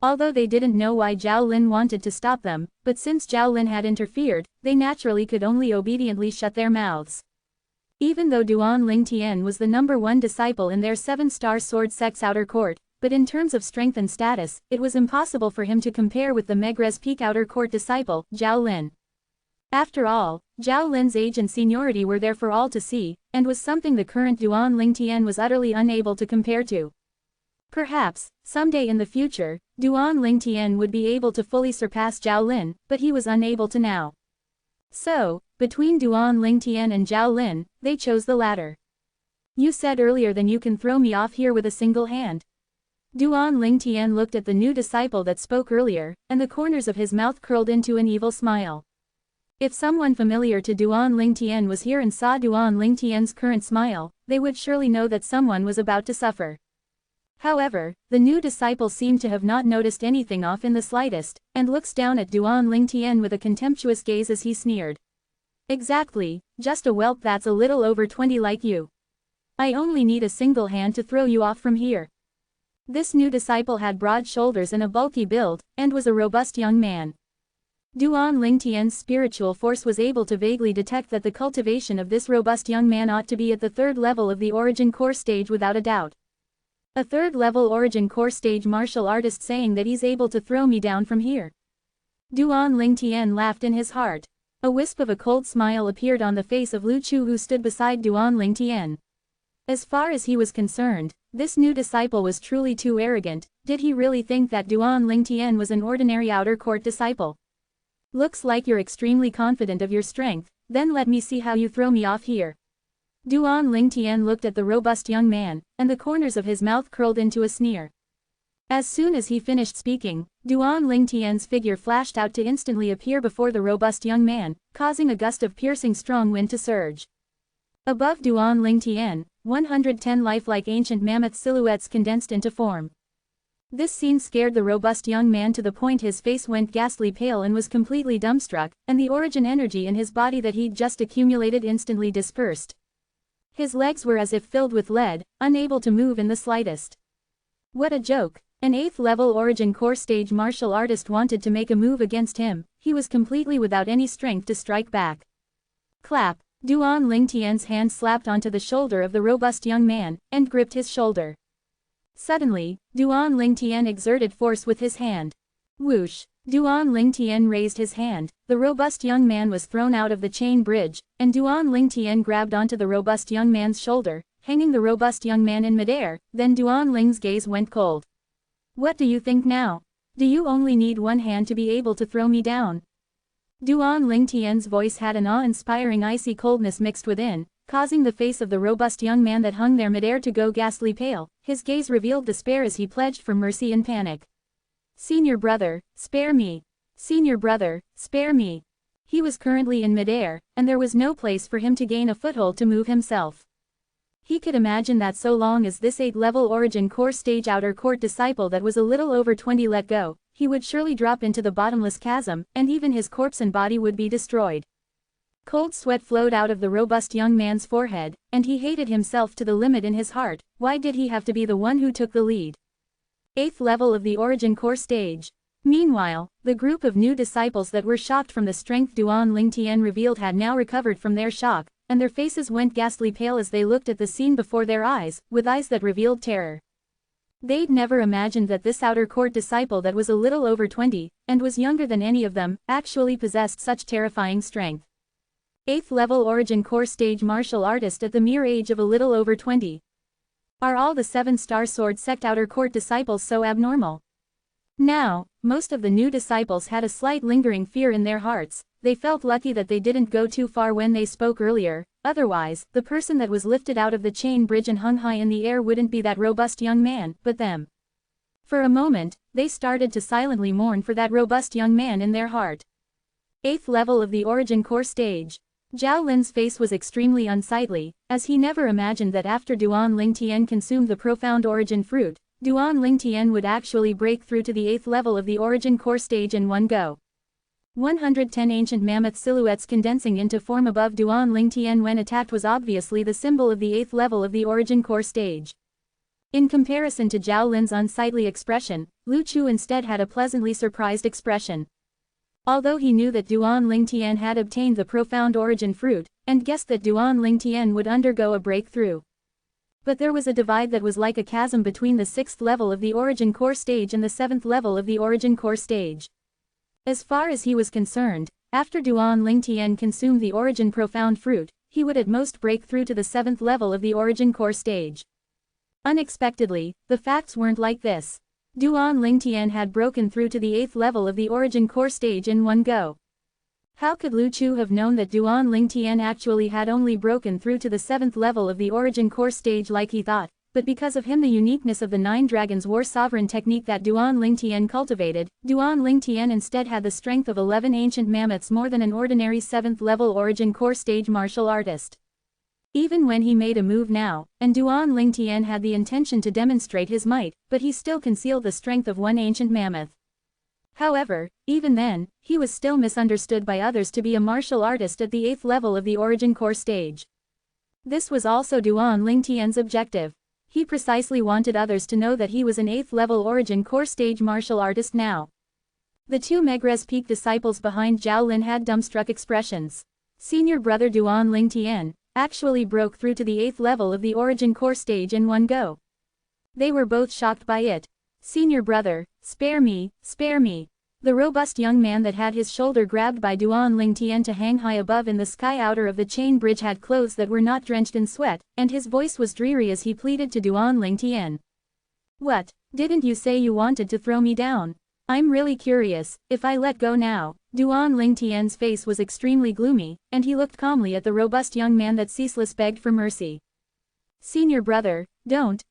Although they didn't know why Zhao Lin wanted to stop them, but since Zhao Lin had interfered, they naturally could only obediently shut their mouths. Even though Duan Lingtian was the number 1 disciple in their 7-star sword sect's outer court, but in terms of strength and status, it was impossible for him to compare with the Megre's peak outer court disciple, Zhao Lin. After all, Zhao Lin's age and seniority were there for all to see, and was something the current Duan Lingtian was utterly unable to compare to. Perhaps, someday in the future, Duan Lingtian would be able to fully surpass Zhao Lin, but he was unable to now. So, between Duan Lingtian and Zhao Lin, they chose the latter. You said earlier then you can throw me off here with a single hand. Duan Lingtian looked at the new disciple that spoke earlier, and the corners of his mouth curled into an evil smile. If someone familiar to Duan Lingtian was here and saw Duan Lingtian's current smile, they would surely know that someone was about to suffer. However, the new disciple seemed to have not noticed anything off in the slightest, and looks down at Duan Lingtian with a contemptuous gaze as he sneered. Exactly, just a whelp that's a little over 20 like you. I only need a single hand to throw you off from here. This new disciple had broad shoulders and a bulky build, and was a robust young man. Duan Lingtian's spiritual force was able to vaguely detect that the cultivation of this robust young man ought to be at the 3rd level of the origin core stage without a doubt. A 3rd level origin core stage martial artist saying that he's able to throw me down from here. Duan Lingtian laughed in his heart. A wisp of a cold smile appeared on the face of Lu Chu who stood beside Duan Lingtian. As far as he was concerned, this new disciple was truly too arrogant. Did he really think that Duan Lingtian was an ordinary outer court disciple? Looks like you're extremely confident of your strength, then let me see how you throw me off here. Duan Lingtian looked at the robust young man, and the corners of his mouth curled into a sneer. As soon as he finished speaking, Duan Lingtian's figure flashed out to instantly appear before the robust young man, causing a gust of piercing strong wind to surge. Above Duan Lingtian, 110 lifelike ancient mammoth silhouettes condensed into form. This scene scared the robust young man to the point his face went ghastly pale and was completely dumbstruck, and the origin energy in his body that he'd just accumulated instantly dispersed. His legs were as if filled with lead, unable to move in the slightest. What a joke! An 8th level origin core stage martial artist wanted to make a move against him. He was completely without any strength to strike back. Clap! Duan Lingtian's hand slapped onto the shoulder of the robust young man, and gripped his shoulder. Suddenly, Duan Lingtian exerted force with his hand. Whoosh! Duan Lingtian raised his hand, the robust young man was thrown out of the chain bridge, and Duan Lingtian grabbed onto the robust young man's shoulder, hanging the robust young man in midair. Then Duan Ling's gaze went cold. What do you think now? Do you only need one hand to be able to throw me down? Duan Lingtian's voice had an awe-inspiring icy coldness mixed within, causing the face of the robust young man that hung there midair to go ghastly pale. His gaze revealed despair as he pledged for mercy in panic. Senior brother, spare me. Senior brother, spare me. He was currently in midair, and there was no place for him to gain a foothold to move himself. He could imagine that so long as this 8th-level origin core stage outer court disciple that was a little over 20 let go, he would surely drop into the bottomless chasm, and even his corpse and body would be destroyed. Cold sweat flowed out of the robust young man's forehead, and he hated himself to the limit in his heart. Why did he have to be the one who took the lead? 8th level of the origin core stage. Meanwhile, the group of new disciples that were shocked from the strength Duan Lingtian revealed had now recovered from their shock, and their faces went ghastly pale as they looked at the scene before their eyes, with eyes that revealed terror. They'd never imagined that this outer court disciple that was a little over 20, and was younger than any of them, actually possessed such terrifying strength. 8th level origin core stage martial artist at the mere age of a little over 20. Are all the 7-star sword sect outer court disciples so abnormal? Now, most of the new disciples had a slight lingering fear in their hearts. They felt lucky that they didn't go too far when they spoke earlier, Otherwise, the person that was lifted out of the chain bridge and hung high in the air wouldn't be that robust young man, but them. For a moment, they started to silently mourn for that robust young man in their heart. 8th level of the origin core stage. Zhao Lin's face was extremely unsightly, as he never imagined that after Duan Lingtian consumed the profound origin fruit, Duan Lingtian would actually break through to the 8th level of the origin core stage in one go. 110 ancient mammoth silhouettes condensing into form above Duan Lingtian when attacked was obviously the symbol of the 8th level of the origin core stage. In comparison to Zhao Lin's unsightly expression, Lu Chu instead had a pleasantly surprised expression. Although he knew that Duan Lingtian had obtained the profound origin fruit, and guessed that Duan Lingtian would undergo a breakthrough. But there was a divide that was like a chasm between the 6th level of the origin core stage and the 7th level of the origin core stage. As far as he was concerned, after Duan Lingtian consumed the origin profound fruit, he would at most break through to the 7th level of the origin core stage. Unexpectedly, the facts weren't like this. Duan Lingtian had broken through to the 8th level of the origin core stage in one go. How could Lu Chu have known that Duan Lingtian actually had only broken through to the 7th level of the origin core stage like he thought, but because of him the uniqueness of the 9 Dragons War Sovereign technique that Duan Lingtian cultivated, Duan Lingtian instead had the strength of 11 ancient mammoths more than an ordinary 7th level origin core stage martial artist. Even when he made a move now, and Duan Lingtian had the intention to demonstrate his might, but he still concealed the strength of one ancient mammoth. However, even then, he was still misunderstood by others to be a martial artist at the 8th level of the origin core stage. This was also Duan Lingtian's objective. He precisely wanted others to know that he was an 8th level origin core stage martial artist now. The two Megrez Peak disciples behind Zhao Lin had dumbstruck expressions. Senior brother Duan Lingtian actually broke through to the 8th level of the origin core stage in one go. They were both shocked by it. Senior brother, spare me, spare me. The robust young man that had his shoulder grabbed by Duan Lingtian to hang high above in the sky outer of the chain bridge had clothes that were not drenched in sweat, and his voice was dreary as he pleaded to Duan Lingtian. What, didn't you say you wanted to throw me down? I'm really curious, if I let go now. Duan Lingtian's face was extremely gloomy, and he looked calmly at the robust young man that ceaseless begged for mercy. Senior brother, don't.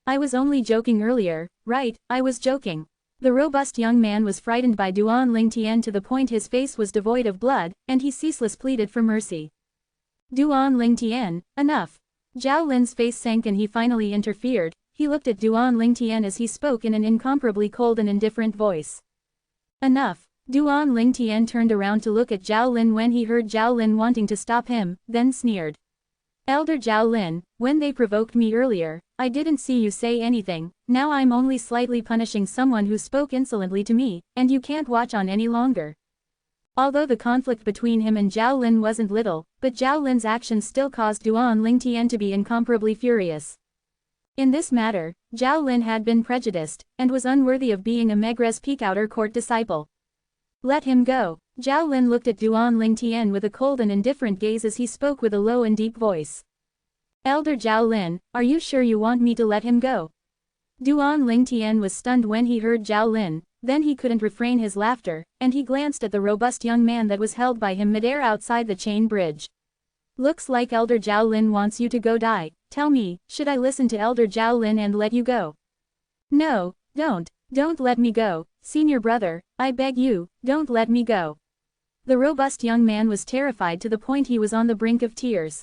I was only joking earlier, right, I was joking. The robust young man was frightened by Duan Lingtian to the point his face was devoid of blood, and he ceaseless pleaded for mercy. Duan Lingtian, enough. Zhao Lin's face sank and he finally interfered. He looked at Duan Lingtian as he spoke in an incomparably cold and indifferent voice. Enough. Duan Lingtian turned around to look at Zhao Lin when he heard Zhao Lin wanting to stop him, then sneered. Elder Zhao Lin, when they provoked me earlier, I didn't see you say anything, now I'm only slightly punishing someone who spoke insolently to me, and you can't watch on any longer. Although the conflict between him and Zhao Lin wasn't little, but Zhao Lin's actions still caused Duan Lingtian to be incomparably furious. In this matter, Zhao Lin had been prejudiced, and was unworthy of being a Megrez Peak outer court disciple. Let him go. Zhao Lin looked at Duan Lingtian with a cold and indifferent gaze as he spoke with a low and deep voice. Elder Zhao Lin, are you sure you want me to let him go? Duan Lingtian was stunned when he heard Zhao Lin, then he couldn't refrain his laughter, and he glanced at the robust young man that was held by him midair outside the chain bridge. Looks like Elder Zhao Lin wants you to go die. Tell me, should I listen to Elder Zhao Lin and let you go? No, don't let me go. Senior brother, I beg you, don't let me go. The robust young man was terrified to the point he was on the brink of tears.